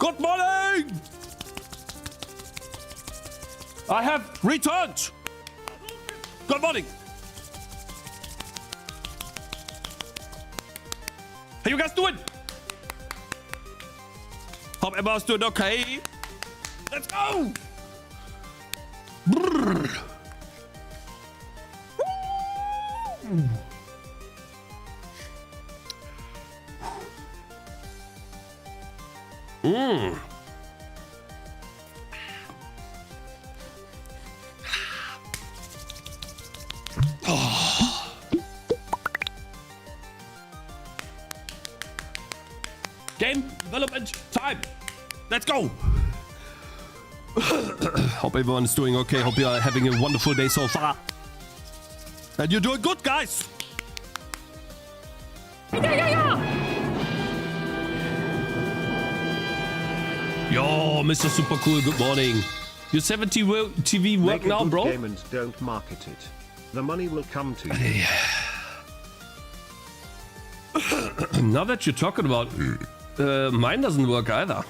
Good morning! I have returned! Good morning! How you guys doing? Hope everyone's doing okay. Let's go! Brrr. Mmm. Oh. Game development time. Let's go. Hope everyone is doing okay. Hope you are having a wonderful day so far. And you're doing good, guys. Yo, Mr. Super Cool, good morning. Your 70 TV work now, bro? Game and don't market it. The money will come to you. Now that you're talking about, mine doesn't work either.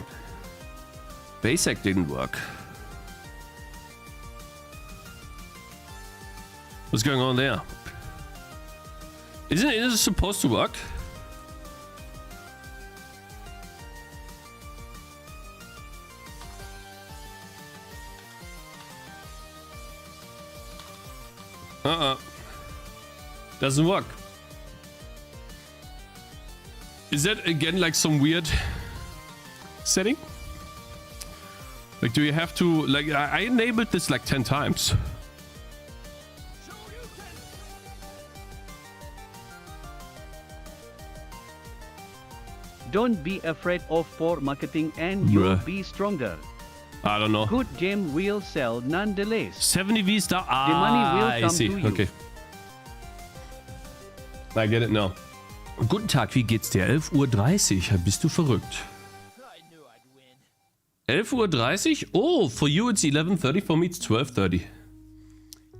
Basic didn't work. What's going on there? Isn't it supposed to work? Doesn't work. Is that again like some weird setting? Like, do you have to, like, I enabled this like 10 times. Don't be afraid of poor marketing and you'll be stronger. I don't know. Good game will sell nonetheless. 70 V-Star. The money will come I see. to you. Okay. I get it now. Guten Tag, wie geht's dir? 11:30 Uhr. Bist du verrückt? 11:30 Uhr? Oh, for you it's 11:30. For me it's 12:30.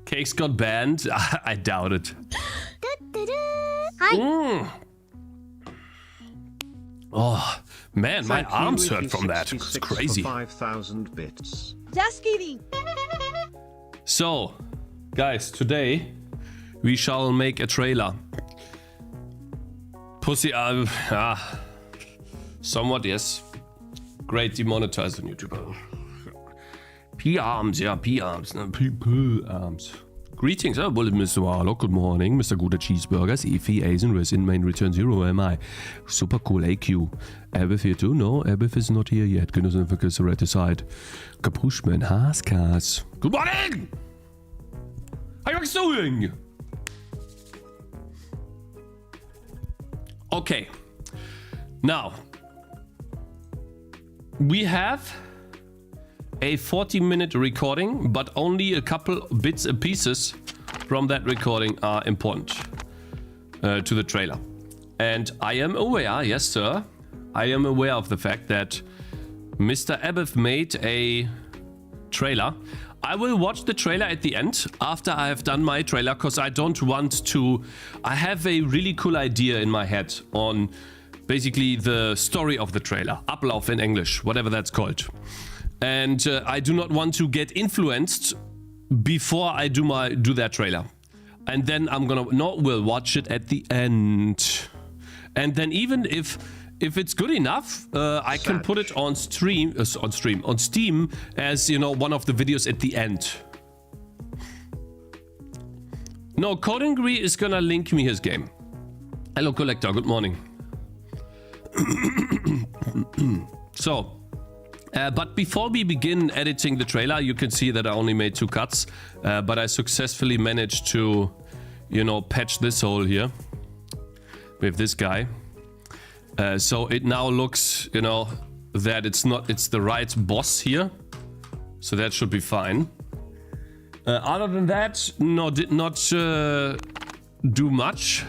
Cakes got banned? I doubt it. Mm. Oh, man, my arms hurt from that. It's crazy. 5,000 bits. Just kidding. So, guys, today we shall make a trailer. Pussy, somewhat, yes. Great, demonetized on YouTube. P-Arms, yeah, P-Arms, P-Arms. Greetings, bullet Mr. Warlock, good morning, Mr. Guter Cheeseburgers, Efi, Asian, Resin, Main Return 0, am I? Super cool, AQ. Abif here too? No, Abif is not here yet. Goodness and Vickers are at the side. Kaprushman, Haaskas. Good morning! How are you guys doing? Okay, now we have a 40-minute recording, but only a couple bits and pieces from that recording are important to the trailer. And I am aware, yes sir, I am aware of the fact that Mr. Abif made a trailer. I will watch the trailer at the end after I have done my trailer, because I don't want to... I have a really cool idea in my head on basically the story of the trailer. Ablauf in English, whatever that's called. And I do not want to get influenced before I do that trailer. And then I'm gonna... No, we'll watch it at the end. And then even if it's good enough, I can put it on Steam as, you know, one of the videos at the end. No, Codingry is gonna link me his game. Hello, Collector. Good morning. So, but before we begin editing the trailer, you can see that I only made 2 cuts, but I successfully managed to, you know, patch this hole here with this guy. So it now looks, you know, that it's the right boss here. So that should be fine. Other than that, no, did not do much.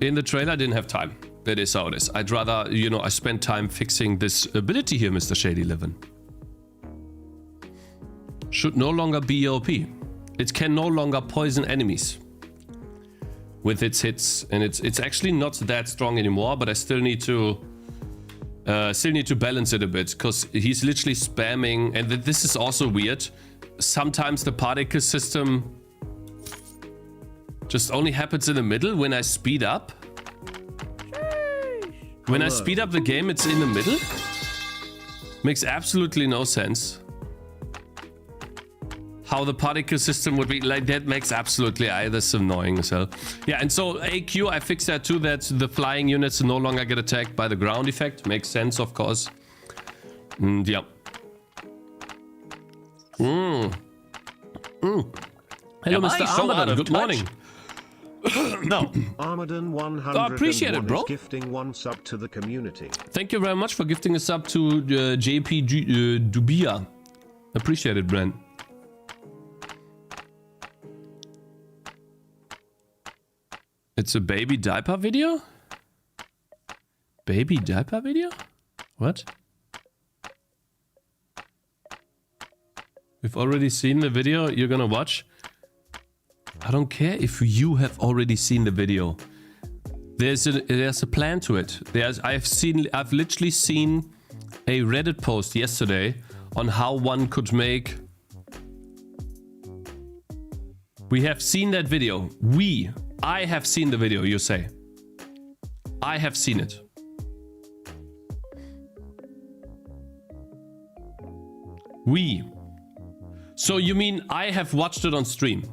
In the trailer, I didn't have time. That is how it is. I'd rather, you know, I spend time fixing this ability here, Mr. Shady11. Should no longer be OP. It can no longer poison enemies with its hits, and it's actually not that strong anymore, but I still need to Still need to balance it a bit, because he's literally spamming, and this is also weird. Sometimes the particle system just only happens in the middle when I speed up. When I speed up the game, it's in the middle. Makes absolutely no sense. How the particle system would be like that makes absolutely that's annoying as hell. Yeah, and so AQ, I fixed that too, that the flying units no longer get attacked by the ground effect. Makes sense, of course. And yeah. Hello, Mr. Armadan. Good morning. No. Armadan 100 I appreciate it, bro. Gifting 1 sub to the community. Thank you very much for gifting a sub to JP Dubia. Appreciate it, Brent. It's a baby diaper video? Baby diaper video? What? We've already seen the video you're gonna watch? I don't care if you have already seen the video. There's a plan to it. I've literally seen a Reddit post yesterday on how one could make. We have seen that video. I have seen the video, you say. I have seen it. So you mean I have watched it on stream?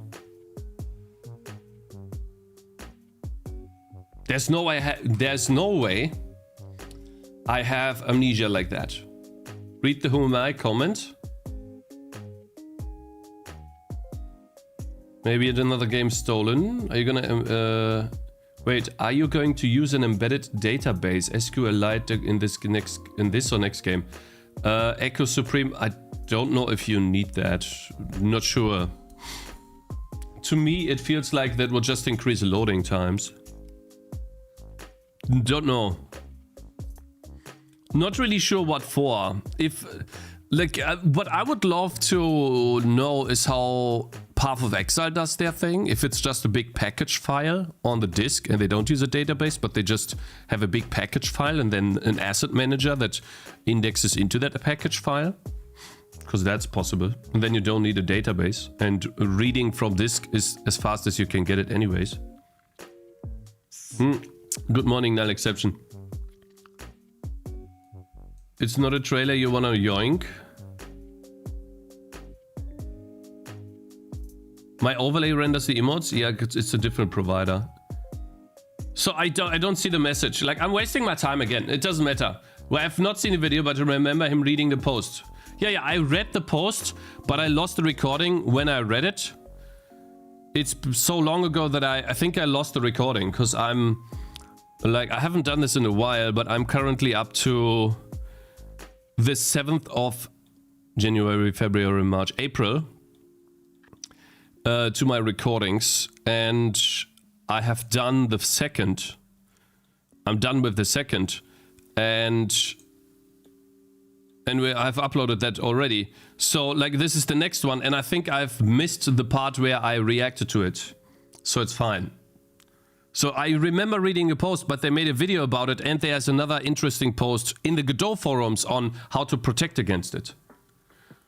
There's no way I have amnesia like that. Read the Who Am I comment. Maybe another game stolen. Are you gonna wait? Are you going to use an embedded database SQLite in this or next game? Echo Supreme. I don't know if you need that. Not sure. To me, it feels like that will just increase loading times. Don't know. Not really sure what for. If like what I would love to know is how Path of Exile does their thing. If it's just a big package file on the disk and they don't use a database, but they just have a big package file and then an asset manager that indexes into that package file. Because that's possible. And then you don't need a database. And reading from disk is as fast as you can get it anyways. Good morning, Null Exception. It's not a trailer you wanna yoink. My overlay renders the emotes? Yeah, it's a different provider. So I don't see the message. Like, I'm wasting my time again. It doesn't matter. Well, I've not seen the video, but I remember him reading the post. Yeah, I read the post, but I lost the recording when I read it. It's so long ago that I think I lost the recording, because I'm... Like, I haven't done this in a while, but I'm currently up to the 7th of January, February, March, April to my recordings, and I have done the second. I'm done with the second, and I've uploaded that already. So, like, this is the next one, and I think I've missed the part where I reacted to it, so it's fine. So I remember reading a post, but they made a video about it, and there's another interesting post in the Godot forums on how to protect against it.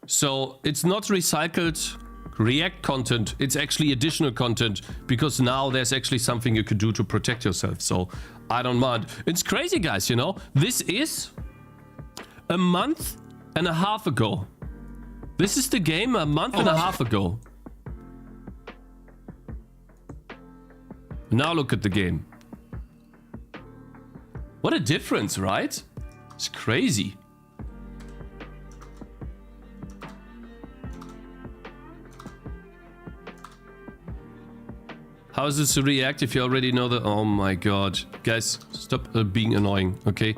So it's not recycled React content, it's actually additional content, because now there's actually something you could do to protect yourself. So I don't mind. It's crazy, guys, you know? This is a month and a half ago. This is the game a month and a half ago. Now look at the game. What a difference, right? It's crazy. How is this to react if you already know the... Oh my god. Guys, stop being annoying, okay?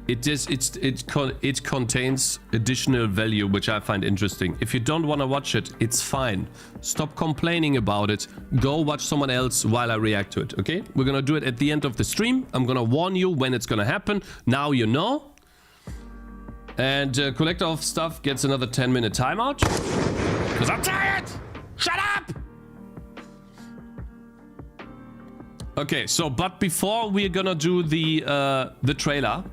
It contains additional value, which I find interesting. If you don't want to watch it, it's fine. Stop complaining about it. Go watch someone else while I react to it, okay? We're gonna do it at the end of the stream. I'm gonna warn you when it's gonna happen. Now you know. And Collector of Stuff gets another 10-minute timeout. Because I'm tired! Shut up! Okay, so, but before we're gonna do the trailer...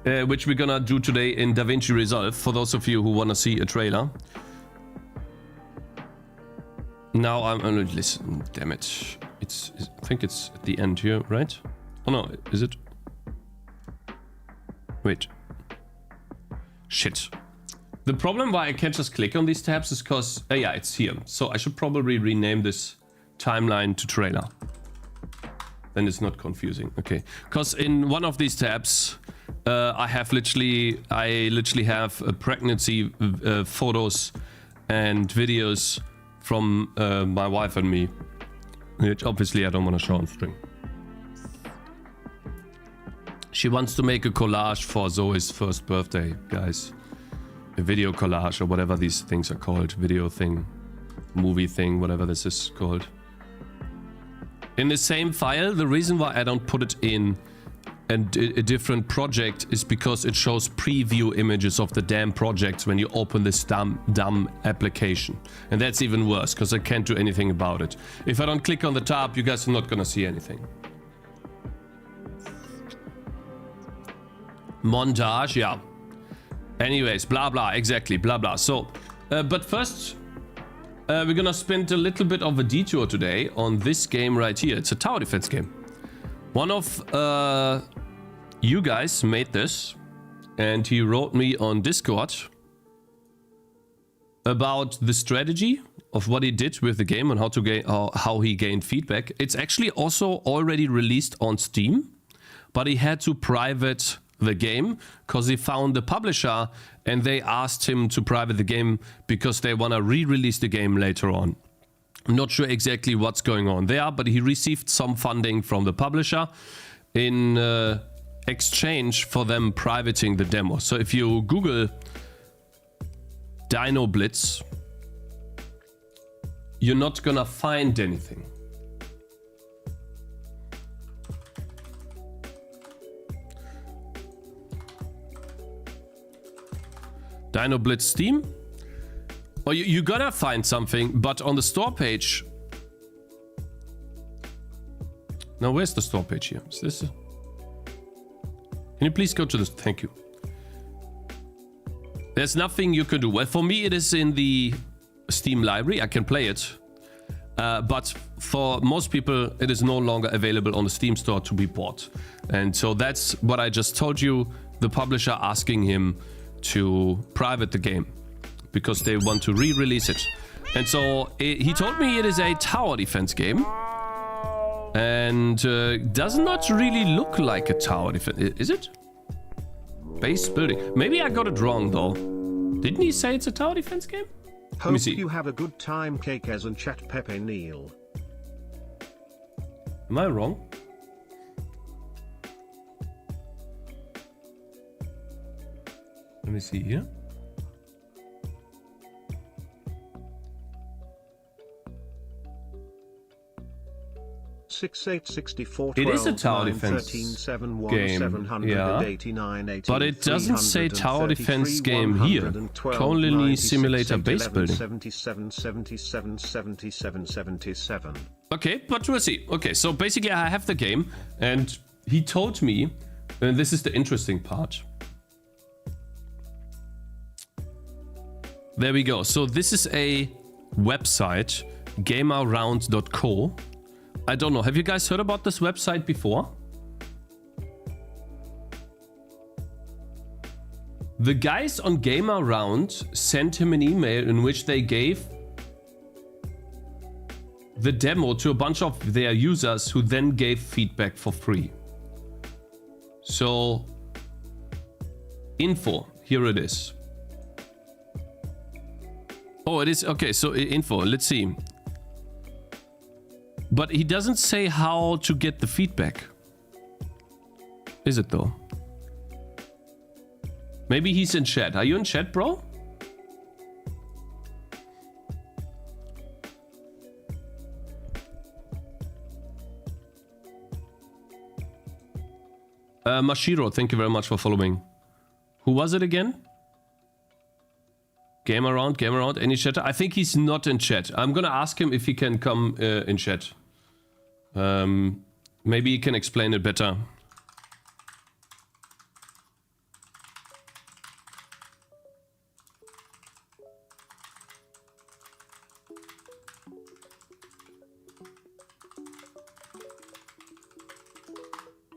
which we're gonna do today in Davinci Resolve, for those of you who wanna see a trailer. Now listen, damn it. I think it's at the end here, right? Oh no, is it? Wait. Shit. The problem why I can't just click on these tabs is because, yeah, it's here. So I should probably rename this timeline to trailer. Then it's not confusing. Okay. Because in one of these tabs, I literally have pregnancy photos and videos from my wife and me, which obviously I don't want to show on stream. She wants to make a collage for Zoe's first birthday, guys. A video collage or whatever these things are called. Video thing, movie thing, whatever this is called. In the same file, the reason why I don't put it in a different project is because it shows preview images of the damn projects when you open this dumb application. And that's even worse, because I can't do anything about it. If I don't click on the tab, you guys are not gonna see anything. Montage, yeah. Anyways, blah blah, exactly, blah blah. So, but first, we're gonna spend a little bit of a detour today on this game right here. It's a tower defense game. One of you guys made this, and he wrote me on Discord about the strategy of what he did with the game and how he gained feedback. It's actually also already released on Steam, but he had to private the game because he found the publisher and they asked him to private the game because they want to re-release the game later on. I'm not sure exactly what's going on there, but he received some funding from the publisher in exchange for them privating the demo. So if you Google Dino Blitz, you're not gonna find anything. Dino Blitz Steam? Or you gotta find something, but on the store page... Now, where's the store page here? Is this... Can you please go to this? Thank you. There's nothing you can do. Well, for me, it is in the Steam library. I can play it. But for most people, it is no longer available on the Steam store to be bought. And so that's what I just told you. The publisher asking him to private the game because they want to re-release it. And so he told me it is a tower defense game and does not really look like a tower defense. Is it? Base building. Maybe I got it wrong though. Didn't he say it's a tower defense game? Let me see. Hope you have a good time, Cakez and chat Pepe Neil. Am I wrong? Let me see here. It is a tower defense game, yeah. But it doesn't say tower defense game here. Colony Simulator base building. Okay, but we'll see. Okay, so basically I have the game and he told me, and this is the interesting part. There we go. So this is a website, gamearound.co. I don't know. Have you guys heard about this website before? The guys on Gamearound sent him an email in which they gave the demo to a bunch of their users who then gave feedback for free. So, info, here it is. Oh, it is, okay, so info, let's see. But he doesn't say how to get the feedback. Is it though? Maybe he's in chat. Are you in chat, bro? Mashiro, thank you very much for following. Who was it again? Gamearound, any chatter? I think he's not in chat. I'm gonna ask him if he can come in chat. Maybe he can explain it better.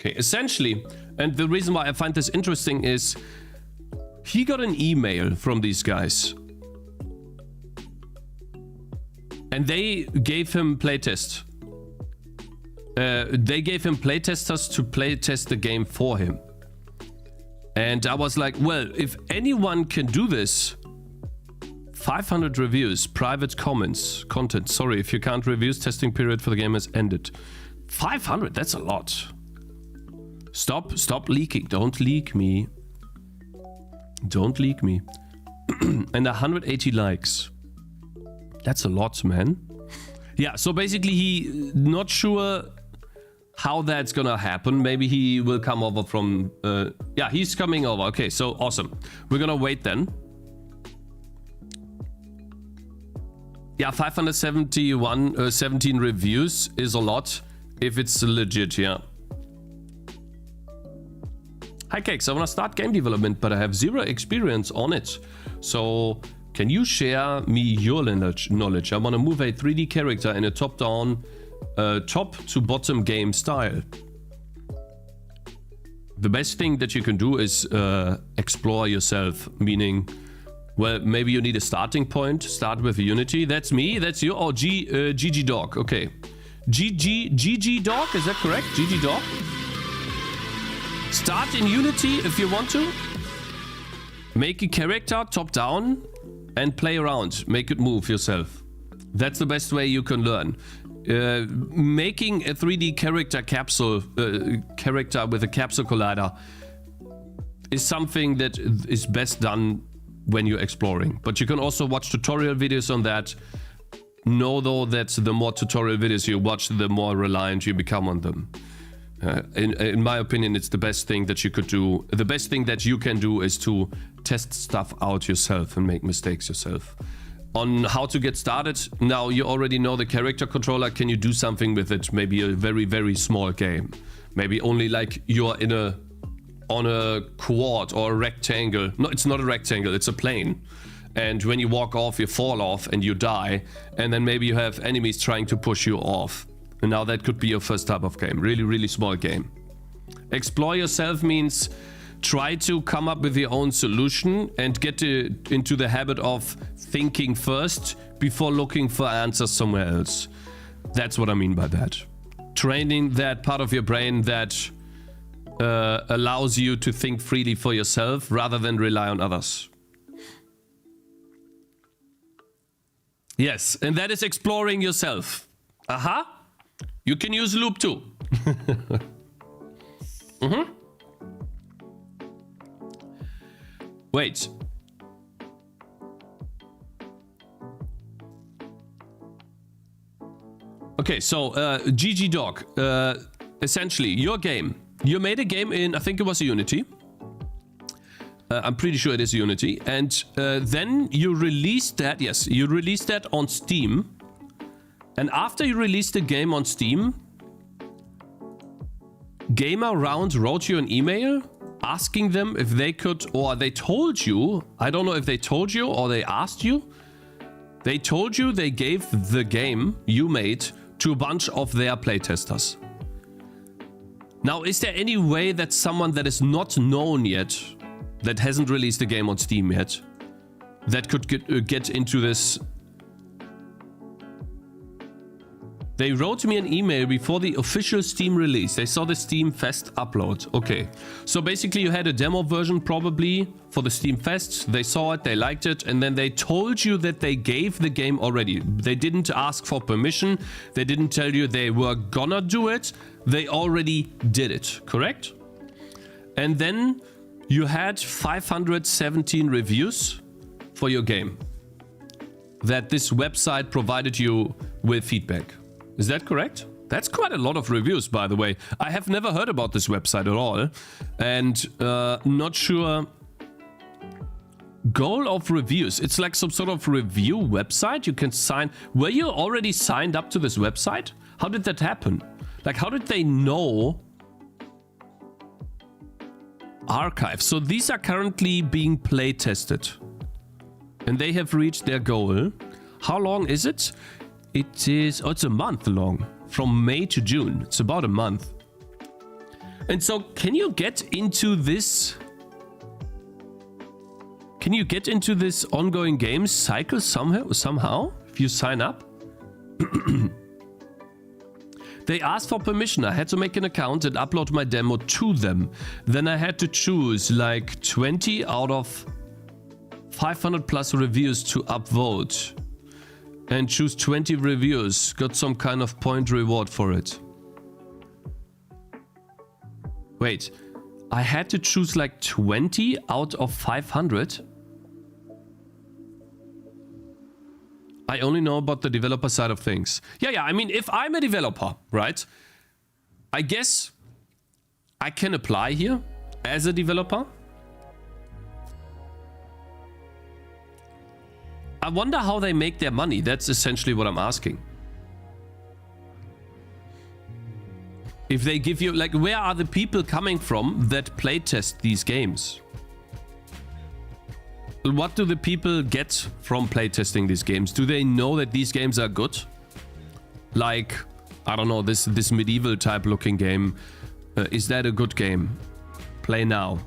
Okay, essentially, and the reason why I find this interesting is he got an email from these guys. And they gave him playtest. They gave him playtesters to playtest the game for him. And I was like, well, if anyone can do this, 500 reviews, private comments, content. Sorry, if you can't reviews, testing period for the game has ended. 500, that's a lot. Stop leaking. Don't leak me. Don't leak me. And 180 likes. That's a lot, man. Yeah, so basically he not sure how that's gonna happen. Maybe he will come over from... yeah, he's coming over. Okay, so awesome. We're gonna wait then. Yeah, 517 reviews is a lot if it's legit, yeah. Hi Cakez, I want to start game development, but I have zero experience on it. So can you share me your knowledge? I want to move a 3D character in a top-down, top to bottom game style. The best thing that you can do is explore yourself, meaning, well, maybe you need a starting point. Start with Unity. That's me. That's you. Oh, GG Dog. Okay. GG Dog. Is that correct? GG Dog. Start in Unity if you want to. Make a character top down and play around. Make it move yourself. That's the best way you can learn. Making a 3D character capsule, character with a capsule collider is something that is best done when you're exploring. But you can also watch tutorial videos on that. Know though that the more tutorial videos you watch, the more reliant you become on them. In my opinion, it's the best thing that you could do. The best thing that you can do is to test stuff out yourself and make mistakes yourself. On how to get started, now you already know the character controller. Can you do something with it? Maybe a very, very small game. Maybe only like you're on a quad or a rectangle. No, it's not a rectangle, it's a plane. And when you walk off, you fall off and you die. And then maybe you have enemies trying to push you off. And now that could be your first type of game. Really, really small game. Explore yourself means try to come up with your own solution and get into the habit of thinking first before looking for answers somewhere else. That's what I mean by that. Training that part of your brain that allows you to think freely for yourself rather than rely on others. Yes, and that is exploring yourself. Aha. You can use loop too. Wait. Okay, so GG Dog. Essentially, your game. You made a game in, I think it was a Unity. I'm pretty sure it is Unity. And then you released that, yes, you released that on Steam. And after you released the game on Steam, GamerRound wrote you an email asking them if they could, or they told you, I don't know if they told you or they asked you. They told you they gave the game you made to a bunch of their playtesters. Now, is there any way that someone that is not known yet, that hasn't released the game on Steam yet, that could get into this? They wrote me an email before the official Steam release. They saw the Steam Fest upload. Okay. So basically you had a demo version probably for the Steam Fest. They saw it, they liked it, and then they told you that they gave the game already. They didn't ask for permission. They didn't tell you they were gonna do it. They already did it, correct? And then you had 517 reviews for your game that this website provided you with feedback. Is that correct? That's quite a lot of reviews, by the way. I have never heard about this website at all. And not sure. Goal of reviews. It's like some sort of review website. You can sign. Were you already signed up to this website? How did that happen? Like, how did they know? Archive. So these are currently being play tested. And they have reached their goal. How long is it? It is, oh, it's a month long. From May to June. It's about a month. And so can you get into this? Can you get into this ongoing games cycle somehow if you sign up? They asked for permission. I had to make an account and upload my demo to them. Then I had to choose like 20 out of 500 plus reviews to upvote. And choose 20 reviews. Got some kind of point reward for it. Wait, I had to choose like 20 out of 500? I only know about the developer side of things. Yeah, I mean, if I'm a developer, right? I guess I can apply here as a developer. I wonder how they make their money. That's essentially what I'm asking. If they give you, like, where are the people coming from that playtest these games? What do the people get from playtesting these games? Do they know that these games are good? Like, I don't know, this medieval type looking game. Is that a good game? Play now.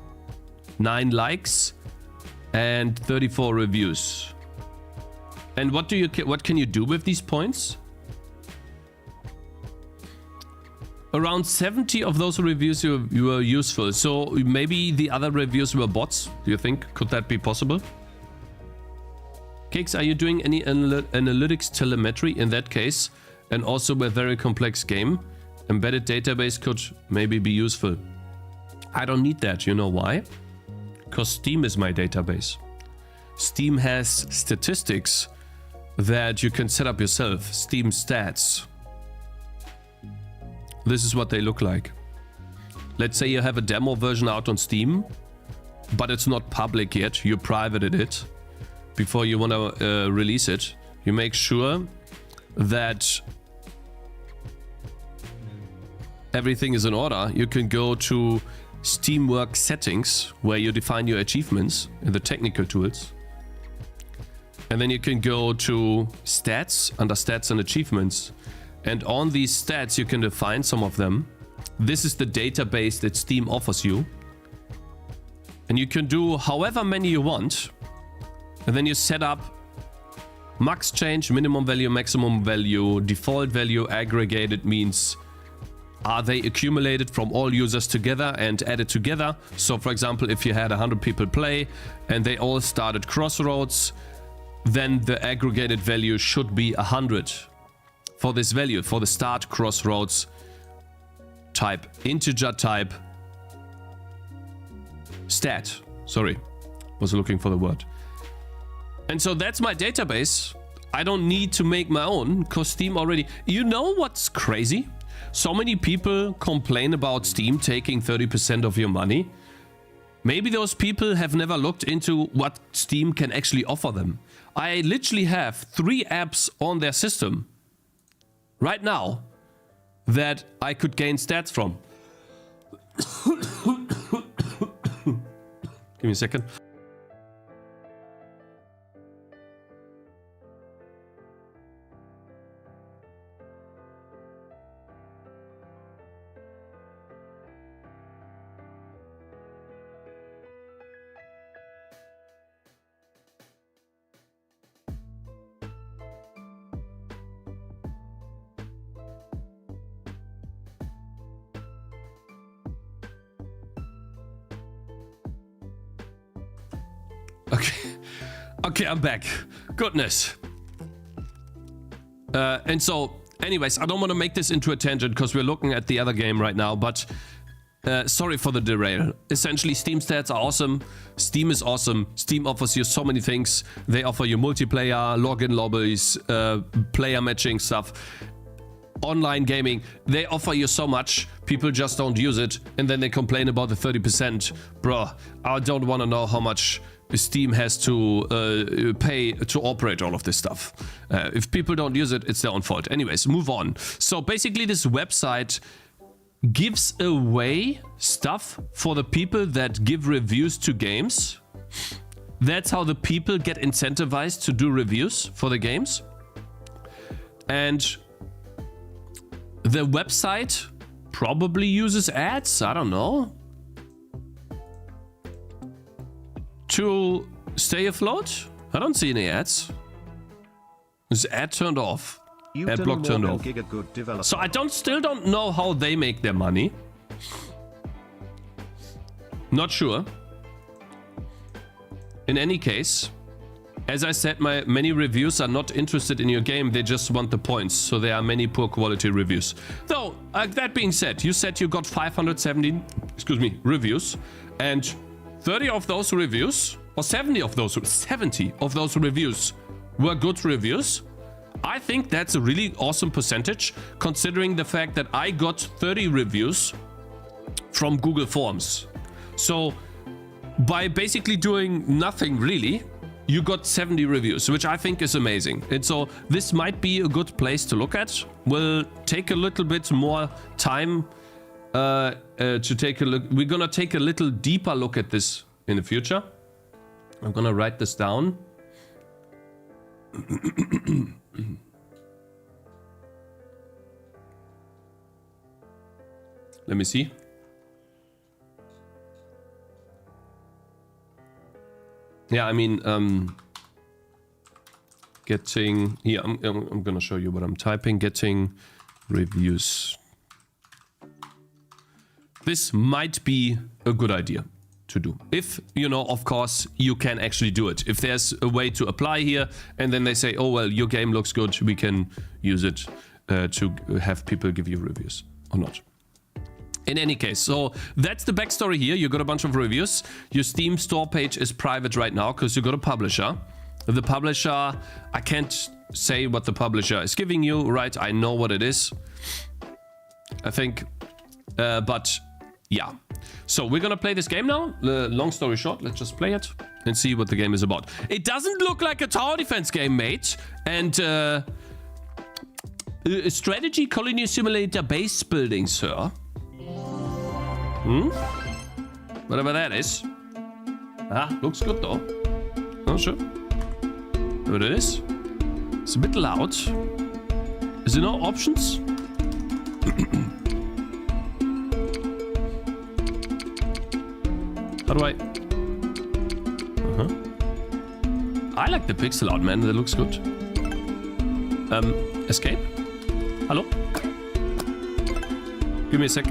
9 likes and 34 reviews. And what can you do with these points? Around 70 of those reviews were useful. So maybe the other reviews were bots. Do you think? Could that be possible? Cakez, are you doing any analytics telemetry in that case? And also a very complex game. Embedded database could maybe be useful. I don't need that. You know why? Because Steam is my database. Steam has statistics that you can set up yourself. Steam stats. This is what they look like. Let's say you have a demo version out on Steam, but it's not public yet. You privated it before you want to release it. You make sure that everything is in order. You can go to Steamwork settings, where you define your achievements in the technical tools. And then you can go to stats, under stats and achievements. And on these stats, you can define some of them. This is the database that Steam offers you. And you can do however many you want. And then you set up max change, minimum value, maximum value, default value, aggregated means are they accumulated from all users together and added together. So for example, if you had 100 people play and they all started Crossroads, then the aggregated value should be 100. For this value, for the start Crossroads type, integer type, stat. Sorry, was looking for the word. And so that's my database. I don't need to make my own because Steam already... You know what's crazy? So many people complain about Steam taking 30% of your money. Maybe those people have never looked into what Steam can actually offer them. I literally have 3 apps on their system right now that I could gain stats from. Give me a second. Okay, I'm back. Goodness. And so, anyways, I don't want to make this into a tangent because we're looking at the other game right now, but sorry for the derail. Essentially, Steam stats are awesome. Steam is awesome. Steam offers you so many things. They offer you multiplayer, login lobbies, player matching stuff, online gaming. They offer you so much. People just don't use it, and then they complain about the 30%. Bro, I don't want to know how much Steam has to pay to operate all of this stuff. If people don't use it, it's their own fault. Anyways, move on. So basically this website gives away stuff for the people that give reviews to games. That's how the people get incentivized to do reviews for the games. And the website probably uses ads, I don't know, to stay afloat. I don't see any ads. Is ad turned off? Ad block turned off. So I still don't know how they make their money. Not sure. In any case, as I said, many reviews are not interested in your game. They just want the points. So there are many poor quality reviews. Though, that being said, you said you got 517, reviews. And 30 of those reviews, or 70 of those reviews were good reviews. I think that's a really awesome percentage, considering the fact that I got 30 reviews from Google Forms. So by basically doing nothing really, you got 70 reviews, which I think is amazing. And so this might be a good place to look at. We'll take a little bit more time to take a look. We're gonna take a little deeper look at this in the future. I'm gonna write this down. Let me see. Yeah, I mean, getting here. I'm gonna show you what I'm typing. Getting reviews. This might be a good idea to do, if you know, of course, you can actually do it. If there's a way to apply here, and then they say, oh well, your game looks good, we can use it to have people give you reviews or not. In any case, so that's the backstory here. You got a bunch of reviews. Your Steam store page is private right now because you got a publisher. The publisher, I can't say what the publisher is giving you, right? I know what it is, I think, but yeah. So we're gonna play this game now. Long story short, let's just play it and see what the game is about. It doesn't look like a tower defense game, mate. And a strategy colony simulator base building, sir. Whatever that is. Looks good though. Oh, sure. What it is. It's a bit loud. Is there no options? How do I... I like the pixel art, man. That looks good. Escape? Hello? Give me a sec.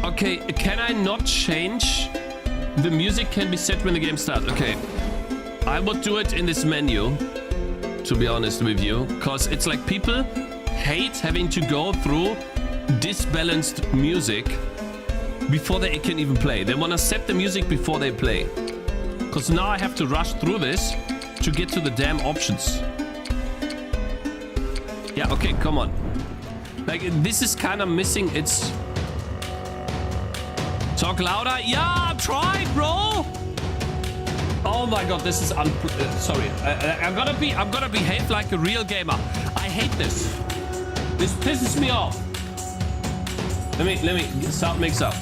Okay, can I not change? The music can be set when the game starts. Okay, I would do it in this menu, to be honest with you, because it's like people hate having to go through disbalanced music before they can even play. They want to set the music before they play, because now I have to rush through this to get to the damn options. Yeah, okay, come on. Like, this is kind of missing its... Talk louder. Yeah, I'm trying, bro. Oh my god, this is sorry. I'm gonna behave like a real gamer. I hate this. This pisses me off. Let me start mix up.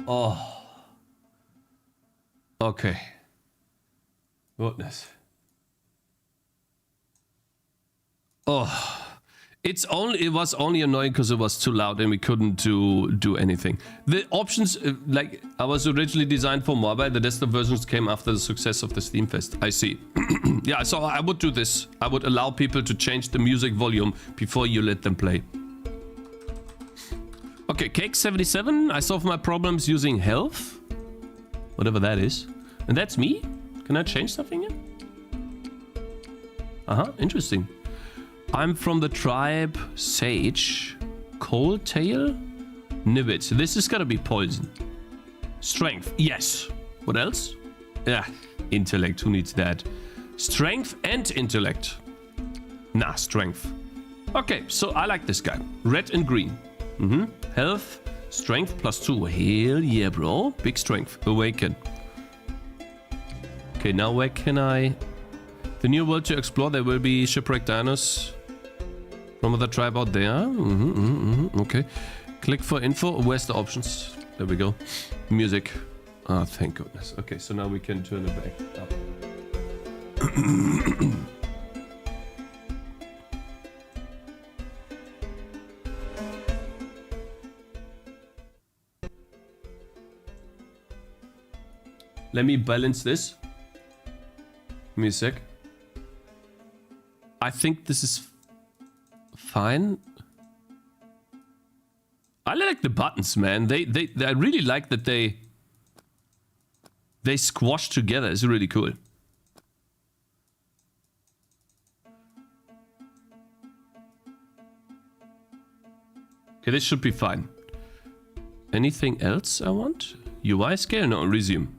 Oh. Okay. Goodness. Oh. It was only annoying because it was too loud and we couldn't do anything. The options, like, I was originally designed for mobile. The desktop versions came after the success of the Steam Fest. I see. Yeah, so I would do this. I would allow people to change the music volume before you let them play. Okay, Cakez 77. I solved my problems using health. Whatever that is. And that's me? Can I change something here? Interesting. I'm from the tribe Sage. Cold Tail? Nibbit. This is gotta be poison. Strength. Yes. What else? Yeah. Intellect. Who needs that? Strength and intellect. Nah, strength. Okay, so I like this guy. Red and green. Health, strength +2. Hell yeah, bro. Big strength. Awaken. Okay, now where can I... The new world to explore. There will be shipwrecked dinos from the tribe out there. Okay. Click for info. Where's the options? There we go. Music. Ah, oh, thank goodness. Okay, so now we can turn it back up. Let me balance this. Give me a sec. I think this is fine. I like the buttons, man. I really like that they squash together. It's really cool. Okay, this should be fine. Anything else I want? UI scale? No, resume.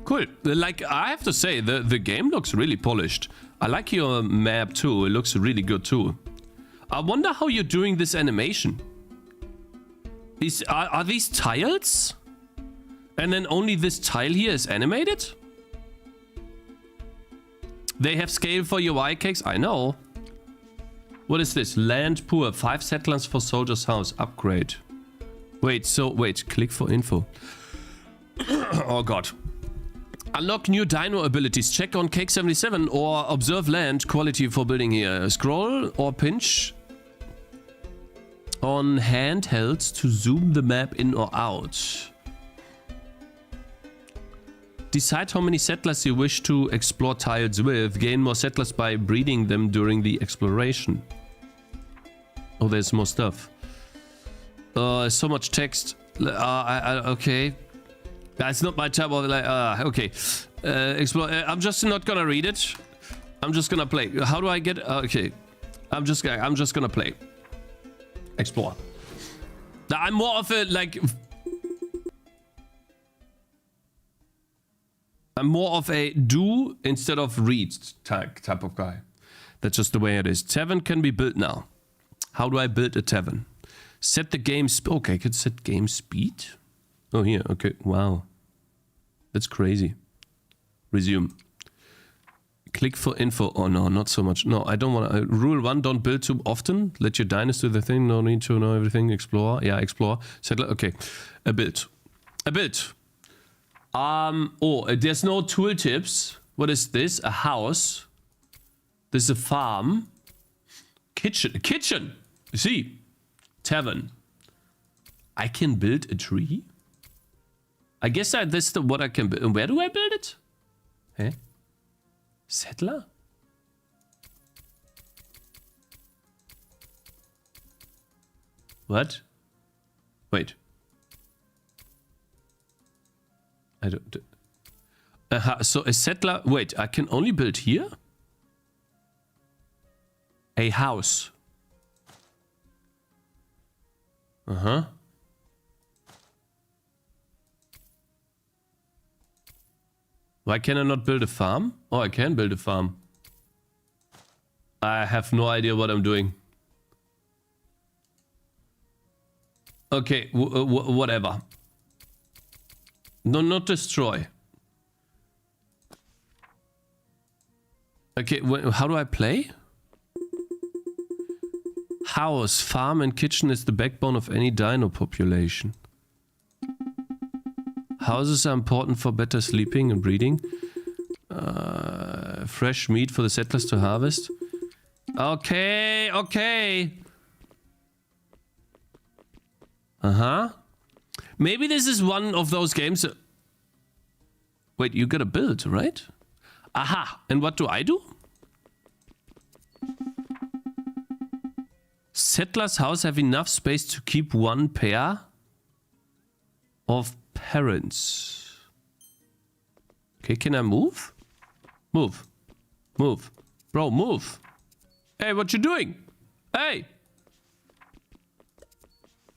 Cool. Like, I have to say, the game looks really polished. I like your map too. It looks really good too. I wonder how you're doing this animation. Are these tiles? And then only this tile here is animated? They have scale for UI cakes? I know. What is this? Land poor. 5 settlers for soldier's house. Upgrade. Wait, click for info. Oh god. Unlock new dino abilities. Check on Cake 77 or observe land quality for building here. Scroll or pinch on handhelds to zoom the map in or out. Decide how many settlers you wish to explore tiles with. Gain more settlers by breeding them during the exploration. Oh, there's more stuff. So much text. Okay. That's not my tab. Okay. Explore. I'm just not gonna read it. I'm just gonna play. How do I get? Okay. I'm just gonna play. Explore. Now, I'm more of a like. I'm more of a do instead of read type of guy. That's just the way it is. Tavern can be built now. How do I build a tavern? Set the game speed. Okay, I could set game speed. Oh, here. Okay. Wow. That's crazy. Resume. Click for info. Oh, no, not so much. No, I don't want to. Rule 1, don't build too often. Let your dinos do the thing. No need to know everything. Explore. Yeah, explore. Settler. Okay. A build. A build. Oh, there's no tooltips. What is this? A house. This is a farm. Kitchen. Kitchen. See. Tavern. I can build a tree? I guess this is what I can build. And where do I build it? Huh? Settler? What? Wait. I don't... so a settler... Wait, I can only build here? A house. Uh-huh. Why can I not build a farm? Oh, I can build a farm. I have no idea what I'm doing. Okay, whatever. No, not destroy. Okay, how do I play? House, farm and kitchen is the backbone of any dino population. Houses are important for better sleeping and breeding. Fresh meat for the settlers to harvest. Okay, okay. Uh-huh. Maybe this is one of those games. Wait, you gotta build, right? Aha, and what do I do? Settlers' house have enough space to keep one pair of parents. Okay, can I move? Move. Move. Bro, move. Hey, what you doing? Hey!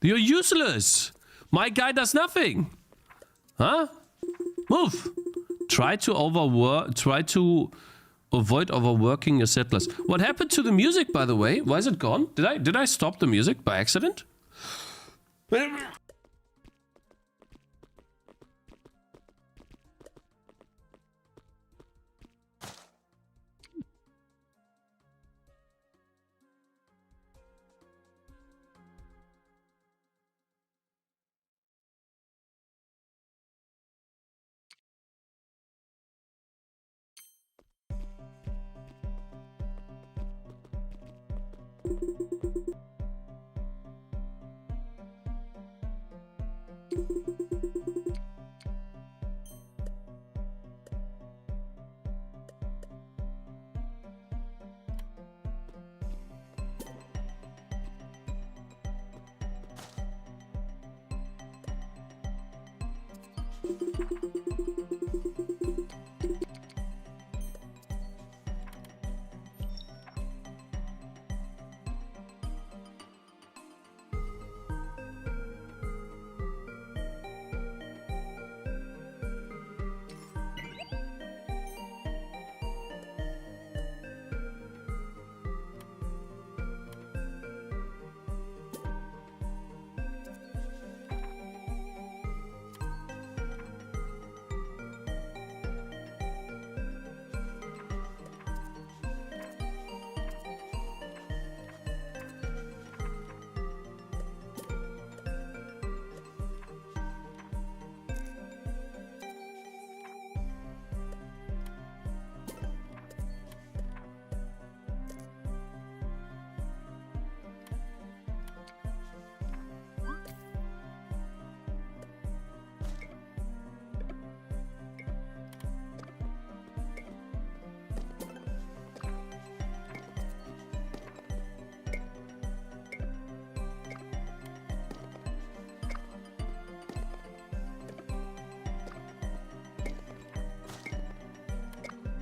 You're useless! My guy does nothing! Huh? Move! Try to Avoid overworking your settlers. What happened to the music, by the way? Why is it gone? Did I stop the music by accident?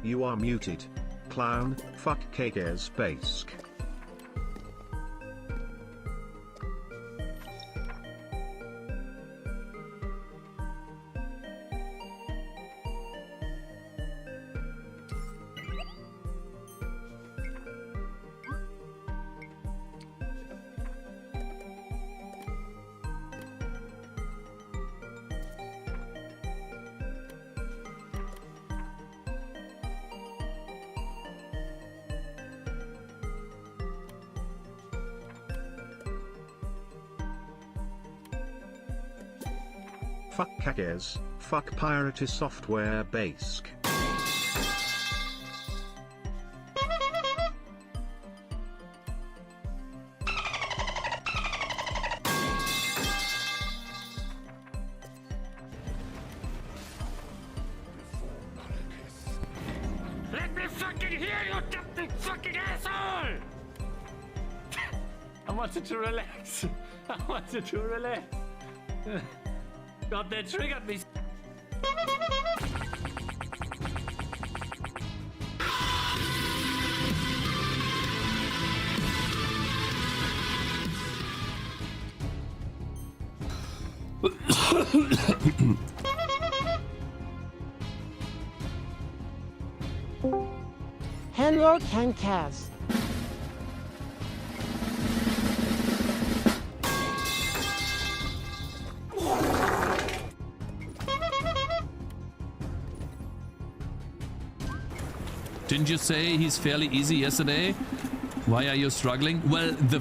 You are muted. Clown, fuck Cakez Bask. Fuck Cakez, fuck Pirate Software Bask. Let me fucking hear you, Captain fucking asshole! I wanted to relax. I wanted to relax. God, that triggered me. Hello, Cakez. Didn't you say he's fairly easy yesterday? Why are you struggling? Well, the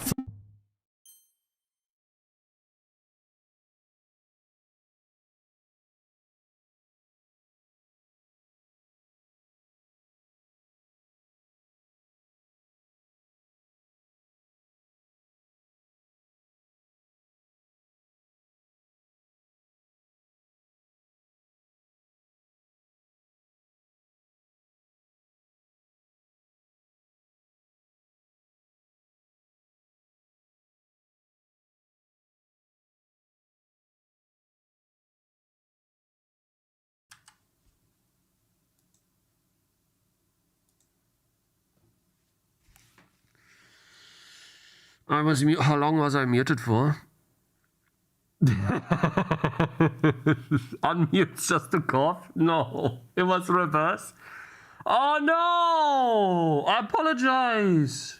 I was how long was I muted for? Unmute just to cough? No, it was reverse. Oh no! I apologize.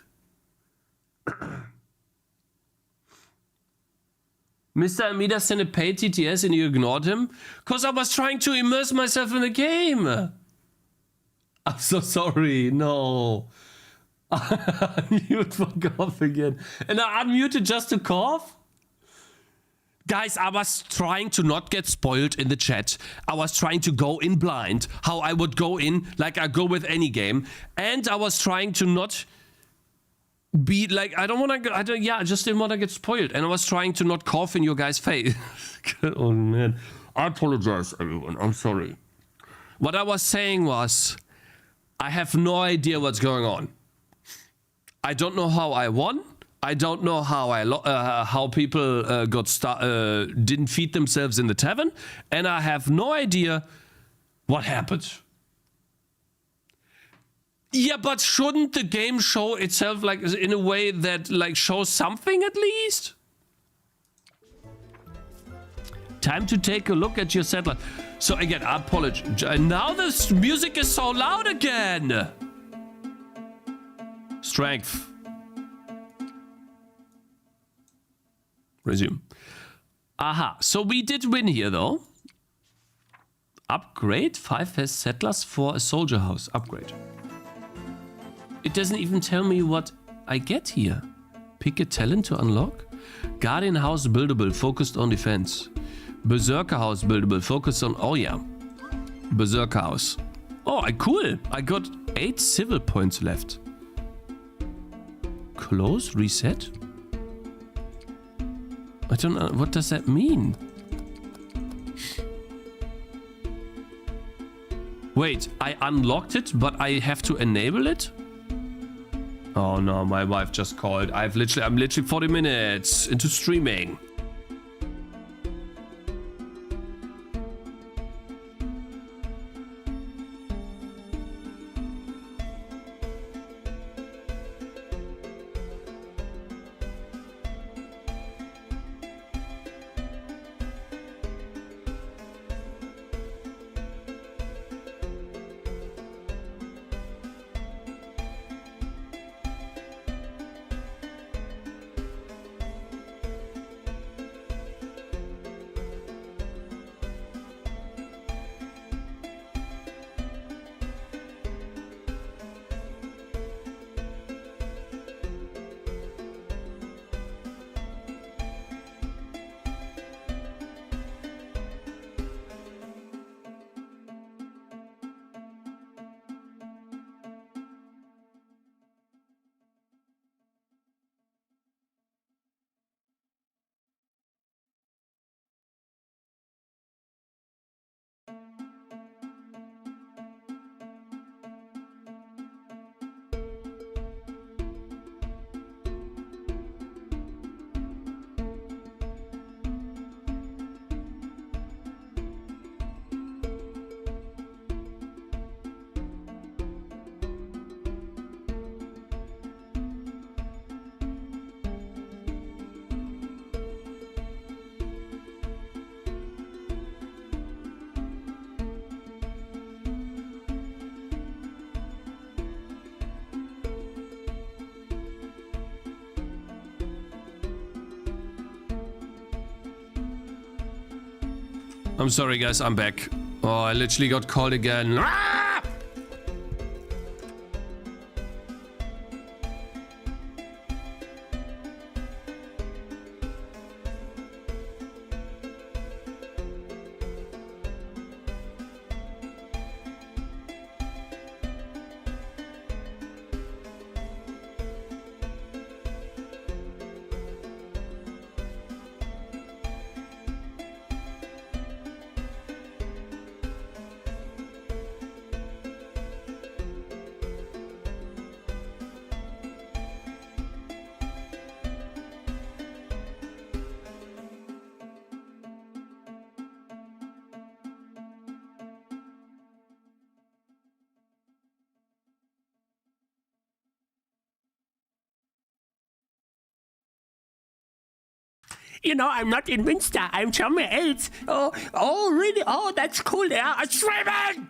Mr. Amida sent a paid TTS and you ignored him? Because I was trying to immerse myself in the game. I'm so sorry. No. Unmute for cough again. And I unmuted just to cough? Guys, I was trying to not get spoiled in the chat. I was trying to go in blind. How I would go in like I go with any game. And I was trying to not be like, I just didn't want to get spoiled. And I was trying to not cough in your guys' face. Oh man. I apologize, everyone. I'm sorry. What I was saying was, I have no idea what's going on. I don't know how I won. I don't know how how people didn't feed themselves in the tavern. And I have no idea what happened. Yeah, but shouldn't the game show itself like in a way that like shows something at least? Time to take a look at your settler. So again, I apologize. Now the music is so loud again. Strength. Resume. Aha. So we did win here though. Upgrade. 5 has settlers for a soldier house. Upgrade. It doesn't even tell me what I get here. Pick a talent to unlock. Guardian house buildable, focused on defense. Berserker house buildable, focused on, oh yeah. Berserker house. Oh, cool. I got 8 civil points left. Close, reset. I don't know, what does that mean? Wait, I unlocked it, but I have to enable it? Oh no, my wife just called. I'm literally 40 minutes into streaming. I'm sorry guys, I'm back. Oh, I literally got called again. Ah! You know, I'm not in Münster. I'm somewhere else. Oh, really? Oh, that's cool. Yeah, I'm streaming!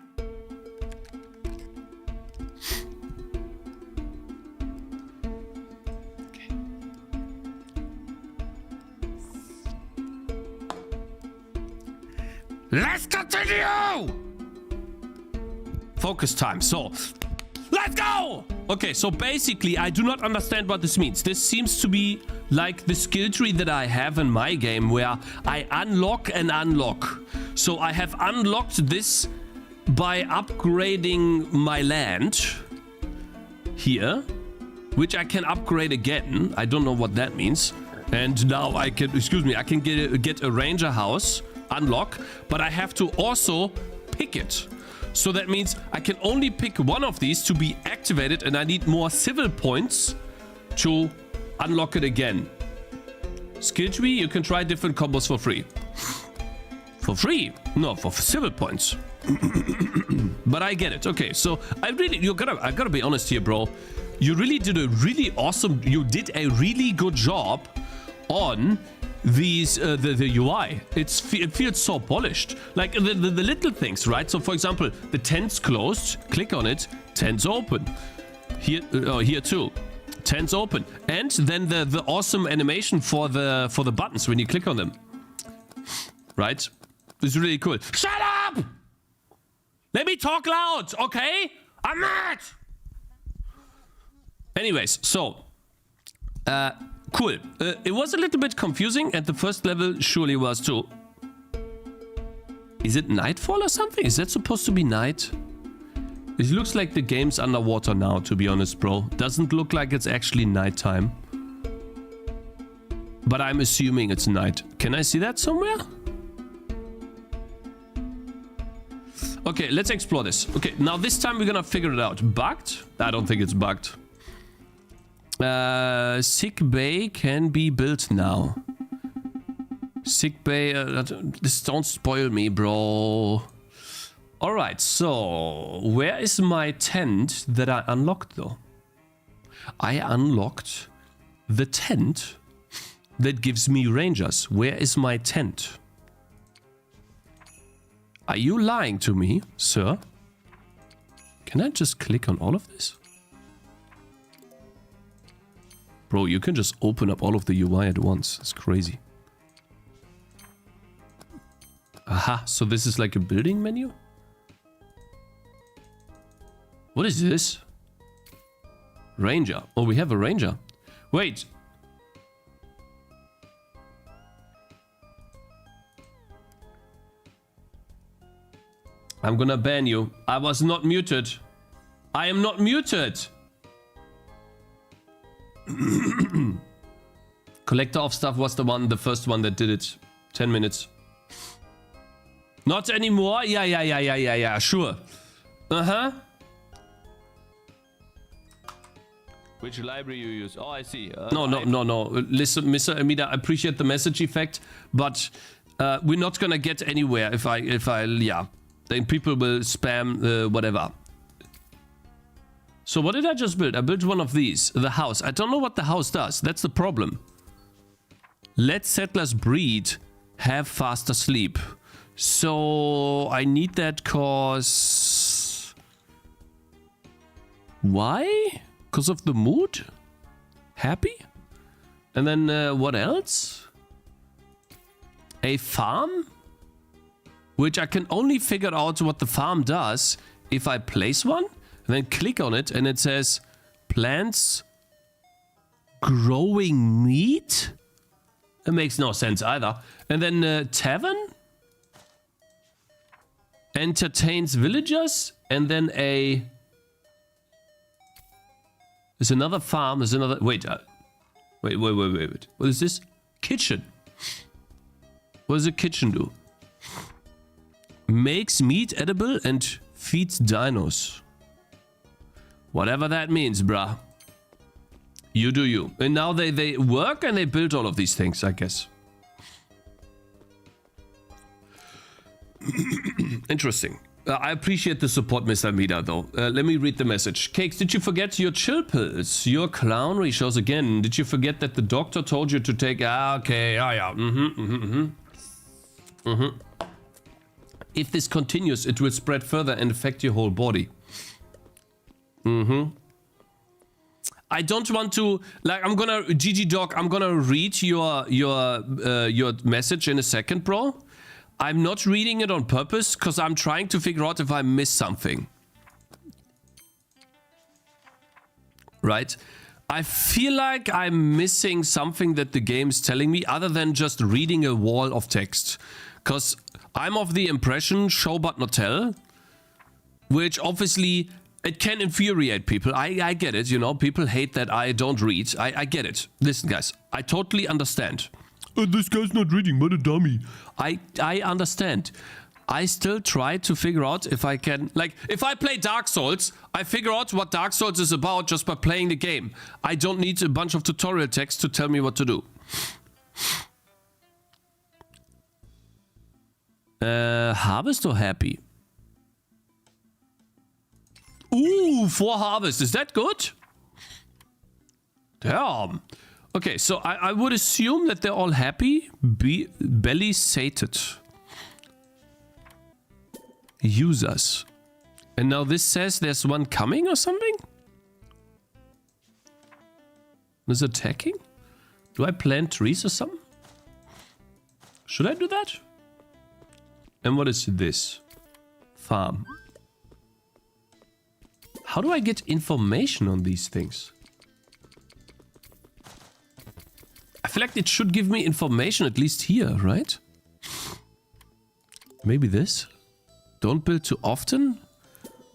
Let's continue! Focus time. So, let's go! Okay, so basically, I do not understand what this means. This seems to be like the skill tree that I have in my game, where I unlock and unlock. So I have unlocked this by upgrading my land here, which I can upgrade again. I don't know what that means. And now I can, I can get a ranger house, unlock, but I have to also pick it. So that means I can only pick one of these to be activated, and I need more civil points to unlock it again. Skill tree, you can try different combos for free. For free? No, for civil points. But I get it. Okay, so I gotta be honest here, bro. You really did a really awesome, you did a really good job on these the UI. It feels so polished, like the little things, right? So for example, the tent's closed, click on it, tent's open. Here here too, tent's open. And then the awesome animation for the buttons when you click on them, right? It's really cool. Shut up! Let me talk loud, okay? I'm mad! Anyways, so cool. It was a little bit confusing, and the first level surely was too. Is it nightfall or something? Is that supposed to be night? It looks like the game's underwater now, to be honest, bro. Doesn't look like it's actually nighttime. But I'm assuming it's night. Can I see that somewhere? Okay, let's explore this. Okay, now this time we're gonna figure it out. Bugged? I don't think it's bugged. Sick bay can be built now. Sick bay, this don't spoil me, bro. Alright, so where is my tent that I unlocked though? I unlocked the tent that gives me rangers. Where is my tent? Are you lying to me, sir? Can I just click on all of this? Bro, you can just open up all of the UI at once. It's crazy. Aha, so this is like a building menu? What is this? Ranger. Oh, we have a ranger. Wait. I'm gonna ban you. I was not muted. I am not muted. Collector of stuff was the first one that did it. 10 minutes. Not anymore? Yeah, sure. Uh-huh. Which library you use? Oh, I see. No. Listen, Mr. Amida, I appreciate the message effect, but we're not gonna get anywhere if I, yeah. Then people will spam whatever. So what did I just build? I built one of these. The house. I don't know what the house does. That's the problem. Let settlers breed. Have faster sleep. So I need that cause... Why? Because of the mood? Happy? And then what else? A farm? Which I can only figure out what the farm does if I place one and then click on it and it says plants growing meat? It makes no sense either. And then tavern entertains villagers, and then there's another farm. There's another. Wait. What is this? Kitchen. What does a kitchen do? Makes meat edible and feeds dinos. Whatever that means, bruh. You do you. And now they work and they build all of these things, I guess. Interesting. I appreciate the support, Mr. Mida, though. Let me read the message. Cakez, did you forget your chill pills? Your clownery shows again. Did you forget that the doctor told you to take... Ah, okay. Ah, yeah. If this continues, it will spread further and affect your whole body. I don't want to, like, I'm gonna, GG Doc, I'm gonna read your message in a second, bro. I'm not reading it on purpose because I'm trying to figure out if I missed something. Right? I feel like I'm missing something that the game's telling me other than just reading a wall of text. Because I'm of the impression, show but not tell, which obviously it can infuriate people. I get it, you know, people hate that I don't read. I get it. Listen, guys, I totally understand. This guy's not reading, what a dummy. I understand. I still try to figure out if I can... Like, if I play Dark Souls, I figure out what Dark Souls is about just by playing the game. I don't need a bunch of tutorial text to tell me what to do. Harvest or happy? Ooh, 4 harvest. Is that good? Damn. Okay, so I would assume that they're all happy. Belly sated. Users. And now this says there's one coming or something? Is attacking? Do I plant trees or something? Should I do that? And what is this? Farm. How do I get information on these things? I feel like it should give me information at least here, right? Maybe this? Don't build too often?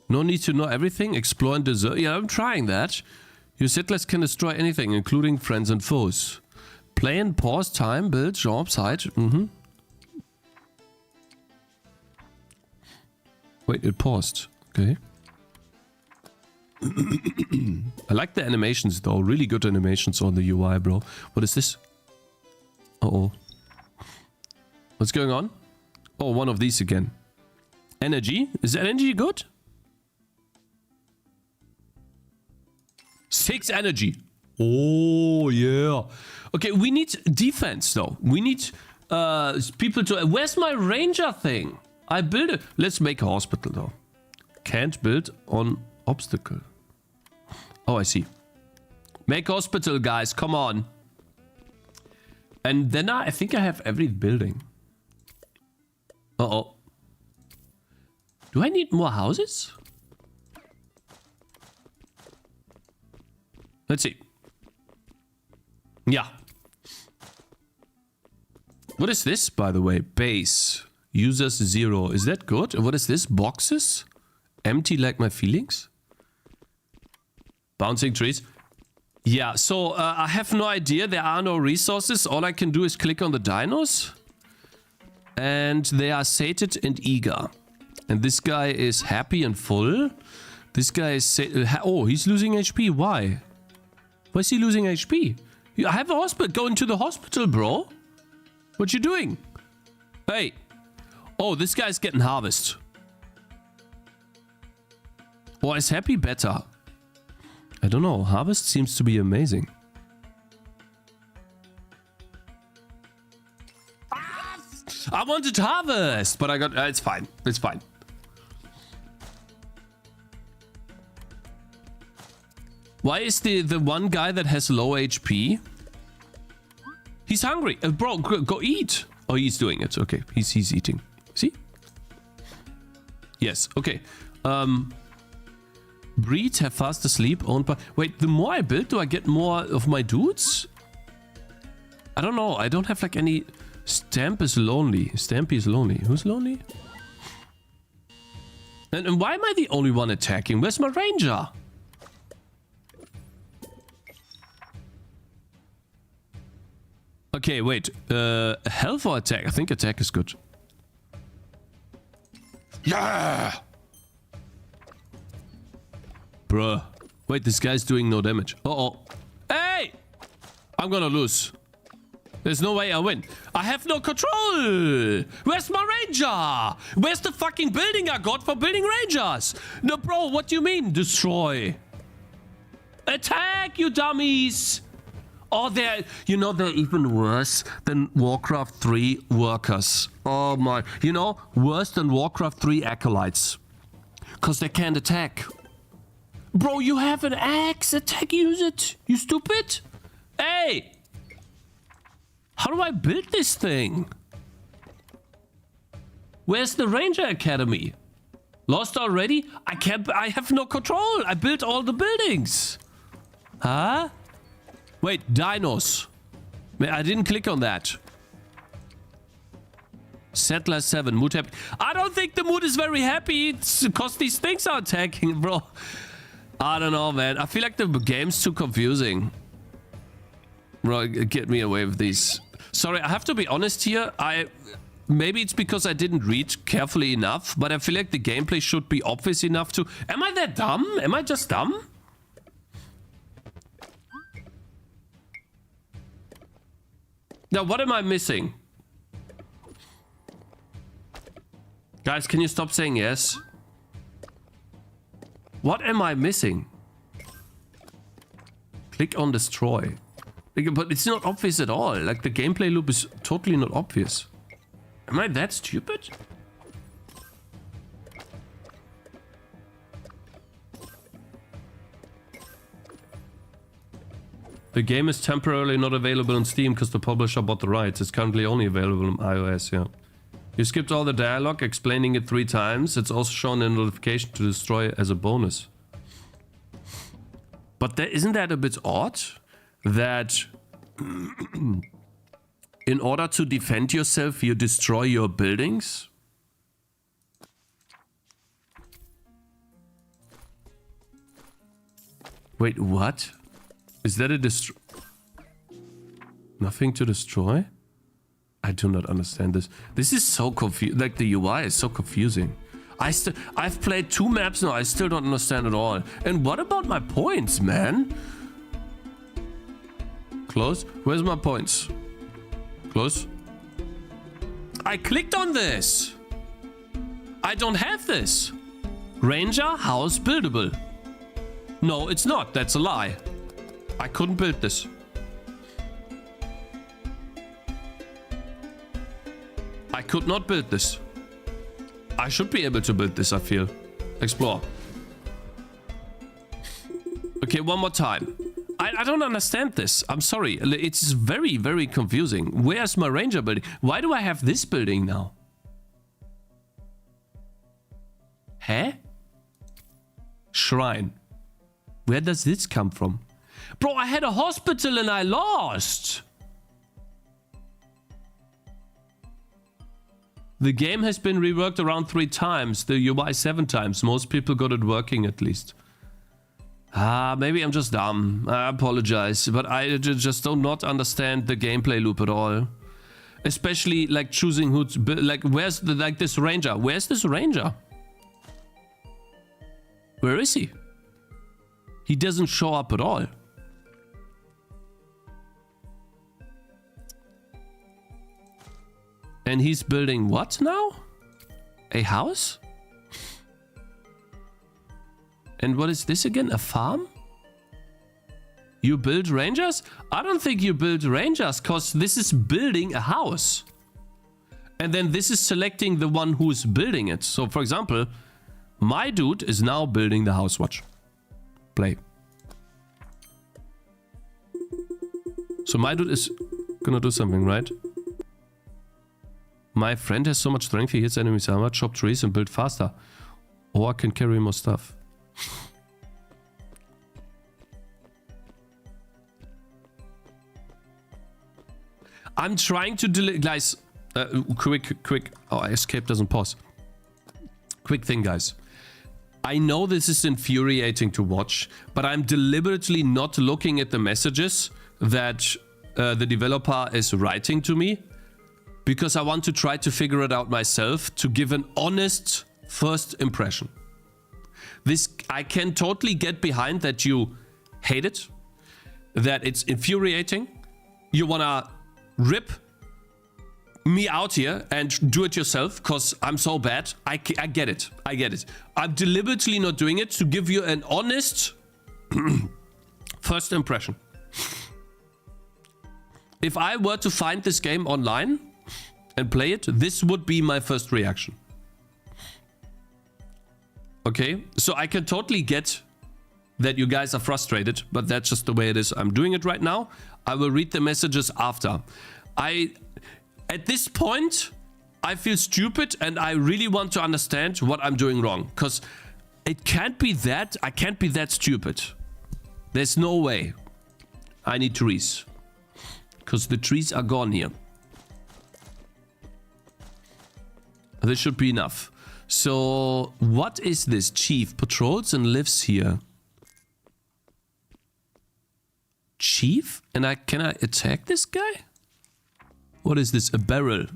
No need to know everything? Explore and deserve? Yeah, I'm trying that. Your settlers can destroy anything, including friends and foes. Play and pause time, build, job, site. Wait, it paused. Okay. I like the animations though. Really good animations on the UI, bro. What is this? Uh-oh. What's going on? Oh, one of these again. Energy? Is energy good? 6 energy. Oh, yeah. Okay, we need defense, though. We need people to... Where's my ranger thing? I built it. Let's make a hospital, though. Can't build on obstacle. Oh, I see. Make hospital, guys. Come on. And then I think I have every building. Uh-oh. Do I need more houses? Let's see. Yeah. What is this, by the way? Base. Users 0. Is that good? What is this? Boxes? Empty like my feelings? Bouncing trees. Yeah, so I have no idea. There are no resources. All I can do is click on the dinos. And they are sated and eager. And this guy is happy and full. This guy is... oh, he's losing HP. Why? Why is he losing HP? I have a hospital. Go into the hospital, bro. What you doing? Hey. Oh, this guy's getting harvest. Or is happy better? I don't know. Harvest seems to be amazing. I wanted harvest, but I got... it's fine. It's fine. Why is the one guy that has low HP? He's hungry. Bro, go eat. Oh, he's doing it. Okay, he's eating. See? Yes, okay. Breed, have faster sleep, owned by... Wait, the more I build, do I get more of my dudes? I don't know. I don't have like any... Stamp is lonely. Stampy is lonely. Who's lonely? And why am I the only one attacking? Where's my ranger? Okay, wait. Health or attack? I think attack is good. Yeah! Bruh. Wait, this guy's doing no damage. Uh-oh. Hey! I'm gonna lose. There's no way I win. I have no control! Where's my ranger? Where's the fucking building I got for building rangers? No, bro, what do you mean, destroy? Attack, you dummies! Oh, they're even worse than Warcraft 3 workers. Oh my, worse than Warcraft 3 acolytes. Because they can't attack. Bro, you have an axe, attack, use it. You stupid? Hey! How do I build this thing? Where's the Ranger Academy? Lost already? I have no control. I built all the buildings. Huh? Wait, dinos. I didn't click on that. Settler 7, mood happy. I don't think the mood is very happy. It's because these things are attacking, bro. I don't know, man. I feel like the game's too confusing. Bro, get me away with these. Sorry, I have to be honest here. Maybe it's because I didn't read carefully enough, but I feel like the gameplay should be obvious enough to... Am I that dumb? Am I just dumb? Now, what am I missing? Guys, can you stop saying yes? What am I missing? Click on destroy. But it's not obvious at all. Like, the gameplay loop is totally not obvious. Am I that stupid? The game is temporarily not available on Steam because the publisher bought the rights. It's currently only available on iOS, yeah. You skipped all the dialogue explaining it 3 times. It's also shown in notification to destroy as a bonus. But isn't that a bit odd? That in order to defend yourself, you destroy your buildings? Wait, what? Is that a Nothing to destroy? I do not understand this. This is so confusing. Like, the UI is so confusing. I've played 2 maps now. I still don't understand at all. And what about my points, man? Close. Where's my points? Close. I clicked on this. I don't have this. Ranger house buildable. No, it's not. That's a lie. I couldn't build this. I could not build this. I should be able to build this, I feel. Explore. Okay, one more time. I don't understand this. I'm sorry. It's very, very confusing. Where's my ranger building? Why do I have this building now? Huh? Shrine. Where does this come from? Bro, I had a hospital and I lost. The game has been reworked around 3 times. The UI 7 times. Most people got it working at least. Maybe I'm just dumb. I apologize. But I just do not understand the gameplay loop at all. Especially like choosing who to build. Like, where's this ranger? Where's this ranger? Where is he? He doesn't show up at all. And he's building what now? A house? And what is this again? A farm? You build rangers? I don't think you build rangers, because this is building a house. And then this is selecting the one who's building it. So, for example, my dude is now building the house. Watch. Play. So my dude is gonna do something, right? My friend has so much strength, he hits enemies armor, chop trees and build faster. Or can carry more stuff. I'm trying to delete, guys. Quick. Oh, escape doesn't pause. Quick thing, guys. I know this is infuriating to watch, but I'm deliberately not looking at the messages that the developer is writing to me, because I want to try to figure it out myself to give an honest first impression. I can totally get behind that you hate it, that it's infuriating. You wanna rip me out here and do it yourself because I'm so bad. I get it. I get it. I'm deliberately not doing it to give you an honest first impression. If I were to find this game online and play it, this would be my first reaction. Okay, so I can totally get that you guys are frustrated, but that's just the way it is. I'm doing it right now. I will read the messages after. At this point, I feel stupid and I really want to understand what I'm doing wrong. Because it can't be that. I can't be that stupid. There's no way. I need trees. Because the trees are gone here. This should be enough. So, what is this? Chief patrols and lives here. Chief? And can I attack this guy? What is this? A barrel.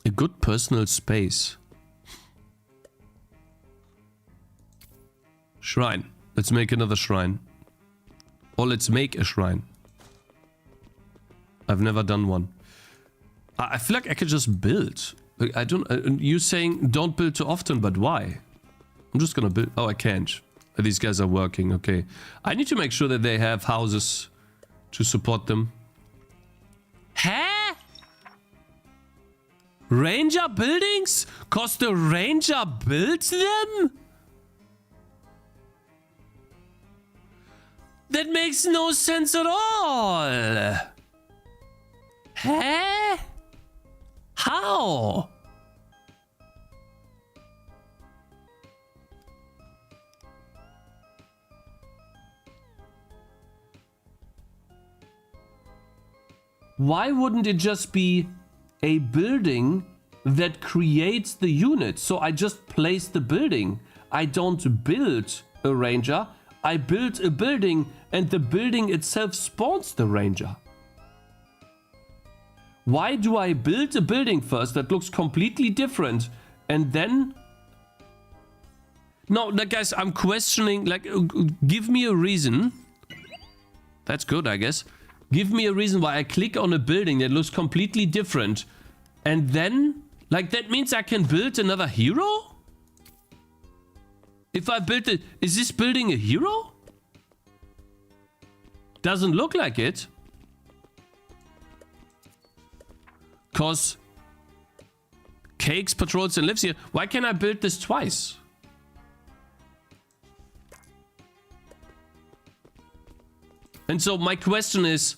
A good personal space. Shrine. Let's make another shrine. Or let's make a shrine. I've never done one. I feel like I could just build. I don't... you saying don't build too often, but why? I'm just gonna build... Oh, I can't. These guys are working, okay. I need to make sure that they have houses to support them. Huh? Ranger buildings? 'Cause the ranger builds them? That makes no sense at all. Huh? How? Why wouldn't it just be a building that creates the unit? So I just place the building. I don't build a ranger. I build a building and the building itself spawns the ranger. Why do I build a building first that looks completely different and then... No, guys, I'm questioning, like, give me a reason. That's good, I guess. Give me a reason why I click on a building that looks completely different. And then, like, that means I can build another hero? If I build it, is this building a hero? Doesn't look like it. 'Cause Cakez patrols and lives here. Why can't I build this twice? And so my question is,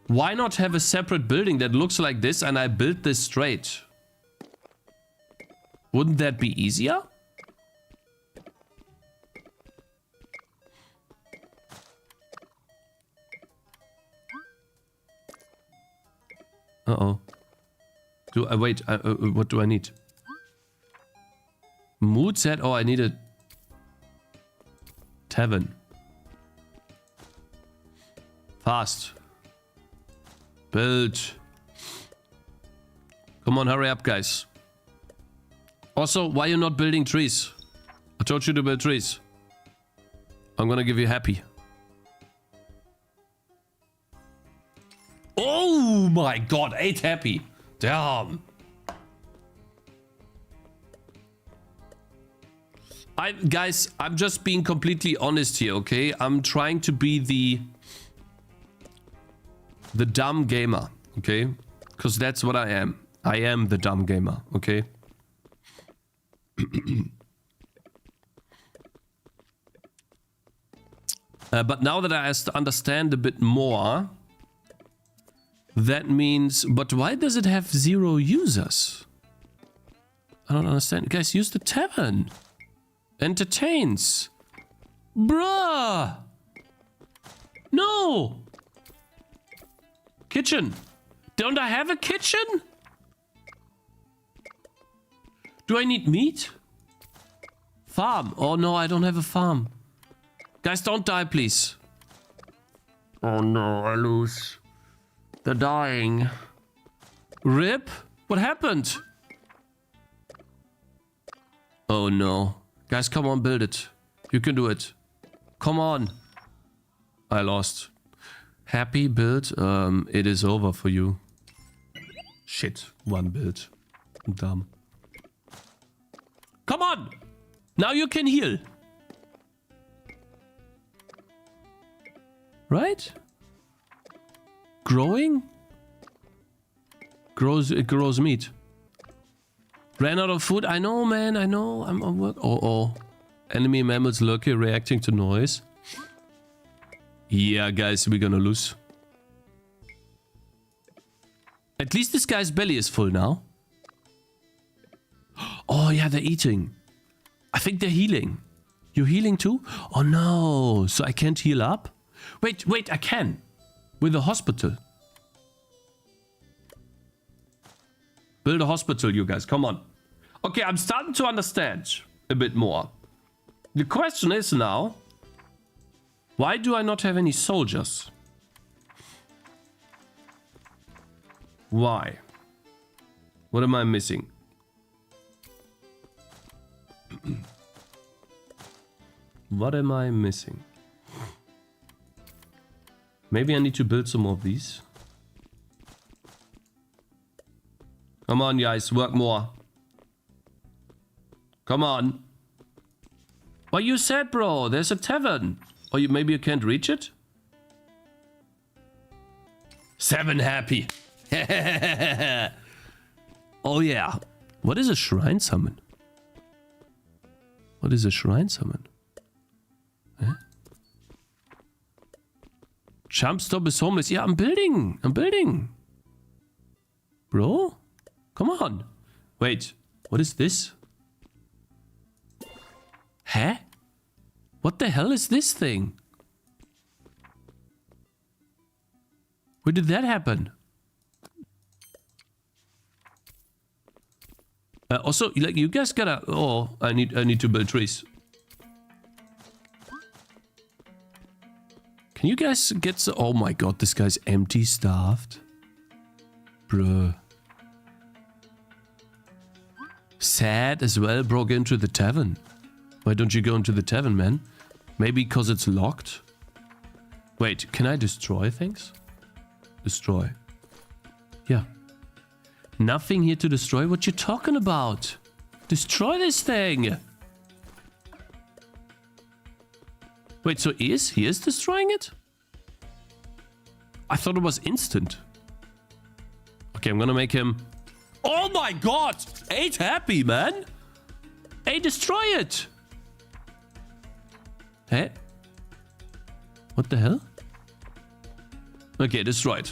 why not have a separate building that looks like this and I build this straight? Wouldn't that be easier? Uh-oh. Wait, what do I need? Mood set? Oh, I need a tavern. Fast. Build. Come on, hurry up, guys. Also, why are you not building trees? I told you to build trees. I'm gonna give you happy. Oh my god, 8 happy. Damn. Guys, I'm just being completely honest here, okay? I'm trying to be the dumb gamer, okay? Because that's what I am. I am the dumb gamer, okay? But now that I understand a bit more, that means... But why does it have 0 users? I don't understand. Guys, use the tavern. Entertains. Bruh. No. Kitchen. Don't I have a kitchen? Do I need meat? Farm. Oh no, I don't have a farm. Guys, don't die, please. Oh no, I lose. They're dying. Rip? What happened? Oh no. Guys, come on, build it. You can do it. Come on. I lost. Happy build. It is over for you. Shit. 1 build. I'm dumb. Come on! Now you can heal. Right? Growing? It grows meat. Ran out of food? I know, man. I know. I'm on work. Oh. Enemy mammals lurking, reacting to noise. Yeah, guys, we're gonna lose. At least this guy's belly is full now. Oh yeah, they're eating. I think they're healing. You're healing too? Oh no, so I can't heal up? Wait, I can. With the hospital. Build a hospital, you guys, come on. Okay, I'm starting to understand a bit more. The question is now, why do I not have any soldiers? Why? What am I missing? What am I missing? Maybe I need to build some more of these. Come on, guys, work more. Come on. Well, you said, bro, there's a tavern. Or maybe you can't reach it? 7 happy. Oh, yeah. What is a shrine summon? What is a shrine summon? Huh? Jump stop is homeless. Yeah, I'm building. Bro? Come on. Wait, what is this? Huh? What the hell is this thing? Where did that happen? Also, like, you guys gotta... Oh, I need to build trees. Can you guys get... Oh my god, this guy's empty, starved. Bruh. Sad as well, broke into the tavern. Why don't you go into the tavern, man? Maybe because it's locked? Wait, can I destroy things? Destroy. Yeah. Nothing here to destroy? What you talking about? Destroy this thing! Wait, so he is destroying it? I thought it was instant. Okay, I'm gonna make him... Oh my god! 8 happy, man! Hey, destroy it! Hey? What the hell? Okay, destroyed.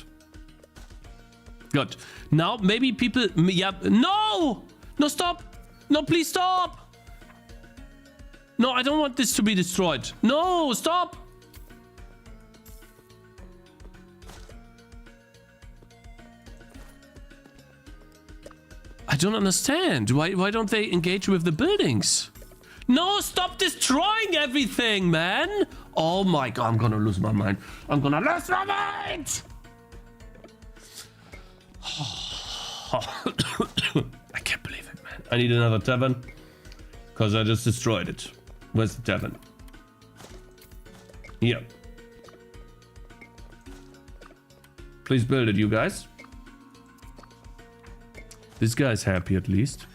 Good. Now, maybe people... Yeah, no! No, stop! No, please stop! No, I don't want this to be destroyed. No, stop! I don't understand. Why don't they engage with the buildings? No, stop destroying everything, man! Oh my god, I'm gonna lose my mind. I'm gonna lose my mind! I can't believe it, man. I need another tavern. Because I just destroyed it. Where's the tavern? Here. Please build it, you guys. This guy's happy at least.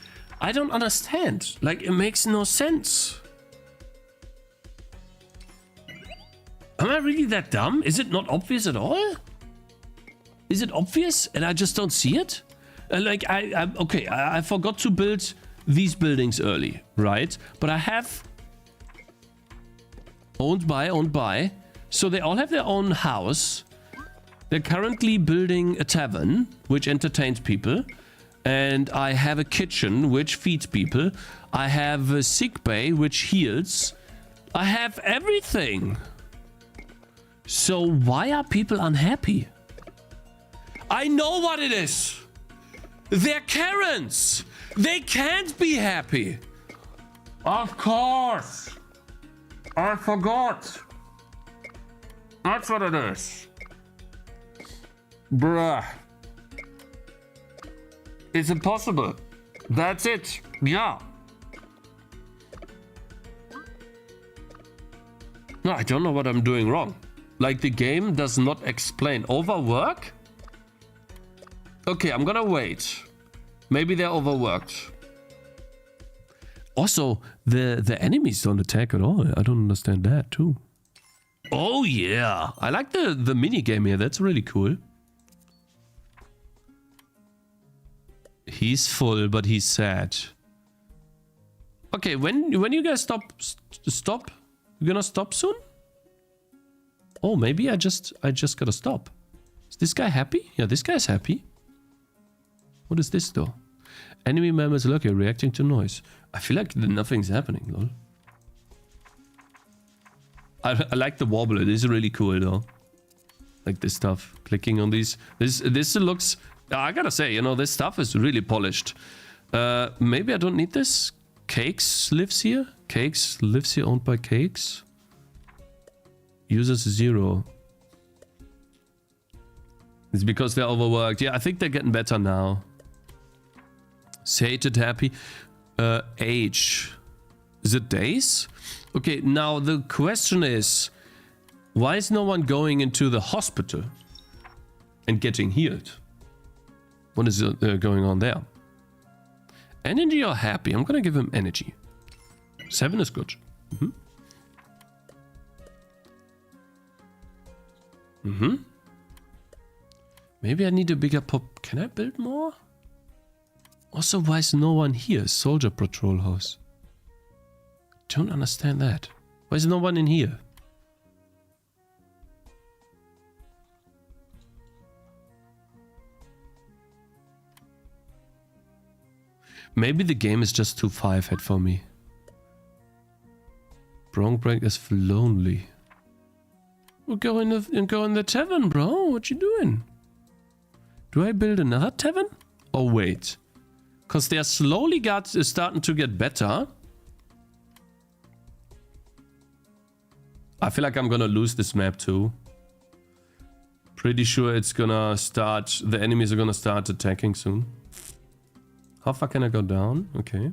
I don't understand. Like, it makes no sense. Am I really that dumb? Is it not obvious at all? Is it obvious and I just don't see it? Like, I forgot to build these buildings early, right? But I have owned by. So they all have their own house. They're currently building a tavern, which entertains people. And I have a kitchen, which feeds people. I have a sick bay, which heals. I have everything. So why are people unhappy? I know what it is. They're Karens. They can't be happy. Of course. I forgot. That's what it is. Bruh. It's impossible. That's it. Yeah. No, I don't know what I'm doing wrong. Like, the game does not explain. Overwork? Okay, I'm gonna wait. Maybe they're overworked. Also, the enemies don't attack at all. I don't understand that too. Oh yeah. I like the mini game here. That's really cool. He's full, but he's sad. Okay, when you guys stop? You're gonna stop soon? Oh, maybe I just gotta stop. Is this guy happy? Yeah, this guy's happy. What is this though? Enemy members lucky reacting to noise. I feel like nothing's happening, lol. I like the wobble. It is really cool though. Like this stuff. Clicking on these. This looks... I gotta say, you know, this stuff is really polished. Maybe I don't need this. Cakez lives here. Cakez lives here, owned by Cakez. Users 0. It's because they're overworked. Yeah, I think they're getting better now. Sated happy. Age. Is it days? Okay, now the question is, why is no one going into the hospital and getting healed? What is going on there? Energy or happy? I'm gonna give him energy. 7 is good. Maybe I need a bigger pop. Can I build more? Also, why is no one here? Soldier patrol house. Don't understand that. Why is no one in here? Maybe the game is just too 5-head for me. Bronc break is lonely. We'll go in the tavern, bro. What you doing? Do I build another tavern? Oh wait, because they're slowly starting to get better. I feel like I'm gonna lose this map too. Pretty sure it's gonna start. The enemies are gonna start attacking soon. How far can I go down? Okay.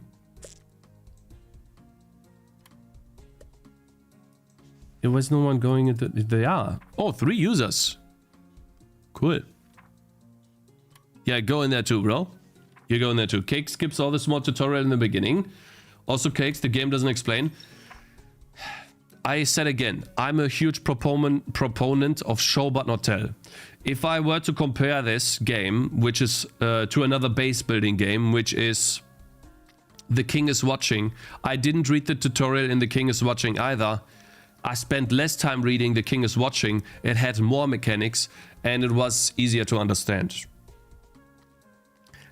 There was no one going into... They are. Oh, 3 users. Cool. Yeah, go in there too, bro. You go in there too. Cake skips all the small tutorial in the beginning. Also, Cakes, the game doesn't explain. I said again, I'm a huge proponent of show but not tell. If I were to compare this game, which is to another base building game, which is The King is Watching, I didn't read the tutorial in The King is Watching either. I spent less time reading The King is Watching. It had more mechanics and it was easier to understand.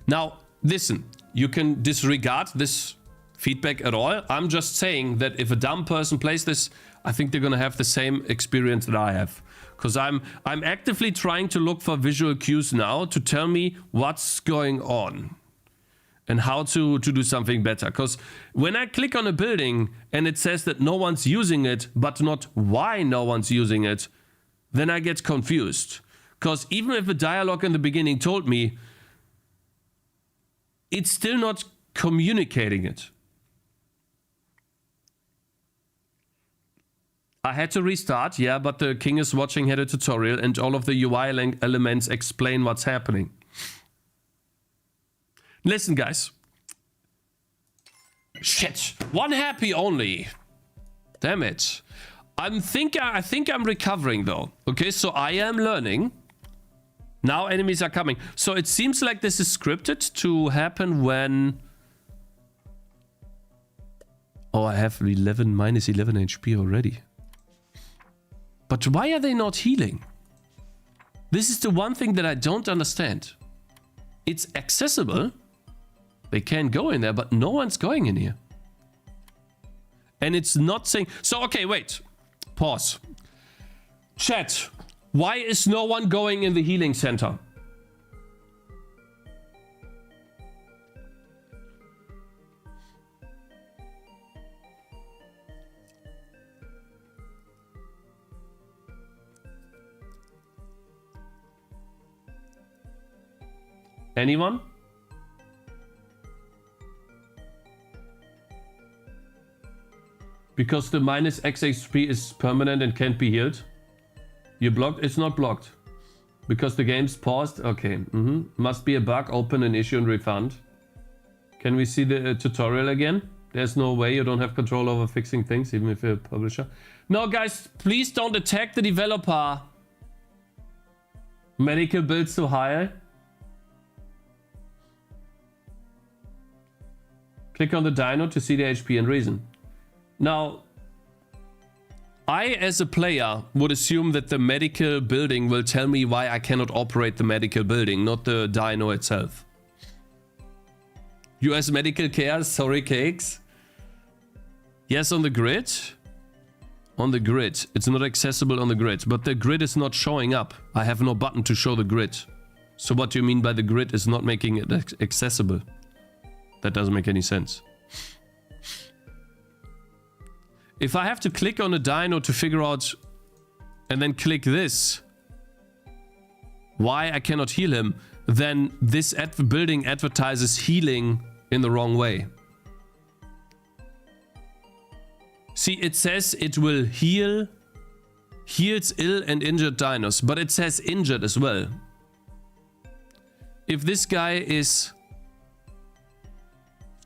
Now, listen, you can disregard this feedback at all. I'm just saying that if a dumb person plays this, I think they're gonna have the same experience that I have. Because I'm actively trying to look for visual cues now to tell me what's going on and how to do something better. Because when I click on a building and it says that no one's using it, but not why no one's using it, then I get confused. Because even if the dialogue in the beginning told me, it's still not communicating it. I had to restart, yeah, but The King is Watching had a tutorial and all of the UI elements explain what's happening. Listen, guys. Shit. 1 happy only. Damn it. I think I'm recovering though. Okay, so I am learning. Now enemies are coming. So it seems like this is scripted to happen when... Oh, I have minus 11 HP already. But why are they not healing? This is the one thing that I don't understand. It's accessible. They can go in there, but no one's going in here. And it's not saying... So, okay, wait. Pause. Chat. Why is no one going in the healing center? Anyone? Because the minus X HP is permanent and can't be healed. You blocked? It's not blocked. Because the game's paused? Okay. Must be a bug. Open an issue and refund. Can we see the tutorial again? There's no way you don't have control over fixing things, even if you're a publisher. No, guys, please don't attack the developer. Medical builds too high. Click on the Dino to see the HP and reason. Now, I, as a player, would assume that the medical building will tell me why I cannot operate the medical building, not the Dino itself. US medical care, sorry, Cakez. Yes, on the grid. On the grid. It's not accessible on the grid, but the grid is not showing up. I have no button to show the grid. So what do you mean by the grid is not making it accessible? That doesn't make any sense. If I have to click on a dino to figure out and then click this, why I cannot heal him, then this building advertises healing in the wrong way. See, it says it will heals ill and injured dinos, but it says injured as well. If this guy is...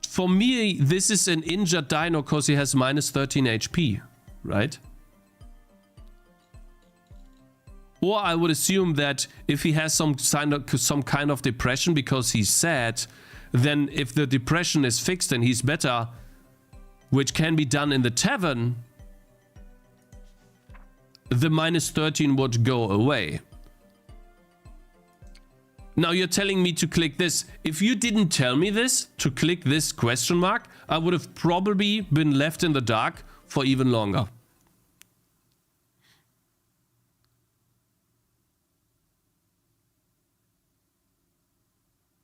For me, this is an injured dino because he has minus 13 HP, right? Or I would assume that if he has some kind of depression because he's sad, then if the depression is fixed and he's better, which can be done in the tavern, the minus 13 would go away. Now you're telling me to click this. If you didn't tell me this, to click this question mark, I would have probably been left in the dark for even longer.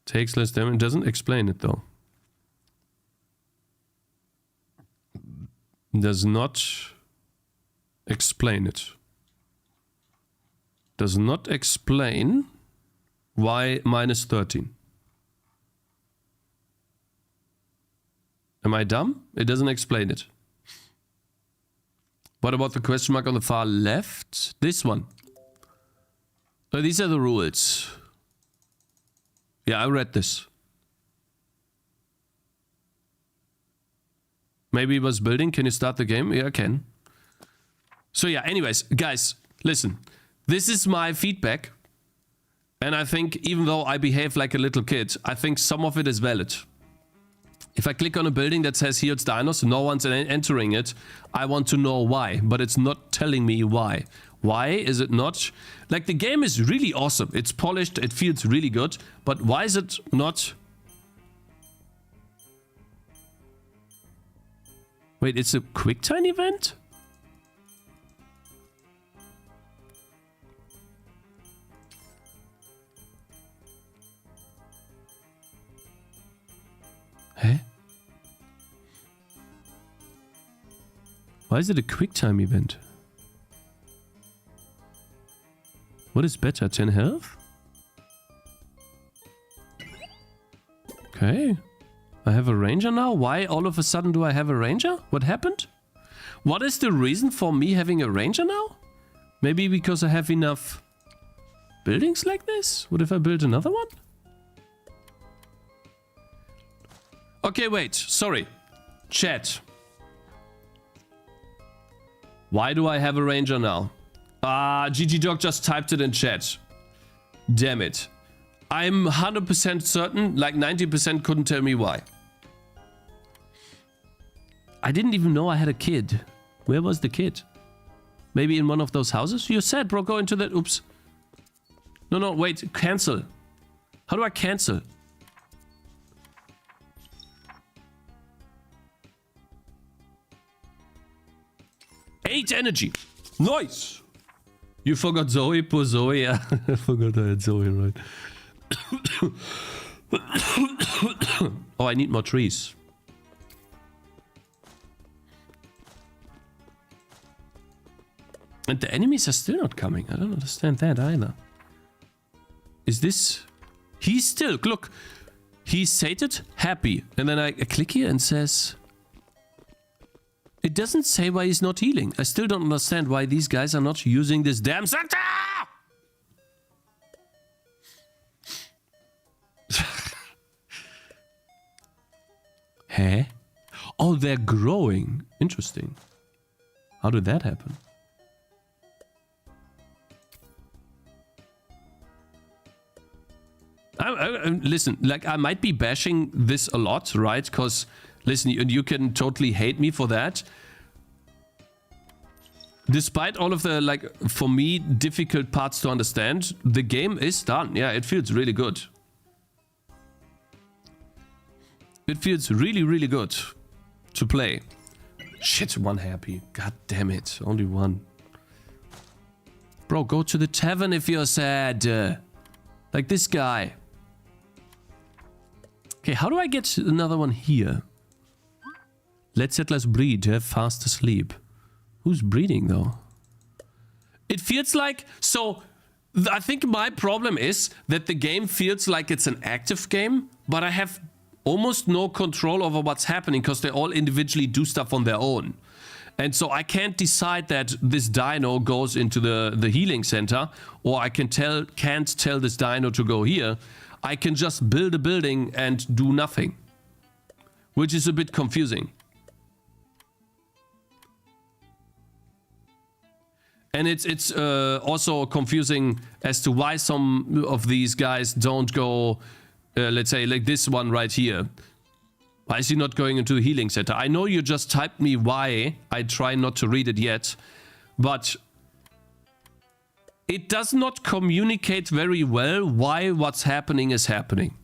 Takes less damage. It doesn't explain it though. Does not explain it. Does not explain why minus 13. Am I dumb? It doesn't explain it. What about the question mark on the far left? This one. These are the rules. Yeah, I read this. Maybe it was building. Can you start the game? Yeah, I can. So yeah, anyways, guys, listen. This is my feedback. And I think even though I behave like a little kid, I think some of it is valid. If I click on a building that says here's dinos, no one's entering it, I want to know why, but it's not telling me why. Why is it not? Like, the game is really awesome. It's polished, it feels really good, but why is it not? Wait, it's a QuickTime event? Huh? Why is it a QuickTime event? What is better, 10 health? Okay. I have a ranger now? Why all of a sudden do I have a ranger? What happened? What is the reason for me having a ranger now? Maybe because I have enough buildings like this? What if I build another one? Okay, wait. Sorry. Chat. Why do I have a ranger now? GG Dog just typed it in chat. Damn it. I'm 100% certain, like 90% couldn't tell me why. I didn't even know I had a kid. Where was the kid? Maybe in one of those houses? You said, bro, go into that. Oops. No, wait. Cancel. How do I cancel? Eight energy. Nice. You forgot Zoe, poor Zoe. Yeah, I forgot I had Zoe, right? Oh, I need more trees. And the enemies are still not coming. I don't understand that either. Is this... He's still... Look. He's sated, happy. And then I click here and says... It doesn't say why he's not healing. I still don't understand why these guys are not using this damn sector! Huh? Oh, they're growing. Interesting. How did that happen? Listen, like, I might be bashing this a lot, right? Because... Listen, you can totally hate me for that. Despite all of the, like, for me, difficult parts to understand, the game is done. Yeah, it feels really good. It feels really, really good to play. Shit, 1 happy. God damn it. Only 1. Bro, go to the tavern if you're sad. Like this guy. Okay, how do I get another one here? Let settlers breed to have faster sleep. Who's breeding though? It feels like... So, I think my problem is that the game feels like it's an active game, but I have almost no control over what's happening because they all individually do stuff on their own. And so I can't decide that this dino goes into the healing center, or I can't tell this dino to go here. I can just build a building and do nothing, which is a bit confusing. And it's also confusing as to why some of these guys don't go, let's say, like this one right here. Why is he not going into the healing center? I know you just typed me why. I try not to read it yet. But it does not communicate very well why what's happening is happening.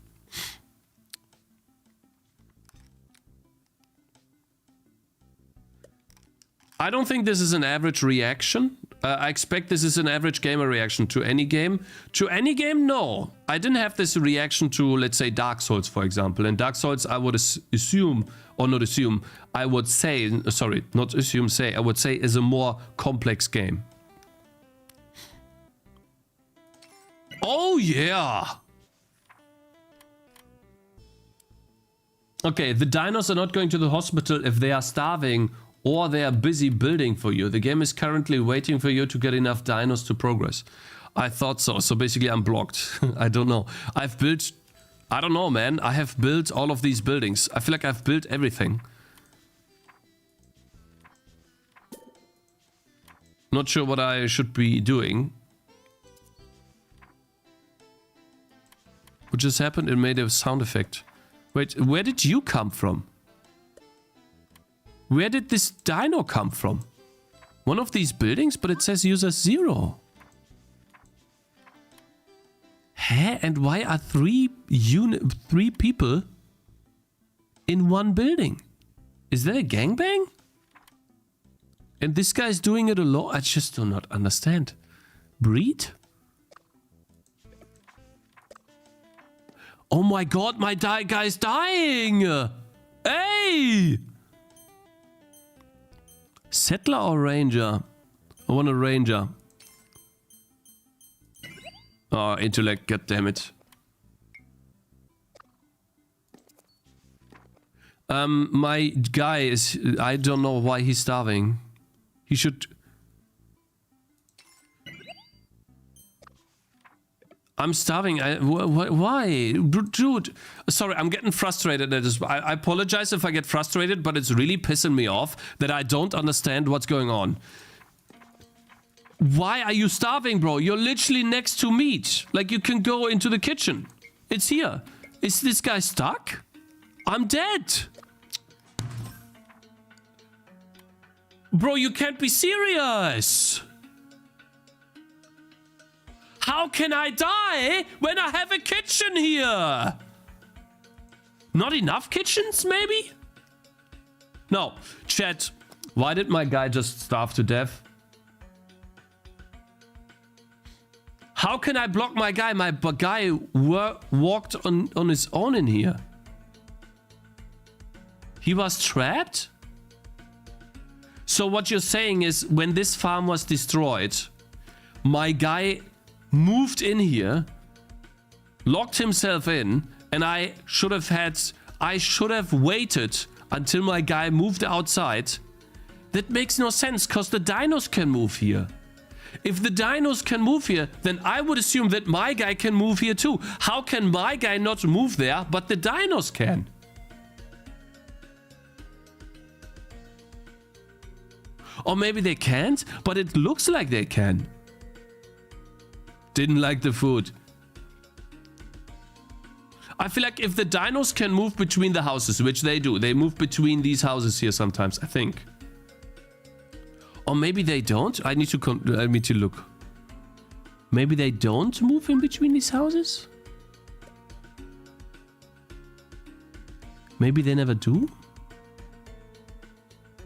I don't think this is an average reaction. I expect this is an average gamer reaction to any game. To any game, no. I didn't have this reaction to, let's say, Dark Souls, for example. In Dark Souls, I would assume, or not assume, I would say, sorry, not assume, say, I would say is a more complex game. Oh, yeah. Okay, the dinos are not going to the hospital if they are starving or they are busy building for you. The game is currently waiting for you to get enough dinos to progress. I thought so. So basically I'm blocked. I don't know. I've built... I don't know, man. I have built all of these buildings. I feel like I've built everything. Not sure what I should be doing. What just happened? It made a sound effect. Wait, where did you come from? Where did this dino come from? One of these buildings, but it says user 0. Huh? And why are three people in one building? Is that a gangbang? And this guy's doing it alone? I just do not understand. Breed? Oh my god, my guy's dying! Hey! Settler or ranger? I want a ranger. Oh, intellect, goddammit. My guy is... I don't know why he's starving. He should... I'm starving. Why? Dude. Sorry, I'm getting frustrated at this. I apologize if I get frustrated, but it's really pissing me off that I don't understand what's going on. Why are you starving, bro? You're literally next to meat. Like, you can go into the kitchen. It's here. Is this guy stuck? I'm dead. Bro, you can't be serious. How can I die when I have a kitchen here? Not enough kitchens, maybe? No. Chat, why did my guy just starve to death? How can I block my guy? My guy walked on his own in here. He was trapped? So what you're saying is when this farm was destroyed, my guy moved in here, locked himself in, and I should have waited until my guy moved outside. That makes no sense, because the dinos can move here. If the dinos can move here, then I would assume that my guy can move here too. How can my guy not move there, but the dinos can? Or maybe they can't, but it looks like they can. Didn't like the food. I feel like if the dinos can move between the houses, which they do, they move between these houses here sometimes, I think. Or maybe they don't. I need to look. Maybe they don't move in between these houses? Maybe they never do?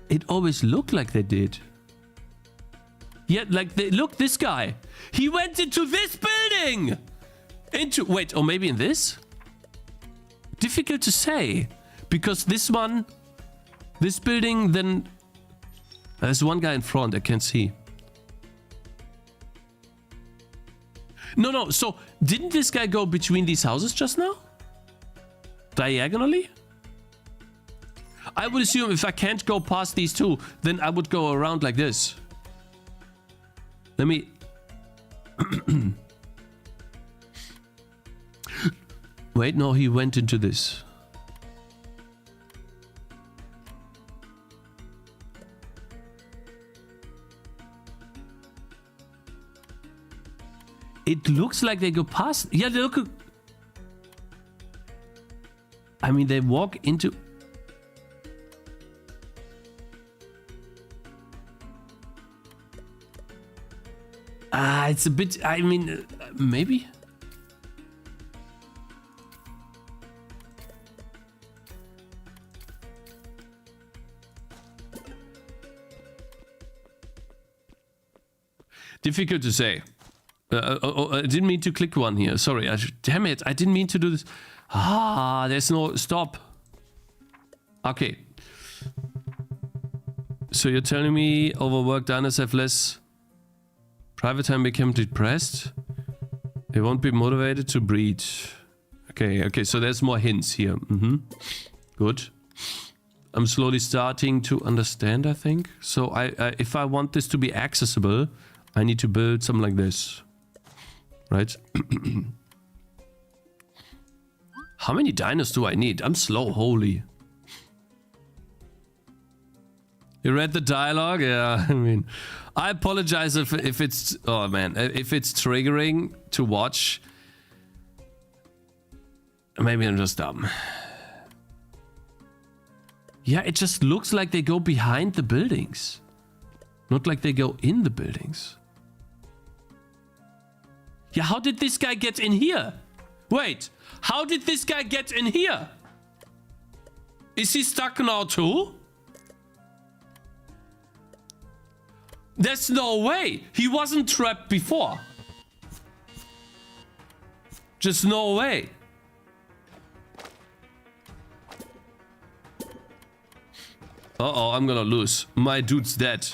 It always looked like they did. Yeah, like look, this guy. He went into this building. Wait, or maybe in this? Difficult to say. Because this building, then there's one guy in front, I can't see. No, so didn't this guy go between these houses just now? Diagonally? I would assume if I can't go past these two, then I would go around like this. Let me... Wait, no, he went into this. It looks like they go past... Yeah, they look... I mean, they walk into... It's a bit... I mean, maybe... Difficult to say. I didn't mean to click one here. Sorry. Damn it. I didn't mean to do this. There's no stop. Okay. So you're telling me overworked diners have less private time, become depressed? They won't be motivated to breed. Okay. So there's more hints here. Good. I'm slowly starting to understand, I think. So if I want this to be accessible, I need to build something like this. Right? How many dinos do I need? I'm slow, holy. You read the dialogue? Yeah, I mean, I apologize if it's... Oh, man. If it's triggering to watch. Maybe I'm just dumb. Yeah, it just looks like they go behind the buildings. Not like they go in the buildings. Yeah, how did this guy get in here? Wait, how did this guy get in here? Is he stuck now too? There's no way. He wasn't trapped before. Just no way. Uh-oh, I'm gonna lose. My dude's dead.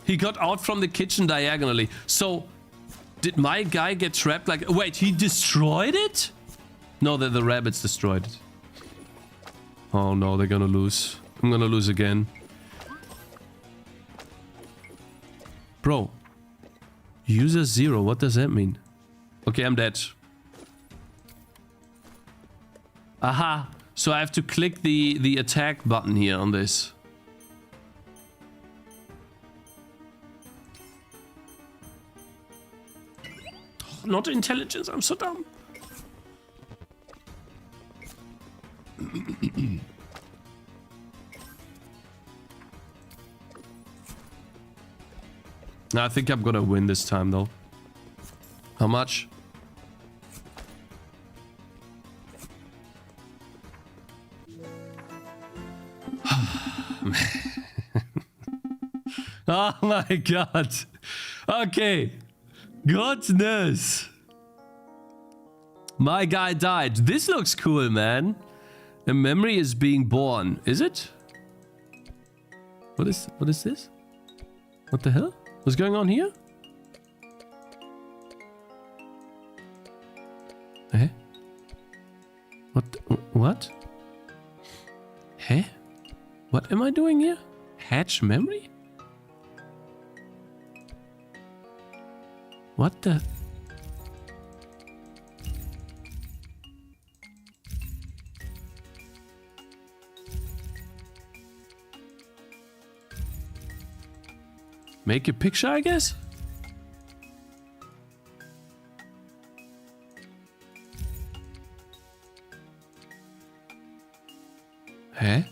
He got out from the kitchen diagonally. So, did my guy get trapped like... Wait, he destroyed it? No, the rabbits destroyed it. Oh no, they're gonna lose. I'm gonna lose again. Bro. User 0, what does that mean? Okay, I'm dead. Aha. So I have to click the attack button here on this. Not intelligence, I'm so dumb. I think I'm gonna win this time though. How much? Oh my god. Okay. Goodness. My guy died. This looks cool, man. A memory is being born. Is it? What is this? What the hell? What's going on here? Eh? What? Hey? What am I doing here? Hatch memory? What the? Make a picture, I guess? Huh?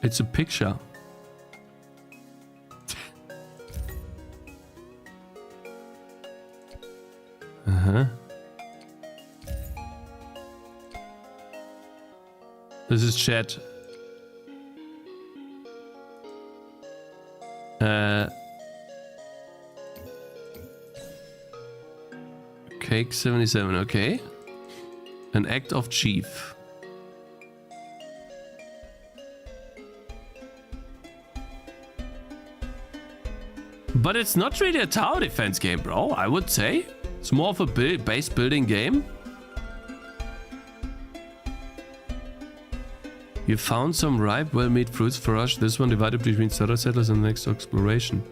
It's a picture. This is chat. Cake 77, okay. An act of chief. But it's not really a tower defense game, bro, I would say. It's more of a base building game. You found some ripe, well-made fruits for us. This one divided between starter settlers and the next exploration.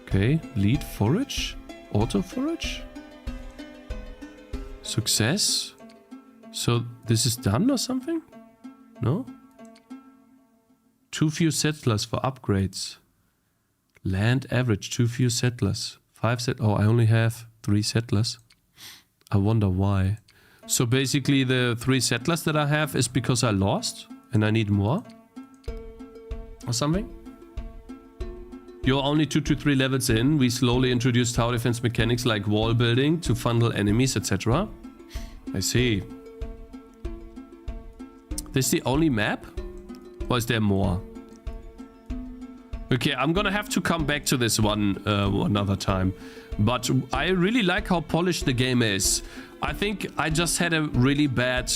Okay, lead forage? Auto forage? Success? So this is done or something? No? Too few settlers for upgrades. Land average, too few settlers. 5 set. Oh, I only have 3 settlers. I wonder why. So basically the 3 settlers that I have is because I lost and I need more? Or something? You're only 2 to 3 levels in. We slowly introduce tower defense mechanics like wall building to funnel enemies, etc. I see. This is the only map? Or is there more? Okay, I'm gonna have to come back to this one another time. But I really like how polished the game is. I think I just had a really bad...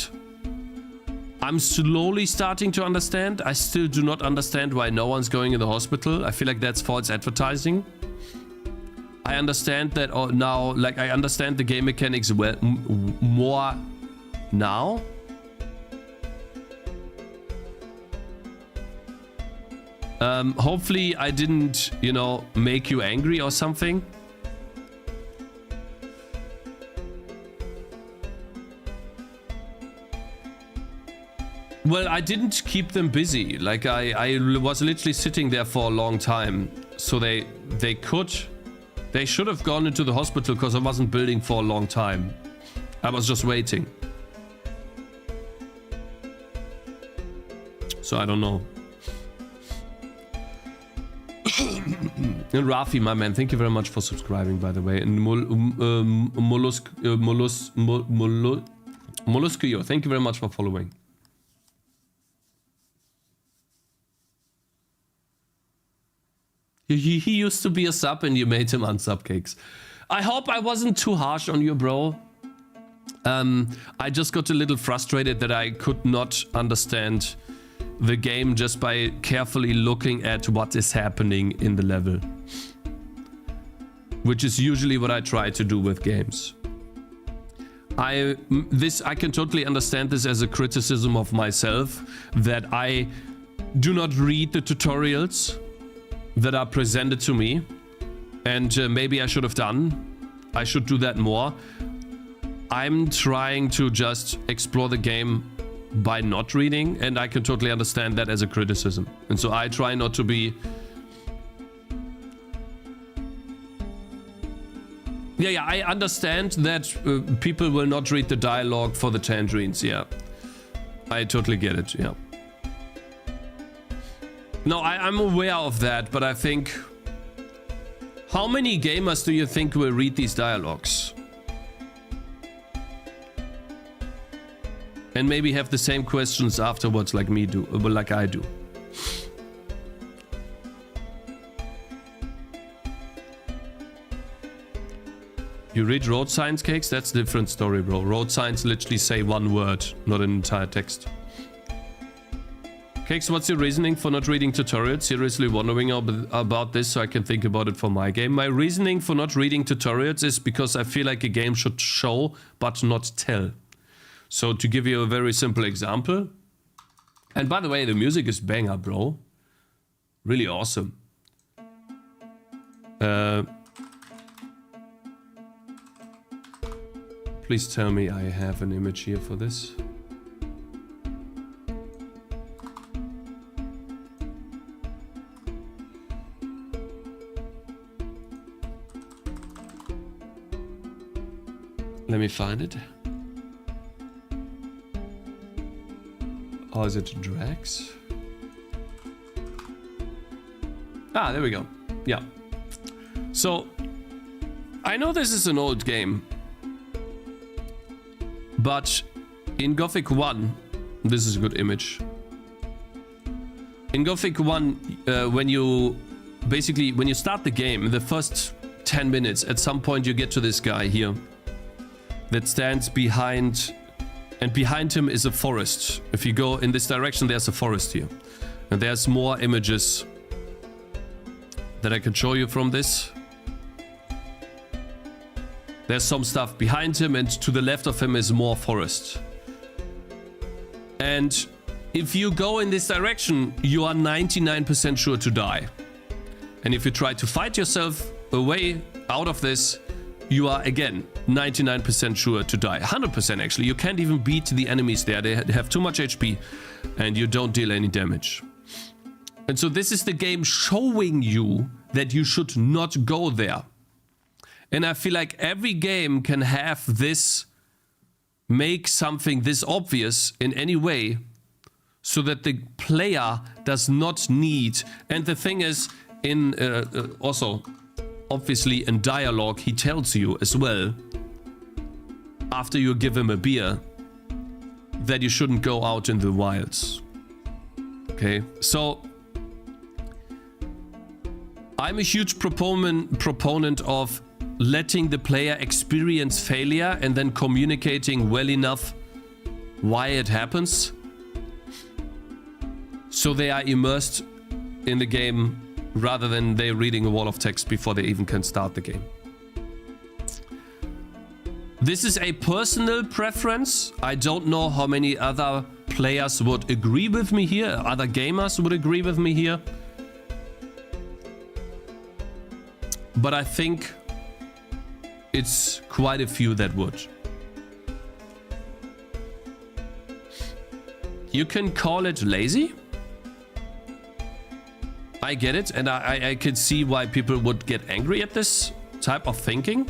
I'm slowly starting to understand. I still do not understand why no one's going in the hospital. I feel like that's false advertising. I understand that now, like I understand the game mechanics well more now. Hopefully I didn't, you know, make you angry or something. Well, I didn't keep them busy. Like I was literally sitting there for a long time. So they should have gone into the hospital because I wasn't building for a long time. I was just waiting. So I don't know. And Rafi, my man, thank you very much for subscribing, by the way. And Molluscio, thank you very much for following. He used to be a sub and you made him unsub, Cakes. I hope I wasn't too harsh on you, bro. I just got a little frustrated that I could not understand the game just by carefully looking at what is happening in the level. Which is usually what I try to do with games. I can totally understand this as a criticism of myself, that I do not read the tutorials that are presented to me, and maybe I should have done. I should do that more. I'm trying to just explore the game by not reading, and I can totally understand that as a criticism. And so I try not to be... Yeah, I understand that people will not read the dialogue for the tangerines, yeah. I totally get it, yeah. No, I'm aware of that, but I think... How many gamers do you think will read these dialogues? And maybe have the same questions afterwards like me do, like I do. You read road signs, Cakes? That's a different story, bro. Road signs literally say one word, not an entire text. Cakes, what's your reasoning for not reading tutorials? Seriously wondering about this so I can think about it for my game. My reasoning for not reading tutorials is because I feel like a game should show but not tell. So to give you a very simple example. And by the way, the music is banger, bro. Really awesome. Please tell me I have an image here for this. Let me find it. Oh, is it Drax? Ah, there we go. Yeah. So, I know this is an old game, but in Gothic 1, this is a good image. In Gothic 1, when you start the game, the first 10 minutes, at some point you get to this guy here that stands behind, and behind him is a forest. If you go in this direction, there's a forest here. And there's more images that I can show you from this. There's some stuff behind him, and to the left of him is more forest. And if you go in this direction, you are 99% sure to die. And if you try to fight yourself away out of this, you are again 99% sure to die. 100% actually. You can't even beat the enemies there. They have too much HP and you don't deal any damage. And so this is the game showing you that you should not go there. And I feel like every game can have this, make something this obvious in any way so that the player does not need. And the thing is, in also obviously in dialogue, he tells you as well, after you give him a beer, that you shouldn't go out in the wilds. Okay, so I'm a huge proponent of letting the player experience failure and then communicating well enough why it happens, so they are immersed in the game rather than they reading a wall of text before they even can start the game. This is a personal preference. I don't know how many other players would agree with me here, other gamers would agree with me here. But I think it's quite a few that would. You can call it lazy. I get it, and I can see why people would get angry at this type of thinking.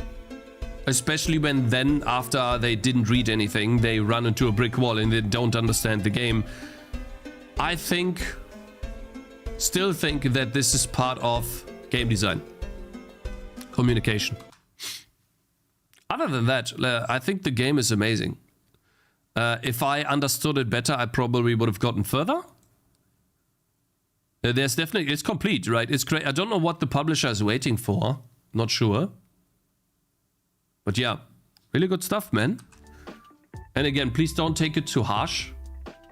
Especially when then, after they didn't read anything, they run into a brick wall and they don't understand the game. I still think that this is part of game design. Communication. Other than that, I think the game is amazing. If I understood it better, I probably would have gotten further. There's definitely, it's complete, right? It's great. I don't know what the publisher is waiting for. Not sure. But yeah, really good stuff, man. And again, please don't take it too harsh,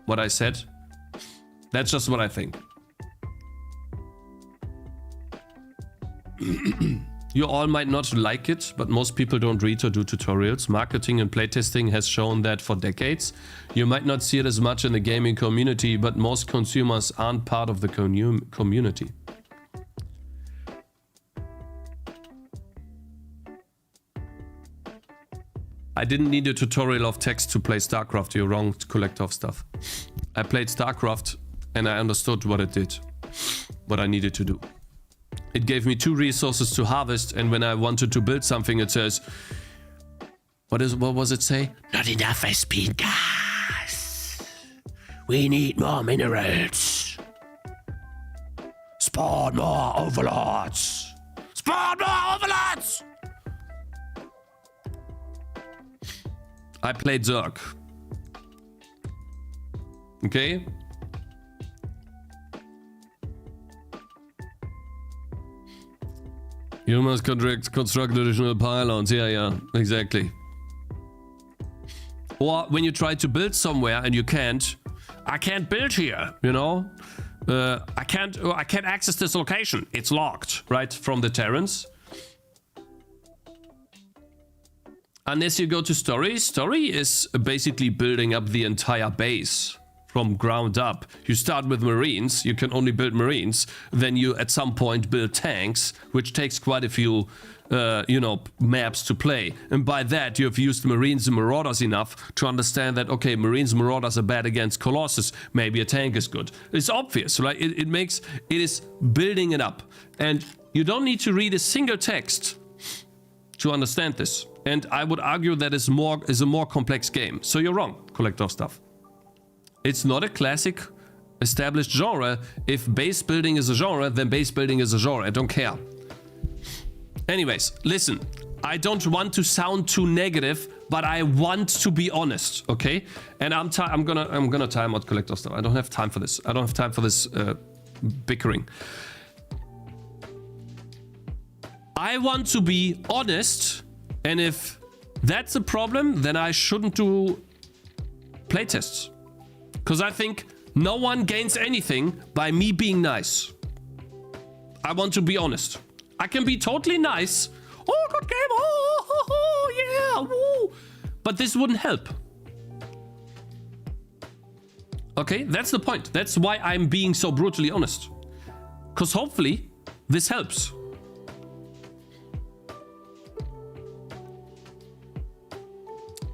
what I said. That's just what I think. You all might not like it, but most people don't read or do tutorials. Marketing and playtesting has shown that for decades. You might not see it as much in the gaming community, but most consumers aren't part of the community. I didn't need a tutorial of text to play StarCraft. You're wrong, collector of stuff. I played StarCraft and I understood what it did, what I needed to do. It gave me 2 resources to harvest, and when I wanted to build something, it says, what was it say? Not enough SP gas. We need more minerals. Spawn more overlords. Spawn more overlords! I played Zerg. Okay? You must construct additional pylons. Yeah, exactly. Or when you try to build somewhere and you can't, I can't build here, you know? I can't access this location. It's locked, right? From the Terrans. Unless you go to story. Story is basically building up the entire base from ground up. You start with Marines, you can only build Marines. Then you at some point build tanks, which takes quite a few, maps to play. And by that, you have used Marines and Marauders enough to understand that, okay, Marines and Marauders are bad against Colossus. Maybe a tank is good. It's obvious, right? It is building it up. And you don't need to read a single text to understand this. And I would argue that is a more complex game. So you're wrong, collector of stuff. It's not a classic established genre. If base building is a genre, then base building is a genre. I don't care. Anyways, listen. I don't want to sound too negative, but I want to be honest, okay? And I'm gonna time out collector stuff. I don't have time for this. I don't have time for this bickering. I want to be honest, and if that's a problem, then I shouldn't do playtests. Because I think no one gains anything by me being nice. I want to be honest. I can be totally nice. Oh, good game. Oh, yeah. Woo. But this wouldn't help. Okay, that's the point. That's why I'm being so brutally honest. Because hopefully this helps.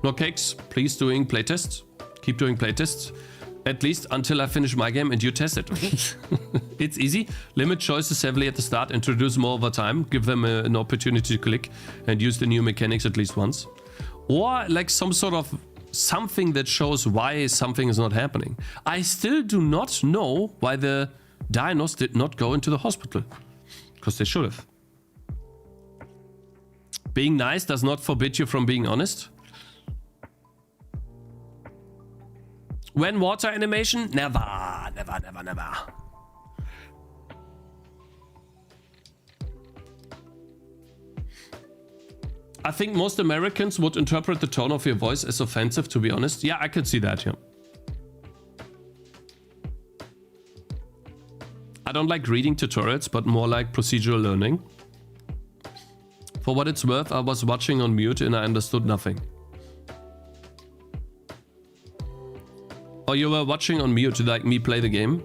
No Cakes, please doing playtests. Keep doing playtests. At least until I finish my game and you test it. It's easy. Limit choices heavily at the start. Introduce more over time. Give them an opportunity to click and use the new mechanics at least once. Or like some sort of something that shows why something is not happening. I still do not know why the dinos did not go into the hospital. Because they should have. Being nice does not forbid you from being honest. When water animation? Never. I think most Americans would interpret the tone of your voice as offensive, to be honest. Yeah, I could see that, yeah. I don't like reading tutorials, but more like procedural learning. For what it's worth, I was watching on mute and I understood nothing. Oh, you were watching on mute, like me play the game?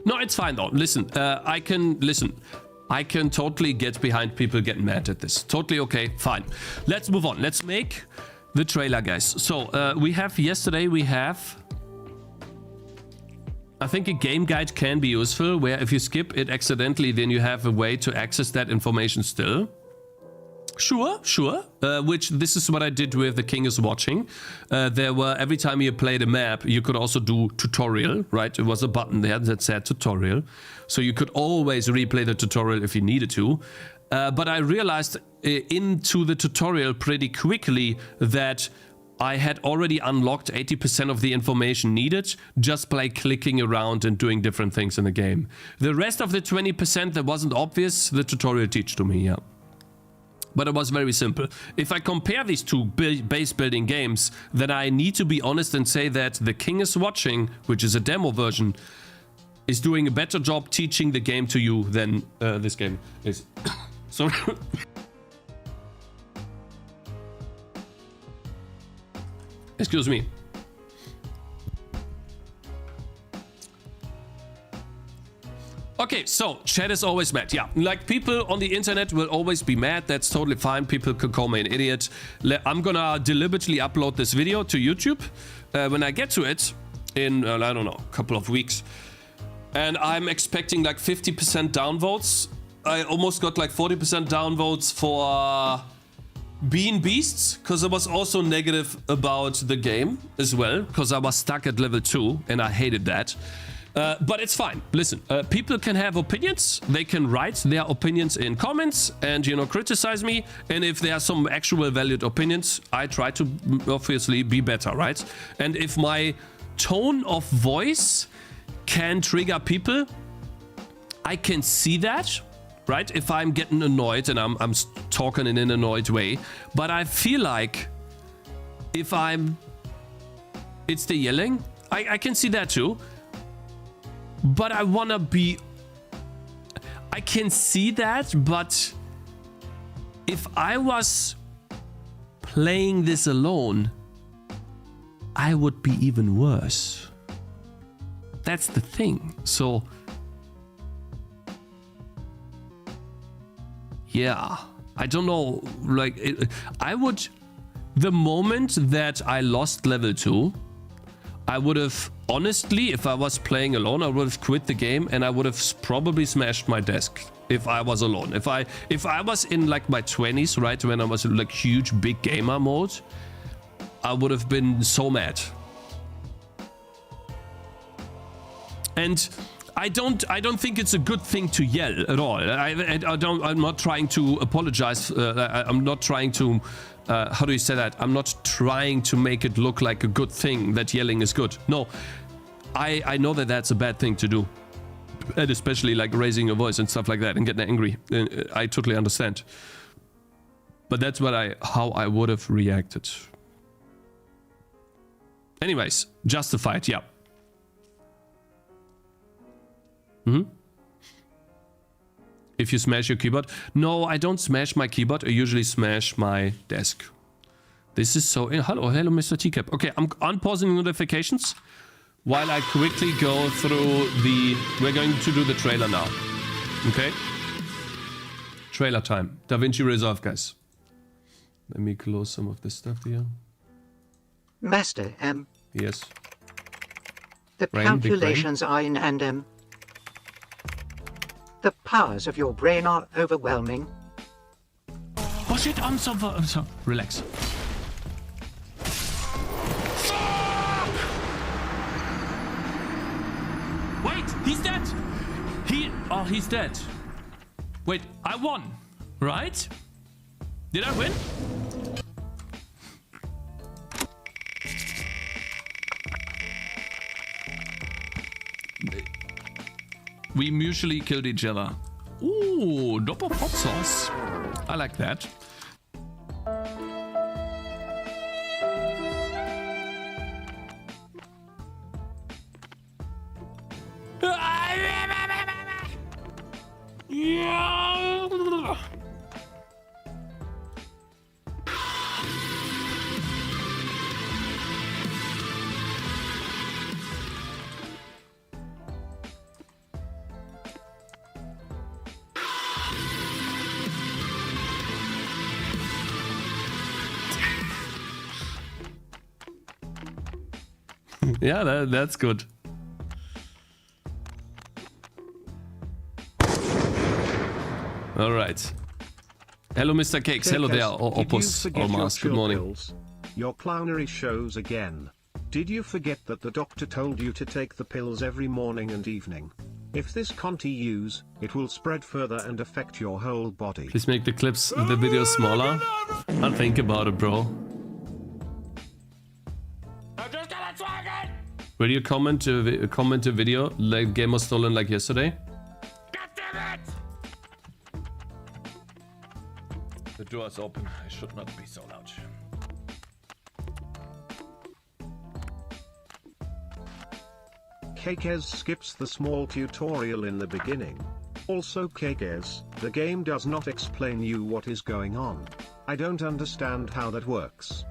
No, it's fine though. Listen, I can totally get behind people getting mad at this. Totally okay, fine. Let's move on. Let's make the trailer, guys. So I think a game guide can be useful, where if you skip it accidentally, then you have a way to access that information still. Sure. Which this is what I did with The King is Watching. There were, every time you played a map, you could also do tutorial, right? It was a button there that said tutorial. So you could always replay the tutorial if you needed to. But I realized into the tutorial pretty quickly that I had already unlocked 80% of the information needed just by clicking around and doing different things in the game. The rest of the 20% that wasn't obvious, the tutorial teach to me, yeah. But it was very simple. If I compare these two base building games, then I need to be honest and say that The King is Watching, which is a demo version, is doing a better job teaching the game to you than this game is. Sorry. Excuse me. Okay, so chat is always mad. Yeah, like people on the internet will always be mad. That's totally fine. People could call me an idiot. I'm gonna deliberately upload this video to YouTube when I get to it in, I don't know, a couple of weeks. And I'm expecting like 50% downvotes. I almost got like 40% downvotes for Bean Beasts, because I was also negative about the game as well, because I was stuck at level 2 and I hated that. But it's fine. Listen, people can have opinions. They can write their opinions in comments and, you know, criticize me. And if there are some actual valid opinions, I try to obviously be better, right? And if my tone of voice can trigger people, I can see that, right? If I'm getting annoyed and I'm talking in an annoyed way. But I feel like if it's the yelling, I can see that too. But I wanna be... I can see that, but if I was playing this alone, I would be even worse. That's the thing. So... yeah, I don't know, like, I would... The moment that I lost level 2, I would have, honestly, if I was playing alone, I would have quit the game and I would have probably smashed my desk if I was alone. If I was in like my 20s, right, when I was in like huge big gamer mode, I would have been so mad. And I don't think it's a good thing to yell at all. I'm not trying to apologize. I'm not trying to, how do you say that? I'm not trying to make it look like a good thing that yelling is good. No, I know that that's a bad thing to do. And especially like raising your voice and stuff like that and getting angry. I totally understand. But that's how I would have reacted. Anyways, justified, yeah. If you smash your keyboard. No, I don't smash my keyboard. I usually smash my desk. This is so... Hello, Mr. Teacup. Okay, I'm unpausing notifications while I quickly go through the... We're going to do the trailer now. Okay? Trailer time. Davinci Resolve, guys. Let me close some of this stuff here. Master M. Yes. The Brain, calculations are in and the powers of your brain are overwhelming. Oh shit, I'm so... Relax. Wait, he's dead! He's dead. Wait, I won, right? Did I win? We mutually killed each other. Ooh, double hot sauce. I like that. Yeah, that's good. All right. Hello, Mr. Cakez. Hello there, Opus or Mars. Good morning. Pills? Your clownery shows again. Did you forget that the doctor told you to take the pills every morning and evening? If this continues, it will spread further and affect your whole body. Please make the videos smaller. I'll think about it, bro. Will you comment a video like Game was stolen like yesterday? God damn it! The door is open. I should not be so loud. Cakez skips the small tutorial in the beginning. Also Cakez, the game does not explain you what is going on. I don't understand how that works.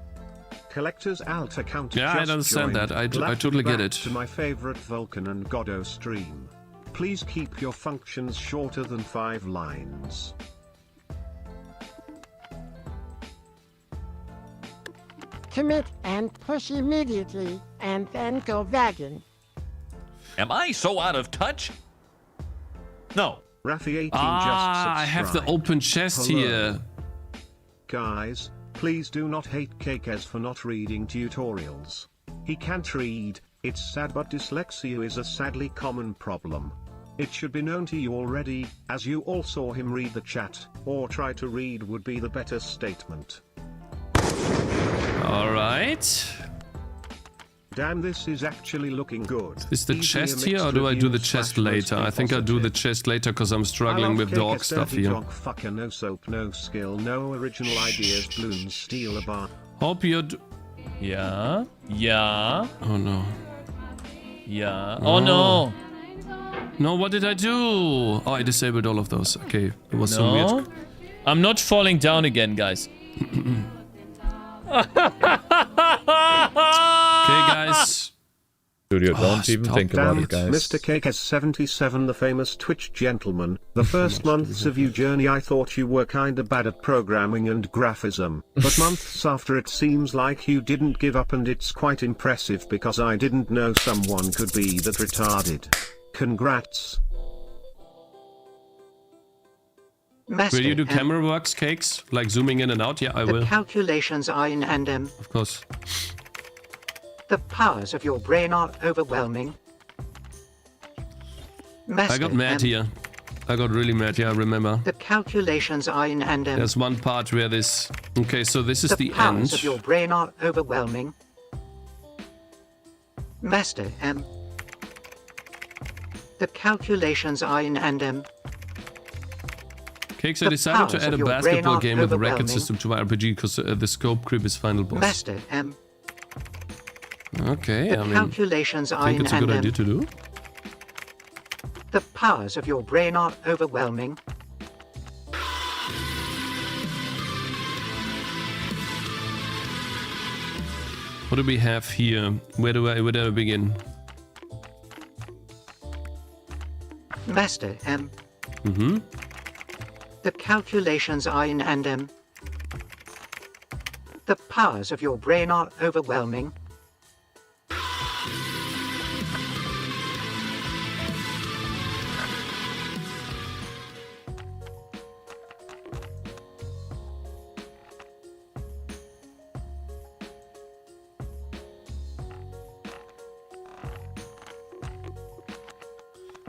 Collector's Alt account. Yeah, I understand that. I totally get it. To my favorite Vulkan and Godot stream. Please keep your functions shorter than 5 lines. Commit and push immediately, and then go vegan. Am I so out of touch? No. Rafi18 just I have the open chest here. Guys, please do not hate Cakez for not reading tutorials. He can't read, it's sad, but dyslexia is a sadly common problem. It should be known to you already, as you all saw him read the chat, or try to read would be the better statement. Alright. Damn, this is actually looking good. Is the chest here, or do I do the chest later? I think I'll do the chest later because I'm struggling with dog stuff here. Fucker, no soap, no skill, no original ideas, balloons, steal a bar. Hope you're... Yeah. Yeah. Oh no. Yeah. Oh no. No, what did I do? Oh, I disabled all of those. Okay, it was so No. weird. I'm not falling down again, guys. Okay, guys. Studio, don't even think about Damn it, guys. Mr. Cakez77, the famous Twitch gentleman. The first months of your journey I thought you were kinda bad at programming and graphism, but months after it seems like you didn't give up, and it's quite impressive because I didn't know someone could be that retarded. Congrats. Master Will you do M. camera works, Cakes? Like zooming in and out? Yeah, I The will. calculations are in and Of course. the powers of your brain are overwhelming. I got mad here. I got really mad, yeah, I remember. The calculations are in and There's one part where this... Okay, so this is the powers end. of your brain are overwhelming. Master M. The calculations are in and M. Cakez, I decided to add a basketball game with a racket system to my RPG because the scope creep is final boss. Master M. Okay, The calculations I are think in it's a and good M. idea to do. The powers of your brain are overwhelming. What do we have here? Where do I begin? Master M. Mm-hmm. The calculations are in and M. The powers of your brain are overwhelming.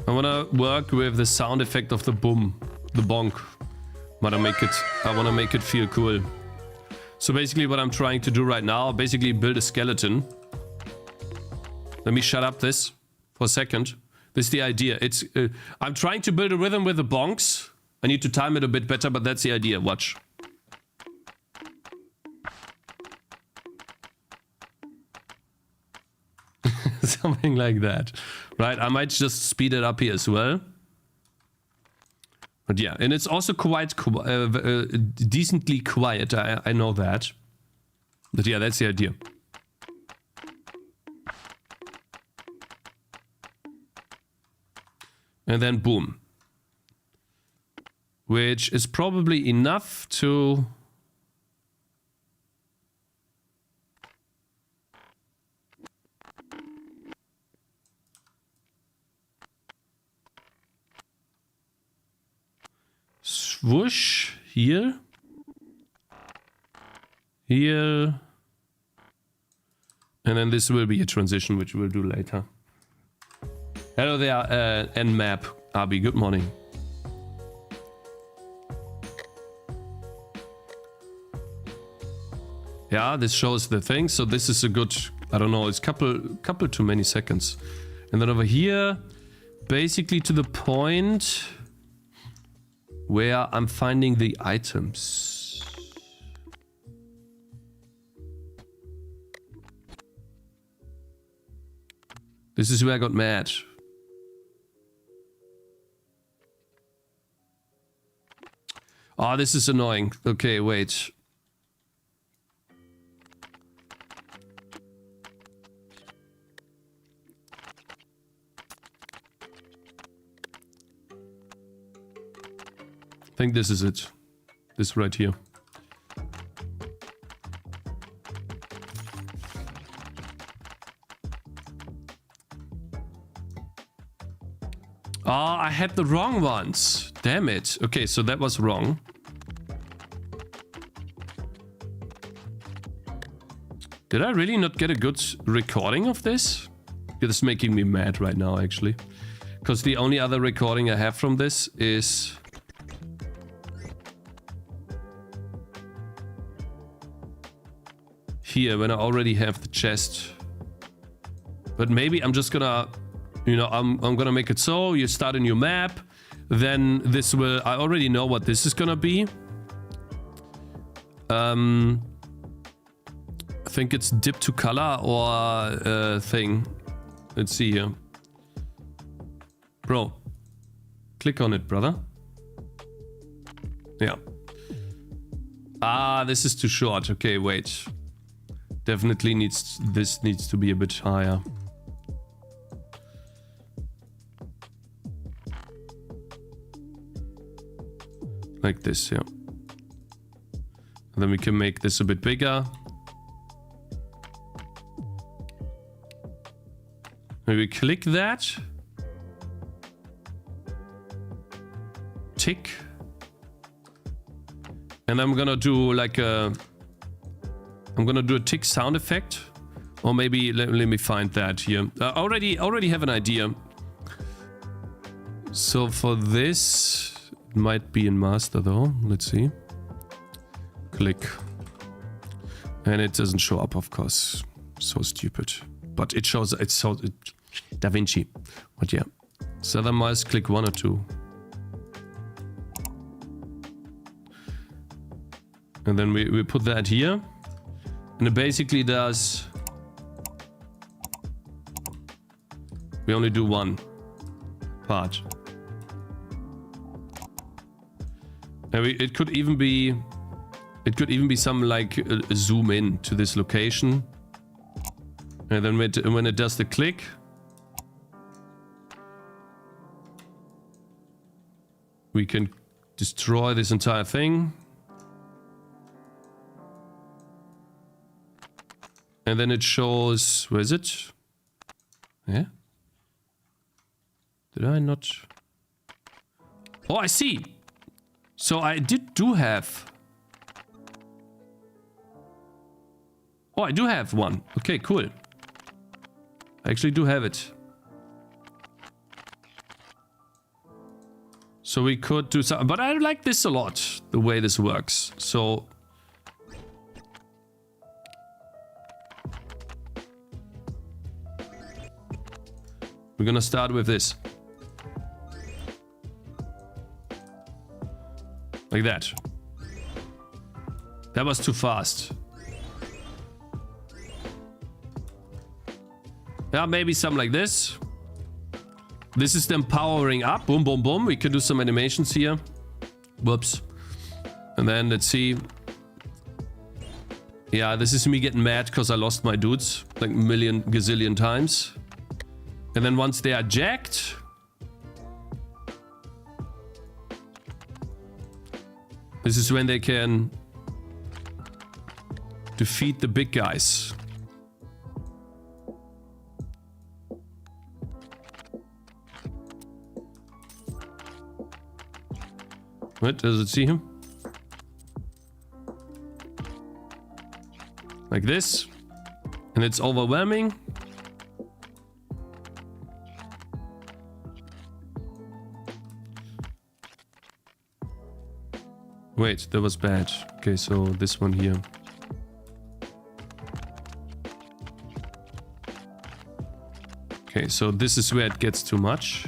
I wanna work with the sound effect of the boom, the bonk. I wanna make it feel cool. So basically what I'm trying to do right now, basically build a skeleton. Let me shut up this for a second. This is the idea. I'm trying to build a rhythm with the bonks. I need to time it a bit better, but that's the idea. Watch. Something like that. Right, I might just speed it up here as well. But yeah, and it's also quite decently quiet. I know that. But yeah, that's the idea. And then boom. Which is probably enough to... swoosh here. Here. And then this will be a transition, which we'll do later. Hello there, nmap. Abi, good morning. Yeah, this shows the thing. So this is a good, I don't know, it's couple too many seconds. And then over here, basically to the point where I'm finding the items. This is where I got mad. Oh, this is annoying. Okay, wait. I think this is it. This right here. Oh, I had the wrong ones. Damn it. Okay, so that was wrong. Did I really not get a good recording of this? This is making me mad right now, actually. Because the only other recording I have from this is... here, when I already have the chest. But maybe I'm just gonna... You know, I'm gonna make it so, you start a new map, then this will... I already know what this is gonna be. I think it's dip to color or thing. Let's see here. Bro, click on it, brother. Yeah. Ah, this is too short. Okay, wait. Definitely this needs to be a bit higher. Like this, yeah. And then we can make this a bit bigger. Maybe click that. Tick. And I'm gonna do like a... I'm gonna do a tick sound effect. Or maybe, let me find that here. Already have an idea. So for this, it might be in master though. Let's see. Click. And it doesn't show up, of course. So stupid. But it shows, it's so Davinci. But yeah. So otherwise, click 1 or 2. And then we put that here. And it basically does... We only do one part. And it could even be... It could even be some like zoom in to this location. And then when it does the click... We can destroy this entire thing. And then it shows... Where is it? Yeah? Did I not... Oh, I see! So I do have... Oh, I do have one. Okay, cool. I actually do have it. So we could do some... But I like this a lot, the way this works. So... We're gonna start with this. Like that. That was too fast. Yeah, maybe something like this. This is them powering up. Boom, boom, boom. We can do some animations here. Whoops. And then let's see. Yeah, this is me getting mad because I lost my dudes like gazillion times. And then once they are jacked, this is when they can defeat the big guys. What? Does it see him? Like this. And it's overwhelming. Wait, that was bad. Okay, so this one here. Okay, so this is where it gets too much.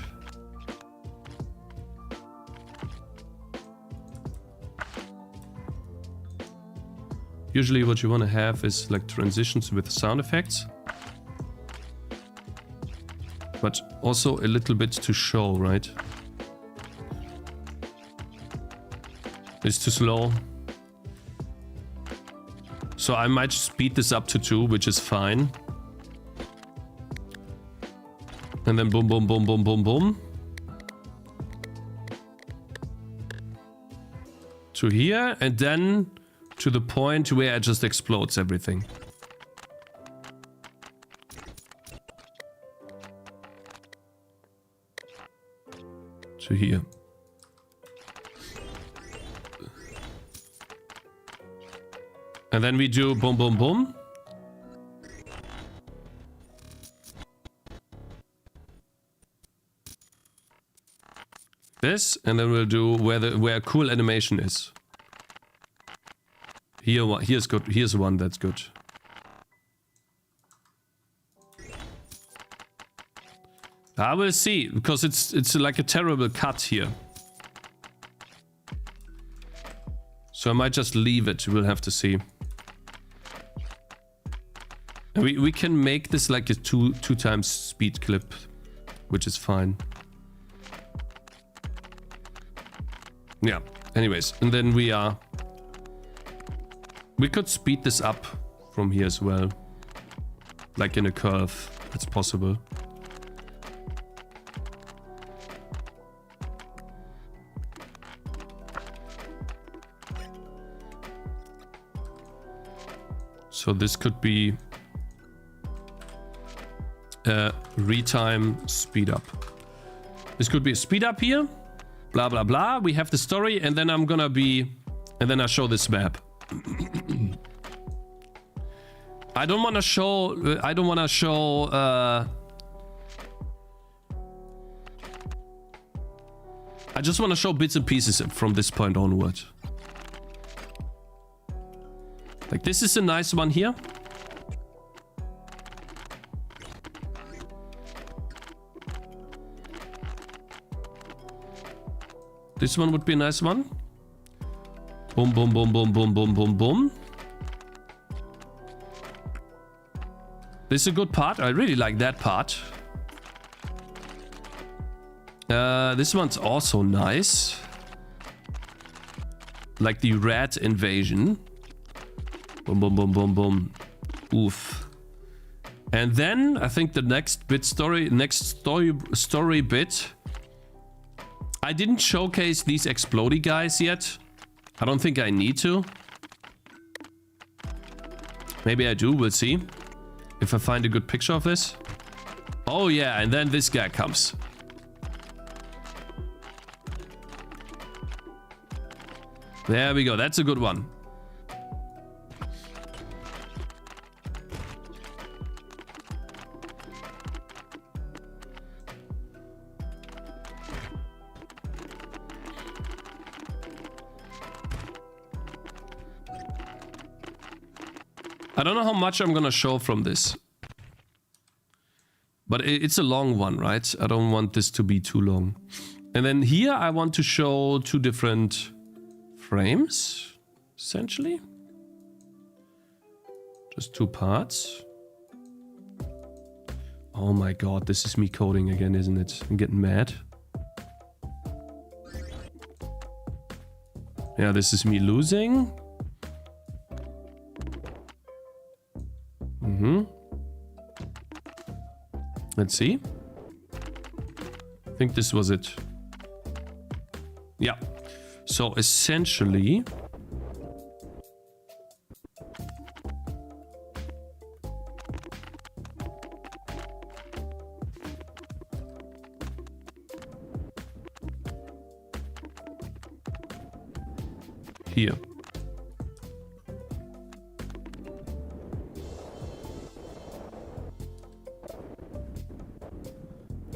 Usually what you want to have is like transitions with sound effects. But also a little bit to show, right? It's too slow. So I might speed this up to 2, which is fine. And then boom, boom, boom, boom, boom, boom. To here, and then to the point where it just explodes everything. To here. And then we do boom, boom, boom. This, and then we'll do where a cool animation is. Here's good. Here's one that's good. I will see, because it's like a terrible cut here. So I might just leave it. We'll have to see. We can make this like a two times speed clip, which is fine. Yeah. Anyways, and then we could speed this up from here as well, like in a curve. It's possible. So this could be retime speed up. This could be a speed up here. Blah, blah, blah. We have the story, and then I'm gonna be... And then I show this map. I don't want to show... I don't want to show... I just want to show bits and pieces from this point onward. Like, this is a nice one here. This one would be a nice one. Boom, boom, boom, boom, boom, boom, boom, boom. This is a good part. I really like that part. This one's also nice. Like the rat invasion. Boom, boom, boom, boom, boom. Oof. And then I think the next story bit. I didn't showcase these explodey guys yet. I don't think I need to. Maybe I do, we'll see. If I find a good picture of this. Oh yeah, and then this guy comes. There we go, that's a good one. I don't know how much I'm gonna show from this. But it's a long one, right? I don't want this to be too long. And then here I want to show 2 different frames, essentially. Just 2 parts. Oh my god, this is me coding again, isn't it? I'm getting mad. Yeah, this is me losing. Let's see. I think this was it. Yeah. So essentially, here.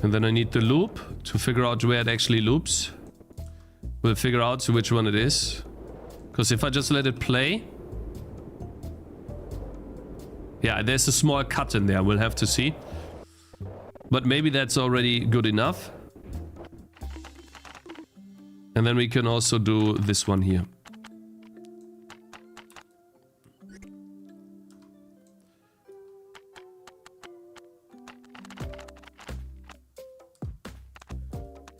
And then I need the loop to figure out where it actually loops. We'll figure out which one it is. Because if I just let it play... Yeah, there's a small cut in there. We'll have to see. But maybe that's already good enough. And then we can also do this one here.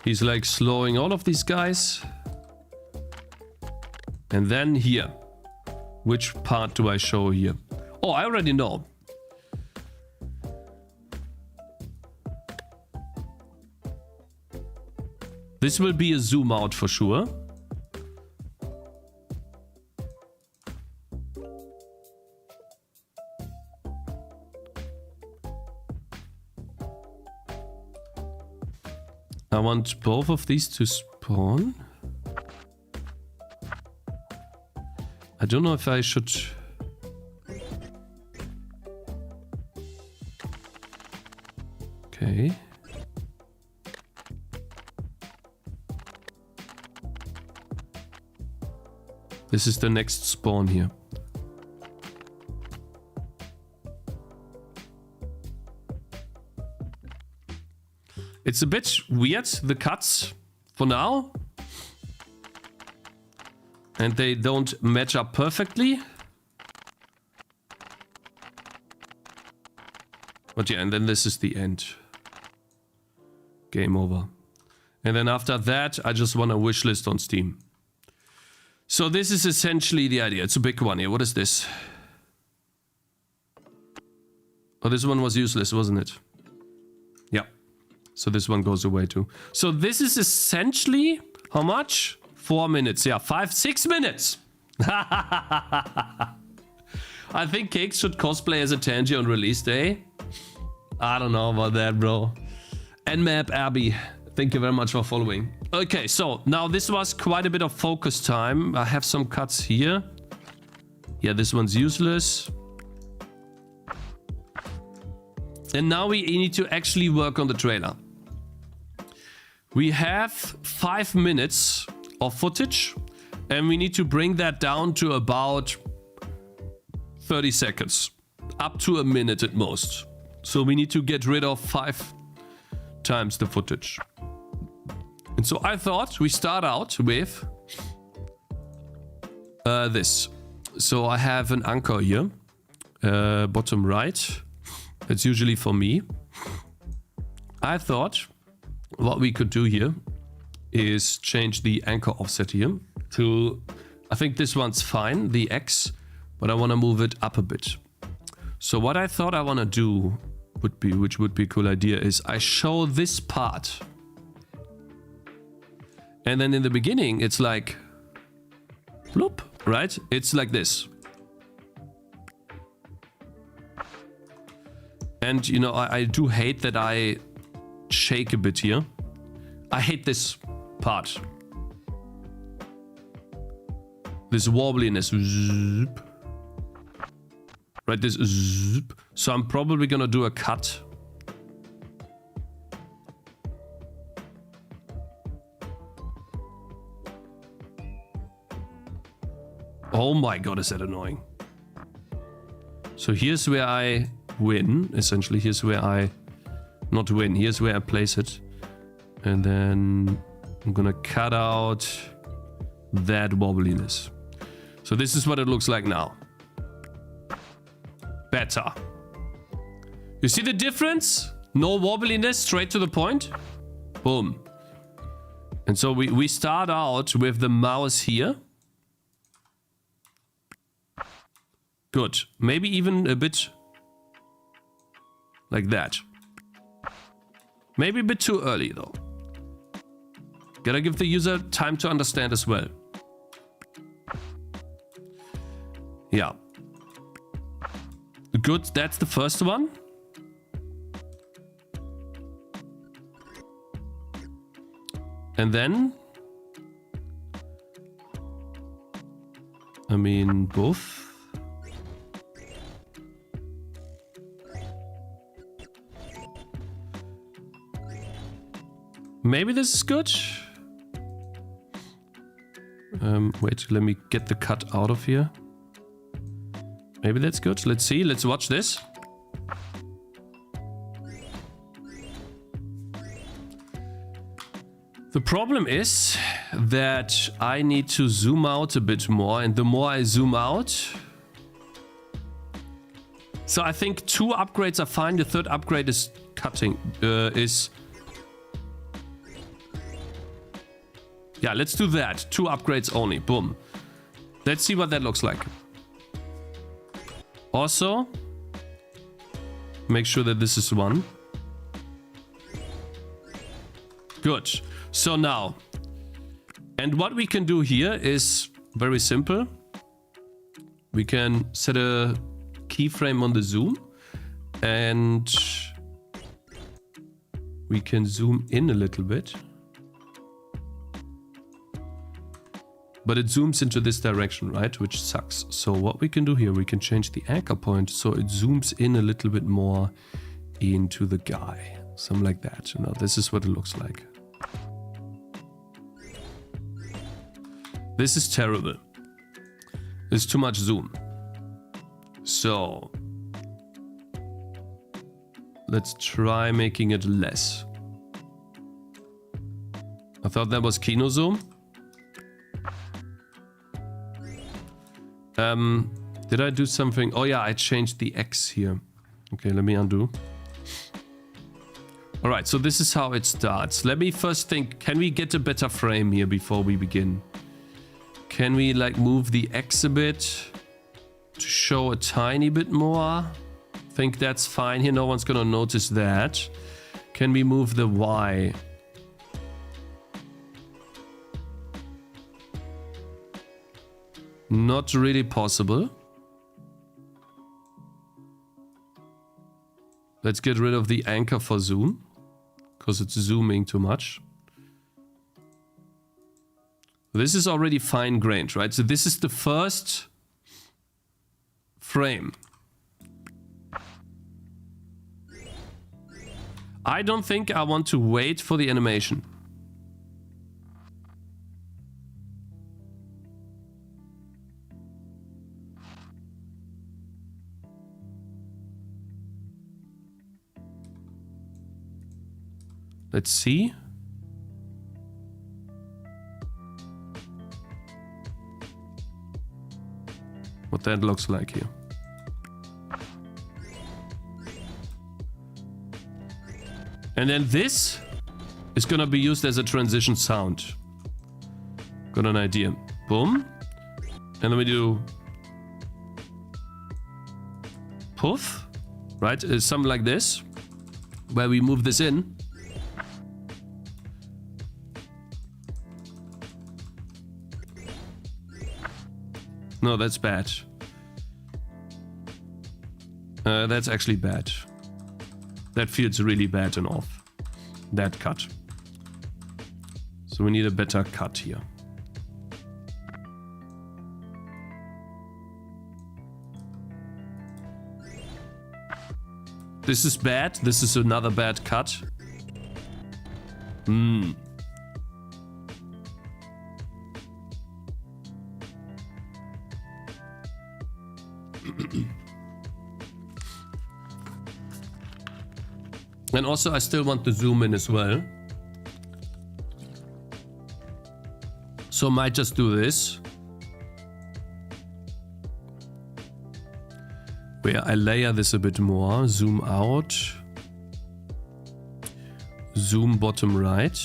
He's like slowing all of these guys. And then here. Which part do I show here? Oh, I already know. This will be a zoom out for sure. I want both of these to spawn. I don't know if I should... Okay. This is the next spawn here. It's a bit weird, the cuts, for now. And they don't match up perfectly. But yeah, and then this is the end. Game over. And then after that, I just want a wishlist on Steam. So this is essentially the idea. It's a big one here. What is this? Oh, this one was useless, wasn't it? Yeah. So this one goes away too. So this is essentially how much? 4 minutes. Yeah, 6 minutes. I think Cakez should cosplay as a Tangy on release day. I don't know about that, bro. Nmap Abby, thank you very much for following. Okay, so now this was quite a bit of focus time. I have some cuts here. Yeah, this one's useless. And now we need to actually work on the trailer. We have 5 minutes of footage and we need to bring that down to about 30 seconds, up to a minute at most. So we need to get rid of 5 times the footage. And so I thought we start out with this. So I have an anchor here, bottom right. It's usually for me. I thought what we could do here is change the anchor offset here to, I think this one's fine, the X, but I want to move it up a bit. So what I thought I want to do would be, which would be a cool idea, is I show this part. And then in the beginning, it's like, bloop, right? It's like this. And, you know, I do hate that I shake a bit here. I hate this part. This wobbliness. Zoop. Right, this. Zoop. So I'm probably gonna do a cut. Oh my god, is that annoying. So here's where I win, essentially. Here's where I not win, here's where I place it. And then I'm gonna cut out that wobbliness. So this is what it looks like now. Better. You see the difference? No wobbliness, straight to the point. Boom. And so we start out with the mouse here. Good. Maybe even a bit like that. Maybe a bit too early though. Gotta give the user time to understand as well. Yeah. Good, that's the first one. And then, I mean, both. Maybe this is good. Wait, let me get the cut out of here. Maybe that's good. Let's see. Let's watch this. The problem is that I need to zoom out a bit more, and the more I zoom out... So I think 2 upgrades are fine. The 3rd upgrade is cutting, Yeah, let's do that. 2 upgrades only. Boom. Let's see what that looks like. Also, make sure that this is 1. Good. So now, and what we can do here is very simple. We can set a keyframe on the zoom and we can zoom in a little bit. But it zooms into this direction, right? Which sucks. So what we can do here, we can change the anchor point so it zooms in a little bit more into the guy. Something like that. You know, this is what it looks like. This is terrible. There's too much zoom. So let's try making it less. I thought that was Kino zoom. Did I do something? Oh yeah, I changed the X here. Okay, let me undo. All right, so this is how it starts. Let me first think, can we get a better frame here before we begin? Can we like move the X a bit to show a tiny bit more? I think that's fine here. No one's gonna notice that. Can we move the Y? Not really possible. Let's get rid of the anchor for zoom, because it's zooming too much. This is already fine-grained, right? So this is the first frame. I don't think I want to wait for the animation. Let's see. What that looks like here. And then this is gonna be used as a transition sound. Got an idea. Boom. And then we do poof, right? Something like this, where we move this in. No, that's bad. That's actually bad. That feels really bad and off. That cut. So we need a better cut here. This is bad. This is another bad cut. And also I still want to zoom in as well. So I might just do this. Where I layer this a bit more, zoom out, zoom bottom right.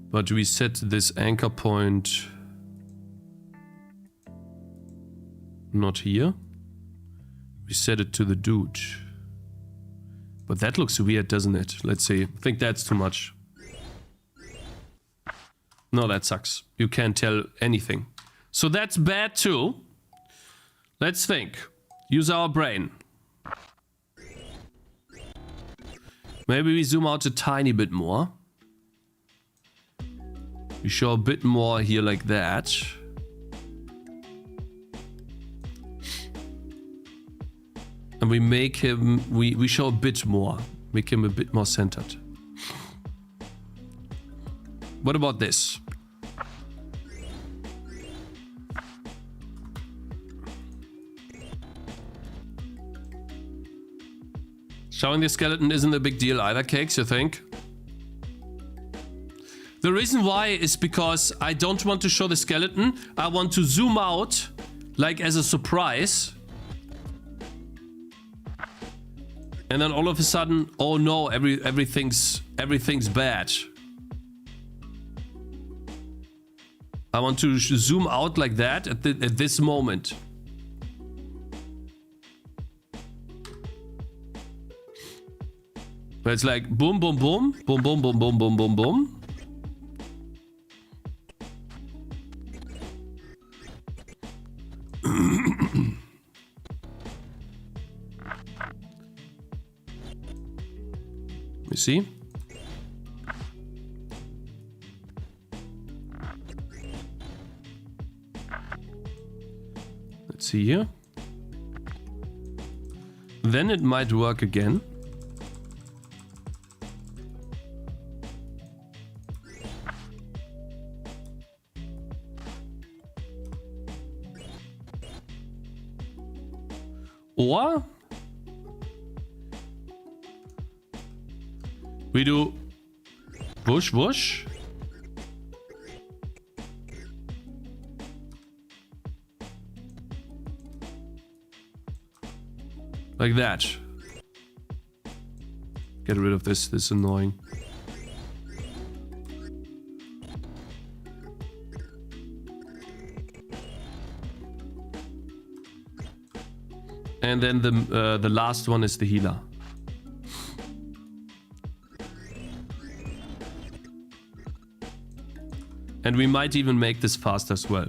But we set this anchor point not here. We set it to the dude. But that looks weird, doesn't it? Let's see. I think that's too much. No, that sucks. You can't tell anything. So that's bad too. Let's think. Use our brain. Maybe we zoom out a tiny bit more. We show a bit more here like that. And we make him, we show a bit more. Make him a bit more centered. What about this? Showing the skeleton isn't a big deal either, Cakez, you think? The reason why is because I don't want to show the skeleton. I want to zoom out, like as a surprise. And then all of a sudden, oh no, everything's bad. I want to zoom out like that at this moment. But it's like boom, boom, boom, boom, boom, boom, boom, boom, boom, boom. You see? Let's see here. Then it might work again. Or we do whoosh whoosh. Like that. Get rid of this annoying. And then the last one is the healer. And we might even make this fast as well.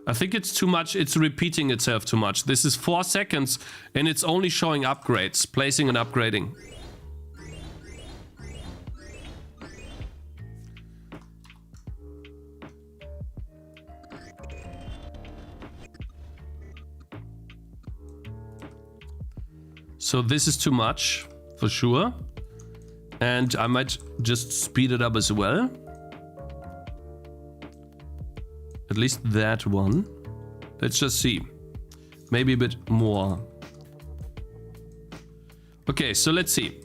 I think it's too much. It's repeating itself too much. This is 4 seconds and it's only showing upgrades, placing and upgrading. So this is too much, for sure. And I might just speed it up as well. At least that one. Let's just see. Maybe a bit more. Okay, so let's see.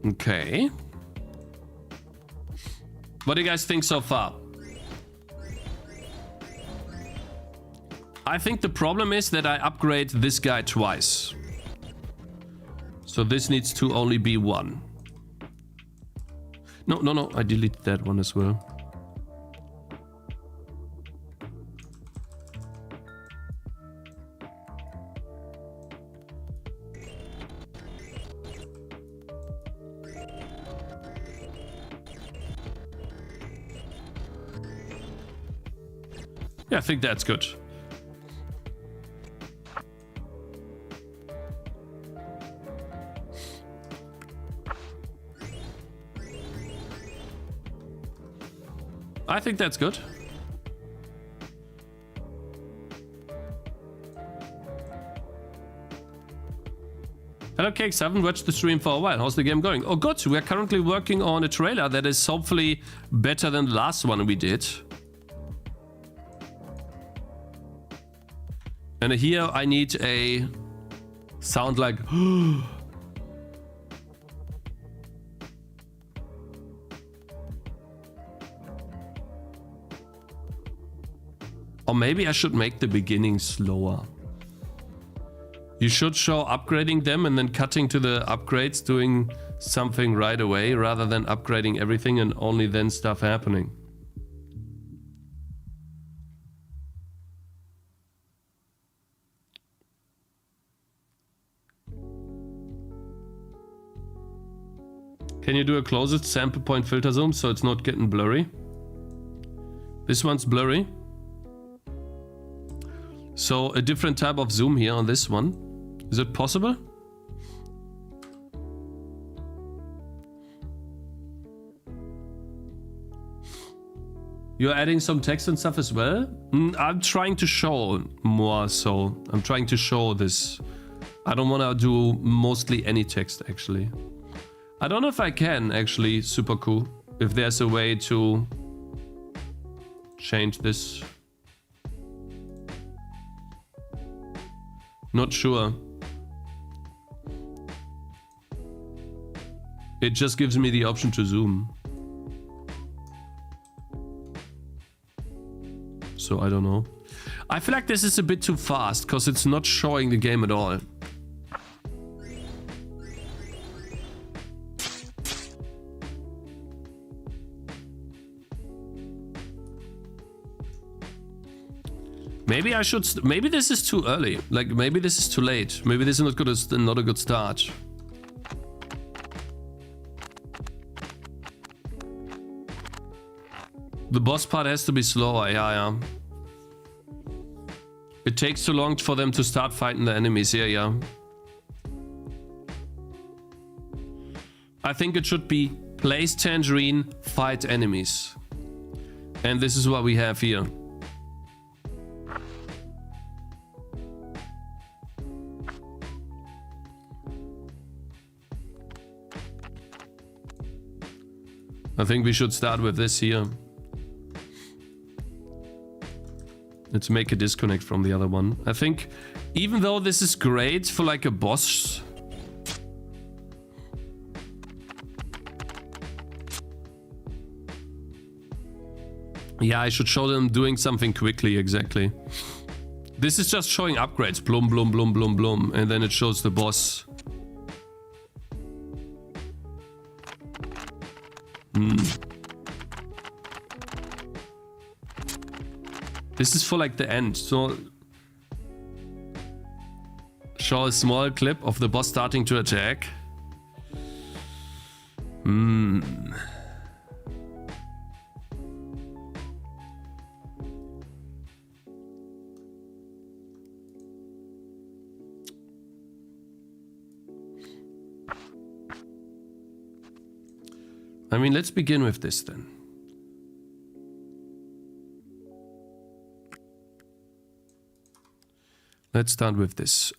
Okay. What do you guys think so far? I think the problem is that I upgrade this guy twice. So this needs to only be one. No, I deleted that one as well. Yeah, I think that's good. I think that's good. Hello Cakez, haven't watched the stream for a while. How's the game going? Oh good, we're currently working on a trailer that is hopefully better than the last one we did. And here I need a sound like or maybe I should make the beginning slower. You should show upgrading them and then cutting to the upgrades, doing something right away rather than upgrading everything and only then stuff happening. Can you do a closest sample point filter zoom so it's not getting blurry? This one's blurry. So a different type of zoom here on this one. Is it possible? You're adding some text and stuff as well? I'm trying to show more, so I'm trying to show this. I don't want to do mostly any text actually. I don't know if I can actually, super cool. If there's a way to change this. Not sure. It just gives me the option to zoom. So I don't know. I feel like this is a bit too fast because it's not showing the game at all. Maybe I should. Maybe this is too early. Like maybe this is too late. Maybe this is not a good start. The boss part has to be slower. Yeah. It takes too long for them to start fighting the enemies. Yeah. I think it should be place tangerine, fight enemies, and this is what we have here. I think we should start with this here. Let's make a disconnect from the other one. I think even though this is great for like a boss, yeah, I should show them doing something quickly. Exactly. This is just showing upgrades. Blum, blum, blum, blum, blum. And then it shows the boss. This is for like the end, so show a small clip of the boss starting to attack. I mean, let's begin with this then. Let's start with this.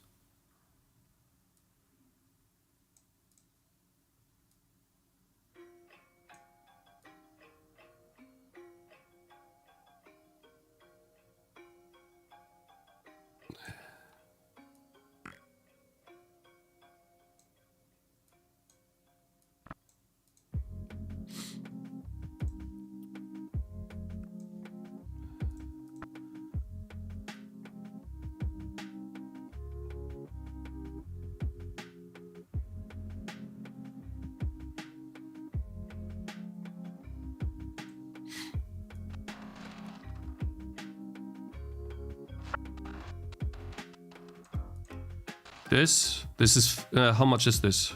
This is, how much is this?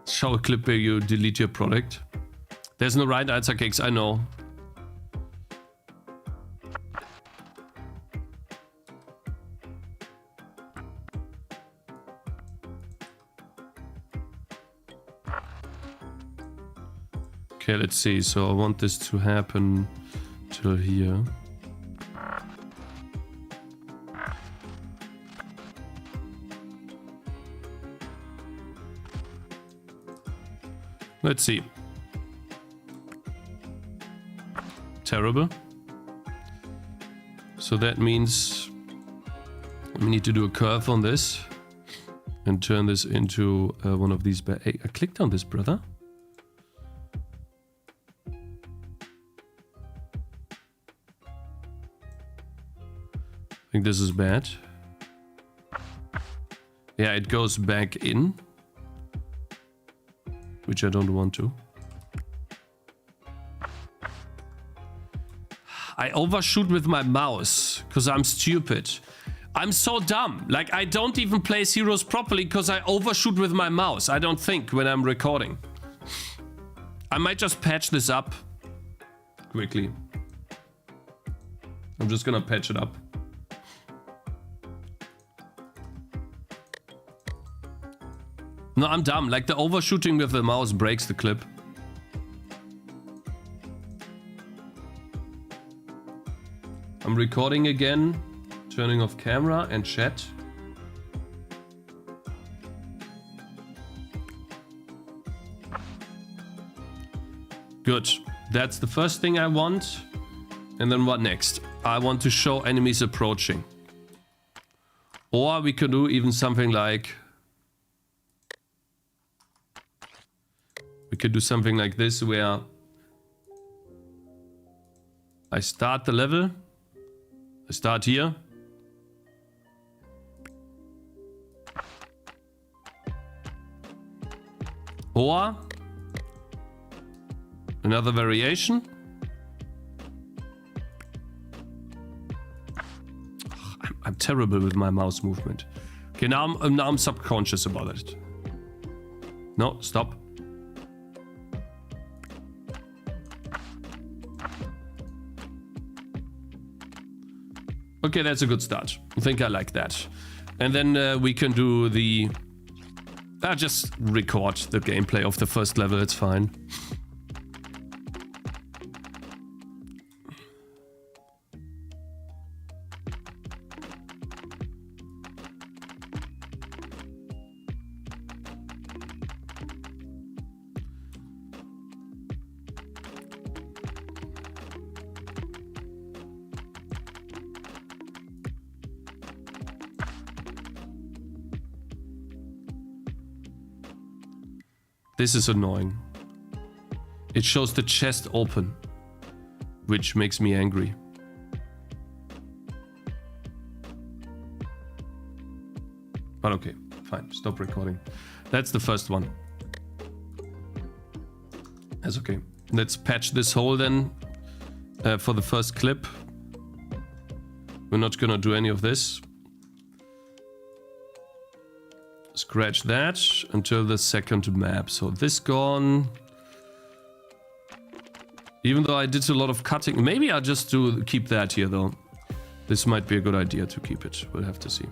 Show a clip where you delete your product. There's no right answer, Cakez, I know. Okay, let's see. So I want this to happen till here. Let's see. Terrible. So that means we need to do a curve on this and turn this into one of these. Hey, I clicked on this, brother. I think this is bad. Yeah, it goes back in. Which I don't want to. I overshoot with my mouse because I'm stupid. I'm so dumb. Like, I don't even play heroes properly because I overshoot with my mouse. I don't think when I'm recording. I might just patch this up quickly. I'm just gonna patch it up. No, I'm dumb. Like, the overshooting with the mouse breaks the clip. I'm recording again, turning off camera and chat. Good. That's the first thing I want. And then what next? I want to show enemies approaching. Or we could do even something like... We could do something like this where I start the level. I start here. Or another variation. I'm terrible with my mouse movement. Okay, now I'm subconscious about it. No, stop. Okay, that's a good start. I think I like that. And then we can do the... just record the gameplay of the first level, it's fine. This is annoying. It shows the chest open, which makes me angry. But okay, fine. Stop recording. That's the first one. That's okay. Let's patch this hole then for the first clip. We're not gonna do any of this. Scratch that until the second map. So this gone. Even though I did a lot of cutting, maybe I'll just keep that here though. This might be a good idea to keep it. We'll have to see.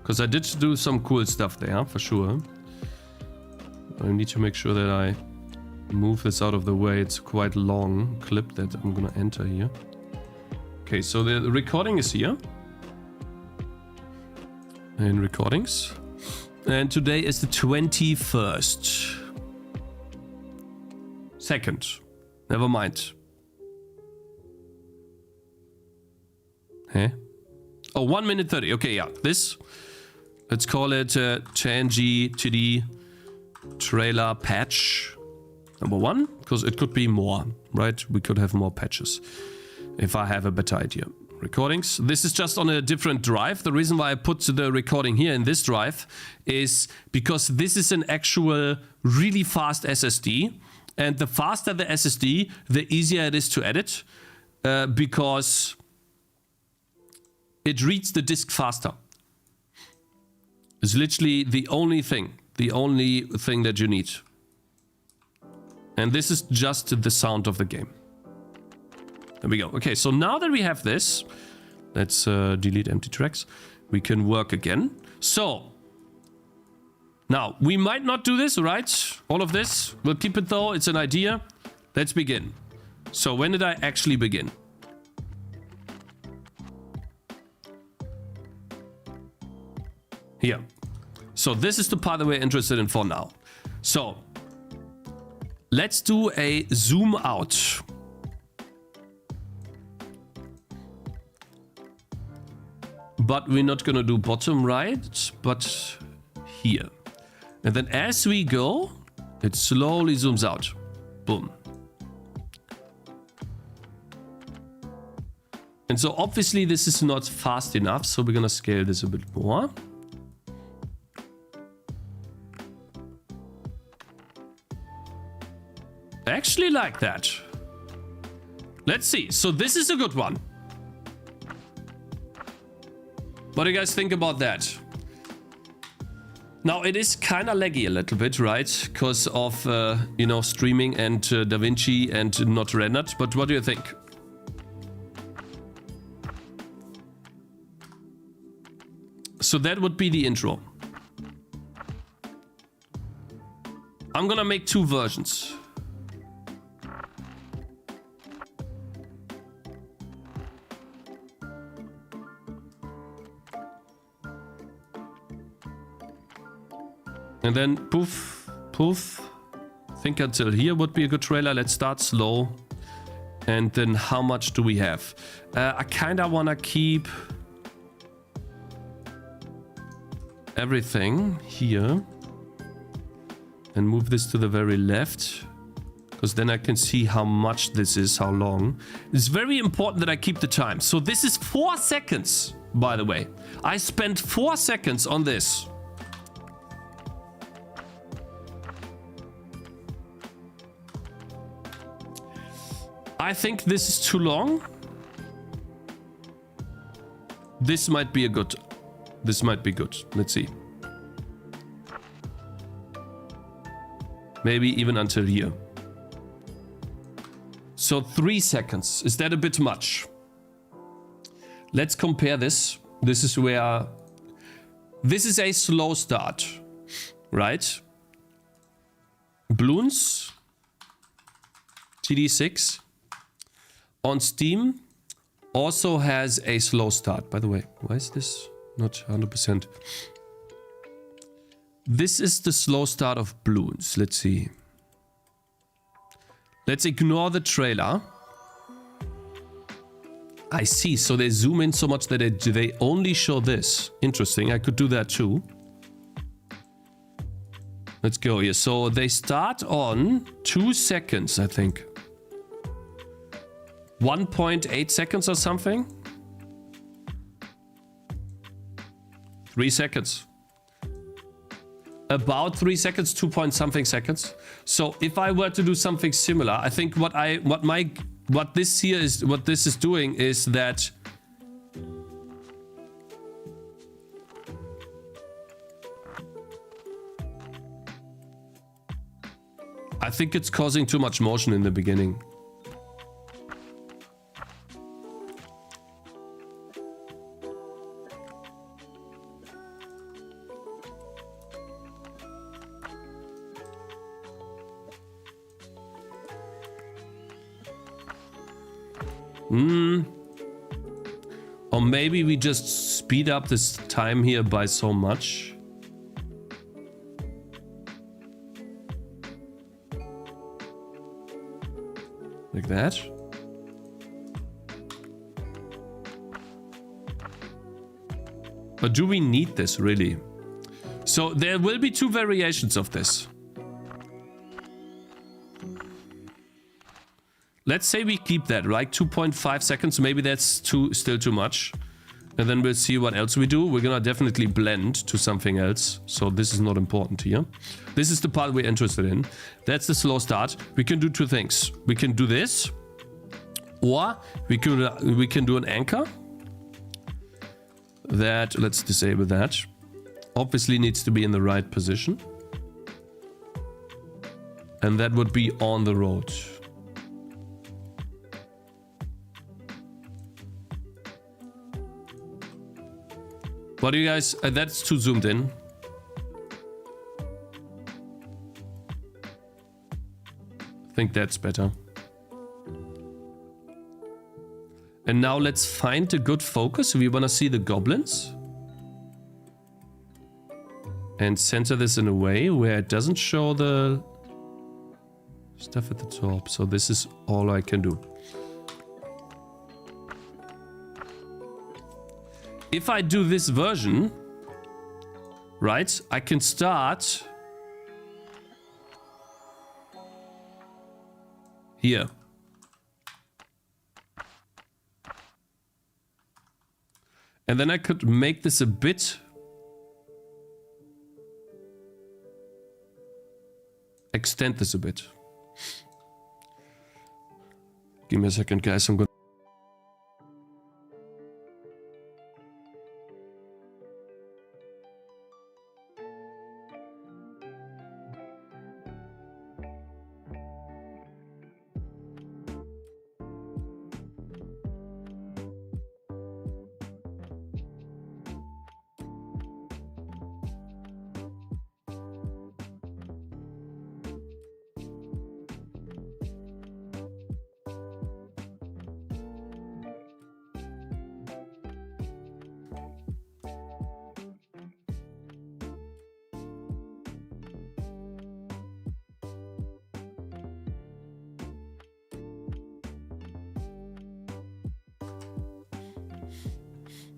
Because I did do some cool stuff there, for sure. I need to make sure that I move this out of the way. It's quite a long clip that I'm gonna enter here. Okay, so the recording is here. in recordings. And today is the 21st. Second. Never mind. Huh? Oh, 1 minute 30. Okay, yeah. This. Let's call it Tangy TD trailer patch number 1. Because it could be more, right? We could have more patches. If I have a better idea. Recordings. This is just on a different drive. The reason why I put the recording here in this drive is because this is an actual really fast SSD. And the faster the SSD, the easier it is to edit. Because it reads the disk faster. It's literally the only thing that you need. And this is just the sound of the game. There we go. Okay, so now that we have this, let's delete empty tracks. We can work again. So, now, we might not do this, right? All of this. We'll keep it though. It's an idea. Let's begin. So, when did I actually begin? Here. So, this is the part that we're interested in for now. So, let's do a zoom out. But we're not gonna do bottom right, but here. And then as we go, it slowly zooms out. Boom. And so obviously this is not fast enough, so we're gonna scale this a bit more. I actually like that. Let's see. So this is a good one. What do you guys think about that? Now, it is kind of laggy a little bit, right? Because of, you know, streaming and Davinci and not rendered. But what do you think? So that would be the intro. I'm gonna make 2 versions. And then poof, poof. Think until here would be a good trailer. Let's start slow. And then how much do we have? I kind of want to keep everything here. And move this to the very left. Because then I can see how much this is, how long. It's very important that I keep the time. So this is 4 seconds, by the way. I spent 4 seconds on this. I think this is too long. This might be good. Let's see. Maybe even until here. So 3 seconds. Is that a bit much? Let's compare this. This is where... This is a slow start. Right? Bloons. TD6. On Steam, also has a slow start. By the way, why is this not 100%? This is the slow start of Bloons. Let's see. Let's ignore the trailer. I see. So they zoom in so much that they only show this. Interesting. I could do that too. Let's go here. So they start on 2 seconds, I think. 1.8 seconds or something. 3 seconds. About 3 seconds, 2 point something seconds. So if I were to do something similar, I think what this is doing is that I think it's causing too much motion in the beginning. Or maybe we just speed up this time here by so much. Like that. But do we need this really? So there will be two variations of this. Let's say we keep that, right? 2.5 seconds. Maybe that's still too much. And then we'll see what else we do. We're gonna definitely blend to something else. So this is not important here. This is the part we're interested in. That's the slow start. We can do two things. We can do this, or we can do an anchor. That, let's disable that. Obviously needs to be in the right position. And that would be on the road. What do you guys... that's too zoomed in. I think that's better. And now let's find a good focus. We want to see the goblins. And center this in a way where it doesn't show the stuff at the top. So this is all I can do. If I do this version, right, I can start here. And then I could make this a bit extend this a bit. Give me a second, guys. I'm gonna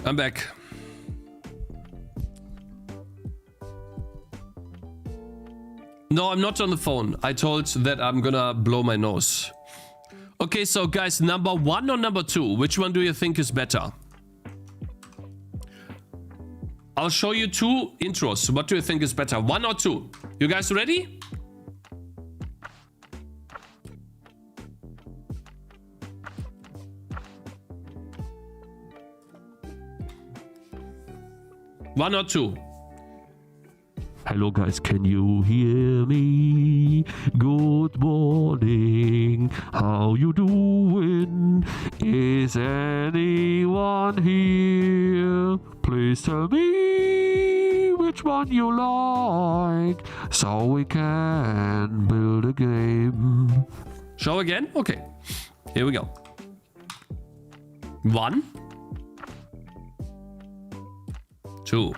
I'm back. No, I'm not on the phone. I told that I'm gonna blow my nose. Okay, so guys, number 1 or number 2? Which one do you think is better? I'll show you 2 intros. What do you think is better? 1 or 2? You guys ready? One or 2? Hello guys, can you hear me? Good morning, how you doing? Is anyone here? Please tell me which one you like, so we can build a game. Show again? Okay, here we go. 1, 2.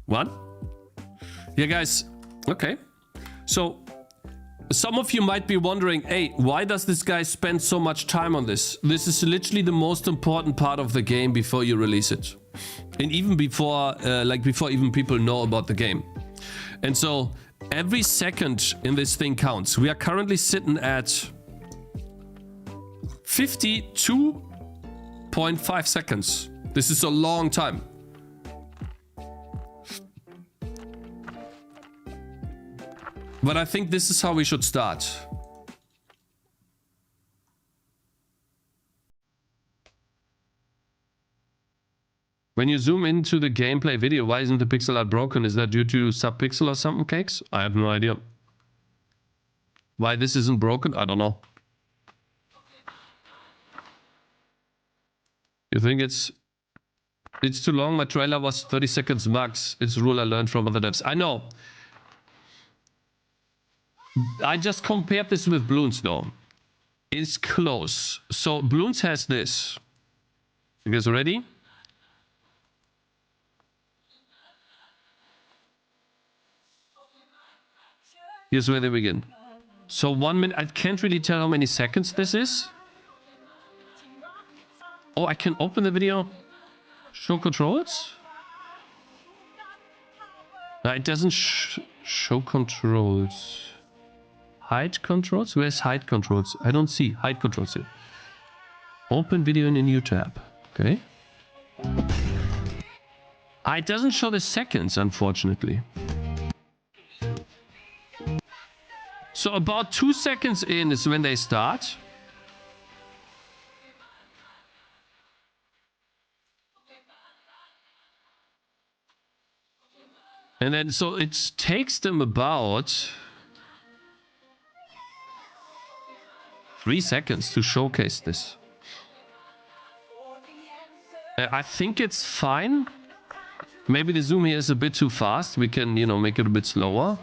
One. Yeah, guys. Okay. So, some of you might be wondering, hey, why does this guy spend so much time on this? This is literally the most important part of the game before you release it. And even before, before even people know about the game. And so, every second in this thing counts. We are currently sitting at 52.5 seconds. This is a long time. But I think this is how we should start. When you zoom into the gameplay video, why isn't the pixel art broken? Is that due to subpixel or something, Cakez? I have no idea. Why this isn't broken? I don't know. You think it's too long? My trailer was 30 seconds max. It's a rule I learned from other devs. I know. I just compared this with Bloons though. It's close. So Bloons has this. You guys ready? Here's where they begin. So 1 minute, I can't really tell how many seconds this is. Oh, I can open the video. Show controls? No, it doesn't show controls. Hide controls? Where's hide controls? I don't see hide controls here. Open video in a new tab. Okay. It doesn't show the seconds, unfortunately. So about 2 seconds in is when they start. And then, so it takes them about 3 seconds to showcase this. I think it's fine. Maybe the zoom here is a bit too fast. We can, you know, make it a bit slower.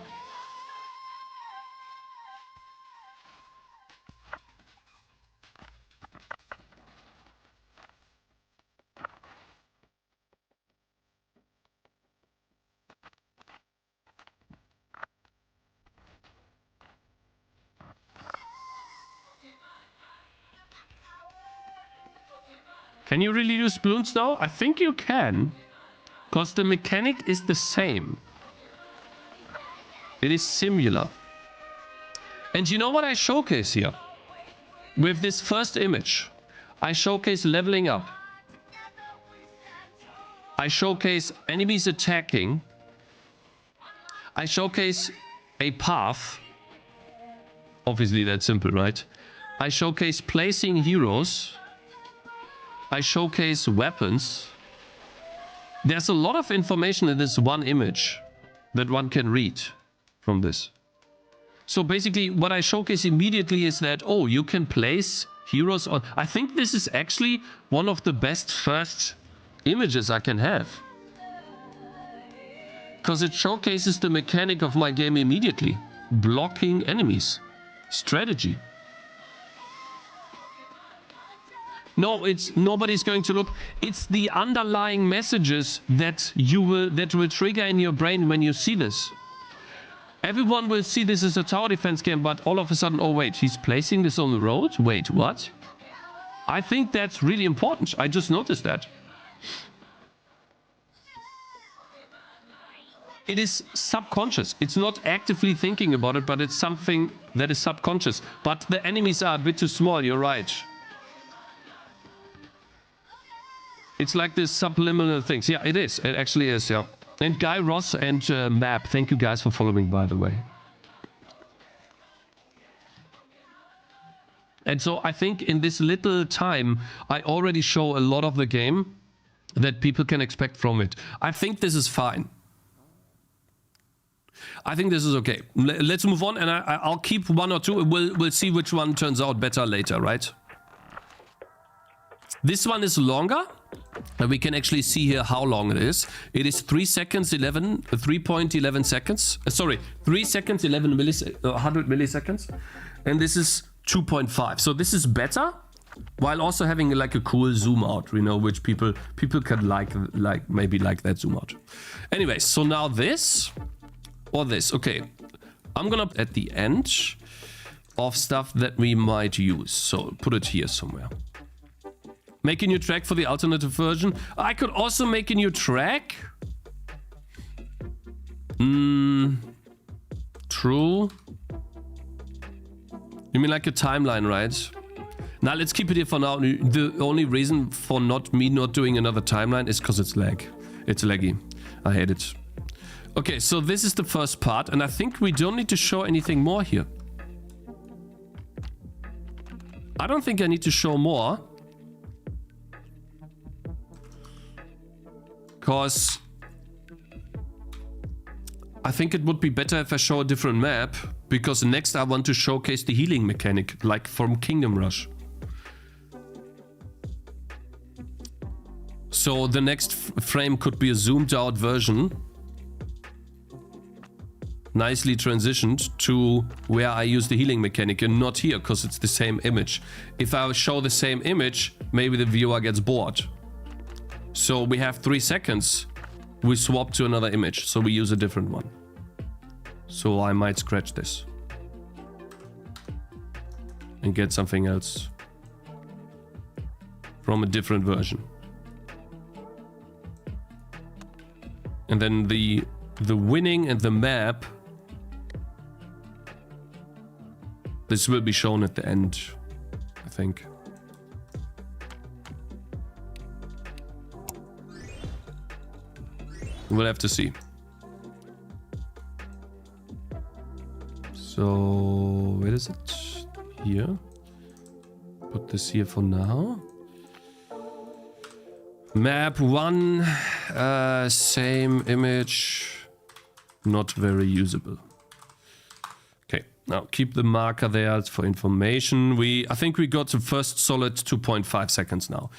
Can you really use Bloons now? I think you can. Because the mechanic is the same. It is similar. And you know what I showcase here? With this first image, I showcase leveling up. I showcase enemies attacking. I showcase a path. Obviously that's simple, right? I showcase placing heroes. I showcase weapons. There's a lot of information in this one image that one can read from this. So basically what I showcase immediately is that, oh, you can place heroes on. I think this is actually one of the best first images I can have. Because it showcases the mechanic of my game immediately. Blocking enemies. Strategy. No, nobody's going to look. It's the underlying messages that will trigger in your brain when you see this. Everyone will see this as a tower defense game, but all of a sudden, oh wait, he's placing this on the road? Wait, what? I think that's really important. I just noticed that. It is subconscious. It's not actively thinking about it, but it's something that is subconscious. But the enemies are a bit too small, you're right. It's like this subliminal things. Yeah, it is. It actually is, yeah. And Guy Ross and Map, thank you guys for following, by the way. And so I think in this little time, I already show a lot of the game that people can expect from it. I think this is fine. I think this is okay. Let's move on, and I'll keep one or two. We'll see which one turns out better later, right? This one is longer. And we can actually see here how long it is. It is 3.11 seconds. Sorry, 3 seconds, 100 milliseconds. And this is 2.5. So this is better, while also having like a cool zoom out, you know, which people can maybe like that zoom out. Anyway, so now this or this. Okay, I'm gonna at the end of stuff that we might use. So put it here somewhere. Make a new track for the alternative version. I could also make a new track. True. You mean like a timeline, right? Now let's keep it here for now. The only reason for me not doing another timeline is because it's lag. It's laggy. I hate it. Okay, so this is the first part, and I think we don't need to show anything more here. I don't think I need to show more. Because I think it would be better if I show a different map, because next I want to showcase the healing mechanic, like from Kingdom Rush. So the next frame could be a zoomed out version. nicely transitioned to where I use the healing mechanic and not here because it's the same image. If I show the same image, maybe the viewer gets bored. So we have 3 seconds. We swap to another image, so we use a different one. So I might scratch this and get something else from a different version. And then the winning and the map, this will be shown at the end, I think. We'll have to see. So, where is it? Here. Put this here for now. Map 1, same image, not very usable. Okay, now keep the marker there for information. I think we got the first solid 2.5 seconds now.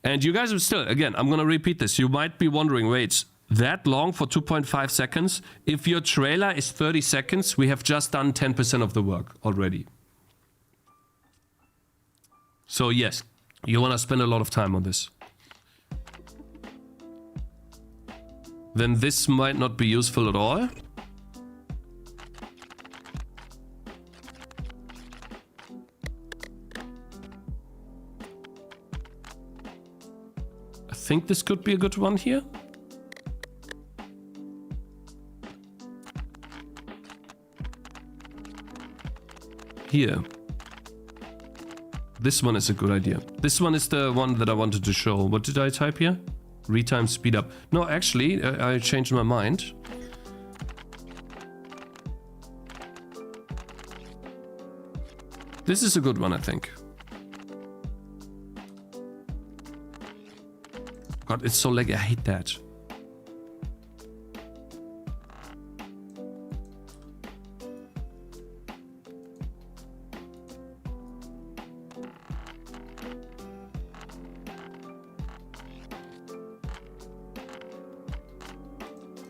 And you guys are still, again, I'm gonna repeat this. You might be wondering, wait, that long for 2.5 seconds? If your trailer is 30 seconds, we have just done 10% of the work already. So yes, you wanna spend a lot of time on this. Then this might not be useful at all. I think this could be a good one here. Here. This one is a good idea. This one is the one that I wanted to show. What did I type here? Retime speed up. No, actually, I changed my mind. This is a good one, I think. God, it's so laggy. I hate that.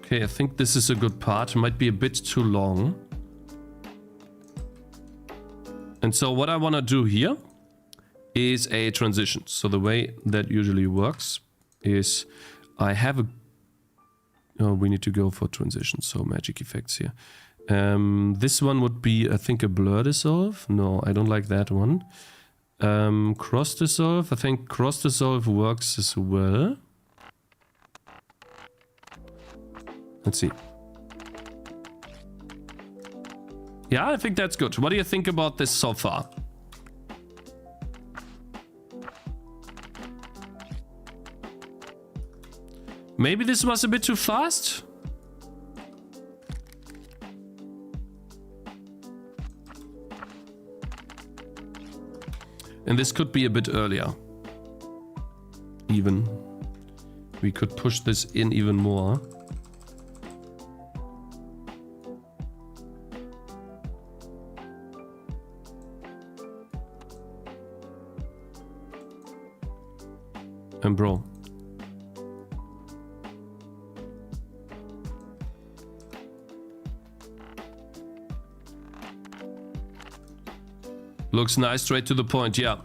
Okay, I think this is a good part. It might be a bit too long. And so what I want to do here is a transition. So the way that usually works is I have a... Oh, we need to go for transition. So magic effects here. This one would be, I think, a blur dissolve. No, I don't like that one. Cross dissolve. I think cross dissolve works as well. Let's see. Yeah, I think that's good. What do you think about this so far? Maybe this was a bit too fast? And this could be a bit earlier. Even. We could push this in even more. And bro. Looks nice, straight to the point, yeah.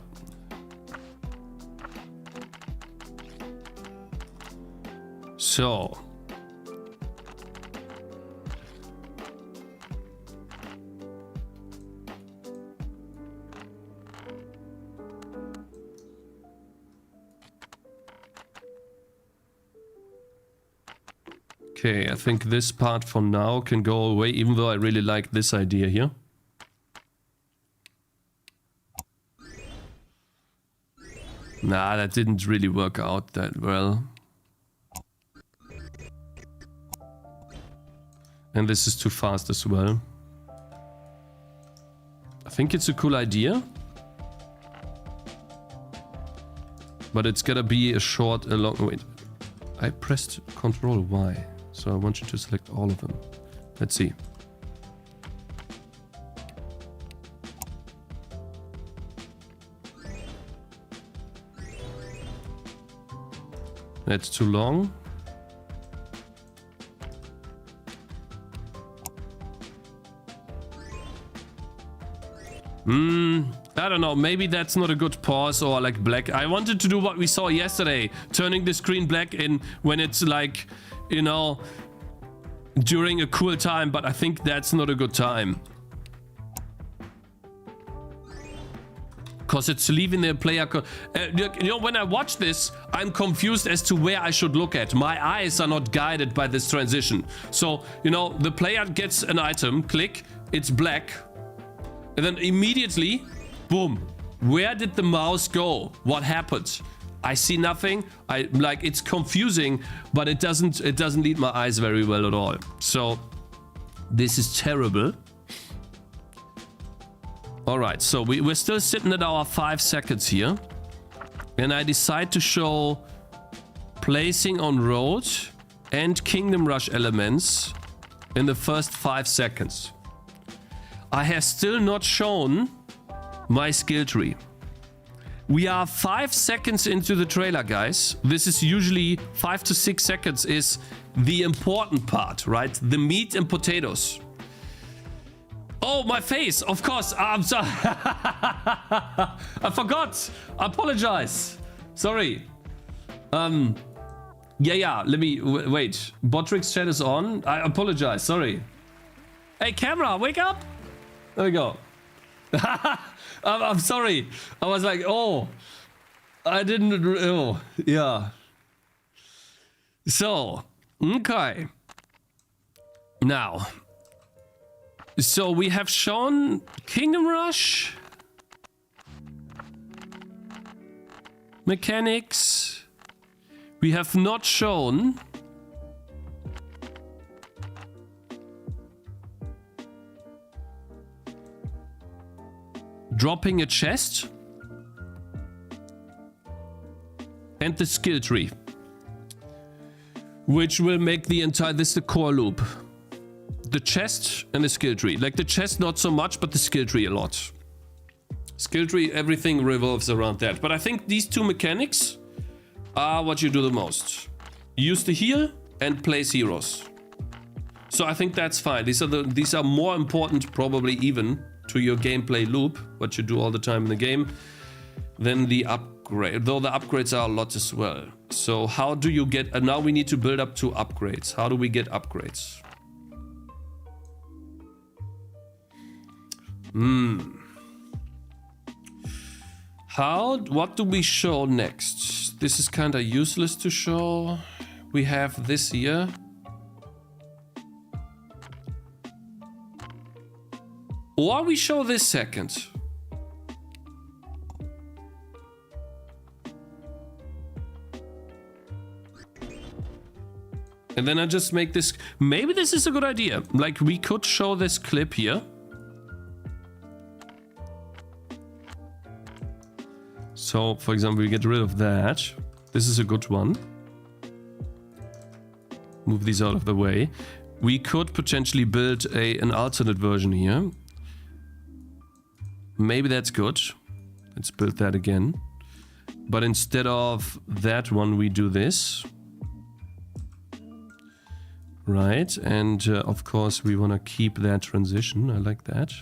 So. Okay, I think this part for now can go away, even though I really like this idea here. Nah, that didn't really work out that well. And this is too fast as well. I think it's a cool idea. But it's gotta be a short, a long... Wait. I pressed Control Y. So I want you to select all of them. Let's see. That's too long. I don't know. Maybe that's not a good pause or like black. I wanted to do what we saw yesterday, turning the screen black in when it's like, you know, during a cool time, but I think that's not a good time. Because it's leaving the player... you know, when I watch this, I'm confused as to where I should look at. My eyes are not guided by this transition. So, you know, the player gets an item, click, it's black. And then immediately, boom. Where did the mouse go? What happened? I see nothing. Like, it's confusing, but it doesn't lead my eyes very well at all. So, this is terrible. All right, so we're still sitting at our 5 seconds here. And I decide to show placing on road and Kingdom Rush elements in the first 5 seconds. I have still not shown my skill tree. We are 5 seconds into the trailer, guys. This is usually 5 to 6 seconds is the important part, right? The meat and potatoes. Oh, my face, of course. I'm sorry. I forgot. I apologize. Sorry. Yeah. Let me wait. Botrix chat is on. I apologize. Sorry. Hey, camera, wake up. There we go. I'm sorry. I was like, oh, I didn't. Oh, yeah. So, okay. Now. So we have shown Kingdom Rush mechanics. We have not shown dropping a chest and the skill tree, which will make the entire, this is the core loop. The chest and the skill tree. Like the chest not so much, but the skill tree a lot. Skill tree, everything revolves around that. But I think these two mechanics are what you do the most. Use the heal and place heroes. So I think that's fine. These are more important, probably even, to your gameplay loop, what you do all the time in the game, than the upgrade. Though the upgrades are a lot as well. So how do you get... And now we need to build up to upgrades. How do we get upgrades? What do we show next? This is kind of useless to show. We have this here. Or we show this second. And then I just make this... Maybe this is a good idea. Like, we could show this clip here. So, for example, we get rid of that. This is a good one. Move these out of the way. We could potentially build an alternate version here. Maybe that's good. Let's build that again. But instead of that one, we do this. Right, and of course we want to keep that transition. I like that.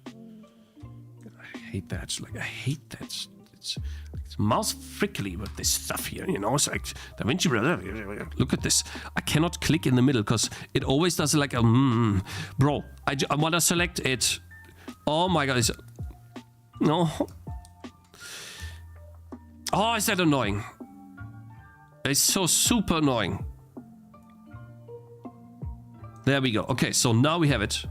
I hate that. Like, I hate that. It's mouse frickly with this stuff here, you know. It's like Davinci. Look at this. I cannot click in the middle because it always does like a bro. I want to select it. Oh my god! No. Oh, is that annoying? It's so super annoying. There we go. Okay, so now we have it.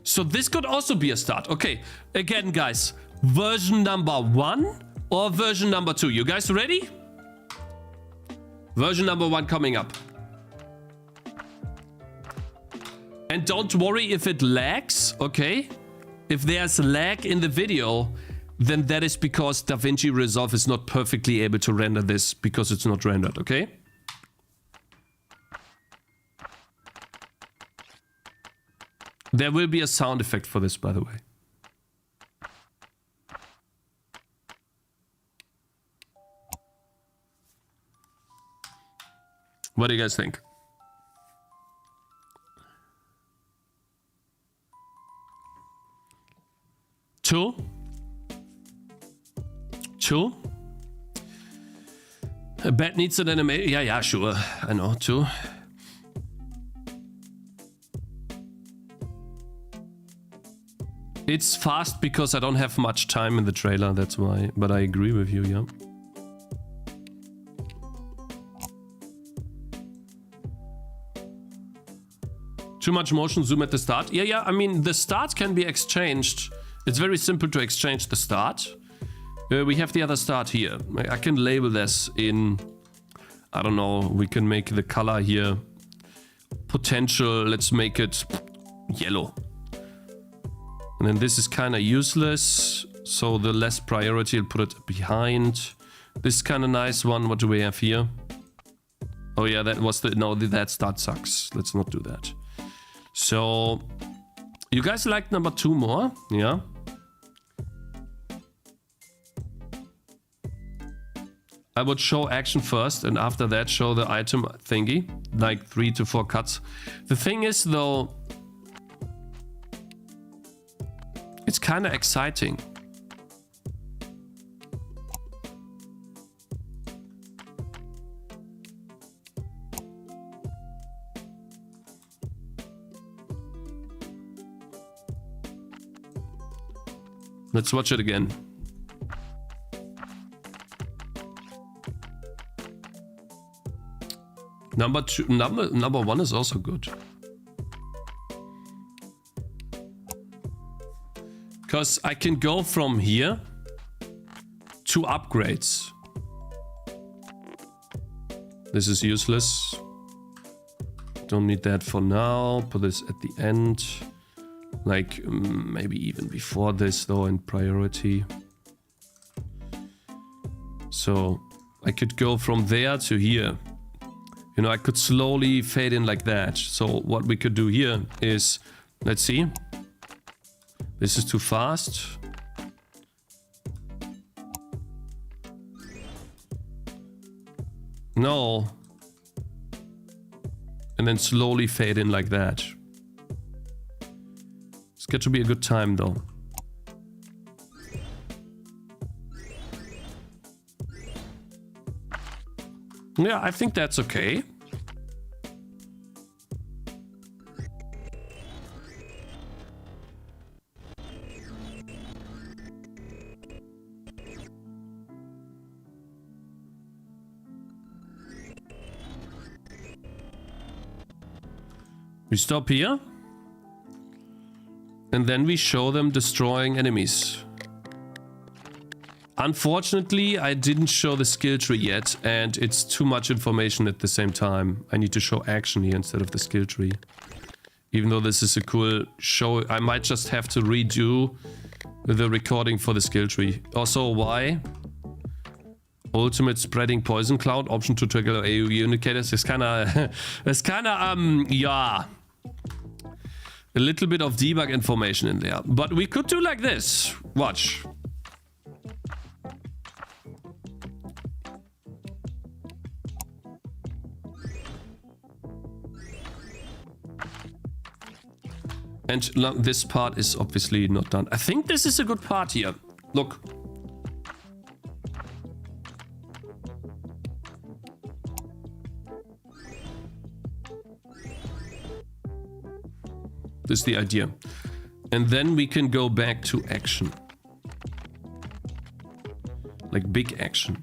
So this could also be a start. Okay, again, guys, version number 1 or version number 2? You guys ready? Version number 1 coming up. And don't worry if it lags, okay? If there's lag in the video, then that is because Davinci Resolve is not perfectly able to render this because it's not rendered, okay? There will be a sound effect for this, by the way. What do you guys think? 2. A bat needs an animation. Yeah, sure. I know. 2. It's fast because I don't have much time in the trailer, that's why. But I agree with you, yeah. Too much motion zoom at the start. Yeah, I mean, the start can be exchanged. It's very simple to exchange the start. We have the other start here. I can label this in, I don't know, we can make the color here potential. Let's make it yellow. And then this is kind of useless. So the less priority, I'll put it behind. This is kind of nice one. What do we have here? Oh yeah, that was the, no, that start sucks. Let's not do that. So, you guys like number 2 more? Yeah. I would show action first and after that show the item thingy. Like 3 to 4 cuts. The thing is though, it's kind of exciting. Let's watch it again. Number 1 is also good. Because I can go from here to upgrades. This is useless. Don't need that for now. Put this at the end. Like maybe even before this though in priority. So I could go from there to here. You know, I could slowly fade in like that. So what we could do here is, let's see. This is too fast. No. And then slowly fade in like that. It's got to be a good time though. Yeah, I think that's okay. We stop here. And then we show them destroying enemies. Unfortunately, I didn't show the skill tree yet, and it's too much information at the same time. I need to show action here instead of the skill tree. Even though this is a cool show, I might just have to redo the recording for the skill tree. Also, why? Ultimate spreading poison cloud, option to trigger AoE indicators. It's kinda, yeah. A little bit of debug information in there. But we could do like this. Watch. And this part is obviously not done. I think this is a good part here. Look. This is the idea. And then we can go back to action. Like big action.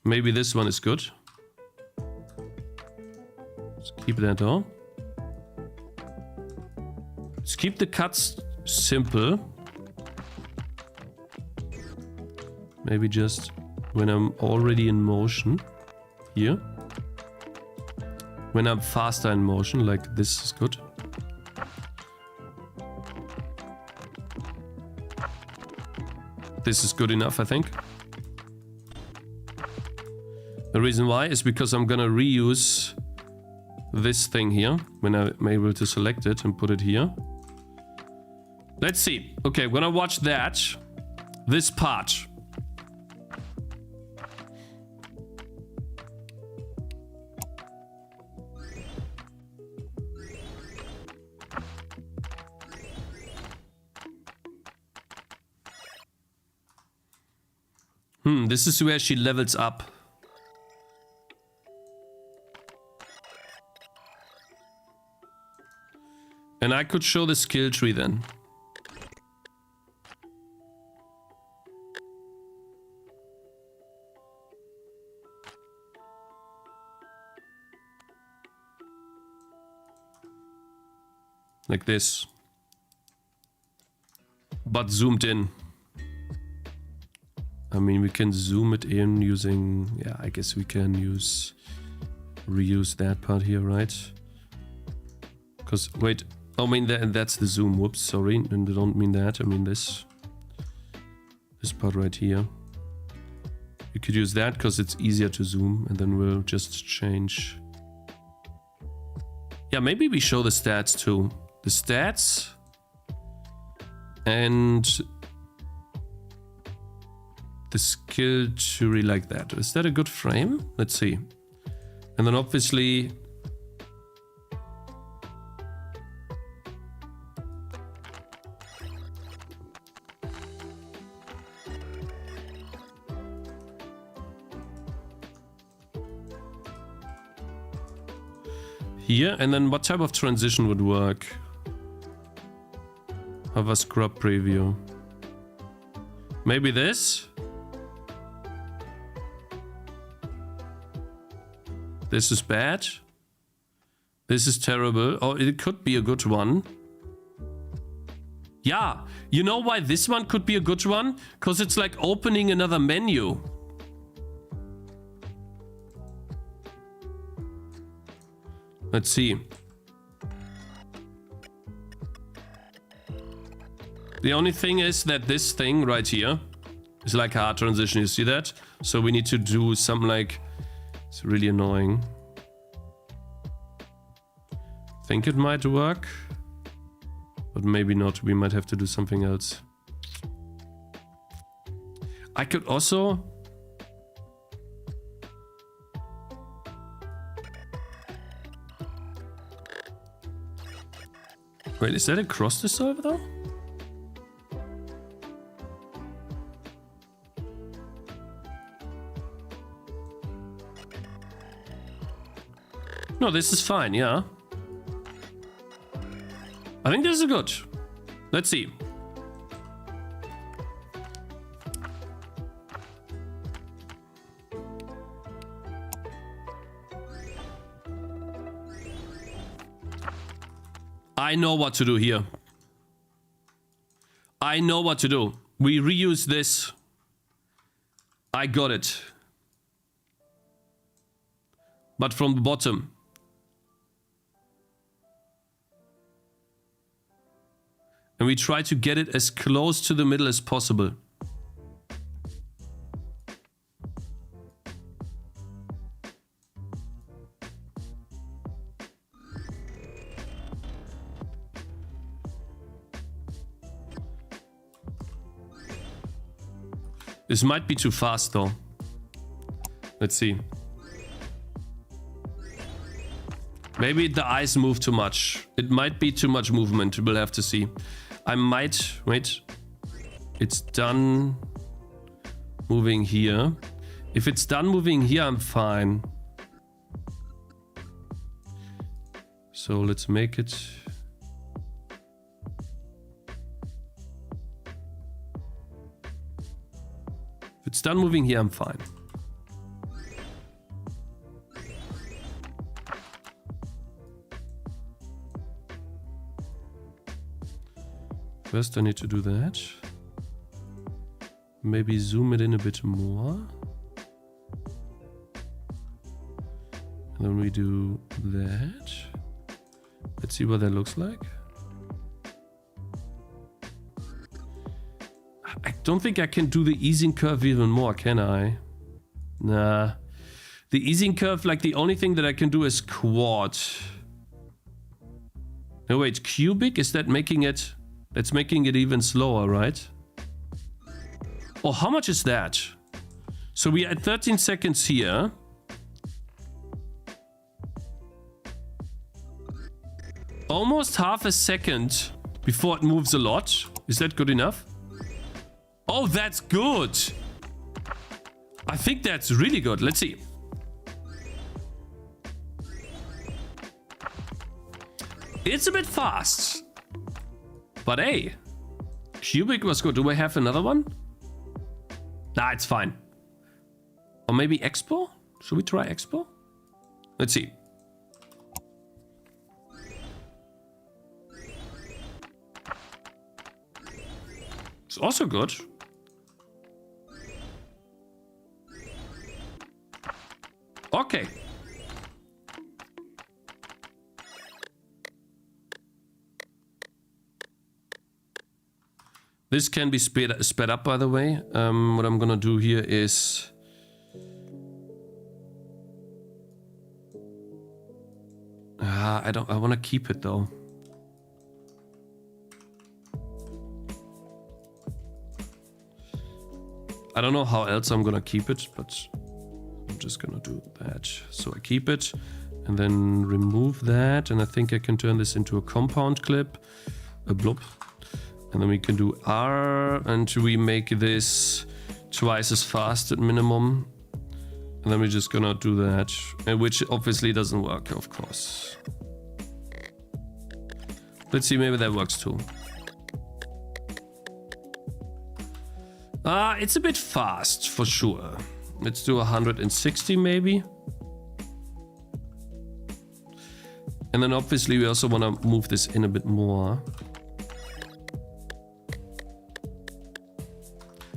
Maybe this one is good. Let's keep that on. Let's keep the cuts simple. Maybe just when I'm already in motion here. When I'm faster in motion, like this is good. This is good enough, I think. The reason why is because I'm gonna reuse this thing here when I'm able to select it and put it here. Let's see. Okay, when I watch that, this part. This is where she levels up. And I could show the skill tree then. Like this. But zoomed in. I mean, we can zoom it in using... Yeah, I guess we can reuse that part here, right? Because, wait... I mean, that's the zoom. Whoops, sorry. And I don't mean that. I mean this. This part right here. You could use that because it's easier to zoom. And then we'll just change... Yeah, maybe we show the stats too. The stats... And... the skill tree like that. Is that a good frame? Let's see. And then obviously... here, and then what type of transition would work? Have a scrub preview. Maybe this? This is bad. This is terrible. Oh, it could be a good one. Yeah, you know why this one could be a good one? Because it's like opening another menu. Let's see. The only thing is that this thing right here is like a hard transition. You see that? So we need to do some like... It's really annoying. Think it might work. But maybe not. We might have to do something else. I could also... Wait, is that across the server though? No, this is fine, yeah. I think this is good. Let's see. I know what to do here. I know what to do. We reuse this. I got it. But from the bottom. And we try to get it as close to the middle as possible. This might be too fast though. Let's see. Maybe the eyes move too much. It might be too much movement. We'll have to see. I might... Wait. It's done moving here. If it's done moving here, I'm fine. So let's make it... If it's done moving here, I'm fine. First I need to do that. Maybe zoom it in a bit more. And then we do that. Let's see what that looks like. I don't think I can do the easing curve even more, can I? Nah. The easing curve, like the only thing that I can do is quad. No, wait, cubic? Is that making it... That's making it even slower, right? Oh, how much is that? So we are at 13 seconds here. Almost half a second before it moves a lot. Is that good enough? Oh, that's good. I think that's really good. Let's see. It's a bit fast. But hey, cubic was good. Do I have another one? Nah, it's fine. Or maybe Expo? Should we try Expo? Let's see. It's also good. Okay. This can be sped up, by the way. What I'm gonna do here is... I want to keep it though. I don't know how else I'm gonna keep it, but I'm just gonna do that. So I keep it and then remove that, and I think I can turn this into a compound clip, a blob, and then we can do R, and we make this twice as fast at minimum, and then we're just gonna do that, which obviously doesn't work, of course. Let's see, maybe that works too. It's a bit fast for sure. Let's do 160 maybe. And then obviously we also want to move this in a bit more.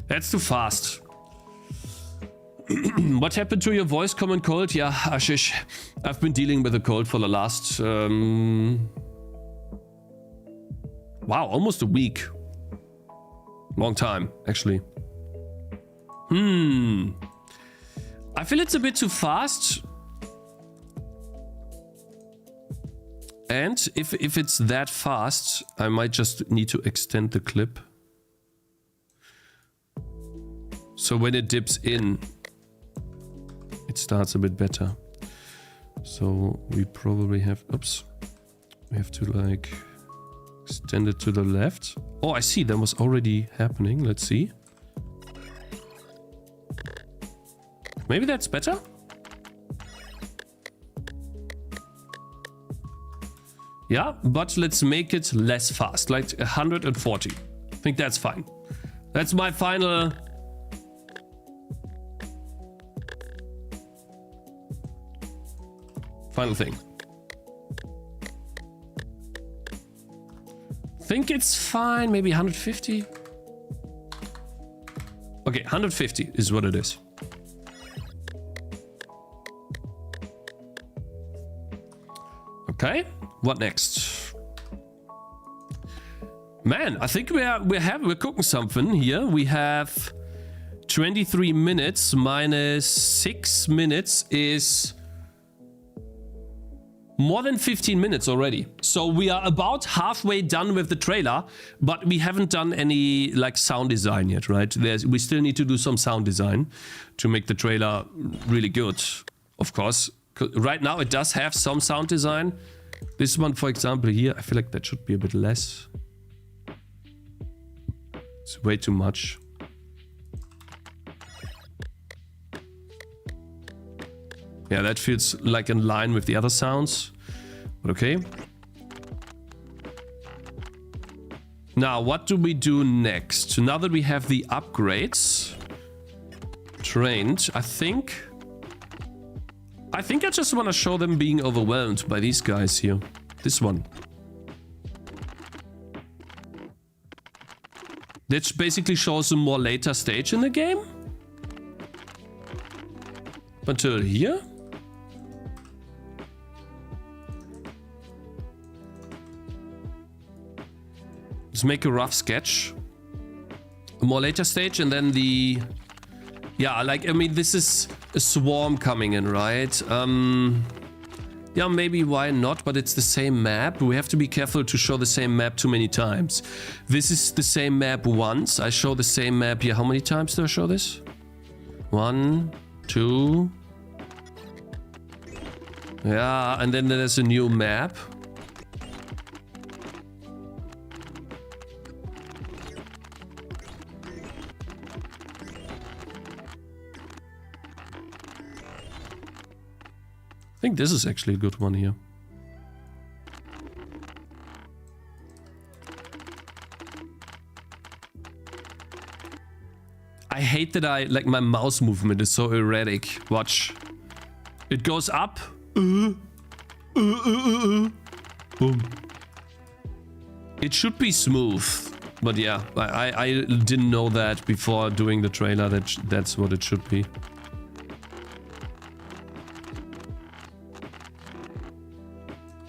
That's too fast. What happened to your voice? Common cold? Yeah, Ashish. I've been dealing with a cold for the last... wow, almost a week. Long time, actually. I feel it's a bit too fast. And if it's that fast, I might just need to extend the clip. So when it dips in, it starts a bit better. So we probably have, oops, we have to like extend it to the left. Oh, I see, that was already happening. Let's see. Maybe that's better? Yeah, but let's make it less fast, like 140. I think that's fine. That's my final... final thing. Think it's fine, maybe 150. Okay, 150 is what it is. Okay, what next? Man, I think we're cooking something here. We have 23 minutes minus 6 minutes is more than 15 minutes already. So we are about halfway done with the trailer, but we haven't done any like sound design yet, right? We still need to do some sound design to make the trailer really good, of course. Right now it does have some sound design. This one, for example, here, I feel like that should be a bit less. It's way too much. Yeah, that feels like in line with the other sounds, but okay. Now, what do we do next? Now that we have the upgrades trained, I think I just want to show them being overwhelmed by these guys here. This one. That basically shows them more later stage in the game. Until here. Let's make a rough sketch. A more later stage, and then the Yeah, like, I mean, this is a swarm coming in, right? Yeah, maybe why not, but it's the same map. We have to be careful to show the same map too many times. This is the same map once. I show the same map here. How many times do I show this? 1, 2. Yeah, and then there's a new map. I think this is actually a good one here. I hate that like my mouse movement is so erratic. Watch. It goes up. Boom. It should be smooth. But yeah, I didn't know that before doing the trailer that that's what it should be.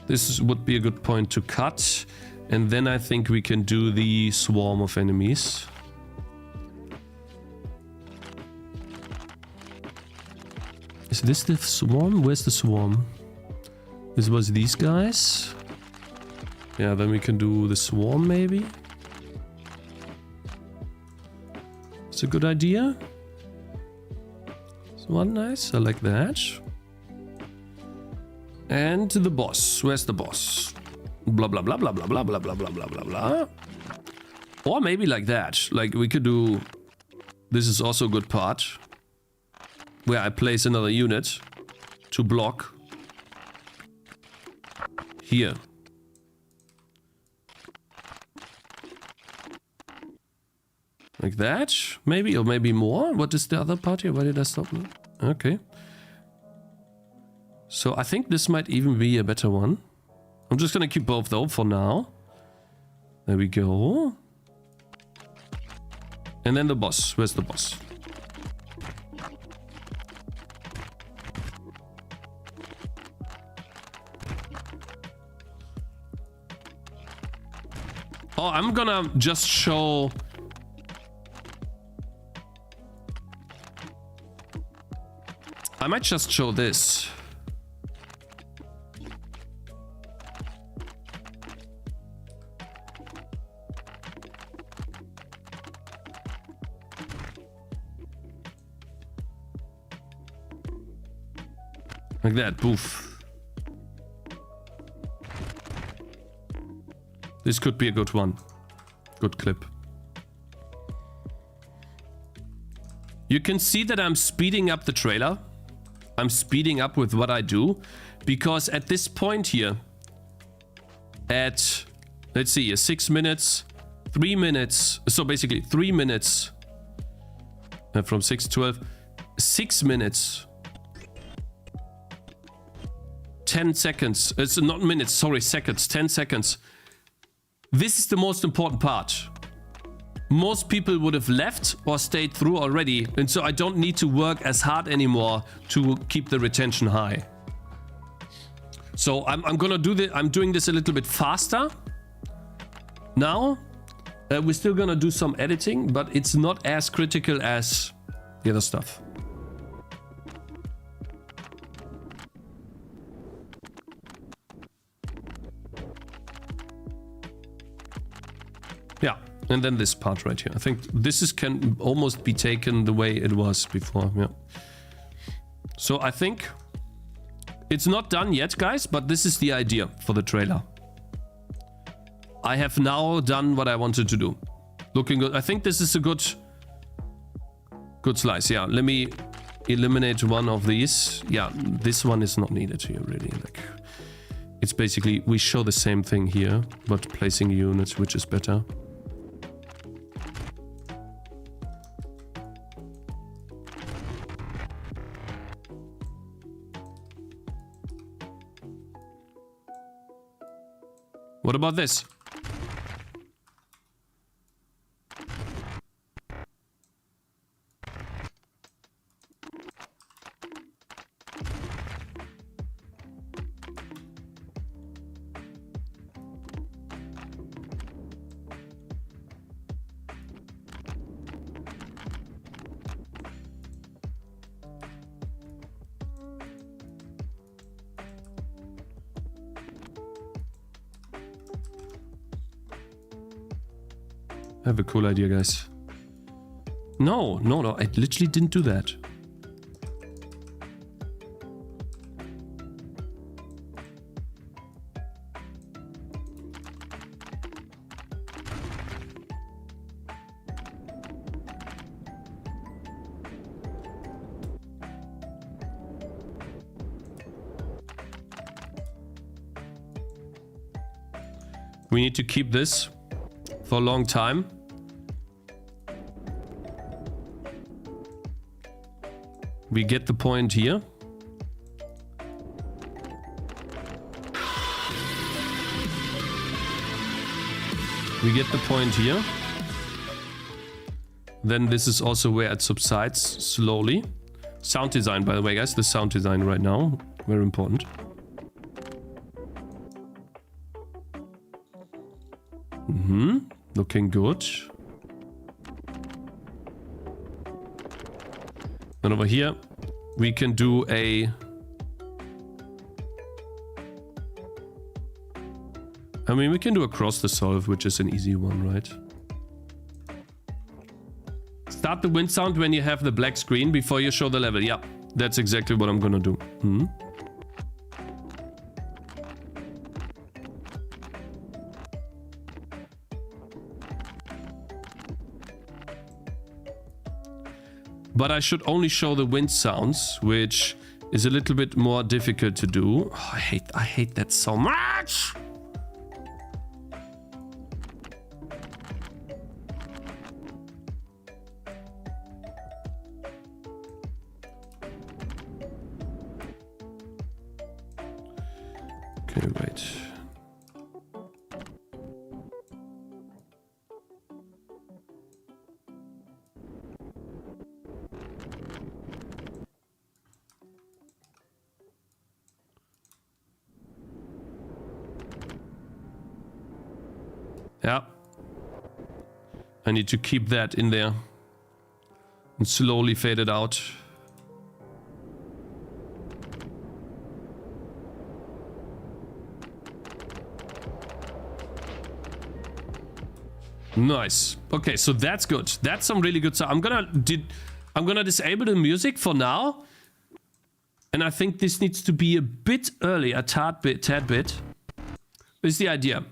This would be a good point to cut. And then I think we can do the swarm of enemies. Is this the swarm? Where's the swarm? This was these guys. Yeah, then we can do the swarm maybe. It's a good idea. This one nice. I like that. And the boss. Where's the boss? Blah, blah, blah, blah, blah, blah, blah, blah, blah, blah, blah, blah. Or maybe like that. Like we could do... This is also a good part. Where I place another unit to block. Here. Like that. Maybe, or maybe more. What is the other part here? Why did I stop? Okay. So I think this might even be a better one. I'm just gonna keep both though for now. There we go. And then the boss. Where's the boss? Oh, I'm gonna just show... I might just show this. Like that, poof. This could be a good one. Good clip. You can see that I'm speeding up the trailer. I'm speeding up with what I do. Because at this point here, at, let's see, 6 minutes, 3 minutes. So basically 3 minutes. From 6 to 12. 6 minutes. 10 seconds. It's not minutes, sorry, seconds. 10 seconds. This is the most important part. Most people would have left or stayed through already, and so I don't need to work as hard anymore to keep the retention high. So I'm gonna do this. I'm doing this a little bit faster now. We're still gonna do some editing, but it's not as critical as the other stuff. Yeah, and then this part right here. I think this can almost be taken the way it was before. Yeah. So I think it's not done yet, guys, but this is the idea for the trailer. I have now done what I wanted to do. Looking good. I think this is a good slice. Yeah, let me eliminate one of these. Yeah, this one is not needed here, really. Like, it's basically, we show the same thing here, but placing units, which is better. What about this? I have a cool idea, guys. No, I literally didn't do that. We need to keep this for a long time. We get the point here. We get the point here. Then this is also where it subsides slowly. Sound design, by the way, guys. The sound design right now. Very important. Looking good. Then over here, we can do a... I mean, we can do across the solve, which is an easy one, right? Start the wind sound when you have the black screen before you show the level. Yeah, that's exactly what I'm gonna do. But I should only show the wind sounds, which is a little bit more difficult to do. Oh, I hate that so much. Okay, wait. Yeah. I need to keep that in there and slowly fade it out. Nice. Okay, so that's good. That's some really good stuff. I'm gonna disable the music for now. And I think this needs to be a bit early, a tad bit. Is the idea.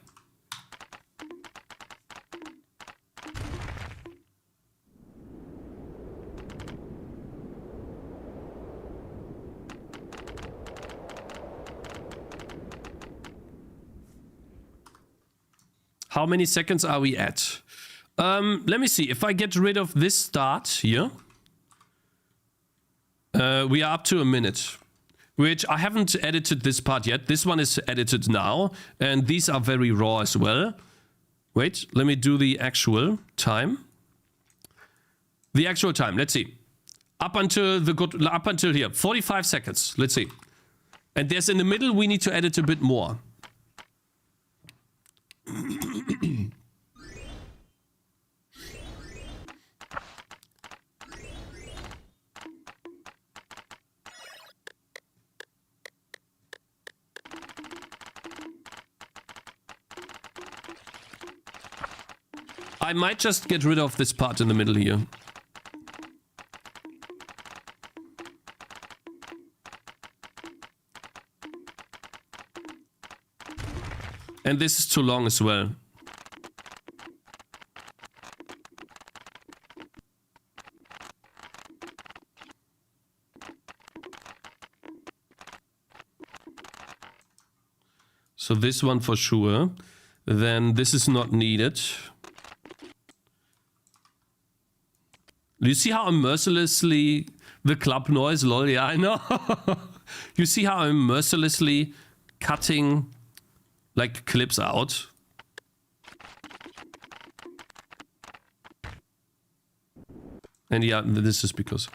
How many seconds are we at? Let me see. If I get rid of this start here, we are up to a minute, which I haven't edited this part yet. This one is edited now, and these are very raw as well. Wait, let me do the actual time. The actual time, let's see. Up until here, 45 seconds. Let's see. And there's in the middle, we need to edit a bit more. I might just get rid of this part in the middle here. And this is too long as well. So this one for sure. Then this is not needed. Do you see how I'm mercilessly... The club noise, lol, yeah, I know. You see how I'm mercilessly cutting... like clips out. And yeah, this is because.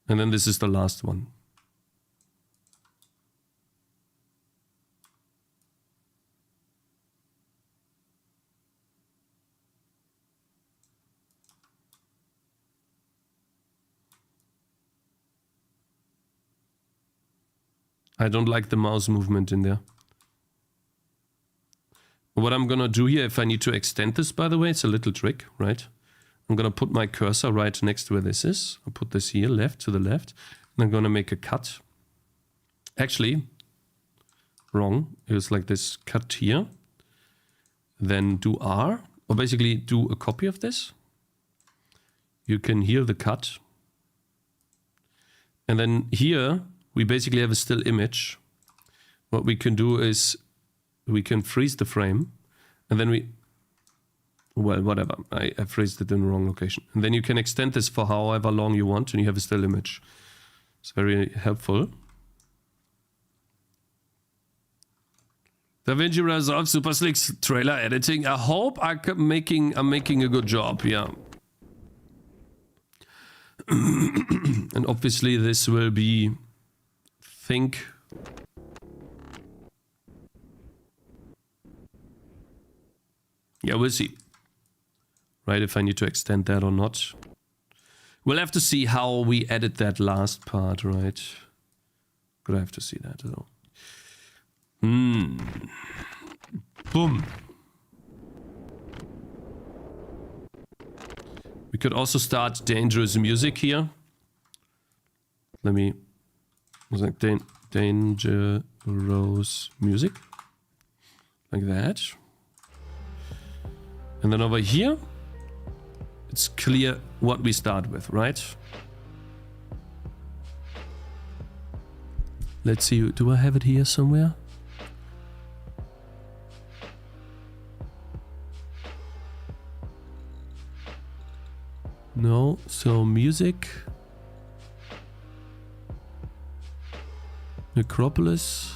And then this is the last one. I don't like the mouse movement in there. What I'm gonna do here, if I need to extend this, by the way, it's a little trick, right? I'm gonna put my cursor right next to where this is. I'll put this here, left to the left. And I'm gonna make a cut. Actually, wrong. It was like this, cut here. Then do R, or basically do a copy of this. You can hear the cut. And then here, we basically have a still image. What we can do is we can freeze the frame, and then we, well, whatever, I phrased it in the wrong location. And then you can extend this for however long you want, and you have a still image. It's very helpful. Davinci Resolve Super Slick's trailer editing. I hope I'm making a good job, yeah. And obviously this will be, yeah, we'll see. Right, if I need to extend that or not. We'll have to see how we edit that last part, right? Gonna have to see that though. Boom. We could also start dangerous music here. Let me, like dangerous music. Like that. And then over here, it's clear what we start with, right? Let's see, do I have it here somewhere? No, so music. Necropolis.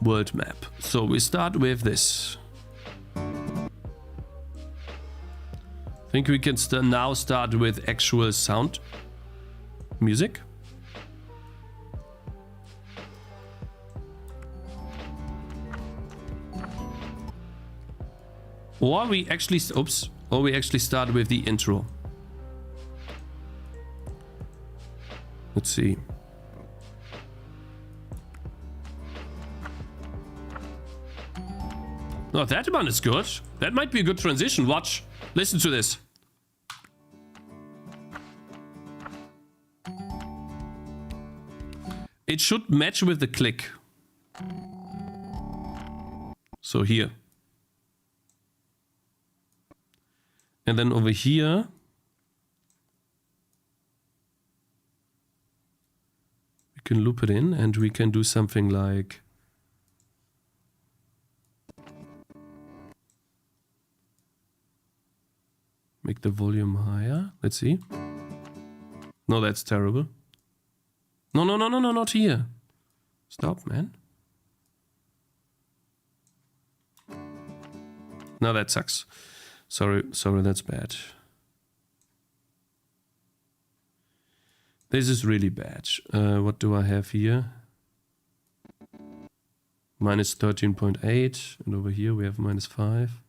World map. So we start with this. I think we can now start with actual sound music. Or we actually, or we actually start with the intro. Let's see. Oh, that one is good. That might be a good transition. Watch. Listen to this. It should match with the click. So here. And then over here. We can loop it in and we can do something like. Make the volume higher. Let's see. No, that's terrible. No, not here. Stop, man. No, that sucks. Sorry, that's bad. This is really bad. What do I have here? Minus 13.8. And over here we have minus 5.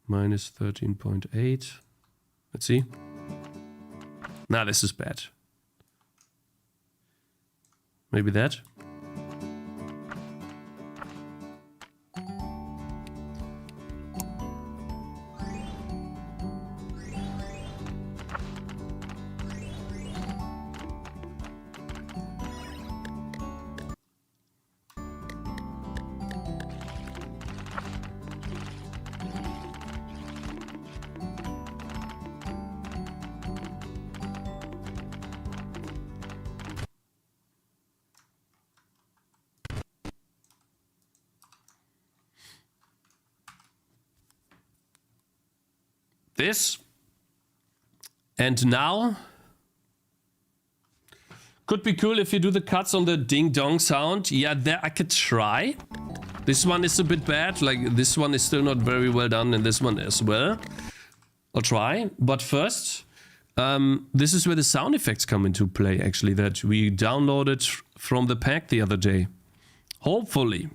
Minus 13.8. Let's see. Nah, this is bad. Maybe that. This. And now. Could be cool if you do the cuts on the ding dong sound. Yeah, there I could try. This one is a bit bad. Like this one is still not very well done, and this one as well. I'll try. But first, this is where the sound effects come into play, actually, that we downloaded from the pack the other day. Hopefully.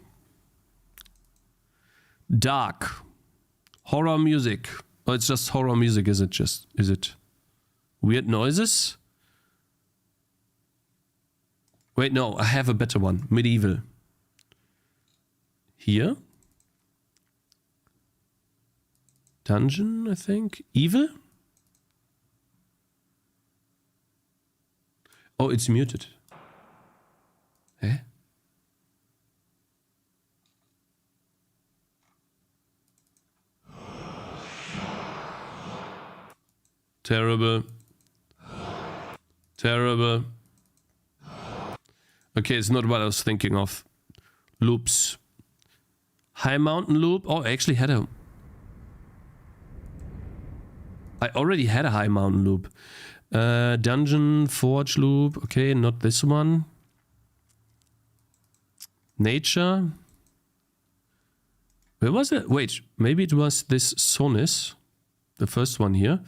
Dark. Horror music. Oh, it's just horror music, is it weird noises? Wait, no, I have a better one. Medieval. Here. Dungeon, I think. Evil? Oh, it's muted. Eh? Terrible. Terrible. Okay, it's not what I was thinking of. Loops. High mountain loop. Oh, I actually had a... I already had a high mountain loop. Dungeon, forge loop. Okay, not this one. Nature. Where was it? Wait, maybe it was this Sonis. The first one here.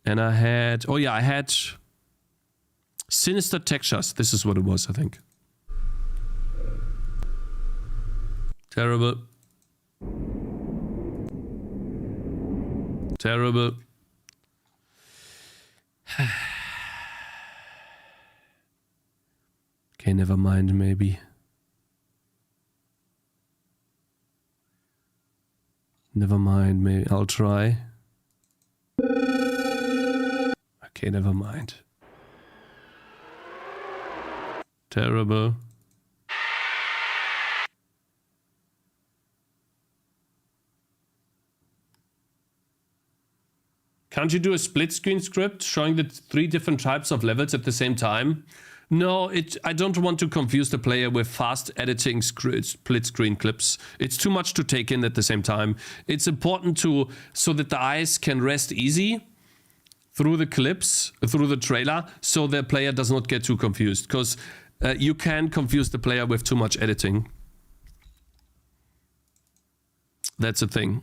And I had... Oh yeah, I had... Sinister Textures. This is what it was, I think. Terrible. Terrible. Okay, never mind, maybe. Never mind, maybe I'll try. Okay, never mind. Terrible. Can't you do a split screen script showing the 3 different types of levels at the same time? No, I don't want to confuse the player with fast editing split screen clips. It's too much to take in at the same time. It's important so that the eyes can rest easy through the clips, through the trailer, so the player does not get too confused. Because you can confuse the player with too much editing. That's a thing.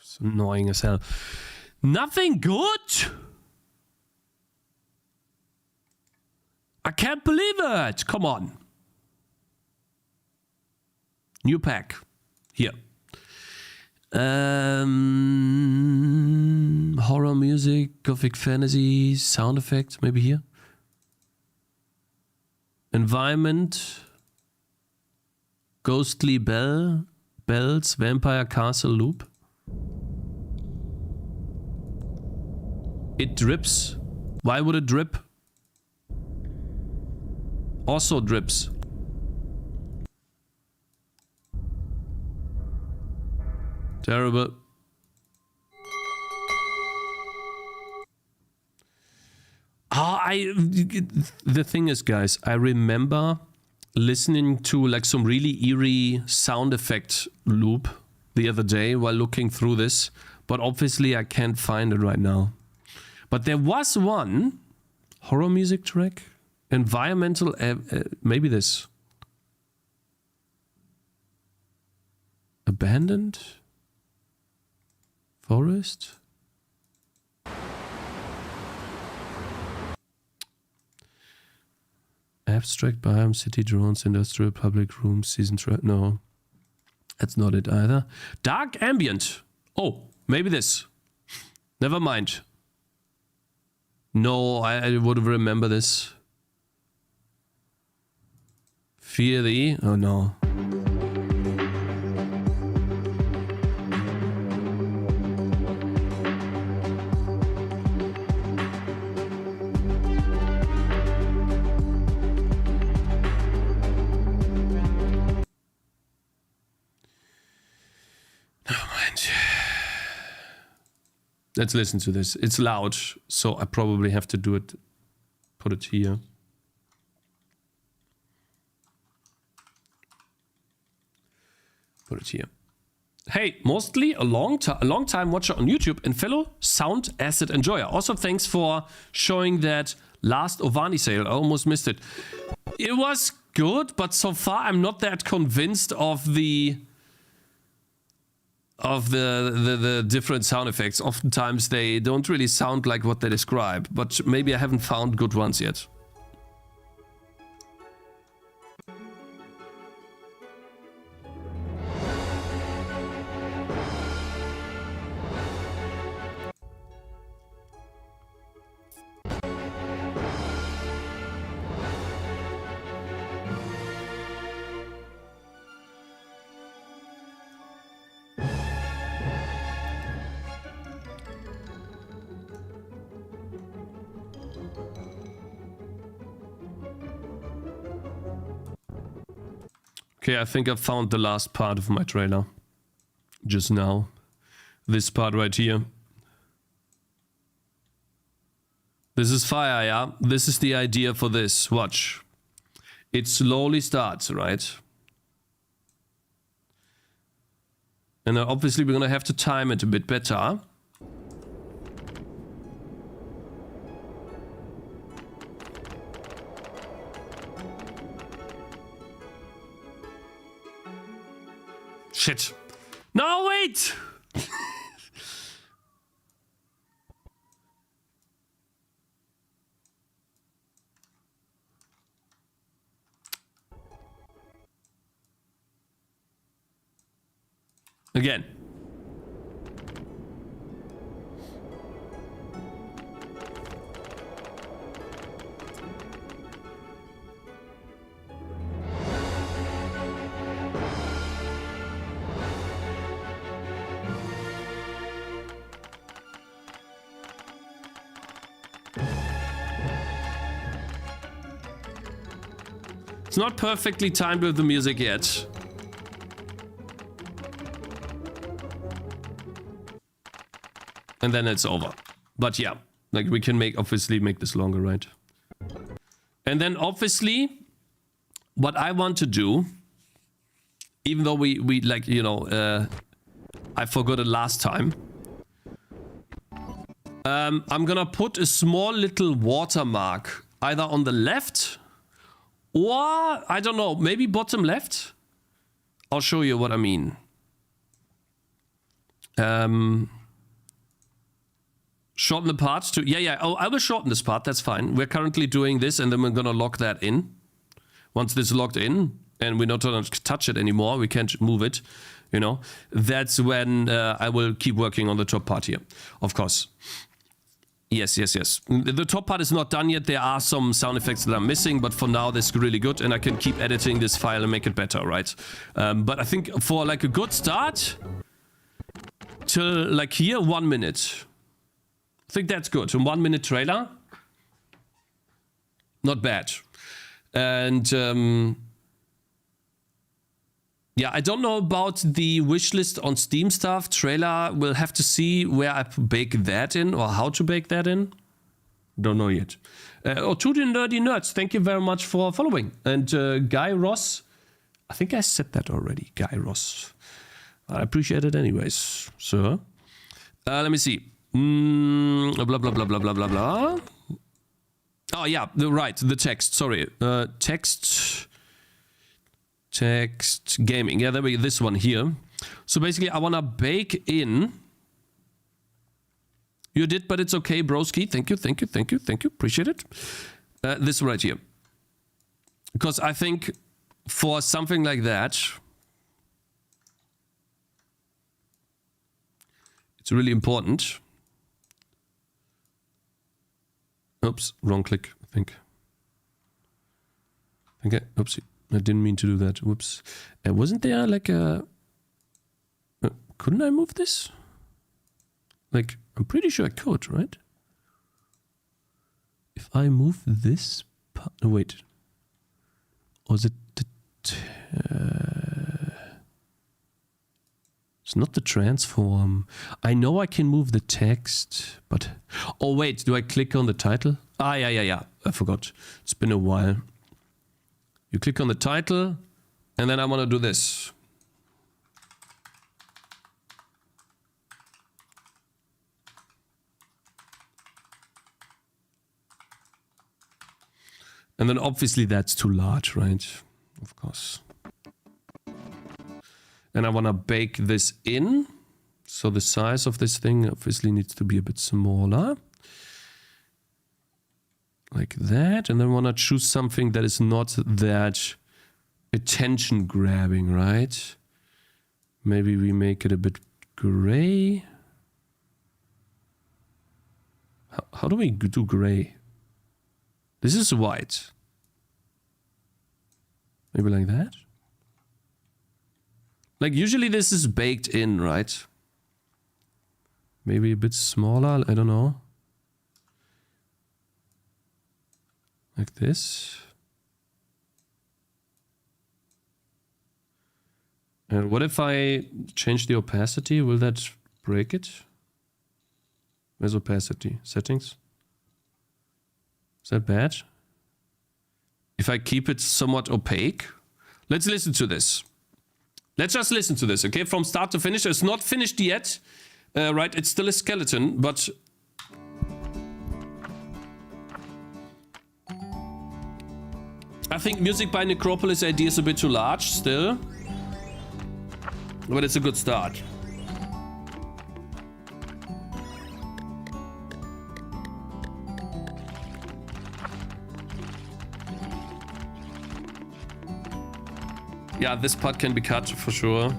It's annoying as hell. Nothing good? I can't believe it. Come on. New pack. Here. Horror music, gothic fantasy, sound effects, maybe here. Environment. Ghostly bells, vampire castle loop. It drips. Why would it drip? Also drips. Terrible. The thing is, guys, I remember listening to like some really eerie sound effect loop the other day while looking through this, but obviously I can't find it right now. But there was one horror music track, environmental, maybe this. Abandoned forest. Abstract biome, city drones, industrial public rooms, season no, that's not it either. Dark ambient. Oh, maybe this. Never mind. No, I would remember this. Fear the... Oh no. Let's listen to this. It's loud, so I probably have to do it. Put it here. Put it here. Hey, mostly a long time watcher on YouTube and fellow sound asset enjoyer. Also, thanks for showing that last Ovani sale. I almost missed it. It was good, but so far I'm not that convinced of the different sound effects. Oftentimes they don't really sound like what they describe, but maybe I haven't found good ones yet. Okay, I think I found the last part of my trailer. Just now. This part right here. This is fire, yeah? This is the idea for this. Watch. It slowly starts, right? And then obviously we're gonna have to time it a bit better. Shit. No, wait! Again. It's not perfectly timed with the music yet. And then it's over. But yeah, like we can obviously make this longer, right? And then obviously, what I want to do, even though we like, you know, I forgot it last time. I'm gonna put a small little watermark either on the left or, I don't know, maybe bottom left. I'll show you what I mean. Shorten the part to... Yeah. Oh, I will shorten this part. That's fine. We're currently doing this, and then we're going to lock that in. Once this is locked in, and we're not going to touch it anymore, we can't move it, you know. That's when I will keep working on the top part here, of course. Yes. The top part is not done yet. There are some sound effects that I'm missing, but for now, this is really good, and I can keep editing this file and make it better, right? But I think for like a good start, till like here, 1 minute. I think that's good. A 1 minute trailer. Not bad. And yeah, I don't know about the wishlist on Steam stuff. Trailer, we'll have to see where I bake that in or how to bake that in. Don't know yet. To the nerdy nerds, thank you very much for following. And Guy Ross, I think I said that already. Guy Ross. I appreciate it anyways. So, let me see. Blah, blah, blah, blah, blah, blah, blah. Oh, yeah, right, the text, sorry. Text gaming. Yeah, there we go, this one here. So basically, I want to bake in. You did, but it's okay, broski. Thank you. Appreciate it. This right here. Because I think for something like that, it's really important. Oops, wrong click, I think. Okay, oopsie. I didn't mean to do that. Whoops. Wasn't there like a... couldn't I move this? Like, I'm pretty sure I could, right? If I move this part... Oh, wait. Or is it the... It's not the transform. I know I can move the text, but... Oh, wait, do I click on the title? Ah, yeah. I forgot. It's been a while. You click on the title, and then I want to do this. And then obviously that's too large, right? Of course. And I want to bake this in. So the size of this thing obviously needs to be a bit smaller. Like that. And then I want to choose something that is not that attention grabbing, right? Maybe we make it a bit gray. How do we do gray? This is white. Maybe like that? Like usually this is baked in, right? Maybe a bit smaller, I don't know. Like this. And what if I change the opacity? Will that break it? Where's opacity? Settings? Is that bad? If I keep it somewhat opaque? Let's listen to this. Let's just listen to this, okay? From start to finish. It's not finished yet. Right, it's still a skeleton, but... I think music by Necropolis AD is a bit too large still. But it's a good start. Yeah, this part can be cut for sure.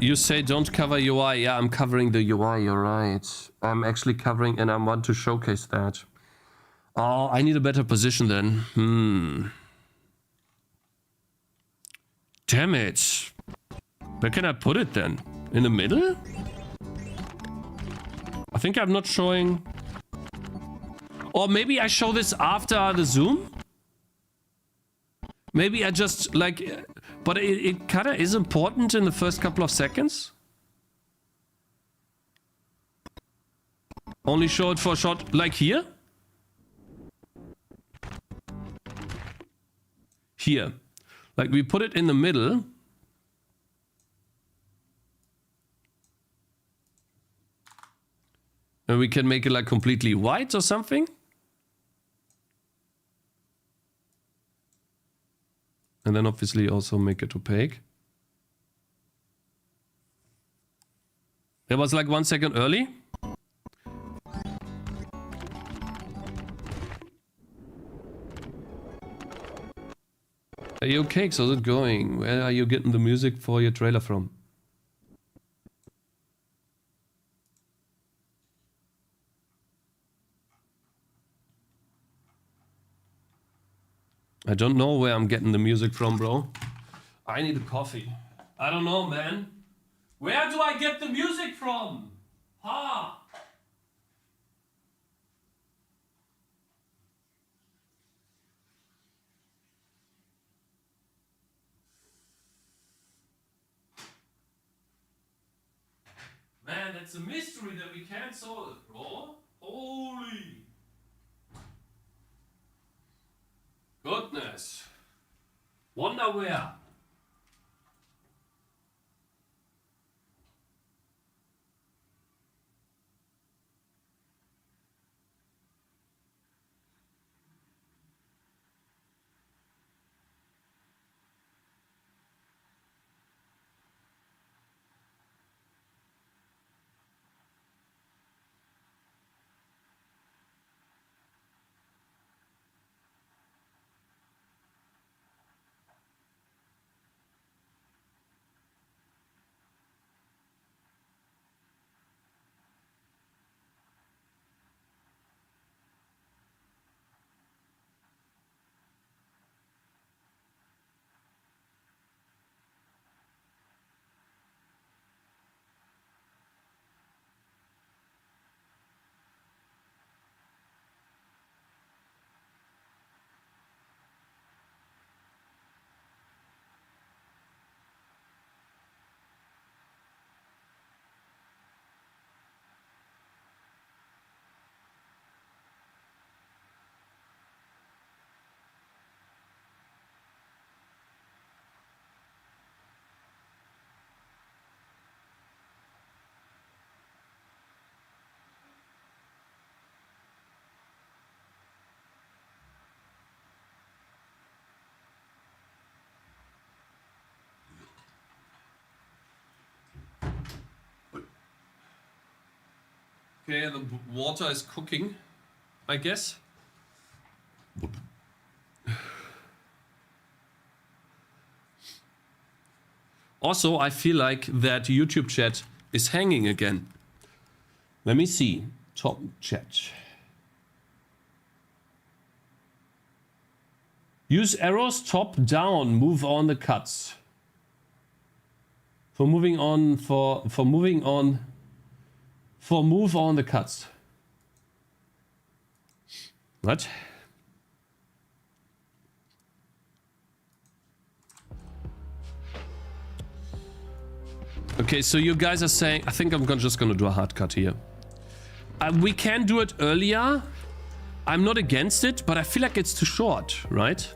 You say don't cover UI. Yeah, I'm covering the UI, you're right. I'm actually covering and I want to showcase that. Oh, I need a better position then. Damn it. Where can I put it then? In the middle? I think I'm not showing... Or maybe I show this after the zoom? Maybe I just like... But it kinda is important in the first couple of seconds. Only show it for a shot like here. Here. Like we put it in the middle. And we can make it like completely white or something. And then obviously also make it opaque. That was like 1 second early. Hey, yo, Cakez, how's it going? Where are you getting the music for your trailer from? I don't know where I'm getting the music from, bro. I need a coffee. I don't know, man. Where do I get the music from? Ha! Man, that's a mystery that we can't solve, bro. Holy... Goodness. Wonder where. Okay, the water is cooking, I guess. Also, I feel like that YouTube chat is hanging again. Let me see. Top chat. Use arrows top down. Move on the cuts. For moving on the cuts. What? Okay, so you guys are saying, I think I'm just gonna do a hard cut here. We can do it earlier. I'm not against it, but I feel like it's too short, right?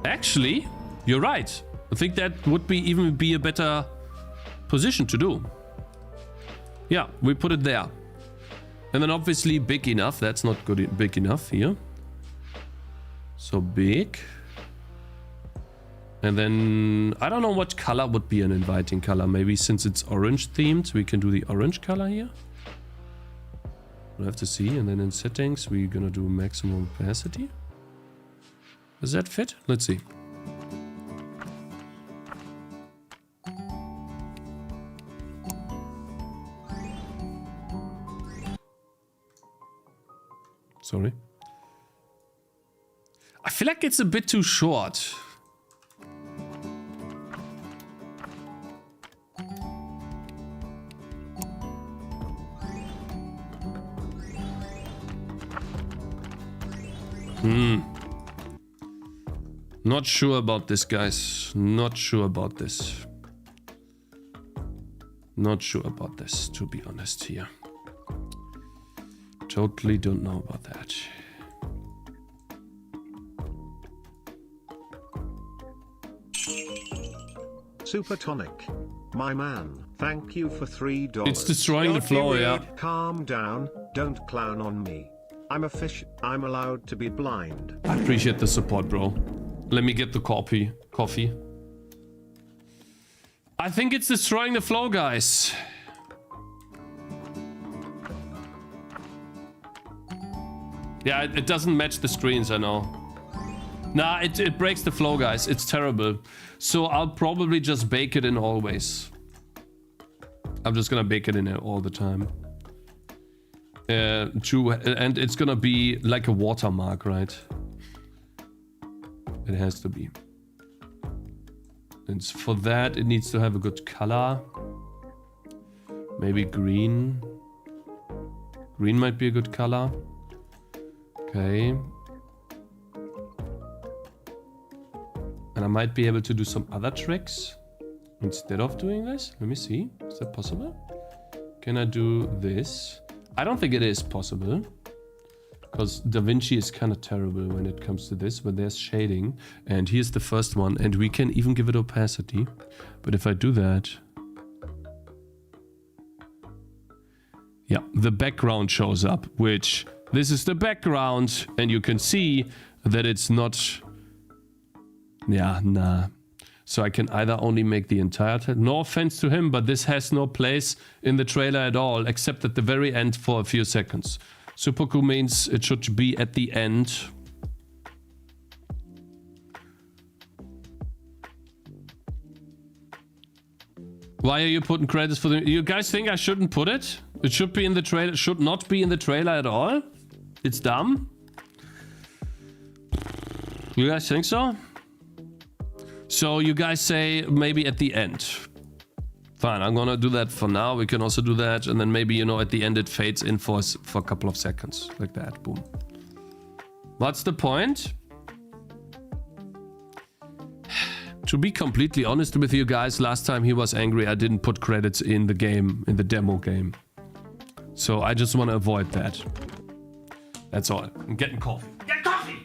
Actually, you're right. I think that would even be a better position to do. Yeah, we put it there. And then obviously big enough. That's not good, big enough here. So big. And then I don't know what color would be an inviting color. Maybe since it's orange themed, we can do the orange color here. We'll have to see. And then in settings, we're gonna do maximum opacity. Does that fit? Let's see. Sorry. I feel like it's a bit too short. Not sure about this, guys. Not sure about this. Not sure about this, to be honest here. Totally don't know about that. Supertonic. My man, thank you for $3. It's destroying the flow, yeah. Calm down, don't clown on me. I'm a fish, I'm allowed to be blind. I appreciate the support, bro. Let me get the coffee. I think it's destroying the flow, guys. Yeah, it doesn't match the screens, I know. Nah, it breaks the flow, guys. It's terrible. So I'll probably just bake it in always. I'm just gonna bake it in all the time. True, and it's gonna be like a watermark, right? It has to be. And for that, it needs to have a good color. Maybe green. Green might be a good color. Okay. And I might be able to do some other tricks instead of doing this. Let me see. Is that possible? Can I do this? I don't think it is possible. Because Davinci is kind of terrible when it comes to this, but there's shading. And here's the first one, and we can even give it opacity. But if I do that... yeah, the background shows up, which... this is the background, and you can see that it's not... yeah, nah. So I can either only make the entire... no offense to him, but this has no place in the trailer at all, except at the very end for a few seconds. Superku means it should be at the end. Why are you putting credits for the... you guys think I shouldn't put it? It should be in the trailer. Should not be in the trailer at all? It's dumb? You guys think so? So you guys say maybe at the end. Fine, I'm gonna do that for now. We can also do that, and then maybe, you know, at the end it fades in for a couple of seconds. Like that, boom. What's the point? To be completely honest with you guys, last time he was angry I didn't put credits in the game, in the demo game. So I just want to avoid that. That's all. I'm getting coffee. Get coffee!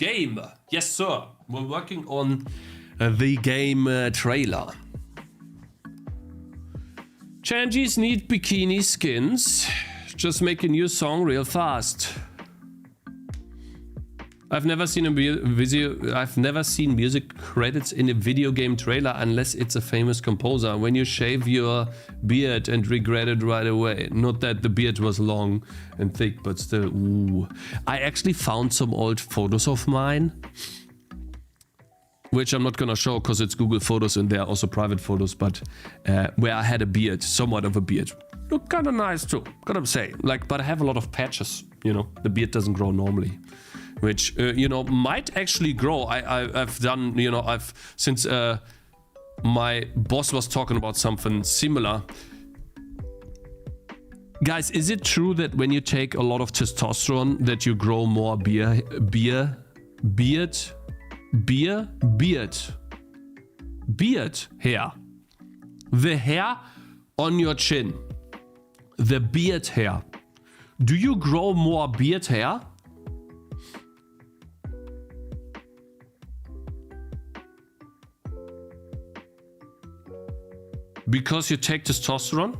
game. Yes, sir. We're working on the game trailer. Changies need bikini skins. Just make a new song real fast. I've never seen music credits in a video game trailer unless it's a famous composer. When you shave your beard and regret it right away. Not that the beard was long and thick, but still. Ooh. I actually found some old photos of mine, which I'm not gonna show because it's Google Photos and there are also private photos, but where I had a beard, somewhat of a beard. Look kind of nice too, gotta say. Like, but I have a lot of patches, you know, the beard doesn't grow normally. Which, you know, might actually grow. I've done, you know, since my boss was talking about something similar. Guys, is it true that when you take a lot of testosterone that you grow more beard hair? The hair on your chin. The beard hair. Do you grow more beard hair? Because you take testosterone?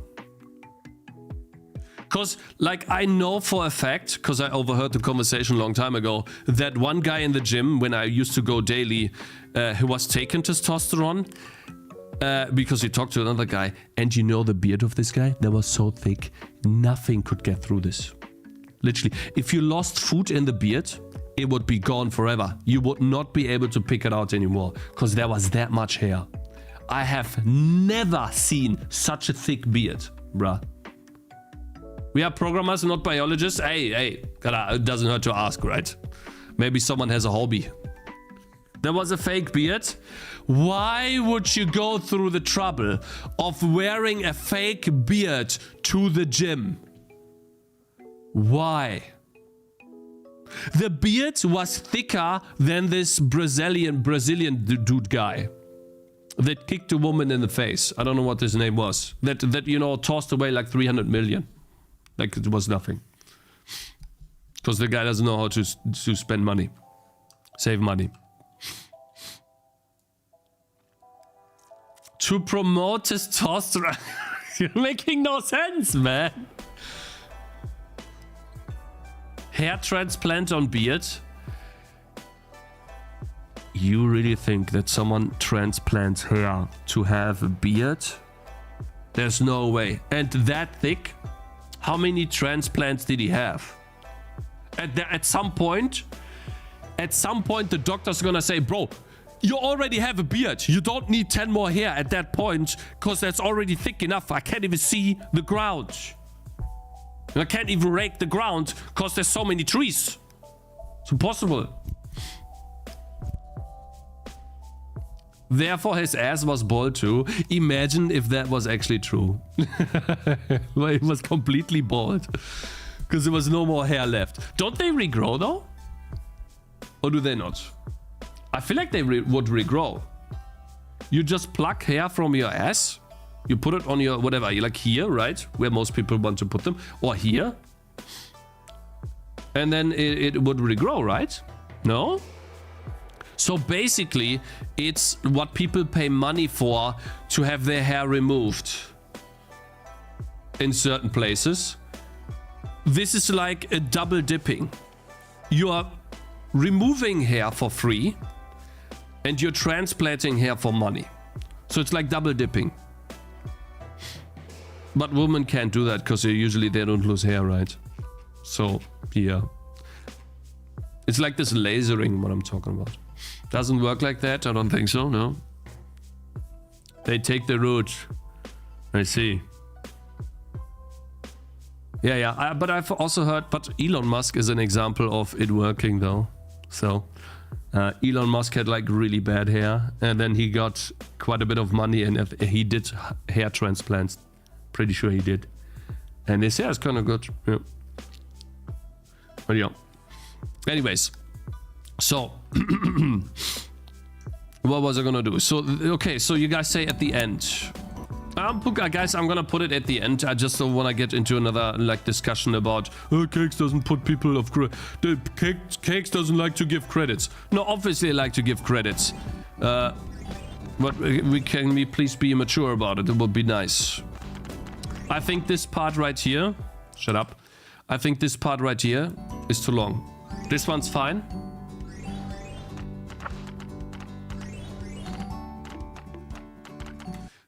Because, like, I know for a fact, because I overheard the conversation a long time ago, that one guy in the gym, when I used to go daily, who was taking testosterone, because he talked to another guy, and you know the beard of this guy? That was so thick, nothing could get through this. Literally, if you lost food in the beard, it would be gone forever. You would not be able to pick it out anymore, because there was that much hair. I have never seen such a thick beard, bruh. We are programmers, not biologists. Hey, it doesn't hurt to ask, right? Maybe someone has a hobby. There was a fake beard. Why would you go through the trouble of wearing a fake beard to the gym? Why? The beard was thicker than this Brazilian dude guy that kicked a woman in the face. I don't know what his name was. That you know, tossed away like 300 million. Like it was nothing. Because the guy doesn't know how to spend money. Save money. To promote testosterone. You're making no sense, man. Hair transplant on beard. You really think that someone transplants hair to have a beard? There's no way. And that thick? How many transplants did he have? At some point, the doctor's gonna say, bro, you already have a beard. You don't need 10 more hair at that point, because that's already thick enough. I can't even see the ground. And I can't even rake the ground, because there's so many trees. It's impossible. Therefore, his ass was bald too. Imagine if that was actually true. Well, it was completely bald. Because there was no more hair left. Don't they regrow though? Or do they not? I feel like they would regrow. You just pluck hair from your ass. You put it on your whatever. You like here, right? Where most people want to put them. Or here. And then it would regrow, right? No? So basically, it's what people pay money for to have their hair removed in certain places. This is like a double dipping. You are removing hair for free and you're transplanting hair for money. So it's like double dipping. But women can't do that because usually they don't lose hair, right? So, yeah. It's like this lasering, what I'm talking about. Doesn't work like that? I don't think so, no. They take the route. I see. Yeah. But I've also heard, but Elon Musk is an example of it working though. So, Elon Musk had like really bad hair and then he got quite a bit of money and he did hair transplants. Pretty sure he did. And his hair is kind of good. Yeah. But yeah. Anyways. So, what was I gonna do? So, okay, so you guys say at the end, Guys, I'm gonna put it at the end. I just don't want to get into another discussion about Cakez doesn't put people of Cakez doesn't like to give credits. No, obviously I like to give credits. But can we please be mature about it? It would be nice. I think this part right here. Shut up. I think this part right here is too long. This one's fine.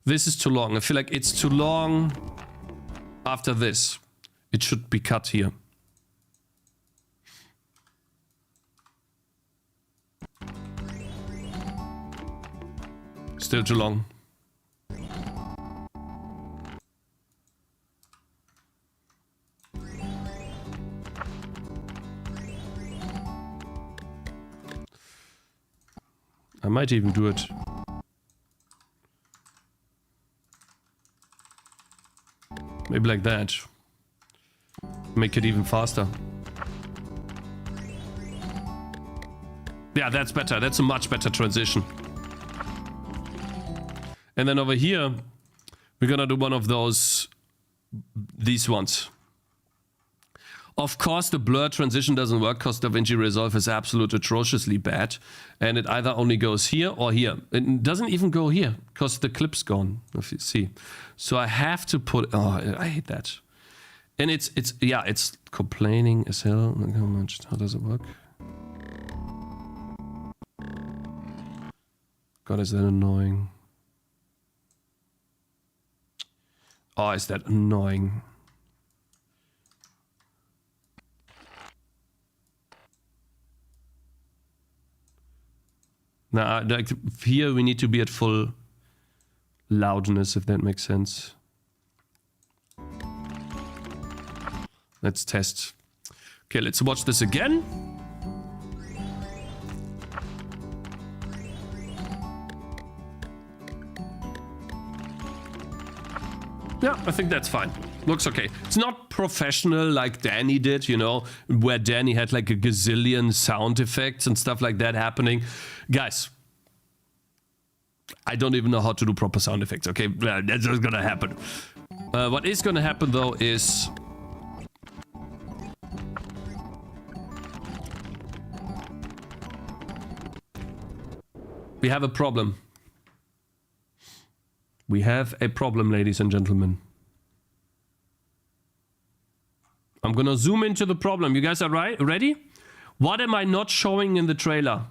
This is too long. I feel like it's too long after this. It should be cut here. Still too long. I might even do it. Maybe like that. Make it even faster. Yeah, that's better. That's a much better transition. And then over here, we're gonna do one of these ones. Of course, the blur transition doesn't work because Davinci Resolve is absolutely atrociously bad. And it either only goes here or here. It doesn't even go here because the clip's gone, if you see. So I have to put... Oh, I hate that. And it's complaining as hell. Like how does it work? God, is that annoying. Oh, is that annoying. Now, like here we need to be at full loudness, if that makes sense. Let's test. Okay, let's watch this again. Yeah, I think that's fine. Looks okay. It's not professional like Danny did, you know, where Danny had like a gazillion sound effects and stuff like that happening. Guys, I don't even know how to do proper sound effects, okay? That's just gonna happen. What is gonna happen though is... we have a problem. We have a problem, ladies and gentlemen. I'm gonna zoom into the problem. You guys are ready? What am I not showing in the trailer?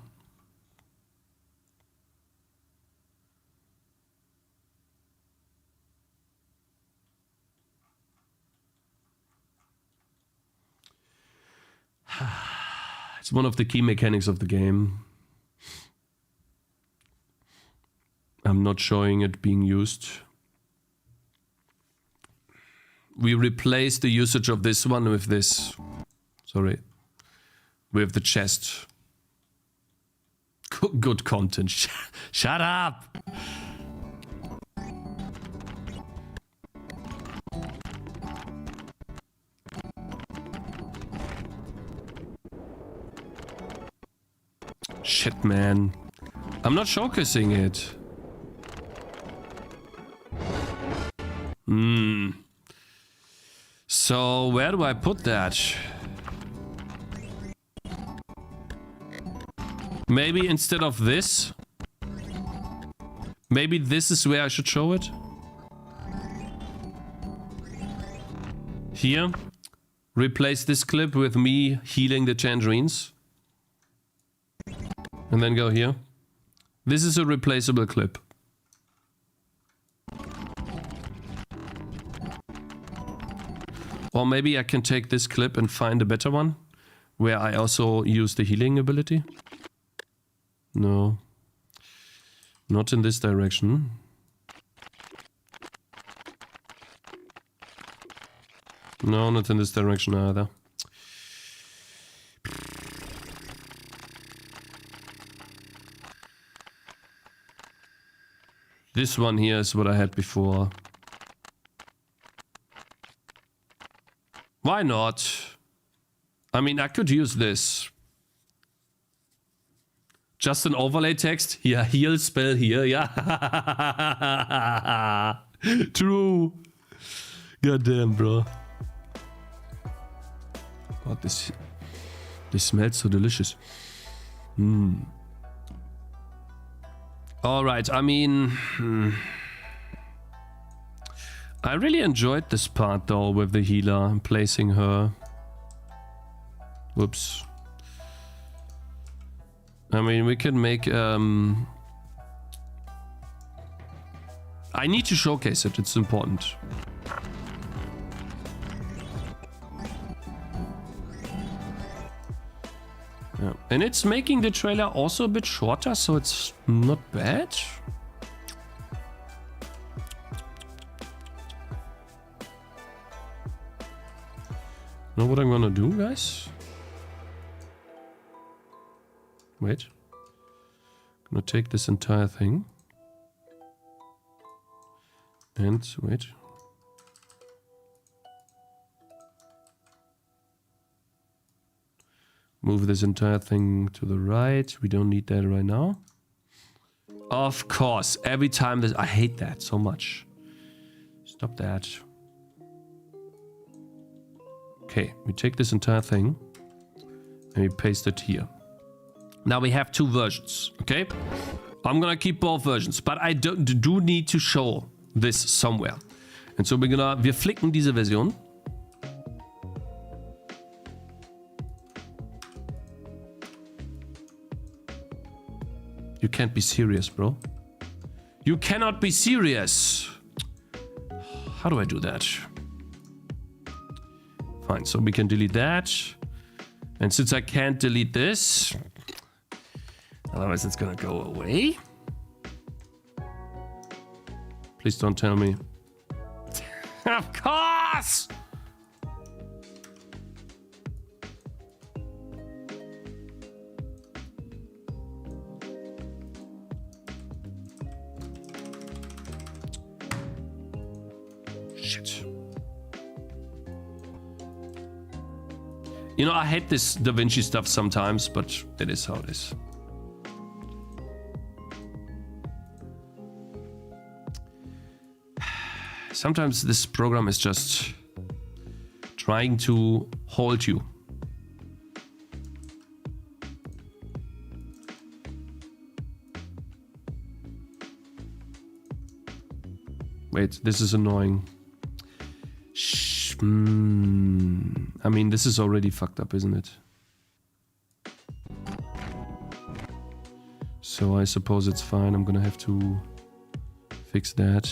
It's one of the key mechanics of the game. I'm not showing it being used. We replace the usage of this one with this. Sorry. With the chest. Good content. Shut up! Shit, man. I'm not showcasing it. So, where do I put that? Maybe instead of this? Maybe this is where I should show it? Here. Replace this clip with me healing the tangerines. And then go here. This is a replaceable clip. Or maybe I can take this clip and find a better one, where I also use the healing ability. No. Not in this direction. No, not in this direction either. This one here is what I had before. Why not? I mean, I could use this. Just an overlay text. Here, heal spell here, yeah. True. Goddamn, bro. God, this smells so delicious. All right. I mean, I really enjoyed this part though with the healer and placing her. Whoops. I mean, we can make. I need to showcase it. It's important. Yeah. And it's making the trailer also a bit shorter, so it's not bad. Know what I'm gonna do, guys? Wait. I'm gonna take this entire thing. And wait. Move this entire thing to the right. We don't need that right now. Of course, every time this... I hate that so much. Stop that. Okay, we take this entire thing and we paste it here. Now we have two versions, okay? I'm gonna keep both versions, but I do need to show this somewhere. And so wir flicken diese Version. You can't be serious, bro. You cannot be serious. How do I do that? Fine, so we can delete that. And since I can't delete this, otherwise it's gonna go away. Please don't tell me. Of course! Shit. You know, I hate this Davinci stuff sometimes, but it is how it is. Sometimes this program is just trying to hold you. Wait, this is annoying. I mean, this is already fucked up, isn't it? So I suppose it's fine. I'm gonna have to fix that.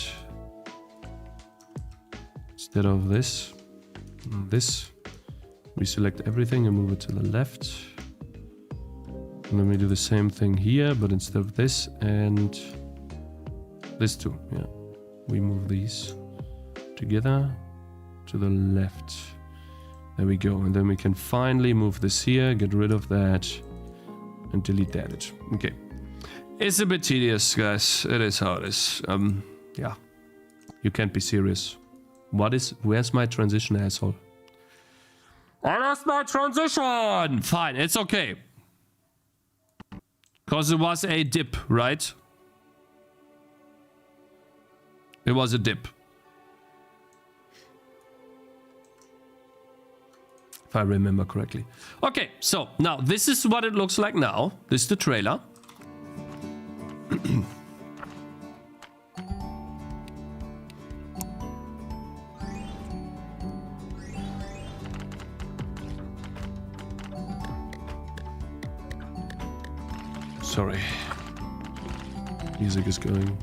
Instead of this, we select everything and move it to the left. And then we do the same thing here, but instead of this and this too, yeah. We move these together to the left. There we go. And then we can finally move this here, get rid of that, and delete that. Okay. It's a bit tedious, guys. It is how it is. Yeah. You can't be serious. Where's my transition, asshole? I lost my transition! Fine, it's okay. Because it was a dip, right? It was a dip. If I remember correctly. Okay, so now this is what it looks like now. This is the trailer. Sorry. Music is going.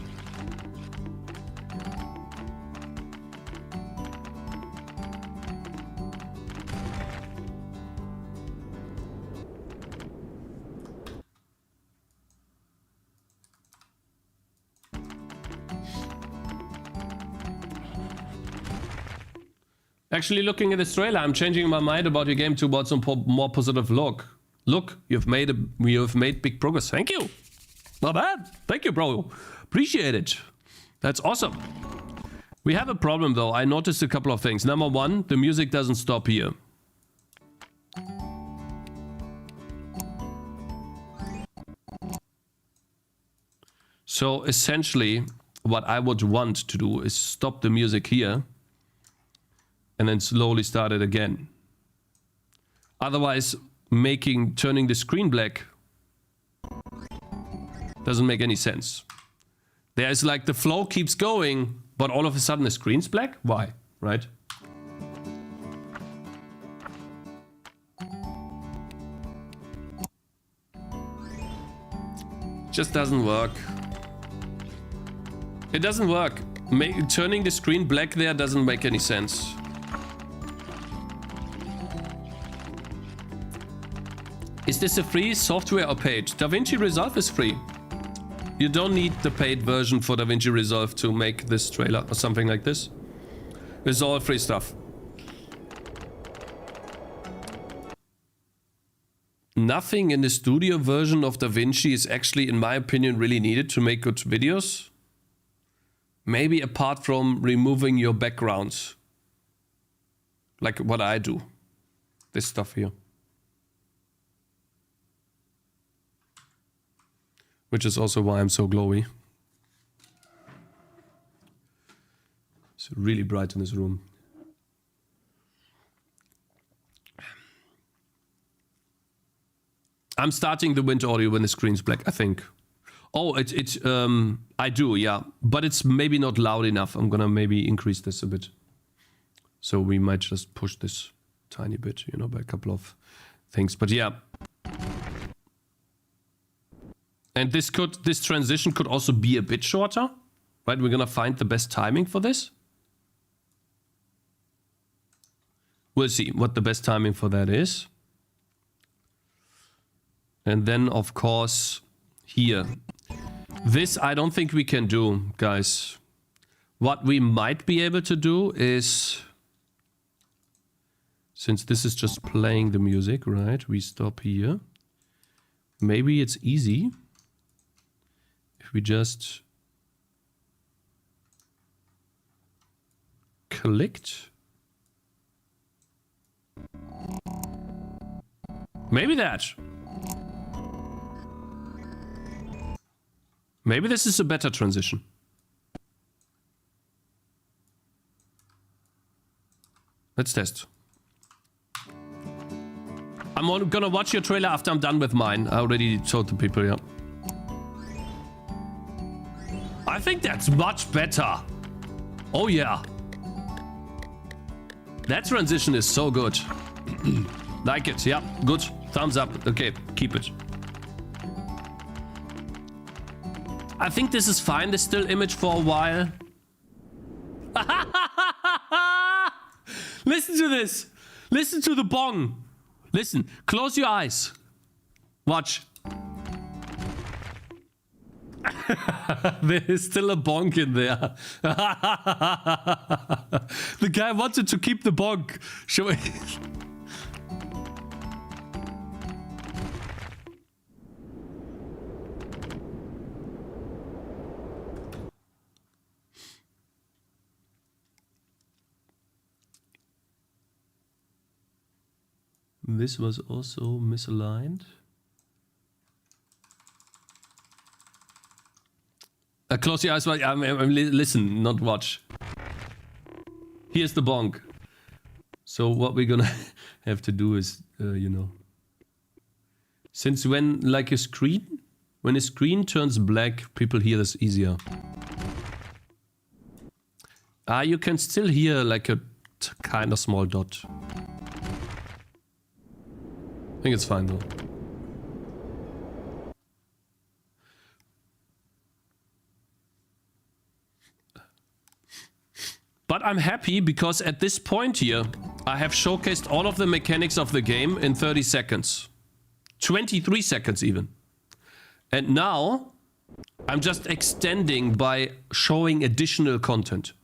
Actually, looking at this trailer, I'm changing my mind about your game towards a more positive look. Look, you've made big progress. Thank you. Not bad. Thank you, bro. Appreciate it. That's awesome. We have a problem though. I noticed a couple of things. Number one, the music doesn't stop here. So essentially, what I would want to do is stop the music here and then slowly start it again. Otherwise, turning the screen black doesn't make any sense. There's like the flow keeps going, but all of a sudden the screen's black? Why? Right? Just doesn't work. It doesn't work. Turning the screen black there doesn't make any sense. Is this a free software or paid? Davinci Resolve is free. You don't need the paid version for Davinci Resolve to make this trailer or something like this. It's all free stuff. Nothing in the studio version of Davinci is actually, in my opinion, really needed to make good videos. Maybe apart from removing your backgrounds. Like what I do. This stuff here. Which is also why I'm so glowy. It's really bright in this room. I'm starting the wind audio when the screen's black, I think. Oh, I do, yeah. But it's maybe not loud enough. I'm gonna maybe increase this a bit. So we might just push this tiny bit, you know, by a couple of things. But yeah. And this transition could also be a bit shorter, right? We're gonna find the best timing for this. We'll see what the best timing for that is. And then, of course, here. This I don't think we can do, guys. What we might be able to do is, since this is just playing the music, right? We stop here. Maybe it's easy if we just clicked. Maybe that. Maybe this is a better transition. Let's test. I'm gonna watch your trailer after I'm done with mine. I already told the people, yeah. I think that's much better. Oh yeah. That transition is so good. Like it, yeah, good. Thumbs up. Okay, keep it. I think this is fine, the still image for a while. Listen to this. Listen to the bong. Listen, close your eyes. Watch. There is still a bonk in there. The guy wanted to keep the bonk. Show it. This was also misaligned. Close your eyes. Listen, not watch. Here's the bonk. So what we're gonna have to do is, you know, since when like when a screen turns black, people hear this easier. You can still hear like a kind of small dot. I think it's fine though. But I'm happy because at this point here, I have showcased all of the mechanics of the game in 30 seconds. 23 seconds even. And now, I'm just extending by showing additional content.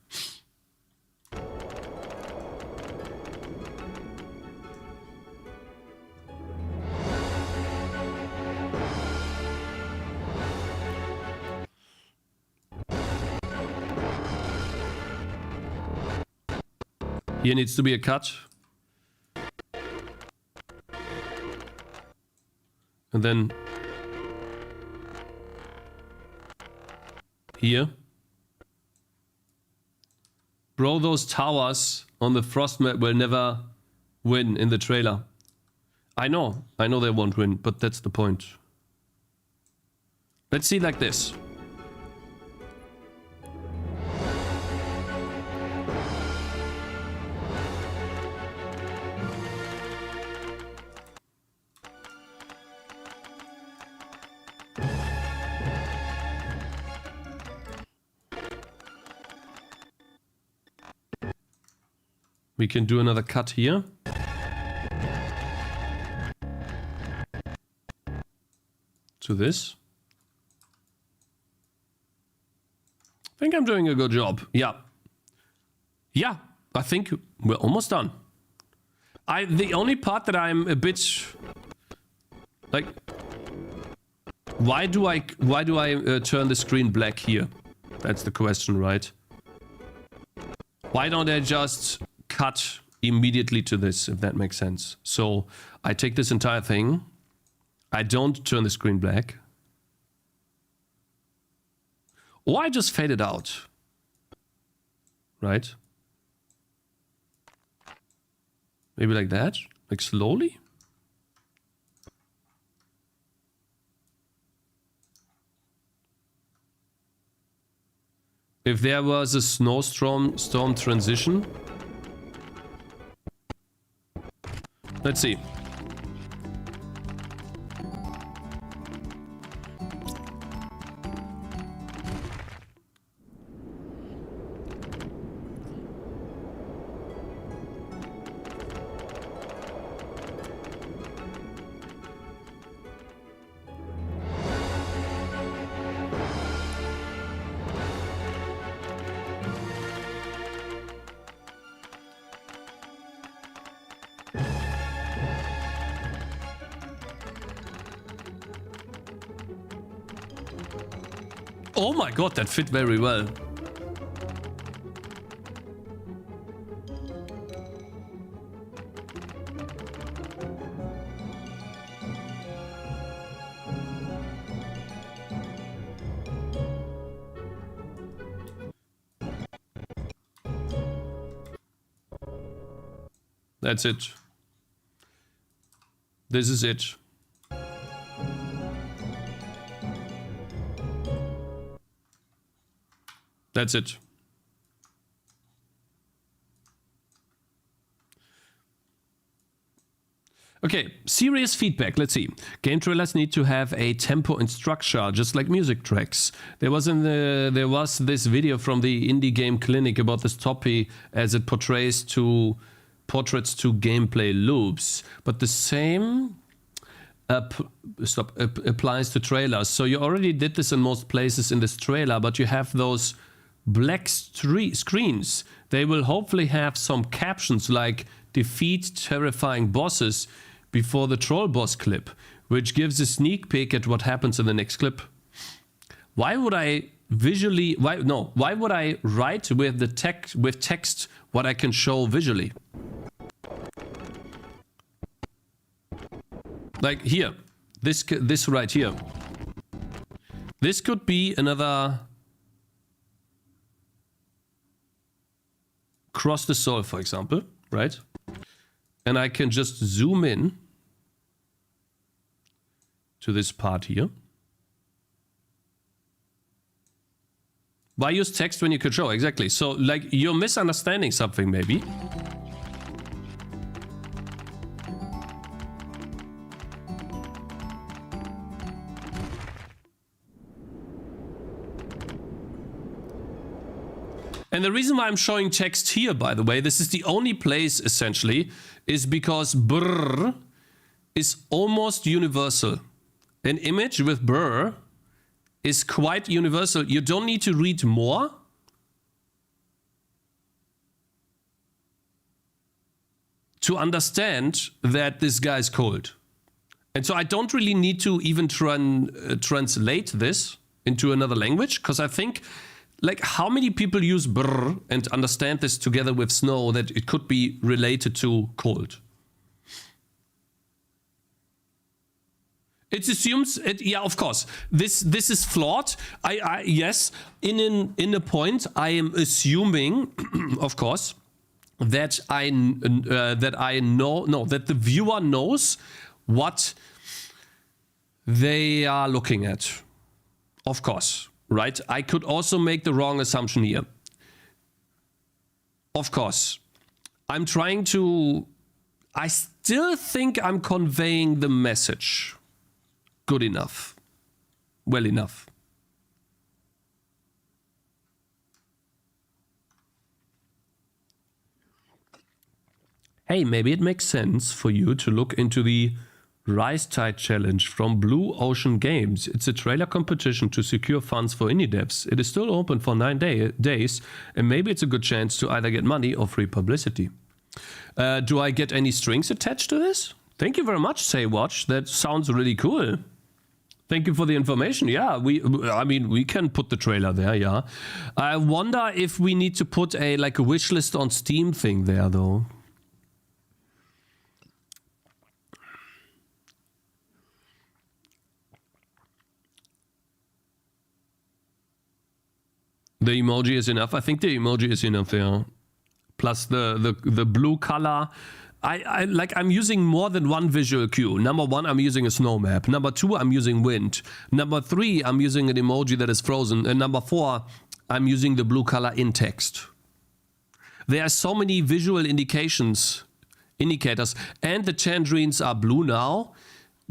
Here needs to be a cut. And then here. Bro, those towers on the frost map will never win in the trailer. I know they won't win, but that's the point. Let's see like this. We can do another cut here. To this. I think I'm doing a good job. Yeah. Yeah, I think we're almost done. The only part that I'm a bit like, why do I turn the screen black here? That's the question, right? Why don't I just cut immediately to this, if that makes sense? So I take this entire thing. I don't turn the screen black. Or I just fade it out. Right? Maybe like that? Like slowly? If there was a storm transition. Let's see. Oh my god, that fit very well. That's it. This is it. That's it. Okay, serious feedback. Let's see. Game trailers need to have a tempo and structure, just like music tracks. There was this video from the Indie Game Clinic about this topic as it portraits to gameplay loops. But the same applies to trailers. So you already did this in most places in this trailer, but you have those black screens. They will hopefully have some captions like defeat terrifying bosses before the troll boss clip, which gives a sneak peek at what happens in the next clip. Why would I why would I write with the text what I can show visually? Like here, this right here. This could be another Cross the Soul, for example, right? And I can just zoom in to this part here. Why use text when you could show? Exactly. So, like, you're misunderstanding something, maybe. And the reason why I'm showing text here, by the way, this is the only place, essentially, is because brr is almost universal. An image with brr is quite universal. You don't need to read more to understand that this guy is cold. And so I don't really need to even translate this into another language, because I think, like, how many people use brr and understand this together with snow that it could be related to cold? It assumes it. Yeah, of course. This is flawed. I yes. In a point, I am assuming, of course, that that the viewer knows what they are looking at. Of course, right? I could also make the wrong assumption here. Of course, I'm trying to. I still think I'm conveying the message good enough, well enough. Hey, maybe it makes sense for you to look into the Rise Tide Challenge from Blue Ocean Games. It's a trailer competition to secure funds for indie devs. It is still open for 9 days, and maybe it's a good chance to either get money or free publicity. Do I get any strings attached to this? Thank you very much, Saywatch. That sounds really cool. Thank you for the information. Yeah, we can put the trailer there, yeah. I wonder if we need to put a wish list on Steam thing there, though. The emoji is enough. I think the emoji is enough, yeah. Plus the blue color. I'm using more than one visual cue. Number 1, I'm using a snow map. Number 2, I'm using wind. Number 3, I'm using an emoji that is frozen. And number 4, I'm using the blue color in text. There are so many visual indicators. And the tangerines are blue now.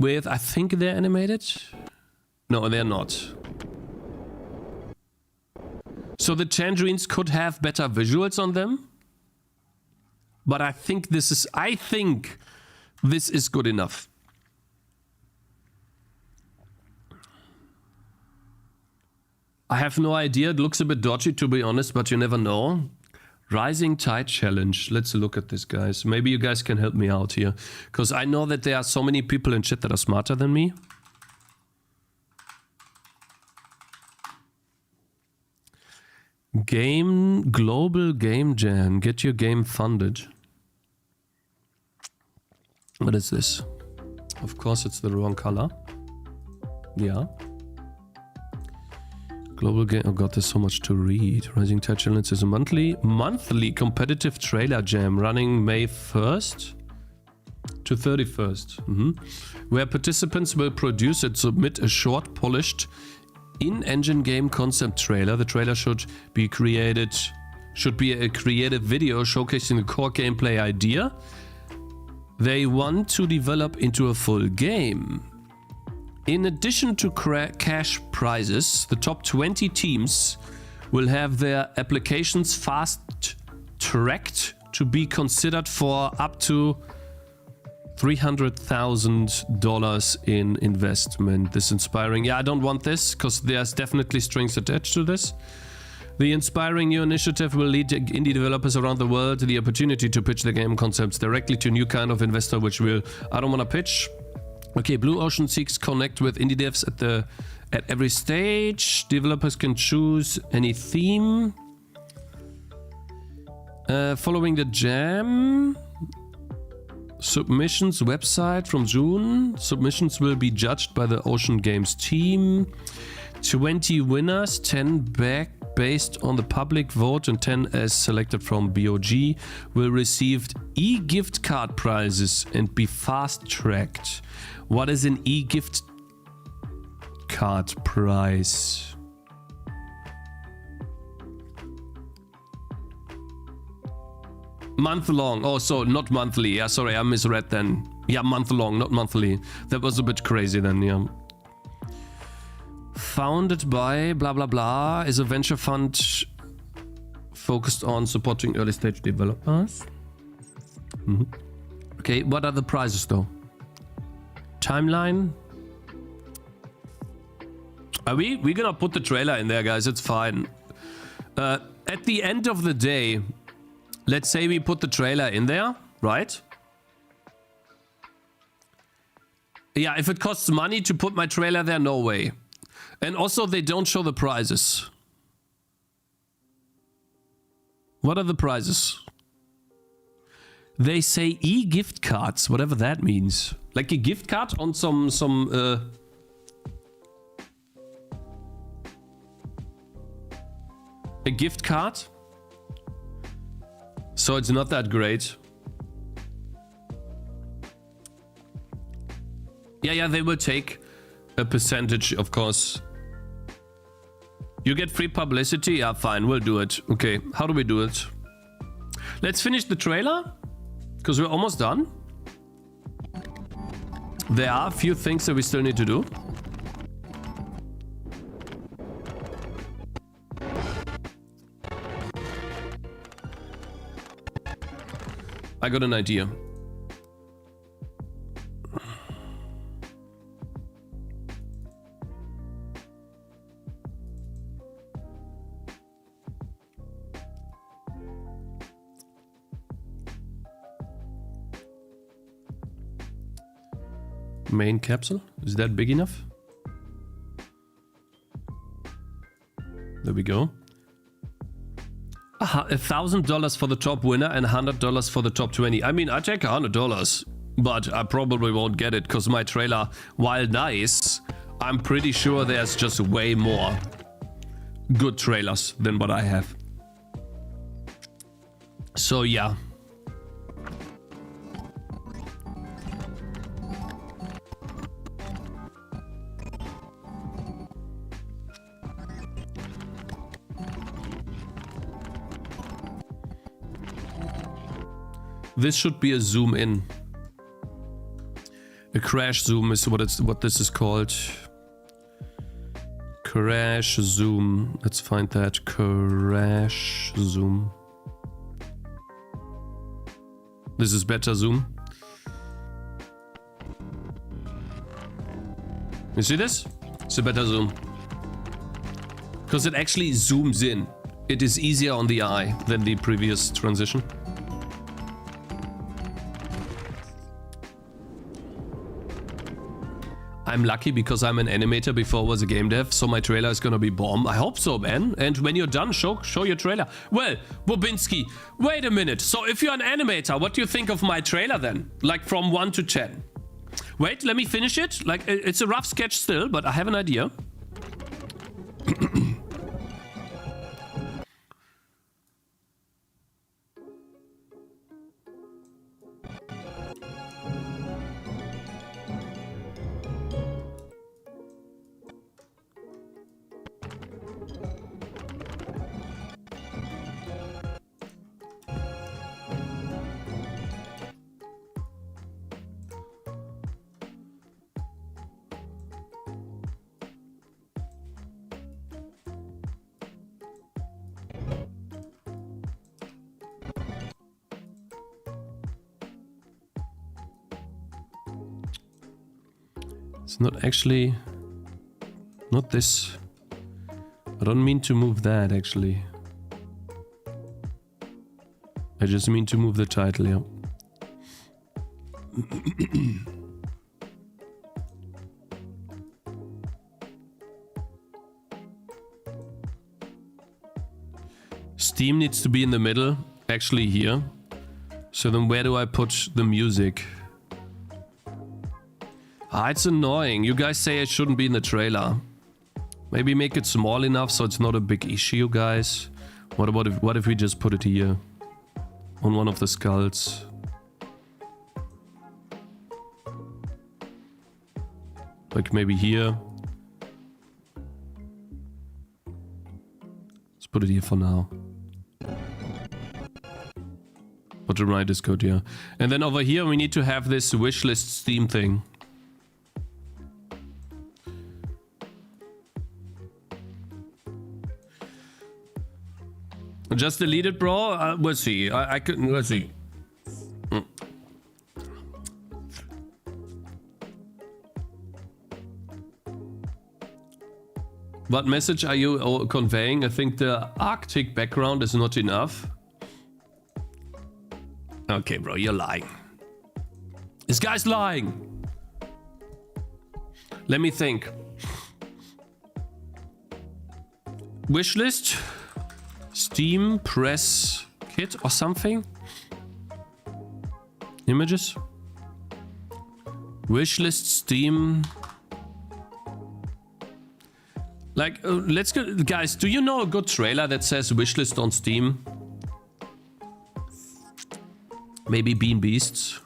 I think they're animated. No, they're not. So the tangerines could have better visuals on them. But I think this is good enough. I have no idea. It looks a bit dodgy, to be honest, but you never know. Rising Tide Challenge. Let's look at this, guys. Maybe you guys can help me out here. Because I know that there are so many people in chat that are smarter than me. Global Game Jam. Get your game funded. What is this? Of course, it's the wrong color. Yeah. Global Game. Oh god, there's so much to read. Rising Tide Challenge is a monthly competitive trailer jam running May 1st to 31st. Where participants will produce and submit a short, polished, in-engine game concept trailer. The trailer should be a creative video showcasing the core gameplay idea they want to develop into a full game. In addition to cash prizes, the top 20 teams will have their applications fast-tracked to be considered for up to $300,000 in investment. This inspiring. Yeah, I don't want this because there's definitely strings attached to this. The inspiring new initiative will lead indie developers around the world to the opportunity to pitch their game concepts directly to a new kind of investor, which will. I don't want to pitch. Okay, Blue Ocean seeks connect with indie devs at every stage. Developers can choose any theme. Following the jam. Submissions website from June. Submissions will be judged by the Ocean Games team. 20 winners, 10 back based on the public vote and 10 as selected from BOG will receive e-gift card prizes and be fast-tracked. What is an e-gift card prize? Month long. Oh, so not monthly. Yeah, sorry, I misread then. Yeah, month long, not monthly. That was a bit crazy then, yeah. Founded by blah blah blah is a venture fund focused on supporting early stage developers. Okay, what are the prizes though? Timeline. Are we gonna put the trailer in there, guys? It's fine. At the end of the day, let's say we put the trailer in there, right? Yeah, if it costs money to put my trailer there, no way. And also, they don't show the prizes. What are the prizes? They say e-gift cards, whatever that means. Like a gift card on some a gift card. So it's not that great. Yeah, they will take a percentage, of course. You get free publicity? Yeah, fine, we'll do it. Okay, how do we do it? Let's finish the trailer, because we're almost done. There are a few things that we still need to do. I got an idea. Main capsule? Is that big enough? There we go. $1,000 for the top winner and $100 for the top 20. I mean, I take $100, but I probably won't get it because my trailer, while nice, I'm pretty sure there's just way more good trailers than what I have. So yeah. This should be a zoom in. A crash zoom is what this is called. Crash zoom. Let's find that. Crash zoom. This is better zoom. You see this? It's a better zoom. Because it actually zooms in. It is easier on the eye than the previous transition. I'm lucky because I'm an animator before I was a game dev, so my trailer is gonna be bomb. I hope so, man. And when you're done, show your trailer. Well, Bobinski, wait a minute. So if you're an animator, what do you think of my trailer then? Like from 1 to 10? Wait, let me finish it. Like, it's a rough sketch still, but I have an idea. It's not actually... Not this. I don't mean to move that, actually. I just mean to move the title, yeah. Steam needs to be in the middle, actually here. So then where do I put the music? Ah, it's annoying. You guys say it shouldn't be in the trailer. Maybe make it small enough so it's not a big issue, guys. What if we just put it here? On one of the skulls. Like maybe here. Let's put it here for now. Bottom right is good, yeah. And then over here we need to have this wishlist Steam thing. Just delete it, bro. We'll see. I couldn't. Let's see. What message are you conveying? I think the Arctic background is not enough. Okay, bro, you're lying. This guy's lying. Let me think. Wishlist. Steam press kit or something. Images. Wishlist Steam. Like, let's go, guys. Do you know a good trailer that says wishlist on Steam? Maybe Bean Beasts.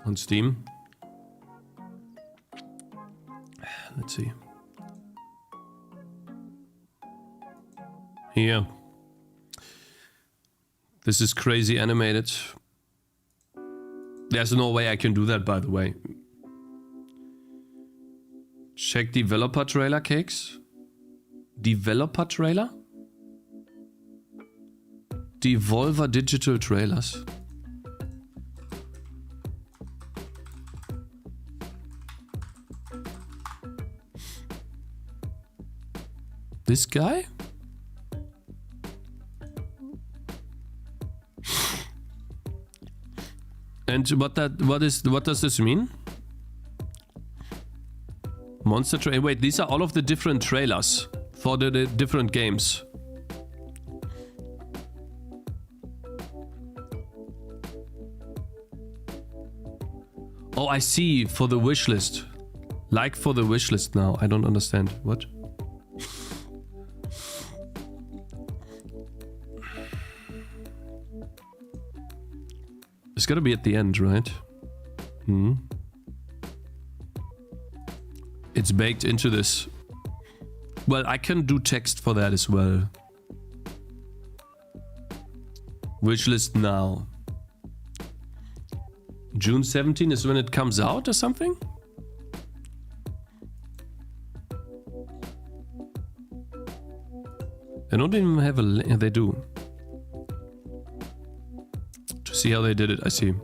On Steam. Let's see. Here. This is crazy animated. There's no way I can do that, by the way. Check developer trailer, Cakez. Developer trailer? Devolver Digital Trailers. This guy? And what does this mean? Monster trailer. Wait, these are all of the different trailers for the different games. Oh, I see. For the wish list. Like for the wish list now. I don't understand. What? It's gotta be at the end, right? Hmm. It's baked into this. Well, I can do text for that as well. Wishlist now. June 17 is when it comes out or something? They don't even have a link. They do. To see how they did it, I see.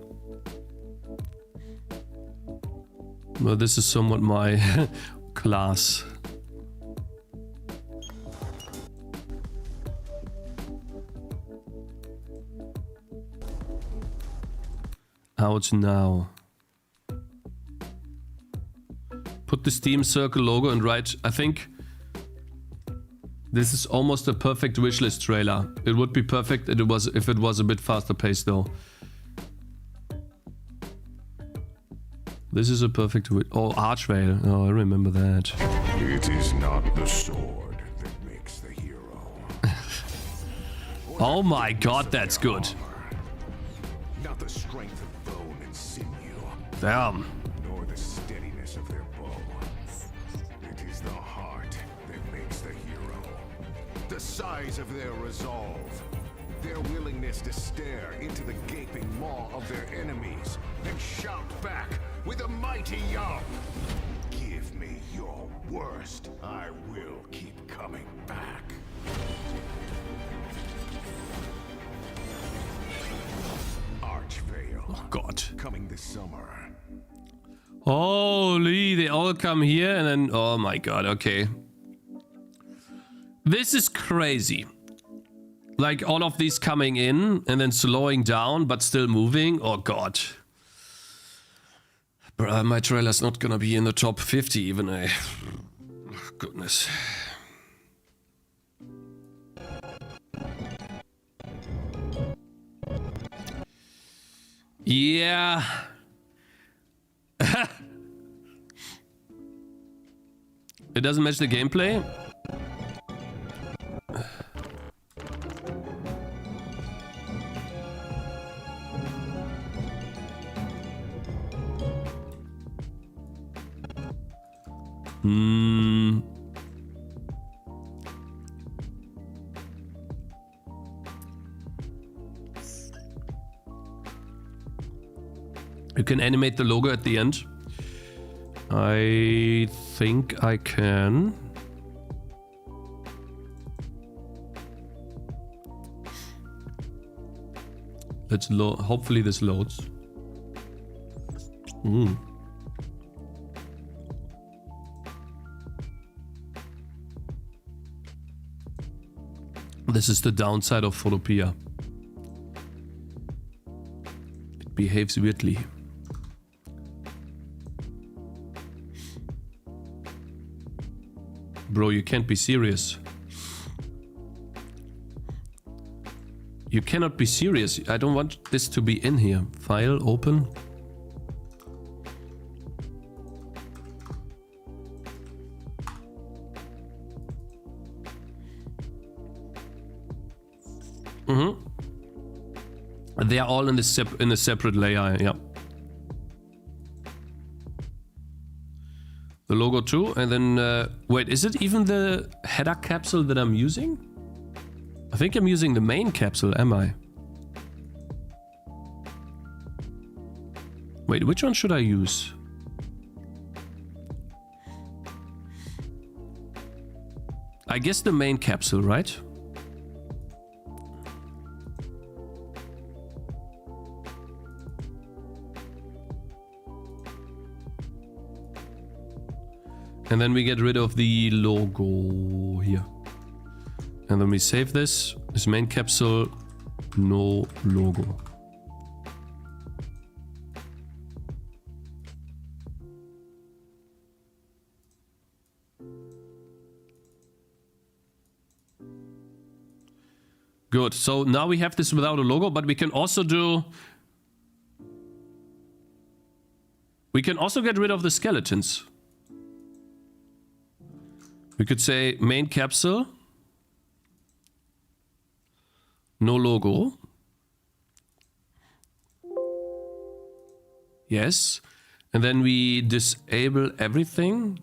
Well, this is somewhat my class. Out now. Put the Steam Circle logo and write. I think this is almost a perfect wishlist trailer. It would be perfect if it was a bit faster paced though. This is a perfect oh, Archvale. Oh, I remember that. It is not the sword that makes the hero. Oh my god, that's good. Not the strength of bone and sinew. Damn. Nor the steadiness of their bow. It is the heart that makes the hero. The size of their resolve. Their willingness to stare into the gaping maw of their enemies and shout back with a mighty yelp. Give me your worst. I will keep coming back. Archvale. Oh god. Coming this summer. Holy, they all come here and then... Oh my god, okay. This is crazy. Like all of these coming in and then slowing down but still moving. Oh god. Bruh, my trailer's not gonna be in the top 50 even. Oh, goodness. Yeah. It doesn't match the gameplay. You can animate the logo at the end. I think I can. Let's load. Hopefully this loads. This is the downside of Photopea. It behaves weirdly. Bro, you can't be serious. You cannot be serious. I don't want this to be in here. File, open. They are all in a separate layer, yeah. The logo too, and then wait, is it even the header capsule that I'm using? I think I'm using the main capsule, am I? Wait, which one should I use? I guess the main capsule, right? And then we get rid of the logo here. And then we save this. This main capsule, no logo. Good. So now we have this without a logo, but we can also do... We can also get rid of the skeletons. We could say main capsule, no logo. Yes. And then we disable everything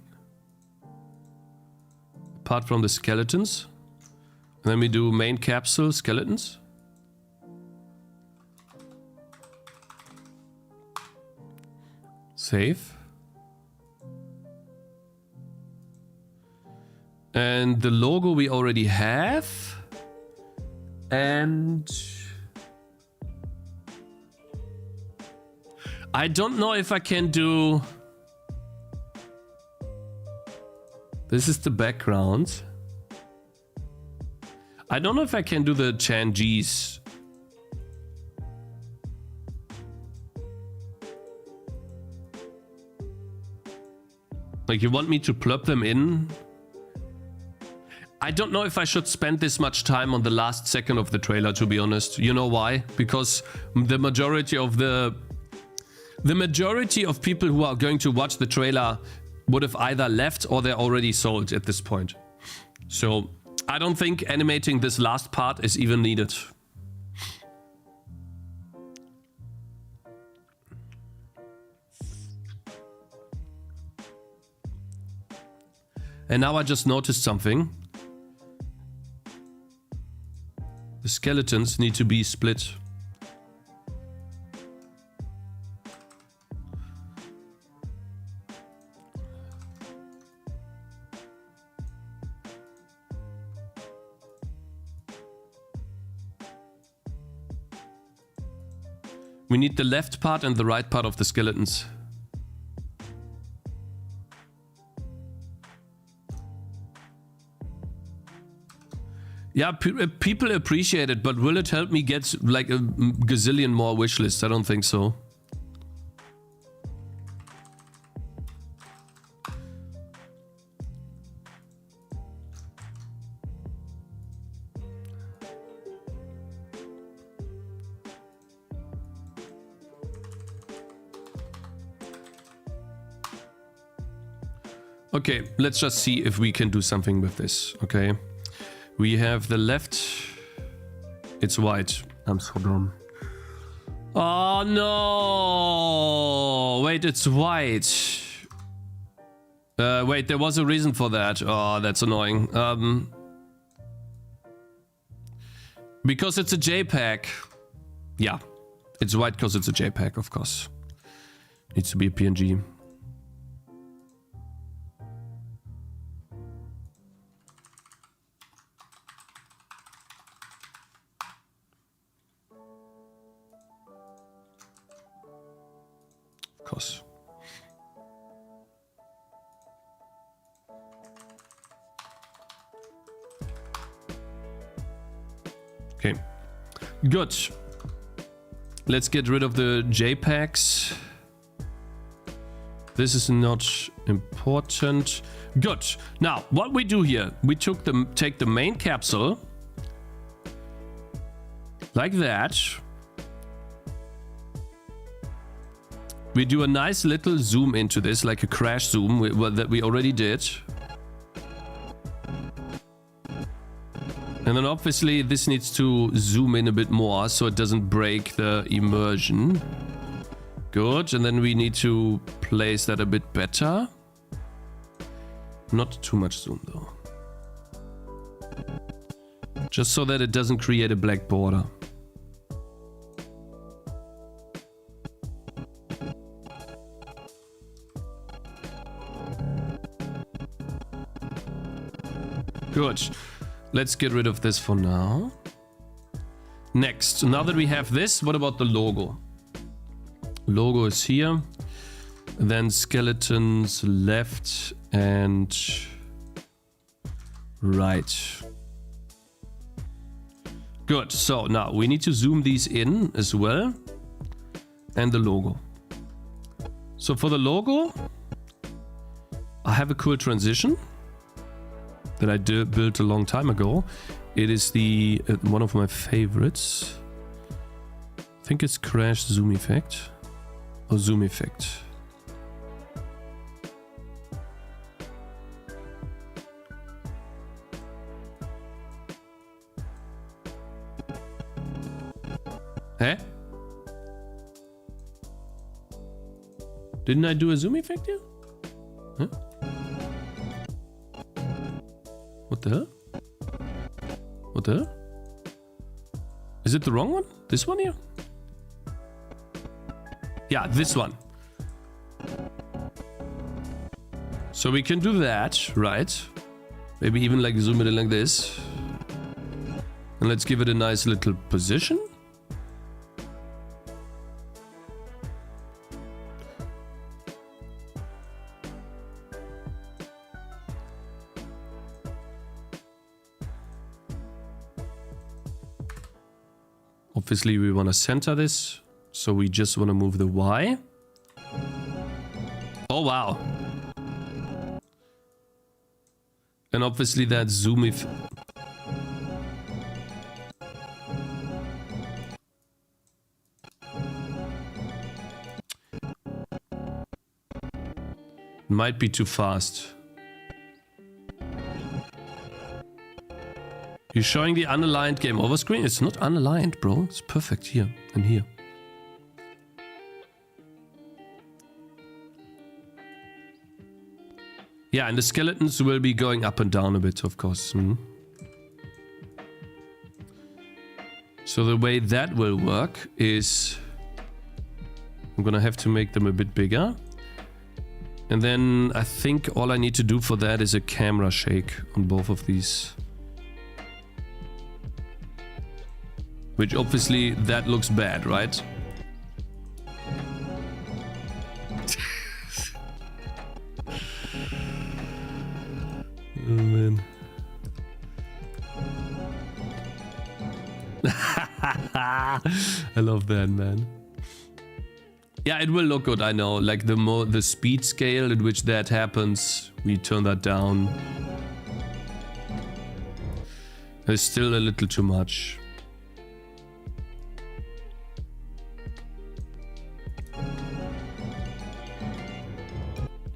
apart from the skeletons. And then we do main capsule skeletons. Save. And the logo we already have. And I don't know if I can do... This is the background. I don't know if I can do the Cakez. Like, you want me to plop them in? I don't know if I should spend this much time on the last second of the trailer, to be honest. You know why? Because the majority of people who are going to watch the trailer would have either left or they're already sold at this point. So I don't think animating this last part is even needed. And now I just noticed something. The skeletons need to be split. We need the left part and the right part of the skeletons. Yeah, people appreciate it, but will it help me get like a gazillion more wish lists? I don't think so. Okay, let's just see if we can do something with this, okay? We have the left. It's white. I'm so dumb. Oh no! Wait, it's white. Wait, there was a reason for that. Oh, that's annoying. Because it's a JPEG. Yeah, it's white because it's a JPEG, of course. Needs to be a PNG. Course. Okay, good. Let's get rid of the JPEGs. This is not important. Good. Now, what we do here, we take the main capsule. Like that. We do a nice little zoom into this, like a crash zoom that we already did. And then obviously this needs to zoom in a bit more so it doesn't break the immersion. Good, and then we need to place that a bit better. Not too much zoom though. Just so that it doesn't create a black border. Good. Let's get rid of this for now. Next, now that we have this, what about the logo? Logo is here. Then skeletons left and right. Good. So now we need to zoom these in as well. And the logo. So for the logo, I have a cool transition that I built a long time ago. It is the one of my favorites. I think it's crash zoom effect or zoom effect. Huh? Didn't I do a zoom effect here? Huh? What the hell? What the hell? Is it the wrong one? This one here? Yeah, this one. So we can do that, right? Maybe even like zoom it in like this. And let's give it a nice little position. Obviously, we want to center this, so we just want to move the Y. Oh, wow. And obviously that zoom if... Might be too fast. You're showing the unaligned game over screen? It's not unaligned, bro. It's perfect here and here. Yeah, and the skeletons will be going up and down a bit, of course. So the way that will work is... I'm gonna have to make them a bit bigger. And then I think all I need to do for that is a camera shake on both of these. Which obviously that looks bad, right? Oh man. I love that, man. Yeah, it will look good, I know. Like the speed scale at which that happens, we turn that down. It's still a little too much.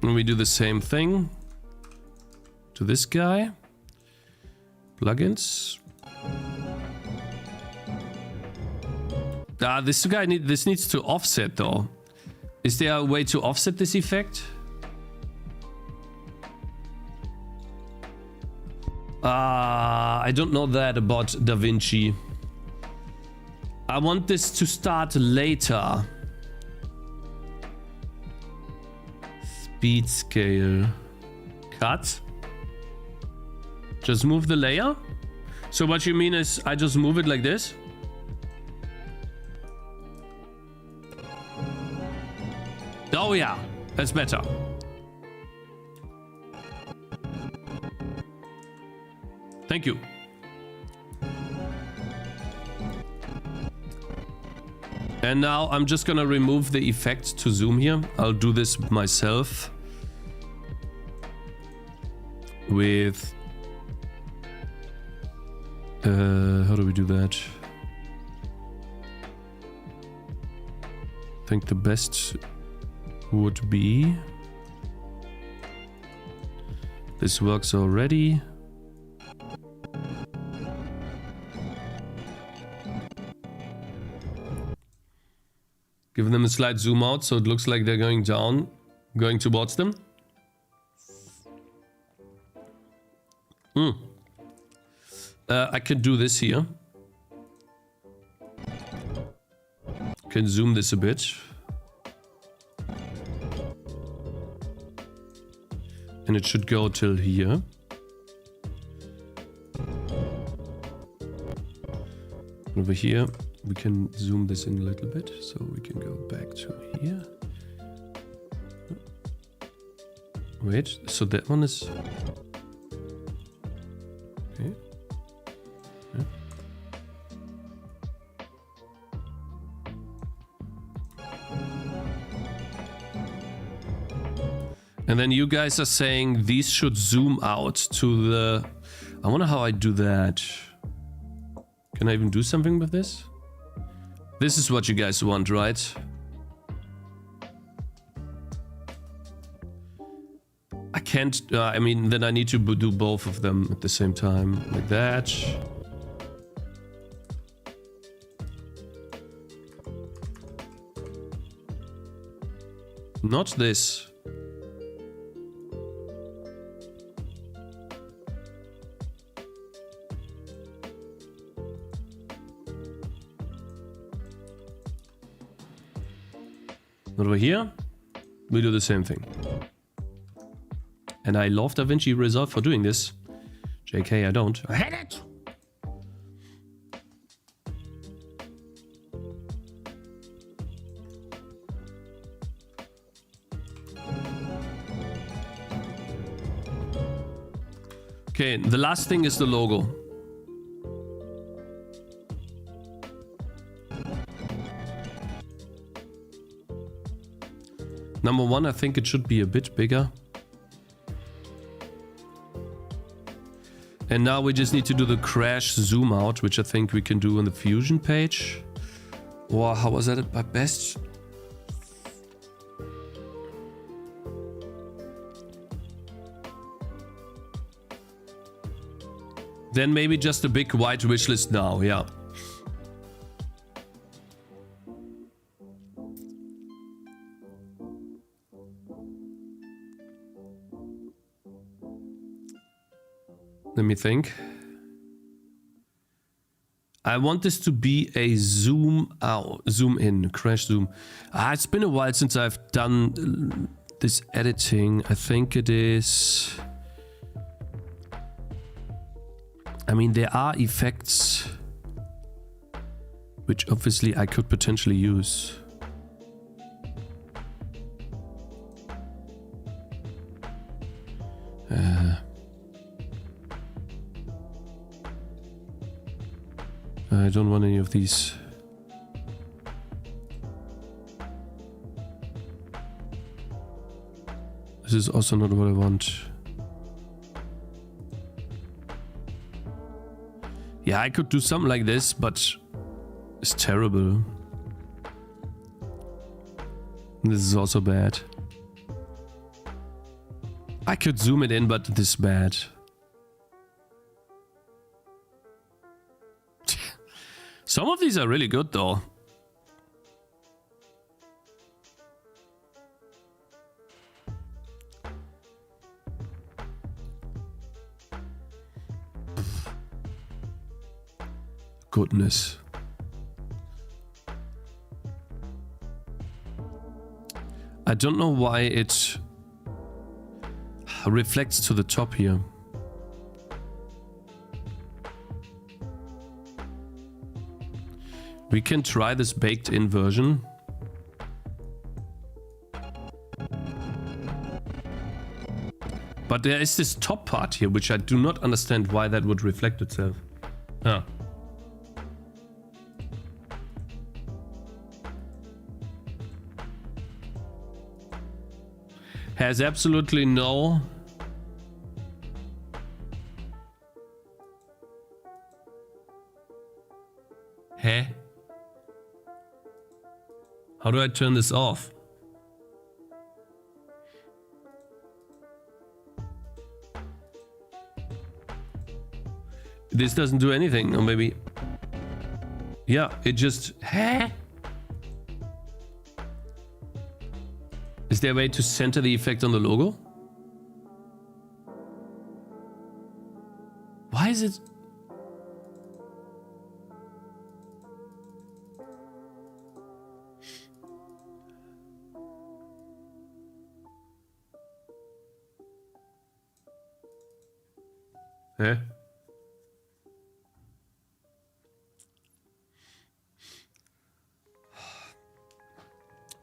And we do the same thing to this guy. Plugins. This guy this needs to offset though. Is there a way to offset this effect? I don't know that about Davinci. I want this to start later. Speed scale. Cut. Just move the layer. So what you mean is I just move it like this? Oh yeah, that's better. Thank you. And now I'm just gonna remove the effect to zoom here. I'll do this myself. With... how do we do that? I think the best would be... This works already. Give them a slight zoom out so it looks like they're going down, going towards them. I can do this here. Can zoom this a bit. And it should go till here. Over here, we can zoom this in a little bit, so we can go back to here. Wait, so that one is... Okay. Yeah. And then you guys are saying these should zoom out to the... I wonder how I do that. Can I even do something with this? This is what you guys want, right? I can't... I mean, then I need to do both of them at the same time. Like that. Not this. Over here, we do the same thing. And I love Davinci Resolve for doing this. JK, I don't. I hate it! Okay, the last thing is the logo. Number one, I think it should be a bit bigger. And now we just need to do the crash zoom out, which I think we can do on the Fusion page. Or how was that at my best? Then maybe just a big white wishlist now, yeah. Let me think. I want this to be a zoom out, zoom in, crash zoom. It's been a while since I've done this editing. I think it is... I mean, there are effects which obviously I could potentially use. I don't want any of these. This is also not what I want. Yeah, I could do something like this, but it's terrible. This is also bad. I could zoom it in, but this is bad. Some of these are really good though. Goodness. I don't know why it reflects to the top here. We can try this baked-in version. But there is this top part here, which I do not understand why that would reflect itself. Huh. Has absolutely no... Hä? How do I turn this off? This doesn't do anything, or maybe... Yeah, it just... Huh? Is there a way to center the effect on the logo? Why is it... Eh?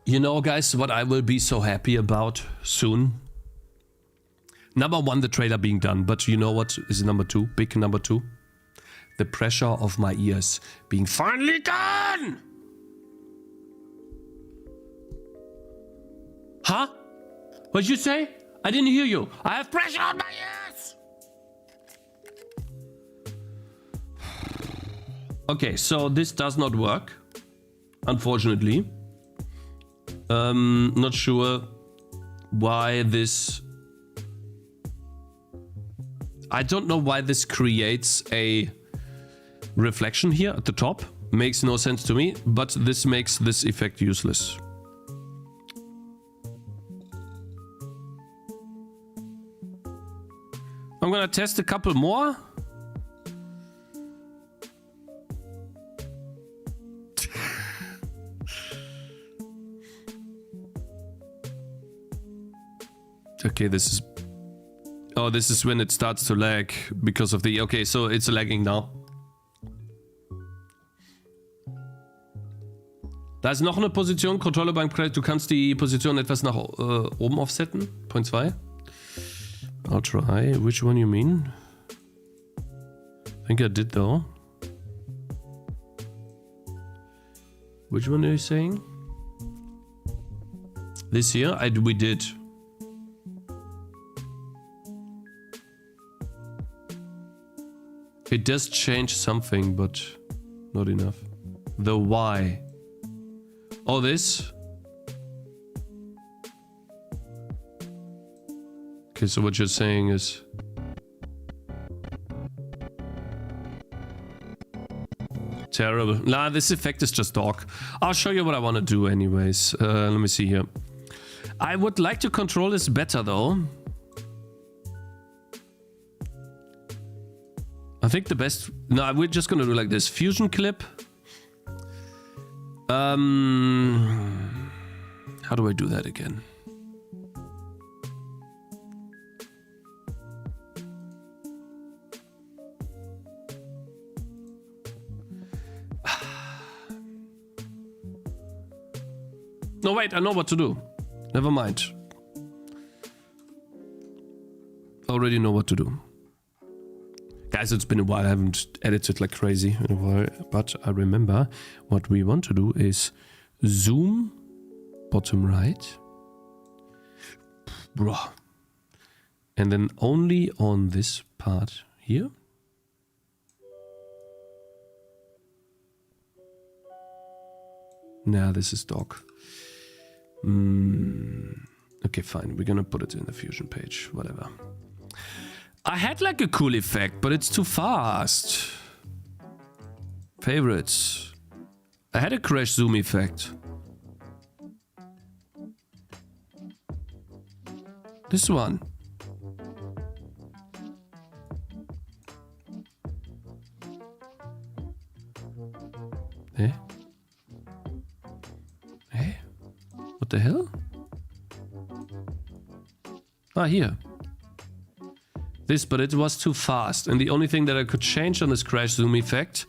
You know, guys, what I will be so happy about soon? Number one, the trailer being done, but you know what is number two? Big number two? The pressure of my ears being finally done! Huh? What'd you say? I didn't hear you. I have pressure on my ears! Okay, so this does not work, unfortunately. Not sure why this... I don't know why this creates a reflection here at the top. Makes no sense to me, but this makes this effect useless. I'm gonna test a couple more. Okay, this is... Oh, this is when it starts to lag because of the... Okay, so it's lagging now. Da ist noch eine Position, Kontrolle beim Credit. Du kannst die Position etwas nach oben offsetten. Point 2. I'll try. Which one you mean? I think I did though. Which one are you saying? This here? We did. It does change something, but not enough. The why. Oh, this? Okay, so what you're saying is... Terrible. Nah, this effect is just dog. I'll show you what I want to do anyways. Let me see here. I would like to control this better though. I think the best... No, we're just gonna do like this. Fusion clip. How do I do that again? No, wait, I know what to do. Never mind. Already know what to do. Guys, it's been a while. I haven't edited like crazy in a while, but I remember what we want to do is zoom bottom right. Bruh. And then only on this part here. Nah, this is dog. Okay, fine. We're gonna put it in the Fusion page. Whatever. I had like a cool effect, but it's too fast. Favorites. I had a crash zoom effect. This one. Eh? Eh? What the hell? Ah, here. This, but it was too fast. And the only thing that I could change on this crash zoom effect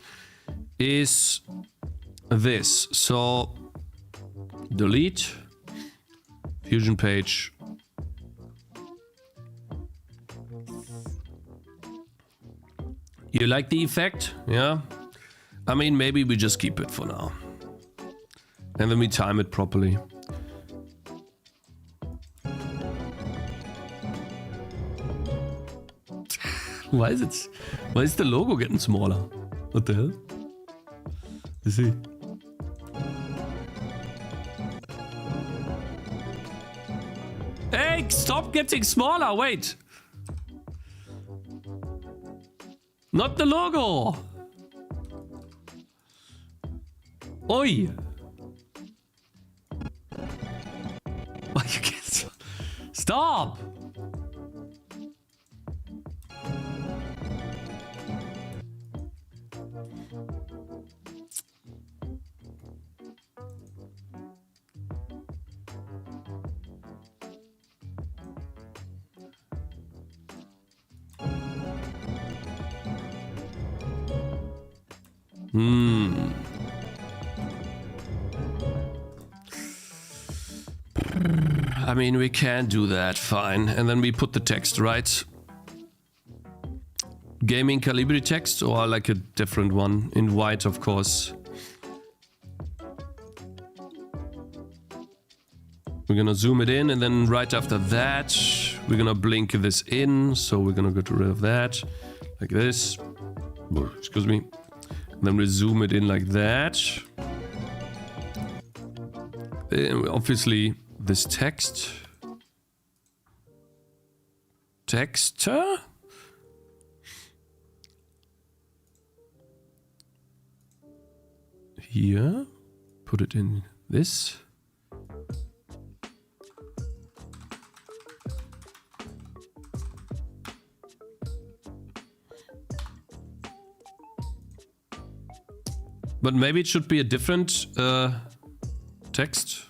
is this. So, delete, Fusion page. You like the effect? Yeah? I mean, maybe we just keep it for now. And then we time it properly. Why is the logo getting smaller? What the hell? You see? Hey, stop getting smaller. Wait. Not the logo. Oi. Why you can't stop? I mean, we can do that, fine. And then we put the text, right? Gaming Calibri text or like a different one in white, of course. We're gonna zoom it in and then right after that, we're gonna blink this in. So we're gonna get rid of that like this. Excuse me. And then we zoom it in like that. And obviously, this texture here, put it in this. But maybe it should be a different text.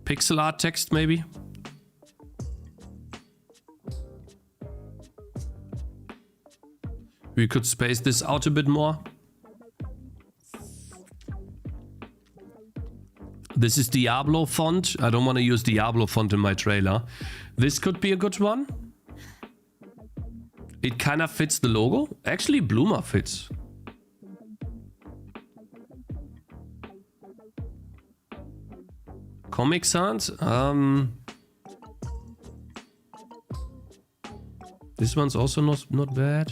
Pixel art text, maybe. We could space this out a bit more. This is Diablo font. I don't want to use Diablo font in my trailer. This could be a good one. It kind of fits the logo. Actually, Bloomer fits. Comic Sans. This one's also not bad.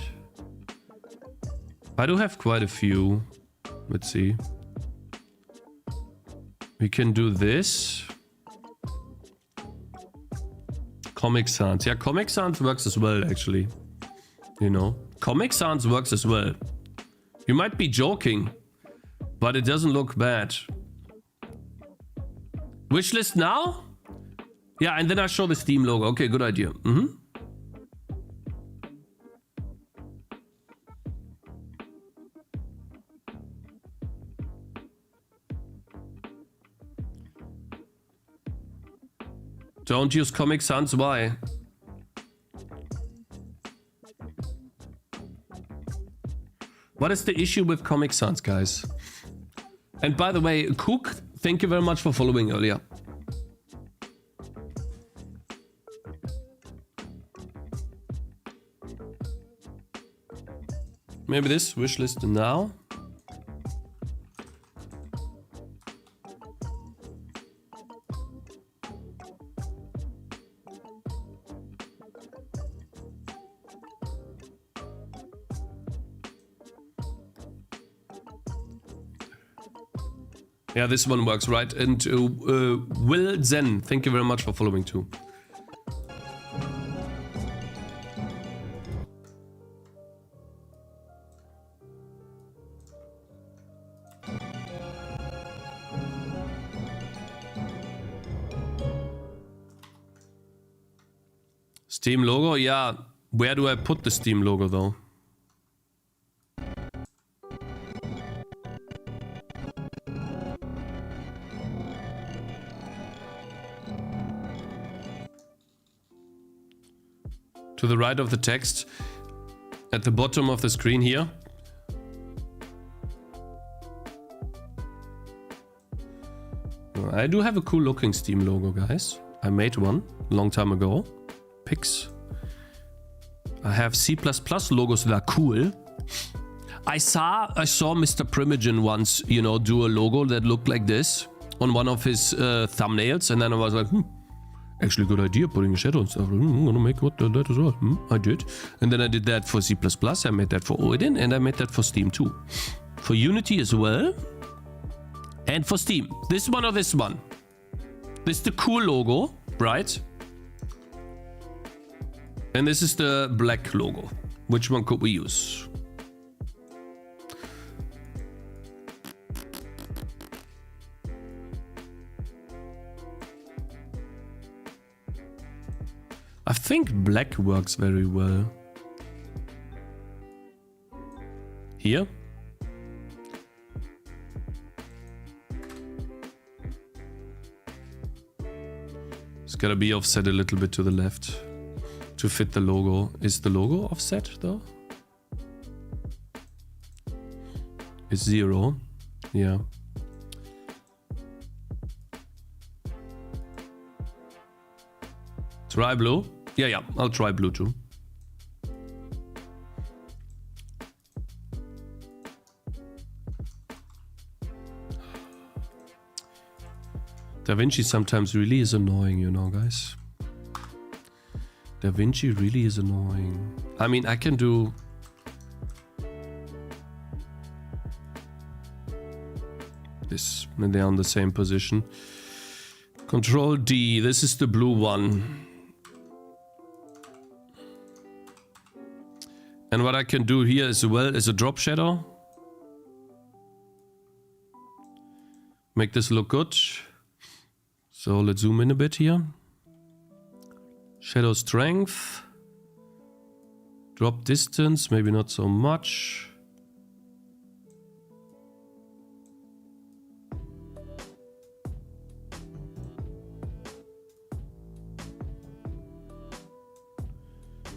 I do have quite a few. Let's see. We can do this. Comic Sans. Yeah, Comic Sans works as well, actually. You know, Comic Sans works as well. You might be joking, but it doesn't look bad. Wishlist now? Yeah, and then I show the Steam logo. Okay, good idea. Don't use Comic Sans, why? What is the issue with Comic Sans, guys? And by the way, Cook, thank you very much for following earlier. Maybe this wishlist now. Yeah, this one works, right? And Will Zen, thank you very much for following too. Steam logo? Yeah. Where do I put the Steam logo though? To the right of the text, at the bottom of the screen here. I do have a cool looking Steam logo, guys. I made one a long time ago. Pics. I have C++ logos that are cool. I saw Mr. Primogen once, you know, do a logo that looked like this on one of his thumbnails, and then I was like, actually good idea, putting a shadow and stuff. I'm gonna make that as well. I did. And then I did that for C++, I made that for Odin, and I made that for Steam too. For Unity as well. And for Steam. This one or this one? This is the cool logo, right? And this is the black logo. Which one could we use? I think black works very well. Here? It's gotta be offset a little bit to the left to fit the logo. Is the logo offset though? It's 0. Yeah. Try blue? Yeah, I'll try blue too. Davinci sometimes really is annoying, you know, guys. Davinci really is annoying. I mean, I can do... this, and they're on the same position. Control D, this is the blue one. And what I can do here as well is a drop shadow. Make this look good. So let's zoom in a bit here. Shadow strength. Drop distance, maybe not so much.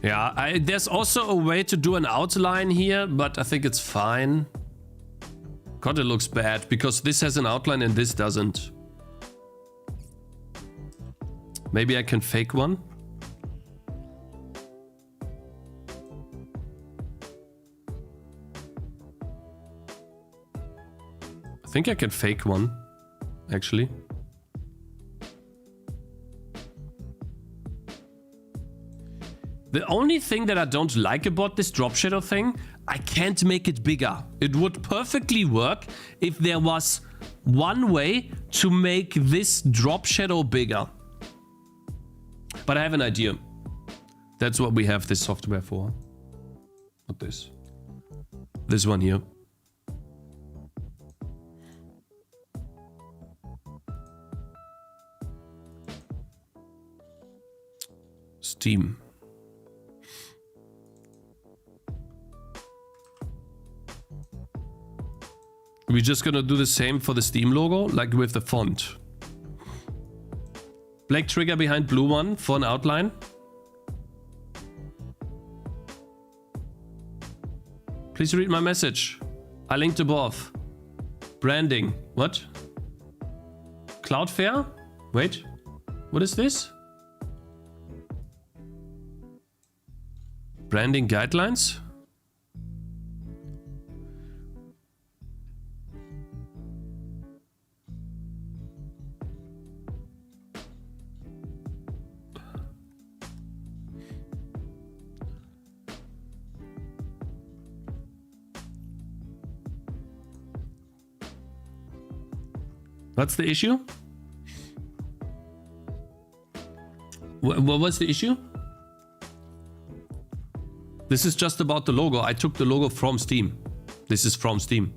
Yeah, there's also a way to do an outline here, but I think it's fine. God, it looks bad because this has an outline and this doesn't. Maybe I can fake one. I think I can fake one, actually. The only thing that I don't like about this drop shadow thing, I can't make it bigger. It would perfectly work if there was one way to make this drop shadow bigger. But I have an idea. That's what we have this software for. Not this. This one here. Steam. We're just gonna do the same for the Steam logo, like with the font. Black trigger behind blue one for an outline. Please read my message. I linked above. Branding. What? Cloudflare? Wait. What is this? Branding guidelines? What's the issue? What was the issue? This is just about the logo. I took the logo from Steam. This is from Steam.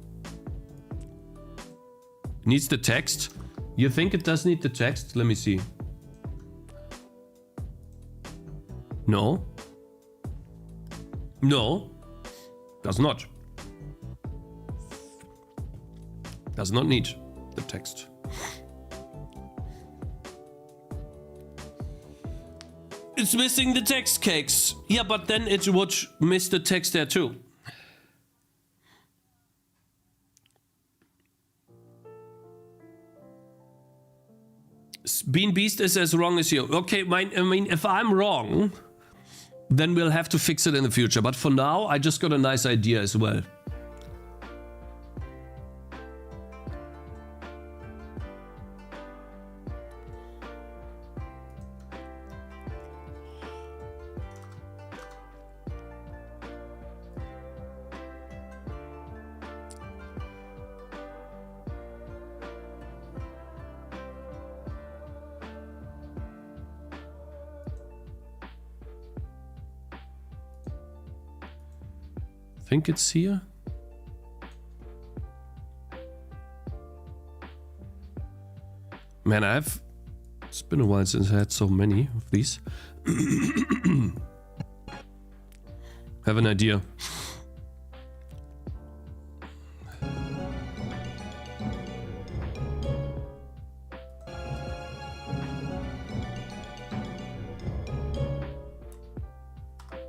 Needs the text. You think it does need the text? Let me see. No. No. Does not. Does not need the text. It's missing the text, Cakez. Yeah, but then it would miss the text there too. Bean Beast is as wrong as you. Okay, I mean, if I'm wrong, then we'll have to fix it in the future. But for now, I just got a nice idea as well. think it's here. Man, it's been a while since I had so many of these. Have an idea.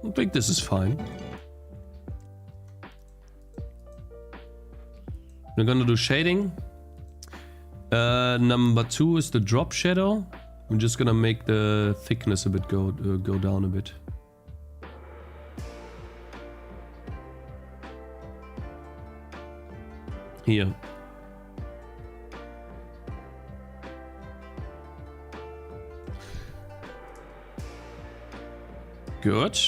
I think this is fine. We're gonna do shading. Number 2 is the drop shadow. I'm just gonna make the thickness a bit go down a bit. Here. Good.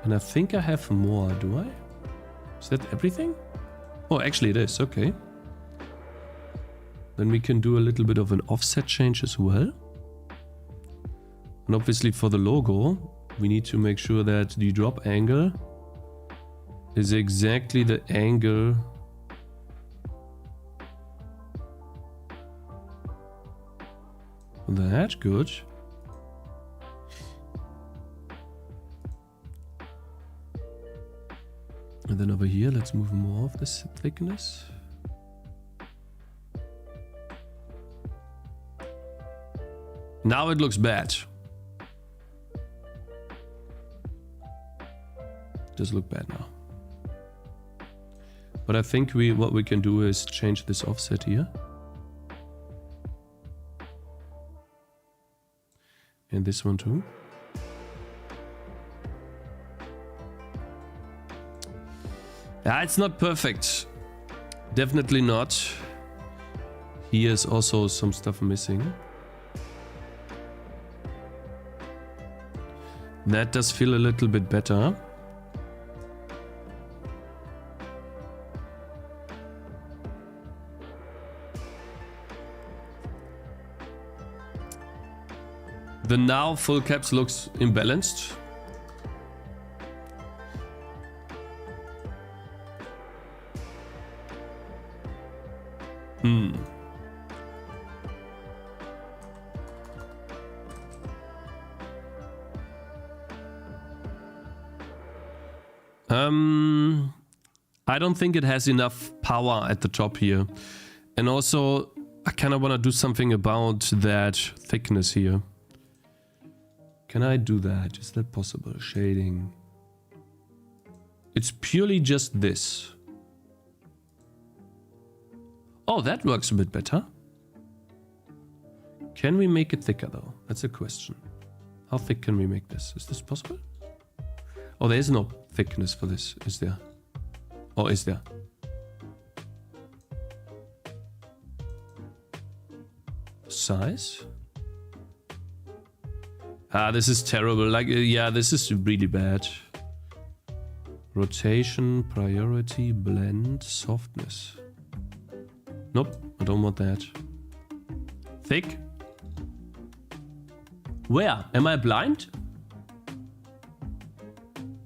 And I think I have more, do I? Is that everything? Oh, actually it is, okay. Then we can do a little bit of an offset change as well. And obviously for the logo, we need to make sure that the drop angle is exactly the angle that, good. And then over here, let's move more of this thickness. Now it looks bad. Does look bad now. But I think what we can do is change this offset here. And this one too. It's not perfect. Definitely not. Here's also some stuff missing. That does feel a little bit better. The now full caps looks imbalanced. I don't think it has enough power at the top here. And also, I kind of want to do something about that thickness here. Can I do that? Is that possible? Shading. It's purely just this. Oh, that works a bit better. Can we make it thicker though? That's a question. How thick can we make this? Is this possible? Oh, there is no thickness for this, is there? Or is there? Size? This is terrible. Like, yeah, this is really bad. Rotation, priority, blend, softness. Nope, I don't want that. Thick? Where? Am I blind?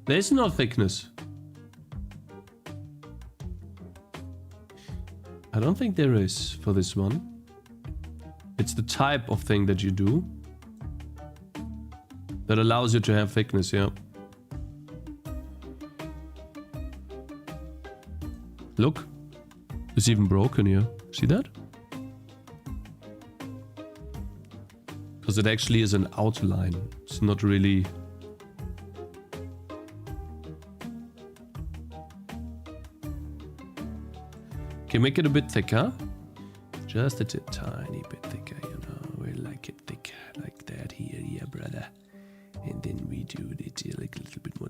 There is no thickness. I don't think there is for this one. It's the type of thing that you do that allows you to have thickness, yeah. Look, it's even broken here. See that? Because it actually is an outline. It's not really... Okay, make it a bit thicker. Just a tiny bit thicker, you know. We like it thick, like that here, yeah, brother. And then we do it like a little bit more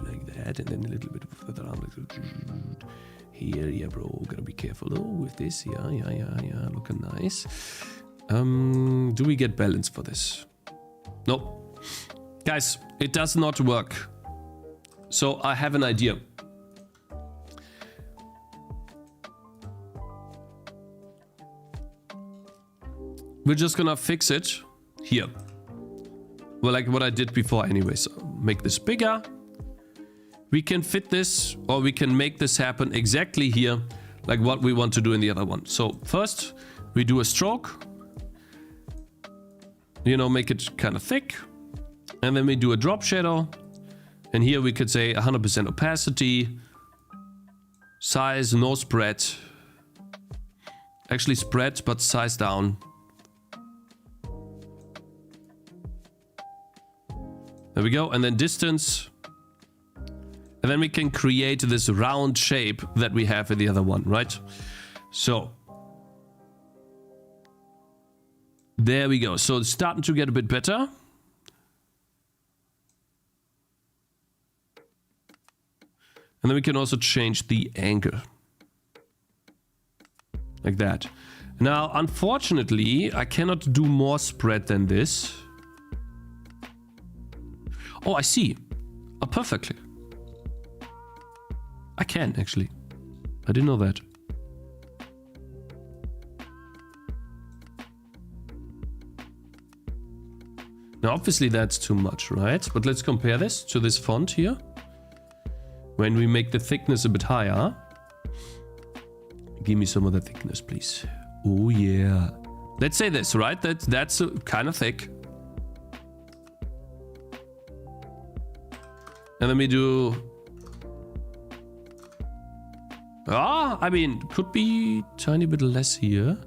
like that, and then a little bit further on, like here, yeah, bro. Gotta be careful though with this. Yeah, looking nice. Do we get balance for this? Nope. Guys, it does not work. So I have an idea. We're just gonna fix it here. Well, like what I did before anyways. make this bigger. We can fit this, or we can make this happen exactly here, like what we want to do in the other one. So first, we do a stroke. You know, make it kind of thick. And then we do a drop shadow. And here we could say 100% opacity. Size, no spread. Actually spread, but size down. There we go. And then distance. And then we can create this round shape that we have in the other one, right? So. There we go. So it's starting to get a bit better. And then we can also change the angle. Like that. Now, unfortunately, I cannot do more spread than this. Oh, I see. Oh, perfectly. I can, actually. I didn't know that. Now, obviously, that's too much, right? But let's compare this to this font here. When we make the thickness a bit higher. Give me some of the thickness, please. Oh, yeah. Let's say this, right? That's kind of thick. And then we do... I mean, could be a tiny bit less here.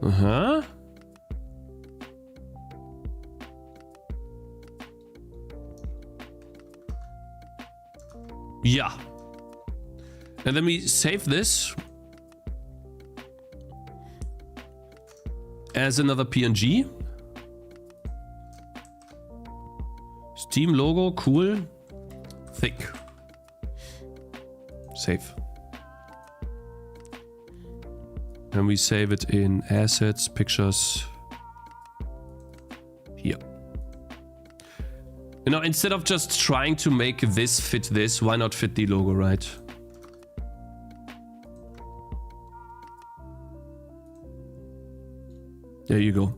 Uh-huh. Yeah. And then we save this as another PNG. Steam logo, cool. Thick. Save. And we save it in assets, pictures. Here. You know, instead of just trying to make this fit this, why not fit the logo, right? There you go.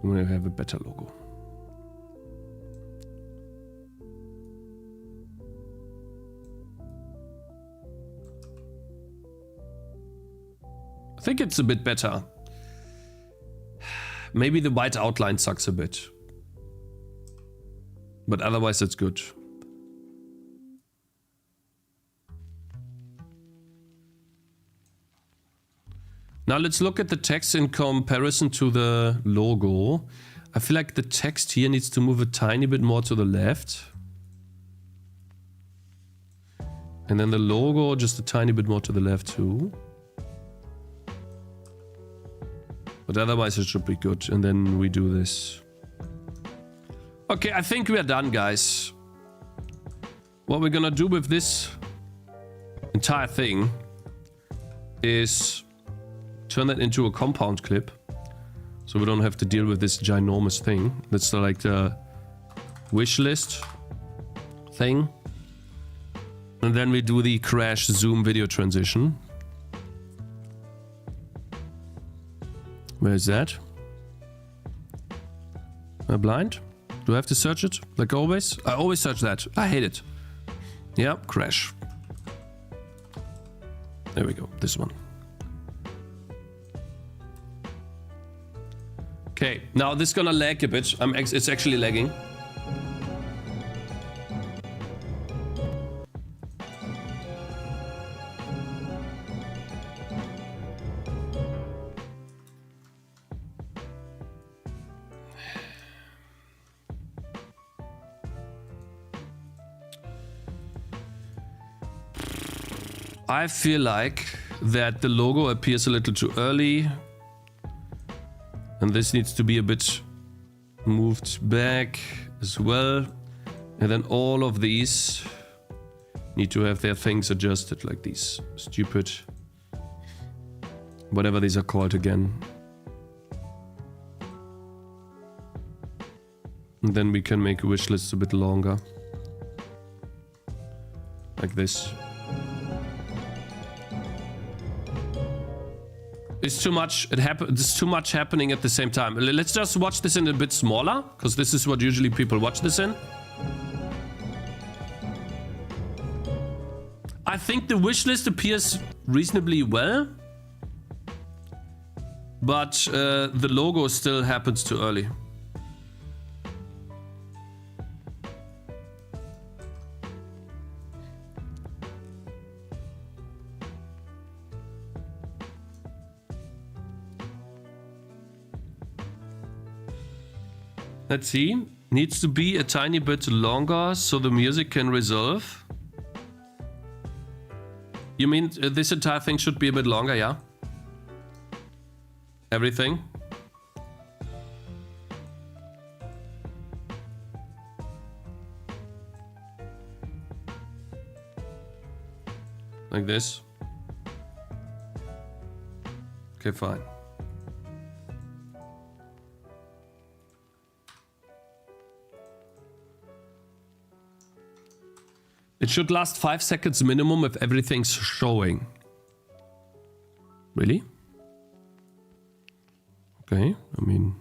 I'm gonna have a better logo. I think it's a bit better. Maybe the white outline sucks a bit. But otherwise it's good. Now let's look at the text in comparison to the logo. I feel like the text here needs to move a tiny bit more to the left. And then the logo just a tiny bit more to the left too. But otherwise it should be good. And then we do this. Okay, I think we are done, guys. What we're gonna do with this entire thing is turn that into a compound clip. So we don't have to deal with this ginormous thing. That's like the wish list thing. And then we do the crash zoom video transition. Where is that? Am I blind? Do I have to search it? Like always? I always search that. I hate it. Yeah, crash. There we go. This one. Okay, now this is gonna lag a bit. It's actually lagging. I feel like that the logo appears a little too early. And this needs to be a bit moved back as well. And then all of these need to have their things adjusted, like these stupid, whatever these are called again. And then we can make a wish list a bit longer. Like this. It's too much. There's too much happening at the same time. Let's just watch this in a bit smaller, because this is what usually people watch this in. I think the wish list appears reasonably well, but the logo still happens too early. Let's see. Needs to be a tiny bit longer so the music can resolve. You mean this entire thing should be a bit longer, yeah? Everything? Like this? Okay, fine. It should last 5 seconds minimum if everything's showing. Really? Okay, I mean...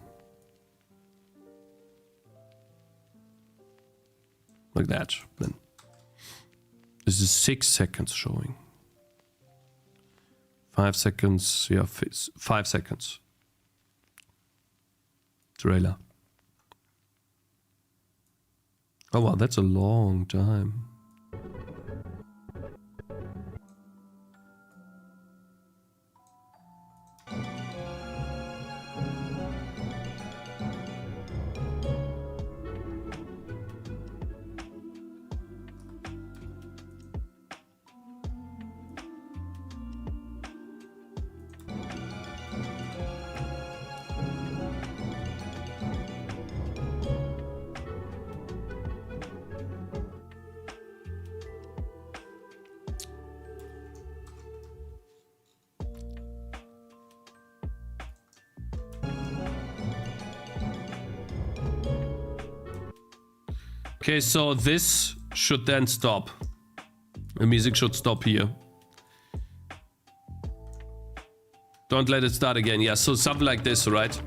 like that, then. This is 6 seconds showing. 5 seconds, yeah, 5 seconds. Trailer. Oh wow, that's a long time. Okay, so this should then stop. The music should stop here. Don't let it start again. Yeah, so something like this, right?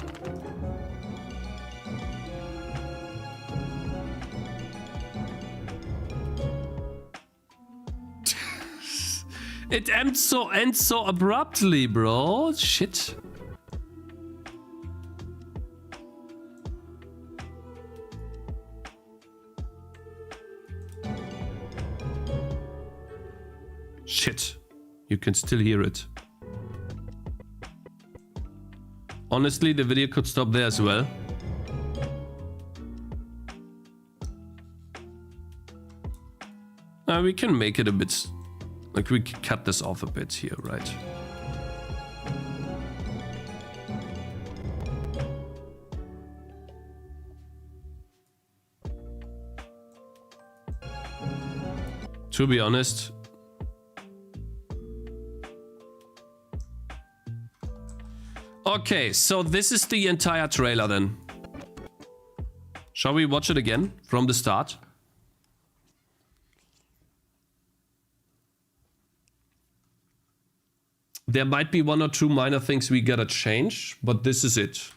It ends so abruptly, bro. Shit. Shit. You can still hear it. Honestly, the video could stop there as well. We can make it a bit... like, we can cut this off a bit here, right? To be honest... okay, so this is the entire trailer then. Shall we watch it again from the start? There might be 1 or 2 minor things we gotta change, but this is it.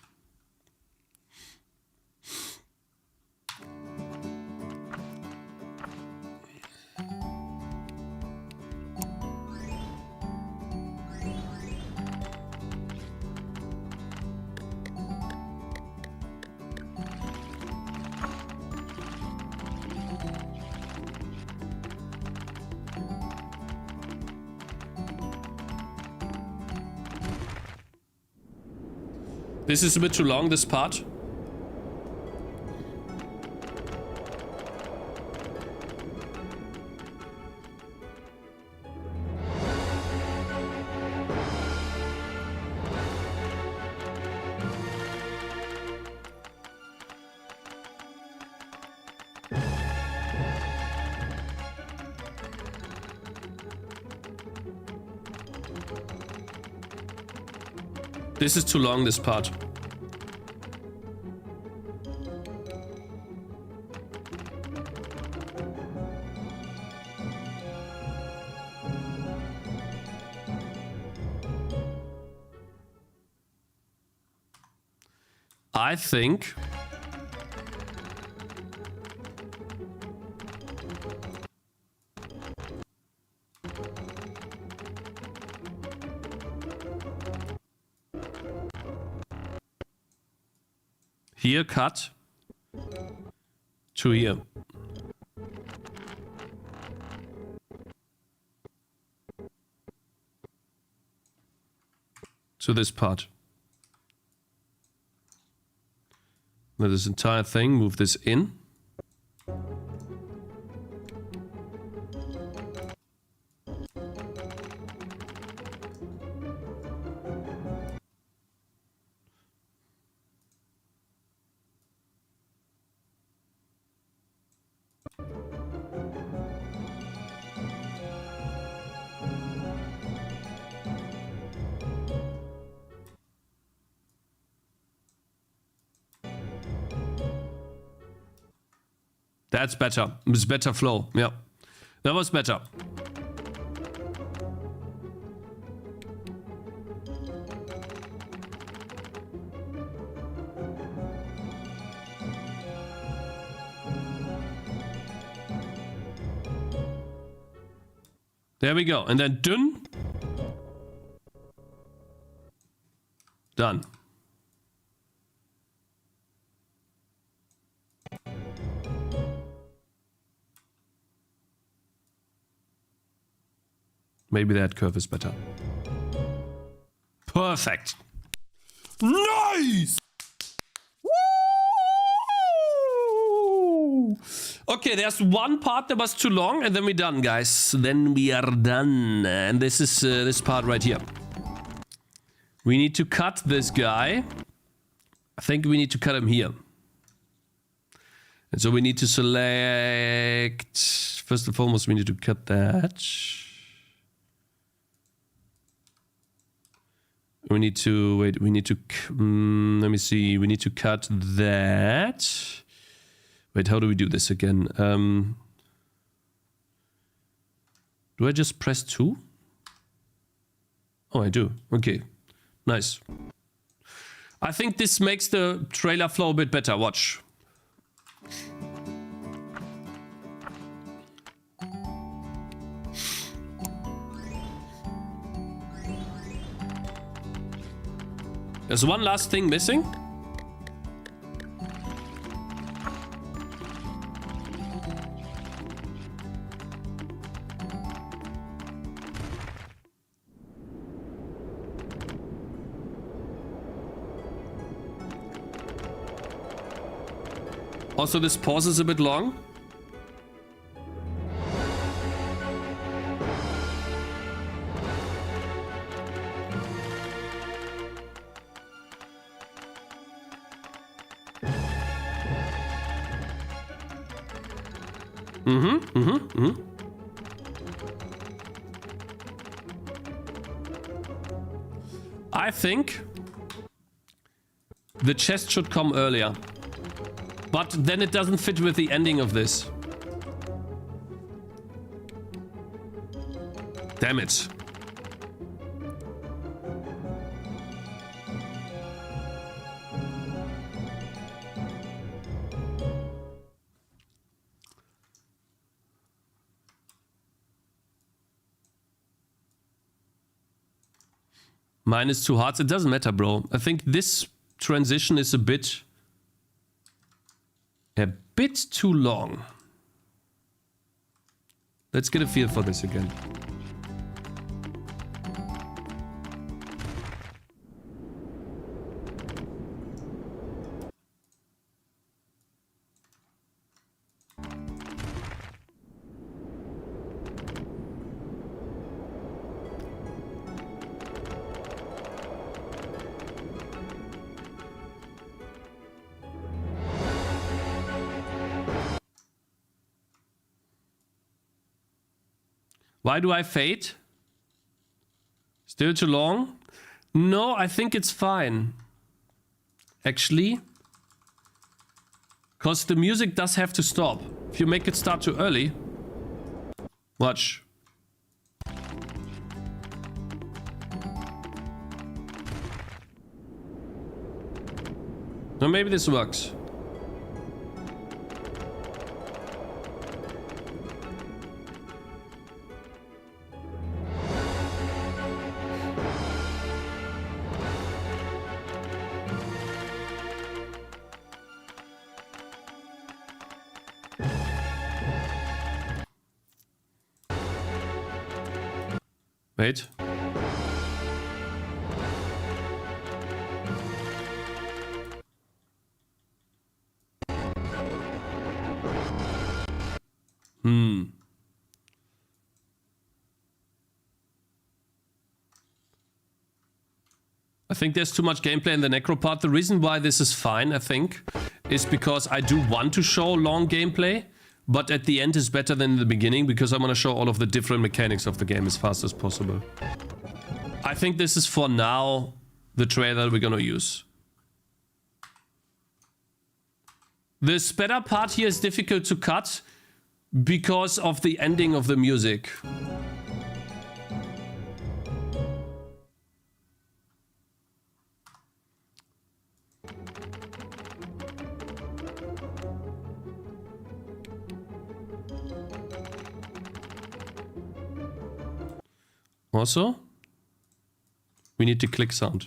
This is a bit too long, this part. This is too long, this part. I think here cut to here. To this part. Now this entire thing, move this in. That's better. It's better flow. Yeah. That was better. There we go. And then done. Done. Maybe that curve is better. Perfect. Nice! Woo! Okay, there's one part that was too long, and then we're done, guys. Then we are done. And this is this part right here. We need to cut this guy. I think we need to cut him here. And so we need to select... First and foremost, we need to cut that. We need to, wait, we need to, let me see, we need to cut that. Wait, how do we do this again? Do I just press 2? Oh, I do. Okay, nice. I think this makes the trailer flow a bit better. Watch. There's one last thing missing. Also, this pause is a bit long. I think the chest should come earlier, but then it doesn't fit with the ending of this. Damn it. Mine is too hard. It doesn't matter, bro. I think this transition is a bit too long. Let's get a feel for this again. Why do I fade? Still too long? No, I think it's fine. Actually. Because the music does have to stop. If you make it start too early. Watch. Now maybe this works. Wait. I think there's too much gameplay in the necro part. The reason why this is fine, I think, is because I do want to show long gameplay, but at the end is better than in the beginning because I want to show all of the different mechanics of the game as fast as possible. I think this is for now the trailer we're gonna use. The sped up part here is difficult to cut because of the ending of the music. Also, we need the click sound.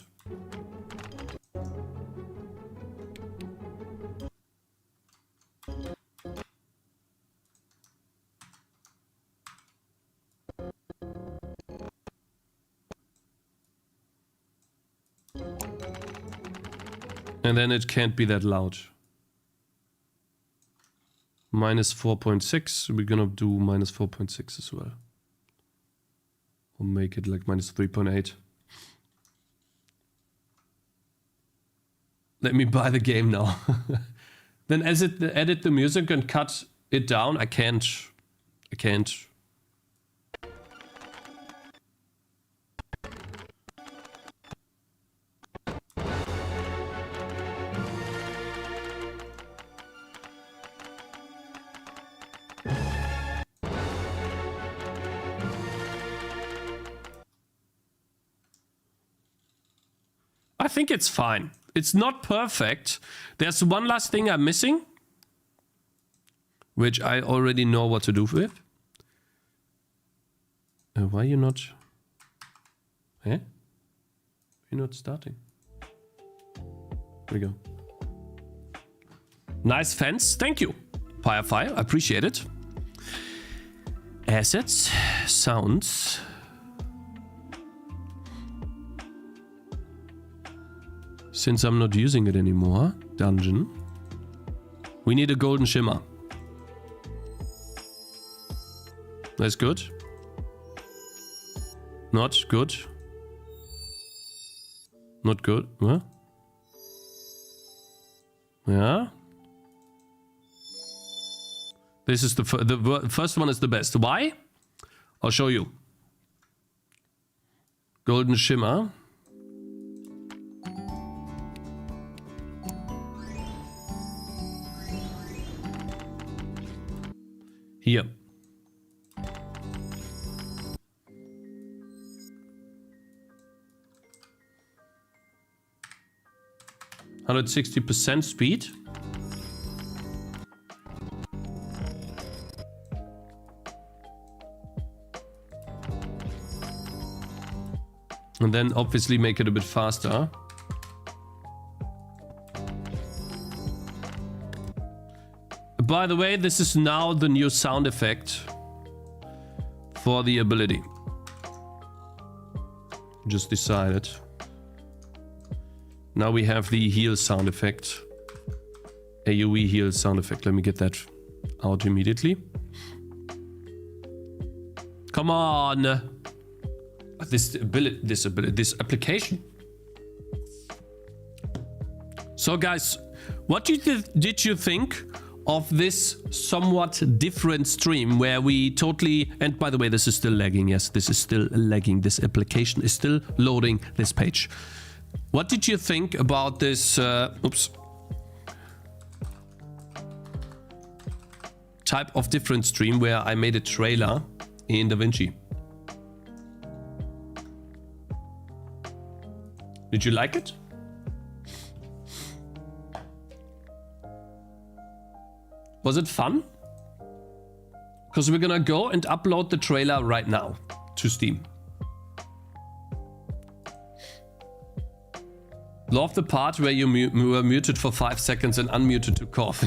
And then it can't be that loud. Minus 4.6. We're gonna do minus 4.6 as well. Or make it like minus 3.8. Let me buy the game now. Then as it edit the music and cut it down, I can't. I think it's fine. It's not perfect. There's one last thing I'm missing, which I already know what to do with. Why are you not? Eh? You're not starting. There we go. Nice fence. Thank you, Firefly. I appreciate it. Assets, sounds. Since I'm not using it anymore, dungeon. We need a golden shimmer. That's good. Not good. Not good. Huh? Yeah. This is the first one is the best. Why? I'll show you. Golden shimmer. Here. %60% speed. And then obviously make it a bit faster. By the way, this is now the new sound effect for the ability. Just decided. Now we have the heal sound effect. AoE heal sound effect. Let me get that out immediately. Come on. This application. So guys, what did you think of this somewhat different stream where we totally, and by the way, this is still lagging. Yes, this is still lagging. This application is still loading this page. What did you think about this, type of different stream where I made a trailer in Davinci? Did you like it? Was it fun? Because we're gonna go and upload the trailer right now to Steam. Love the part where you were muted for 5 seconds and unmuted to cough.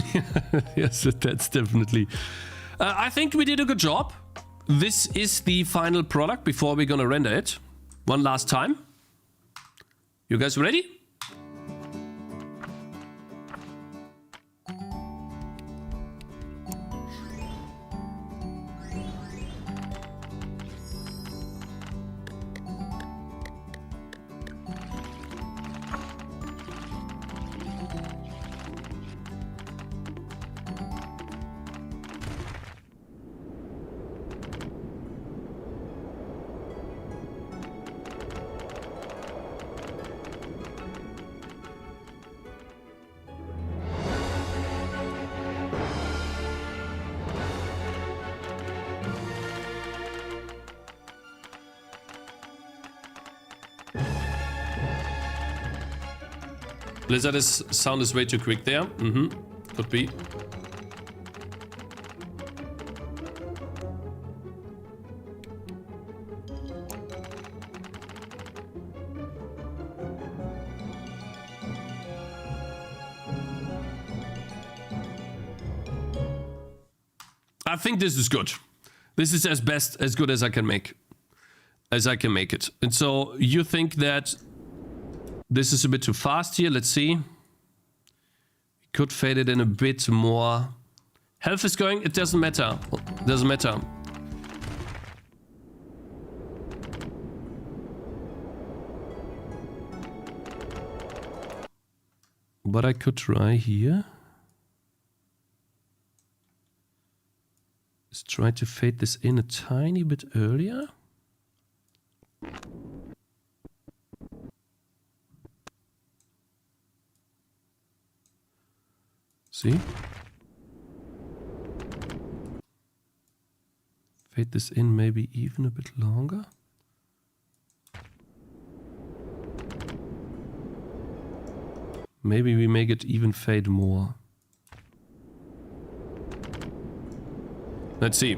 Yes, that's definitely... I think we did a good job. This is the final product before we're gonna render it. One last time. You guys ready? Blizzard's sound is way too quick there. Could be. I think this is good. This is as good as I can make. It. And so you think that this is a bit too fast here. Let's see. We could fade it in a bit more. Health is going. It doesn't matter. It doesn't matter. But I could try here. Let's try to fade this in a tiny bit earlier. See? Fade this in maybe even a bit longer. Maybe we make it even fade more. Let's see.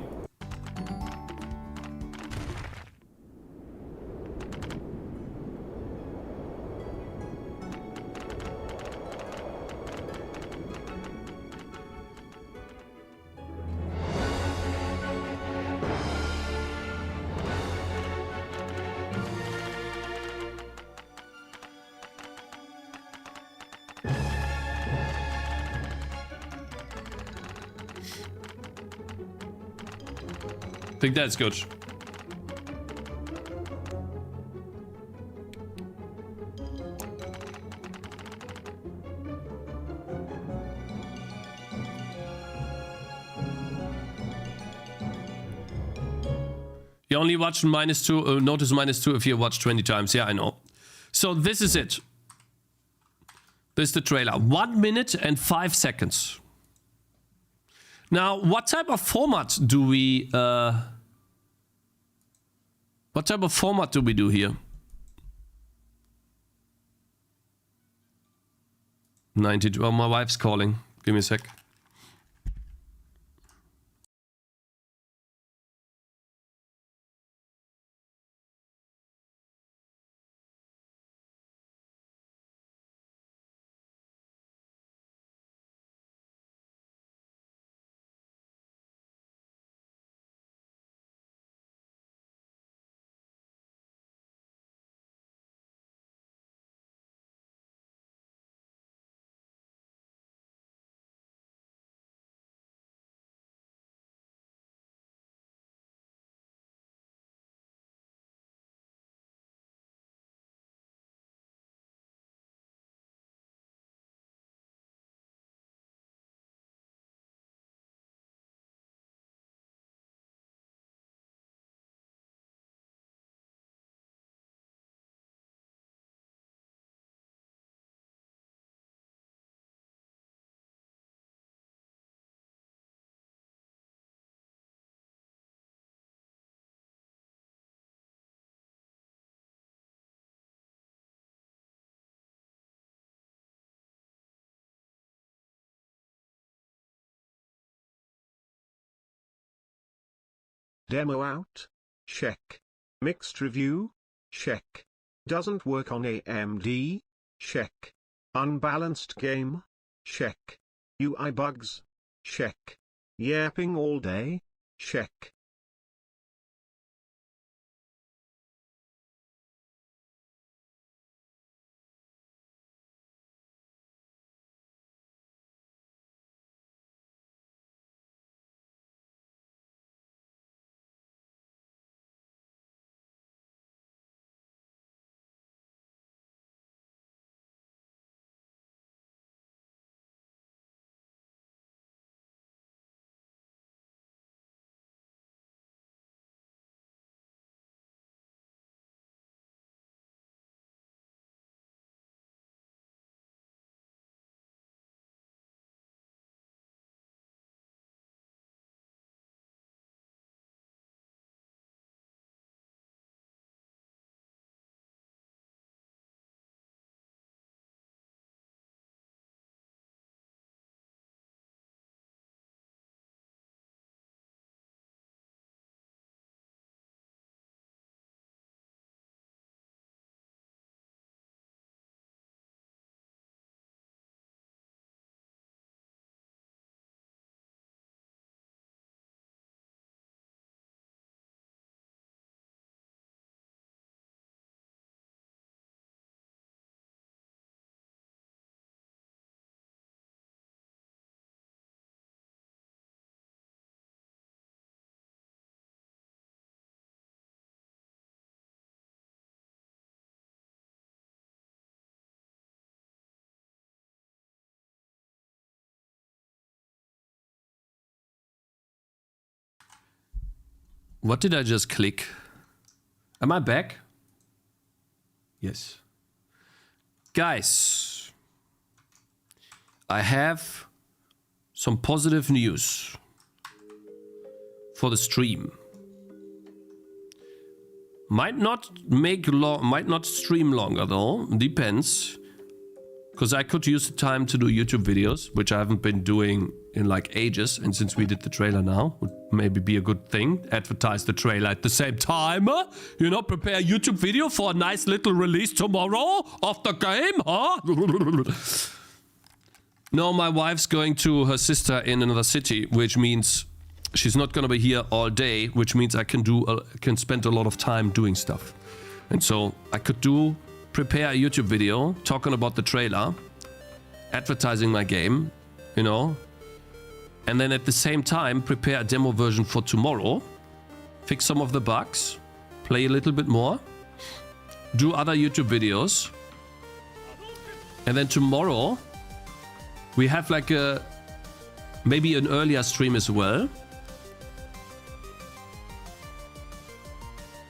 I think that's good. You only watch -2, notice -2 if you watch 20 times. Yeah, I know. So this is it. This is the trailer. 1 minute and 5 seconds. Now, what type of format do we do here? 92. Oh, my wife's calling. Give me a sec. Demo out? Check. Mixed review? Check. Doesn't work on AMD? Check. Unbalanced game? Check. UI bugs? Check. Yapping all day? Check. What did I just click? Am I back? Yes. Guys, I have some positive news for the stream. Might not stream longer though, depends. Because I could use the time to do YouTube videos, which I haven't been doing in like ages. And since we did the trailer now, would maybe be a good thing. Advertise the trailer at the same time. You know, prepare a YouTube video for a nice little release tomorrow of the game, huh? No, my wife's going to her sister in another city, which means she's not going to be here all day, which means I can spend a lot of time doing stuff. And so I could prepare a YouTube video talking about the trailer, advertising my game, you know, and then at the same time prepare a demo version for tomorrow, fix some of the bugs, play a little bit more, do other YouTube videos, and then tomorrow we have like maybe an earlier stream as well.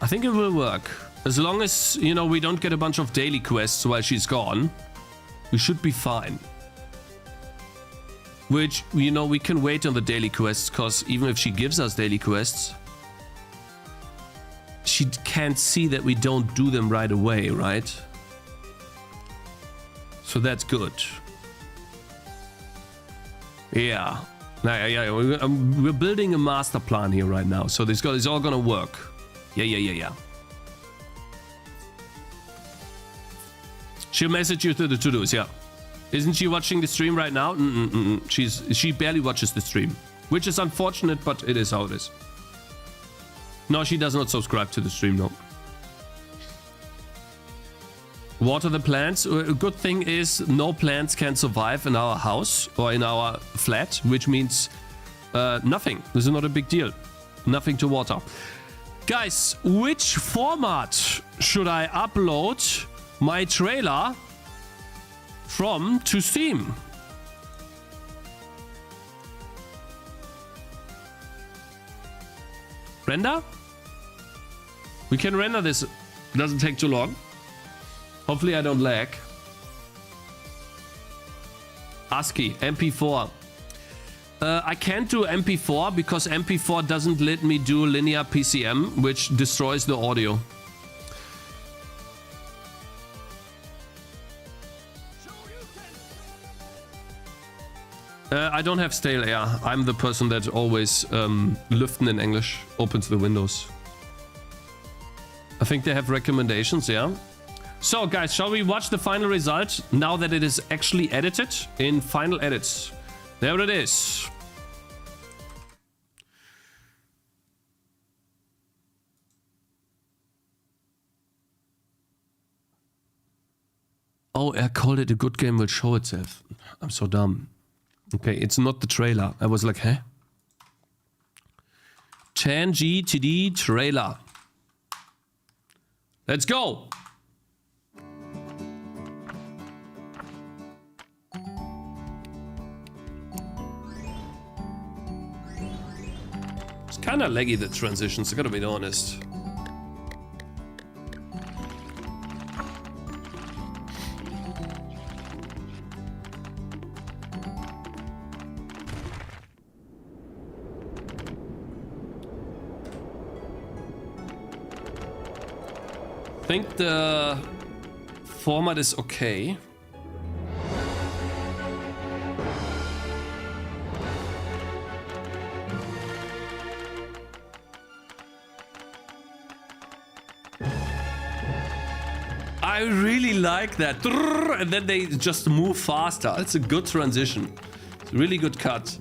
I think it will work. As long as, you know, we don't get a bunch of daily quests while she's gone, we should be fine. Which, you know, we can wait on the daily quests, because even if she gives us daily quests, she can't see that we don't do them right away, right? So that's good. Yeah. We're building a master plan here right now, so this is all gonna work. Yeah. She'll message you through the to-dos, yeah. Isn't she watching the stream right now? She barely watches the stream, which is unfortunate, but it is how it is. No, she does not subscribe to the stream, no. Water the plants. A good thing is no plants can survive in our house or in our flat, which means nothing. This is not a big deal. Nothing to water. Guys, which format should I upload my trailer from to Steam? Render? We can render this. It doesn't take too long. Hopefully I don't lag. ASCII, MP4. I can't do MP4 because MP4 doesn't let me do linear PCM, which destroys the audio. I don't have stale air. I'm the person that always lüften in English opens the windows. I think they have recommendations, yeah. So guys, shall we watch the final result now that it is actually edited in final edits? There it is. Oh, I called it a good game will show itself. I'm so dumb. Okay, it's not the trailer. I was like, huh? Tangy TD trailer. Let's go. It's kind of laggy, the transitions, I gotta be honest. I think the format is okay. I really like that. And then they just move faster. It's a good transition. It's a really good cut.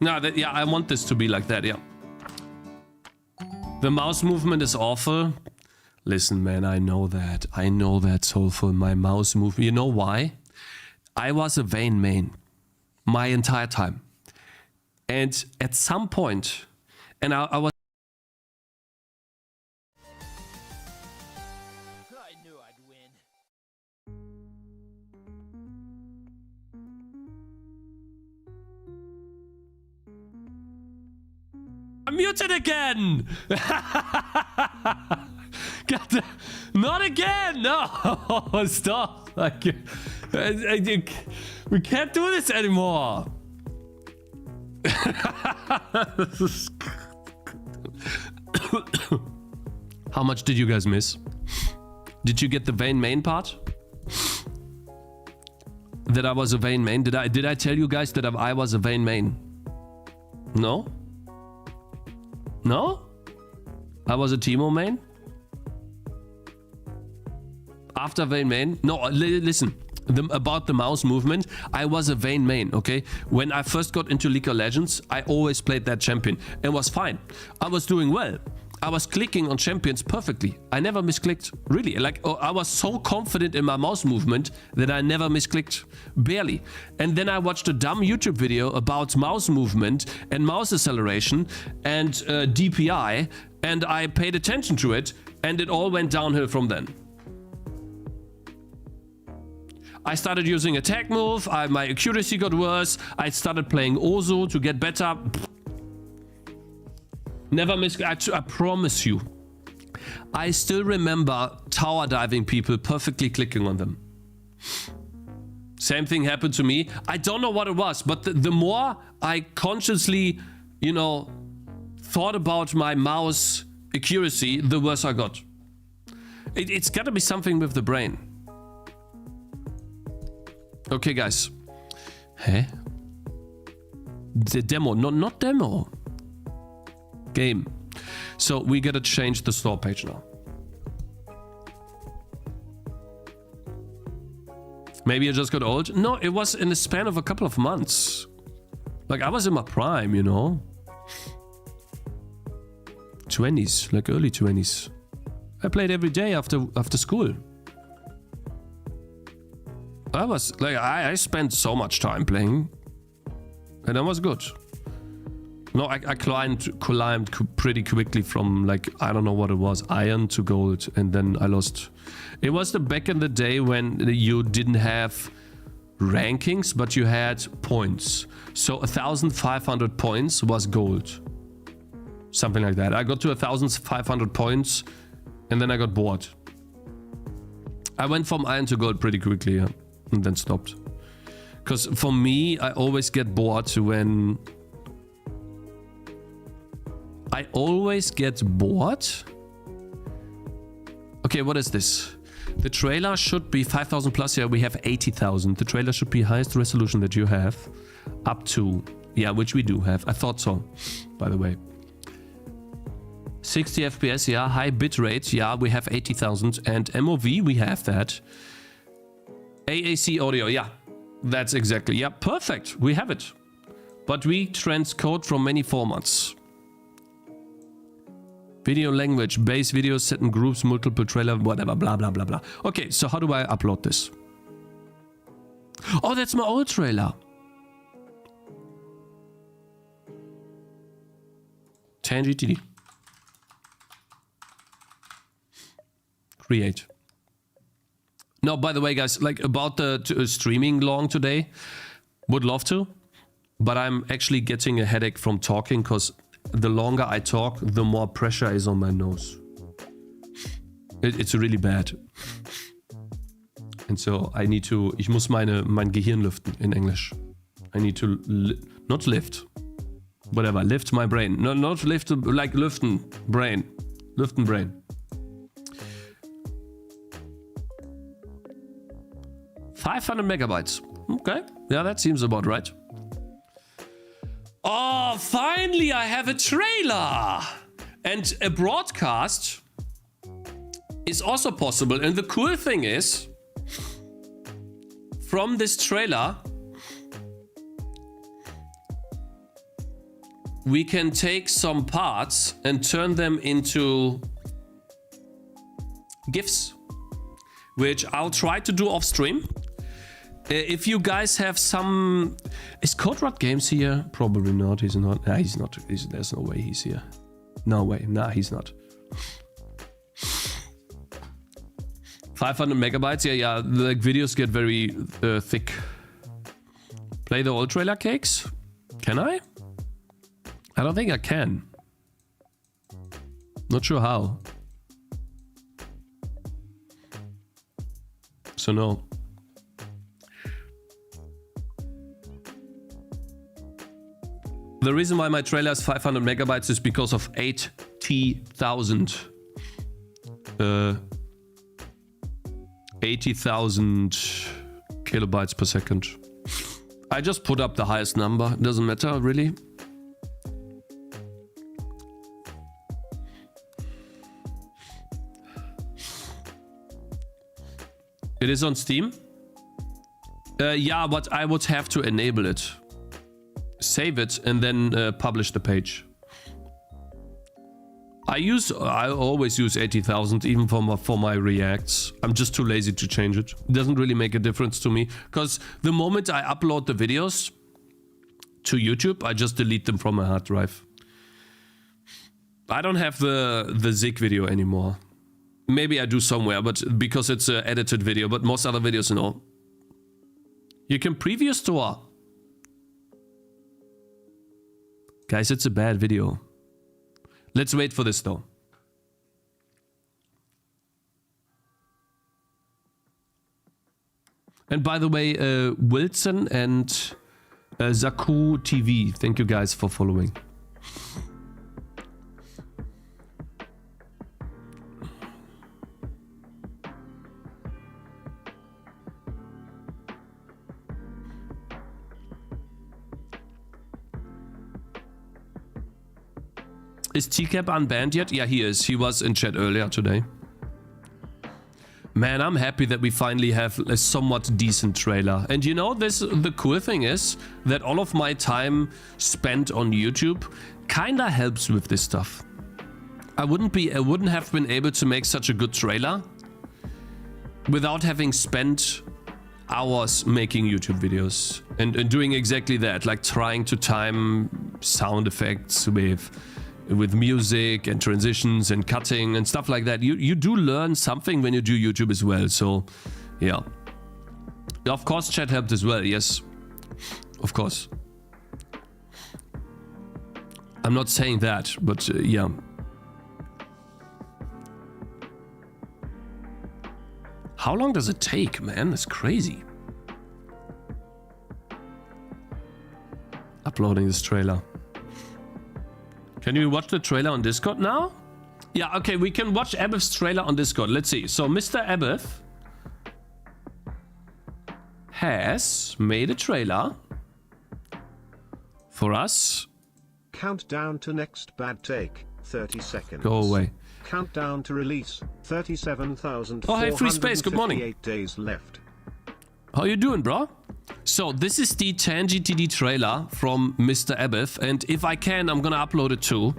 No, yeah, I want this to be like that, yeah. The mouse movement is awful. Listen, man, I know that. I know that, Soulful. My mouse movement. You know why? I was a Vayne main my entire time. And at some point, and I was... I knew I'd win. I'm muted again! God, not again! No! Stop! We can't do this anymore! How much did you guys miss? Did you get the Vayne main part? That I was a Vayne main? Did I tell you guys that I was a Vayne main? No? No? I was a Teemo main? After Vayne main? No, listen. About the mouse movement, I was a Vayne main, okay? When I first got into League of Legends, I always played that champion and was fine. I was doing well. I was clicking on champions perfectly. I never misclicked, really. Like, I was so confident in my mouse movement that I never misclicked, barely. And then I watched a dumb YouTube video about mouse movement and mouse acceleration and DPI, and I paid attention to it, and it all went downhill from then. I started using attack move, my accuracy got worse, I started playing Ozo to get better. Never miss, I promise you. I still remember tower diving people perfectly clicking on them. Same thing happened to me. I don't know what it was, but the more I consciously, you know, thought about my mouse accuracy, the worse I got. It's gotta be something with the brain. Okay, guys. Huh? The demo, not demo. Game. So we gotta change the store page now. Maybe I just got old? No, it was in the span of a couple of months. Like, I was in my prime, you know? 20s, like early 20s. I played every day after school. I was like, I spent so much time playing, and that was good. No, I climbed pretty quickly from, like, I don't know what it was, iron to gold, and then I lost. It was the back in the day when you didn't have rankings, but you had points. So 1,500 points was gold. Something like that. I got to 1,500 points, and then I got bored. I went from iron to gold pretty quickly, yeah, and then stopped. Because for me, I always get bored when... Okay, what is this? The trailer should be 5,000 plus. Yeah, we have 80,000. The trailer should be highest resolution that you have. Up to... Yeah, which we do have. I thought so, by the way. 60 FPS, yeah. High bitrate, yeah, we have 80,000. And MOV, we have that. AAC audio, yeah. That's exactly, yeah, perfect. We have it. But we transcode from many formats. Video language, base videos set in groups, multiple trailer, whatever, blah, blah, blah, blah. Okay, so how do I upload this? Oh, that's my old trailer. Tangy TD. Create. No, by the way, guys, like about the streaming long today, would love to, but I'm actually getting a headache from talking because the longer I talk, the more pressure is on my nose. It's really bad. And so I need to, ich muss mein Gehirn lüften in English. I need to, not lift, whatever, lift my brain. No, not lift, like lüften brain. Lüften brain. 500 megabytes. Okay, yeah, that seems about right. Oh, finally I have a trailer! And a broadcast is also possible. And the cool thing is, from this trailer, we can take some parts and turn them into GIFs, which I'll try to do off stream. If you guys have some... Is Code Rod Games here? Probably not. He's not. Nah, he's not. There's no way he's here. No way. Nah, he's not. 500 megabytes. Yeah. The videos get very thick. Play the old trailer, Cakez? Can I? I don't think I can. Not sure how. So no. The reason why my trailer is 500 megabytes is because of 80,000 kilobytes per second. I just put up the highest number. It doesn't matter, really. It is on Steam. Yeah, but I would have to enable it. Save it and then publish the page. I always use 80,000 even for my reacts. I'm just too lazy to change it. It doesn't really make a difference to me because the moment I upload the videos to YouTube, I just delete them from my hard drive. I don't have the Zig video anymore. Maybe I do somewhere, but because it's an edited video, but most other videos, no. You can preview store. Guys, it's a bad video. Let's wait for this though. And by the way, Wilson and Zaku TV, thank you guys for following. Is TCAP unbanned yet? Yeah, he is. He was in chat earlier today. Man, I'm happy that we finally have a somewhat decent trailer. And you know, the cool thing is that all of my time spent on YouTube kinda helps with this stuff. I wouldn't have been able to make such a good trailer without having spent hours making YouTube videos and doing exactly that, like trying to time sound effects with music and transitions and cutting and stuff like that. You do learn something when you do YouTube as well. So yeah, of course chat helped as well. Yes, of course. I'm not saying that, but yeah. How long does it take, man? That's crazy. Uploading this trailer. Can you watch the trailer on Discord now? Yeah, okay, we can watch Abeth's trailer on Discord. Let's see. So Mr. Abeth has made a trailer for us. Countdown to next bad take, 30 seconds. Go away. Countdown to release, 37,458 Oh, hey, free space, good morning. days left. How you doing, bro? So this is the Tangy TD trailer from Mr. Abeth, and if I can, I'm gonna upload it too.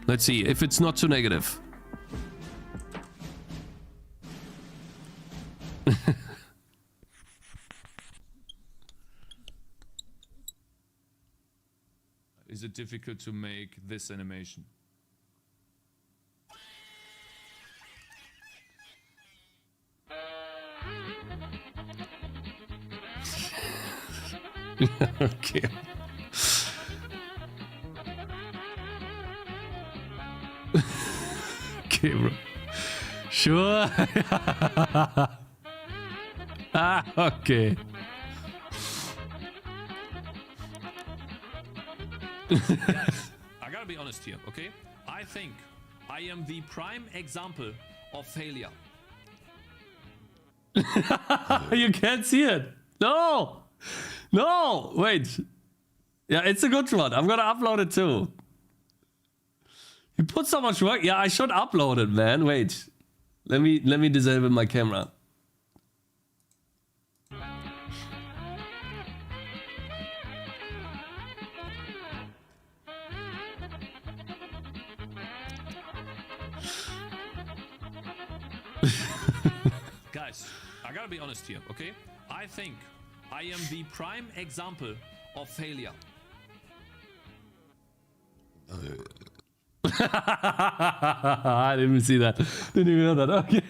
Let's see if it's not too negative. Is it difficult to make this animation? Okay. Okay, bro. Sure. Okay. I gotta be honest here, okay? I think I am the prime example of failure. You can't see it. No! No! Wait. Yeah, it's a good one. I'm gonna upload it too. You put so much work. Yeah, I should upload it, man. Wait. Let me disable my camera. Guys, I gotta be honest here, okay? I think I am the prime example of failure. I didn't see that. Didn't even know that. Okay.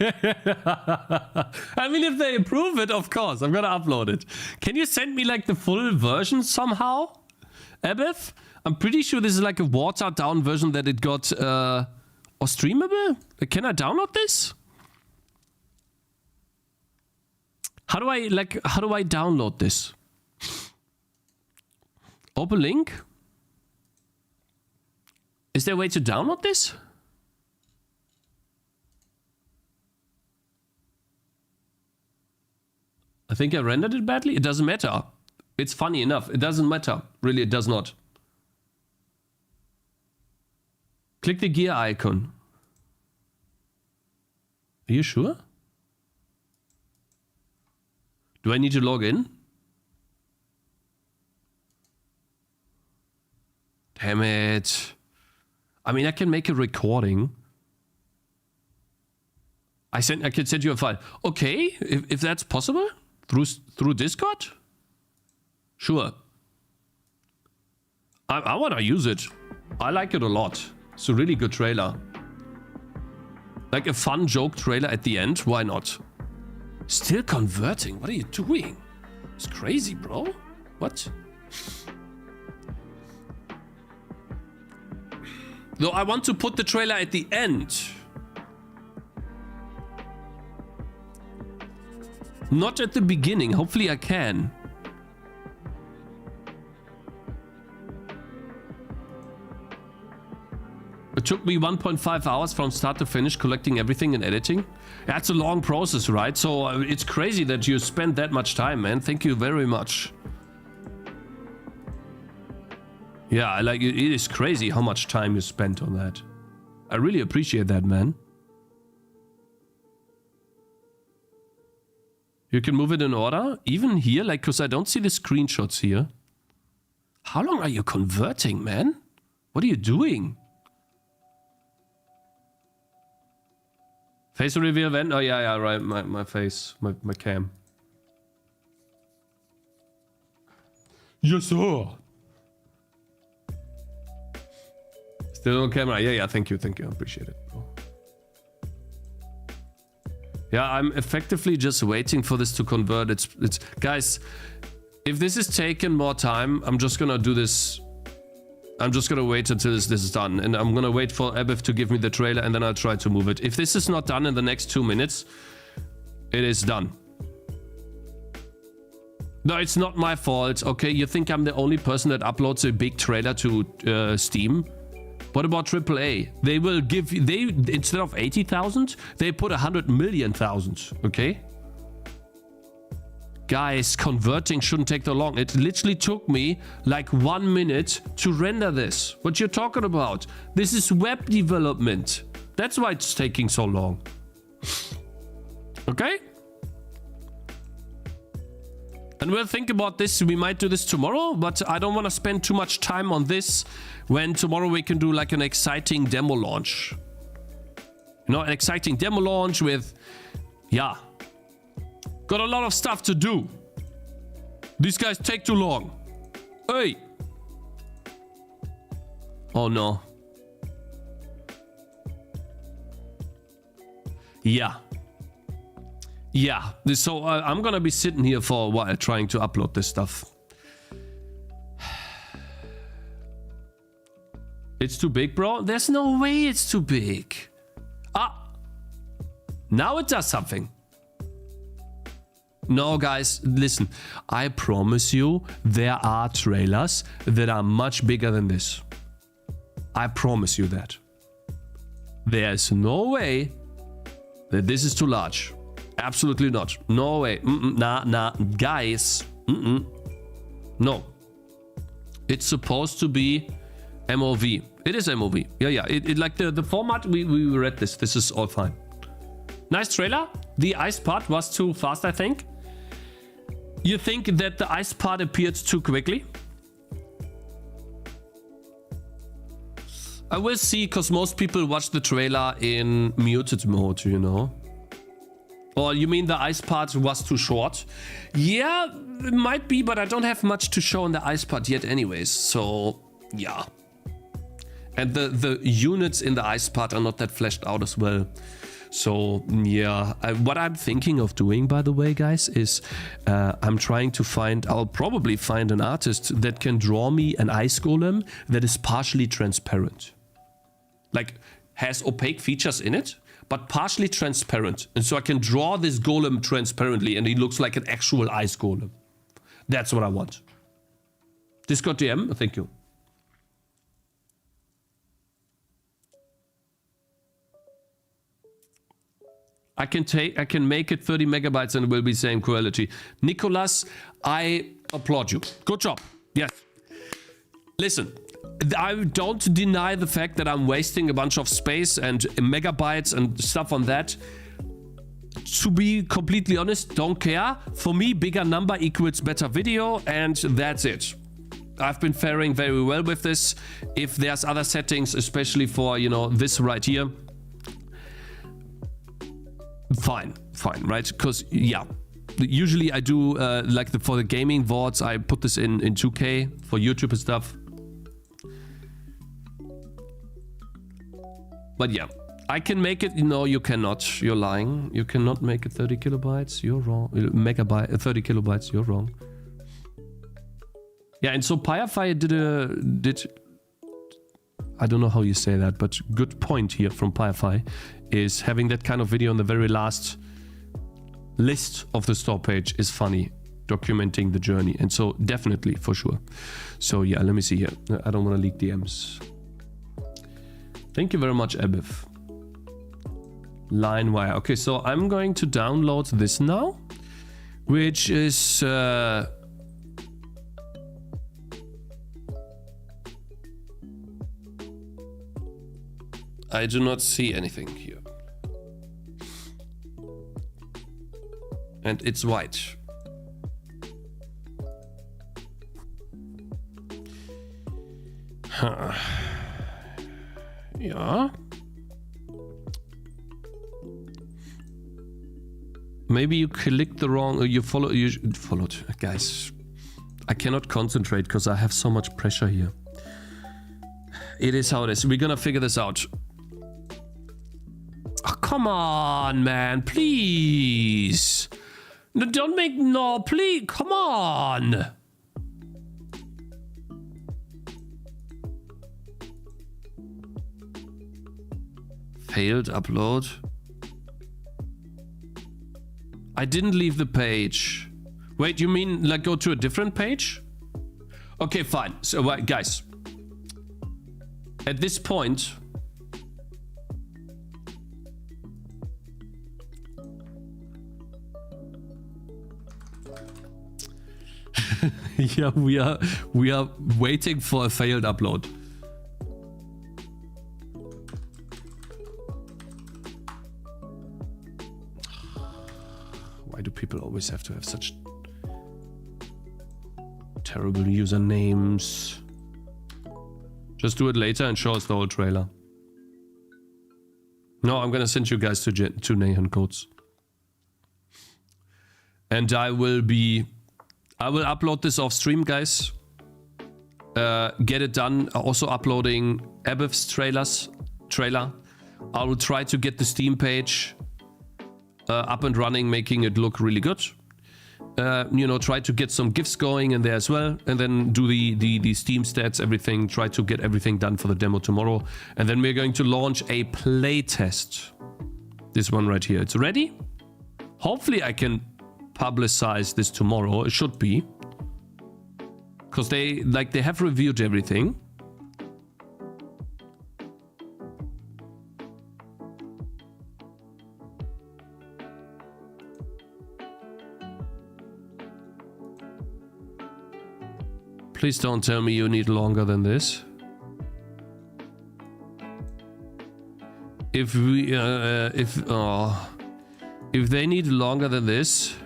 I mean, if they approve it, of course, I'm gonna upload it. Can you send me like the full version somehow, Abeth? I'm pretty sure this is like a watered down version that it got or streamable. Can I download this? How do I download this? Open link? Is there a way to download this? I think I rendered it badly. It doesn't matter. It's funny enough. It doesn't matter. Really, it does not. Click the gear icon. Are you sure? Do I need to log in? Damn it. I mean, I can make a recording. I can send you a file. Okay, if that's possible through Discord, sure. I want to use it. I like it a lot. It's a really good trailer. Like a fun joke trailer at the end. Why not? Still converting. What are you doing? It's crazy, bro. What? No, I want to put the trailer at the end. Not at the beginning. Hopefully I can. It took me 1.5 hours from start to finish collecting everything and editing. That's a long process, right? So it's crazy that you spend that much time, man. Thank you very much. Yeah, it is crazy how much time you spent on that. I really appreciate that, man. You can move it in order, even here, like, because I don't see the screenshots here. How long are you converting, man? What are you doing? Face reveal event? Oh, yeah, right, my face, my cam. Yes, sir. Still on camera. Yeah, thank you. I appreciate it. Yeah, I'm effectively just waiting for this to convert. It's guys, if this is taking more time, I'm just gonna do this. I'm just gonna wait until this is done, and I'm gonna wait for Abeth to give me the trailer, and then I'll try to move it. If this is not done in the next 2 minutes, it is done. No, it's not my fault. Okay, you think I'm the only person that uploads a big trailer to Steam? What about AAA? They will give instead of 80,000, they put 100 million thousand. Okay. Guys, converting shouldn't take that long. It literally took me like 1 minute to render this. What you're talking about? This is web development. That's why it's taking so long. Okay? And we'll think about this. We might do this tomorrow, but I don't want to spend too much time on this when tomorrow we can do like an exciting demo launch. You know, an exciting demo launch with, yeah. Got a lot of stuff to do. These guys take too long. Hey. Oh no. Yeah. Yeah. So I'm gonna be sitting here for a while trying to upload this stuff. It's too big, bro? There's no way it's too big. Ah. Now it does something. No, guys, listen. I promise you, there are trailers that are much bigger than this. I promise you that. There's no way that this is too large. Absolutely not. No way. Nah, guys. No. It's supposed to be MOV. It is MOV. Yeah. It like the format, we read this. This is all fine. Nice trailer. The ice part was too fast, I think. You think that the ice part appeared too quickly? I will see, because most people watch the trailer in muted mode, you know. Or you mean the ice part was too short? Yeah, it might be, but I don't have much to show in the ice part yet anyways. So, yeah. And the units in the ice part are not that fleshed out as well. So, yeah, what I'm thinking of doing, by the way, guys, is I'm trying to find, I'll probably find an artist that can draw me an ice golem that is partially transparent. Like, has opaque features in it, but partially transparent. And so I can draw this golem transparently and he looks like an actual ice golem. That's what I want. Discord DM, thank you. I can make it 30 megabytes and it will be same quality. Nicholas, I applaud you. Good job. Yes. Listen, I don't deny the fact that I'm wasting a bunch of space and megabytes and stuff on that. To be completely honest, don't care. For me, bigger number equals better video, and that's it. I've been faring very well with this. If there's other settings, especially for, you know, this right here, fine, right? Because, yeah, usually I do, like for the gaming VODs, I put this in 2K for YouTube and stuff. But yeah, I can make it. No, you cannot. You're lying. You cannot make it 30 kilobytes. You're wrong. Megabyte, 30 kilobytes. You're wrong. Yeah, and so Firefly did. I don't know how you say that, but good point here from Firefly is having that kind of video on the very last list of the store page is funny, documenting the journey. And so definitely, for sure. So yeah, let me see here. I don't want to leak DMs. Thank you very much, Abiv. LineWire. Okay, so I'm going to download this now, which is... I do not see anything here. And it's white. Huh. Yeah. Maybe you clicked the wrong, you followed. Guys, I cannot concentrate because I have so much pressure here. It is how it is. We're gonna figure this out. Oh, come on, man, please. No, don't make, no, please, come on. Failed upload. I didn't leave the page. Wait, you mean like go to a different page? Okay, fine. So guys, at this point, yeah, we are waiting for a failed upload. Why do people always have to have such terrible usernames? Just do it later and show us the whole trailer. No, I'm gonna send you guys to Nahan codes. And I will upload this off stream, guys. Get it done. Also uploading Abev's trailer. I will try to get the Steam page up and running, making it look really good. You know, try to get some GIFs going in there as well, and then do the Steam stats, everything. Try to get everything done for the demo tomorrow, and then we're going to launch a playtest. This one right here. It's ready. Hopefully, I can publicize this tomorrow. It should be, because they have reviewed everything. Please don't tell me you need longer than this. If they need longer than this,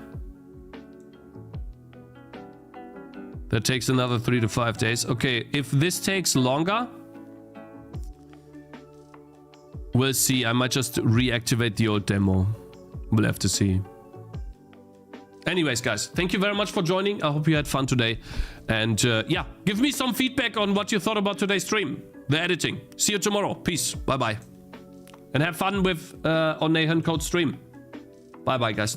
that takes another 3 to 5 days. Okay, if this takes longer, we'll see. I might just reactivate the old demo. We'll have to see. Anyways, guys, thank you very much for joining. I hope you had fun today. And yeah, give me some feedback on what you thought about today's stream, the editing. See you tomorrow. Peace. Bye-bye. And have fun with on Nahan Code stream. Bye-bye, guys. Thank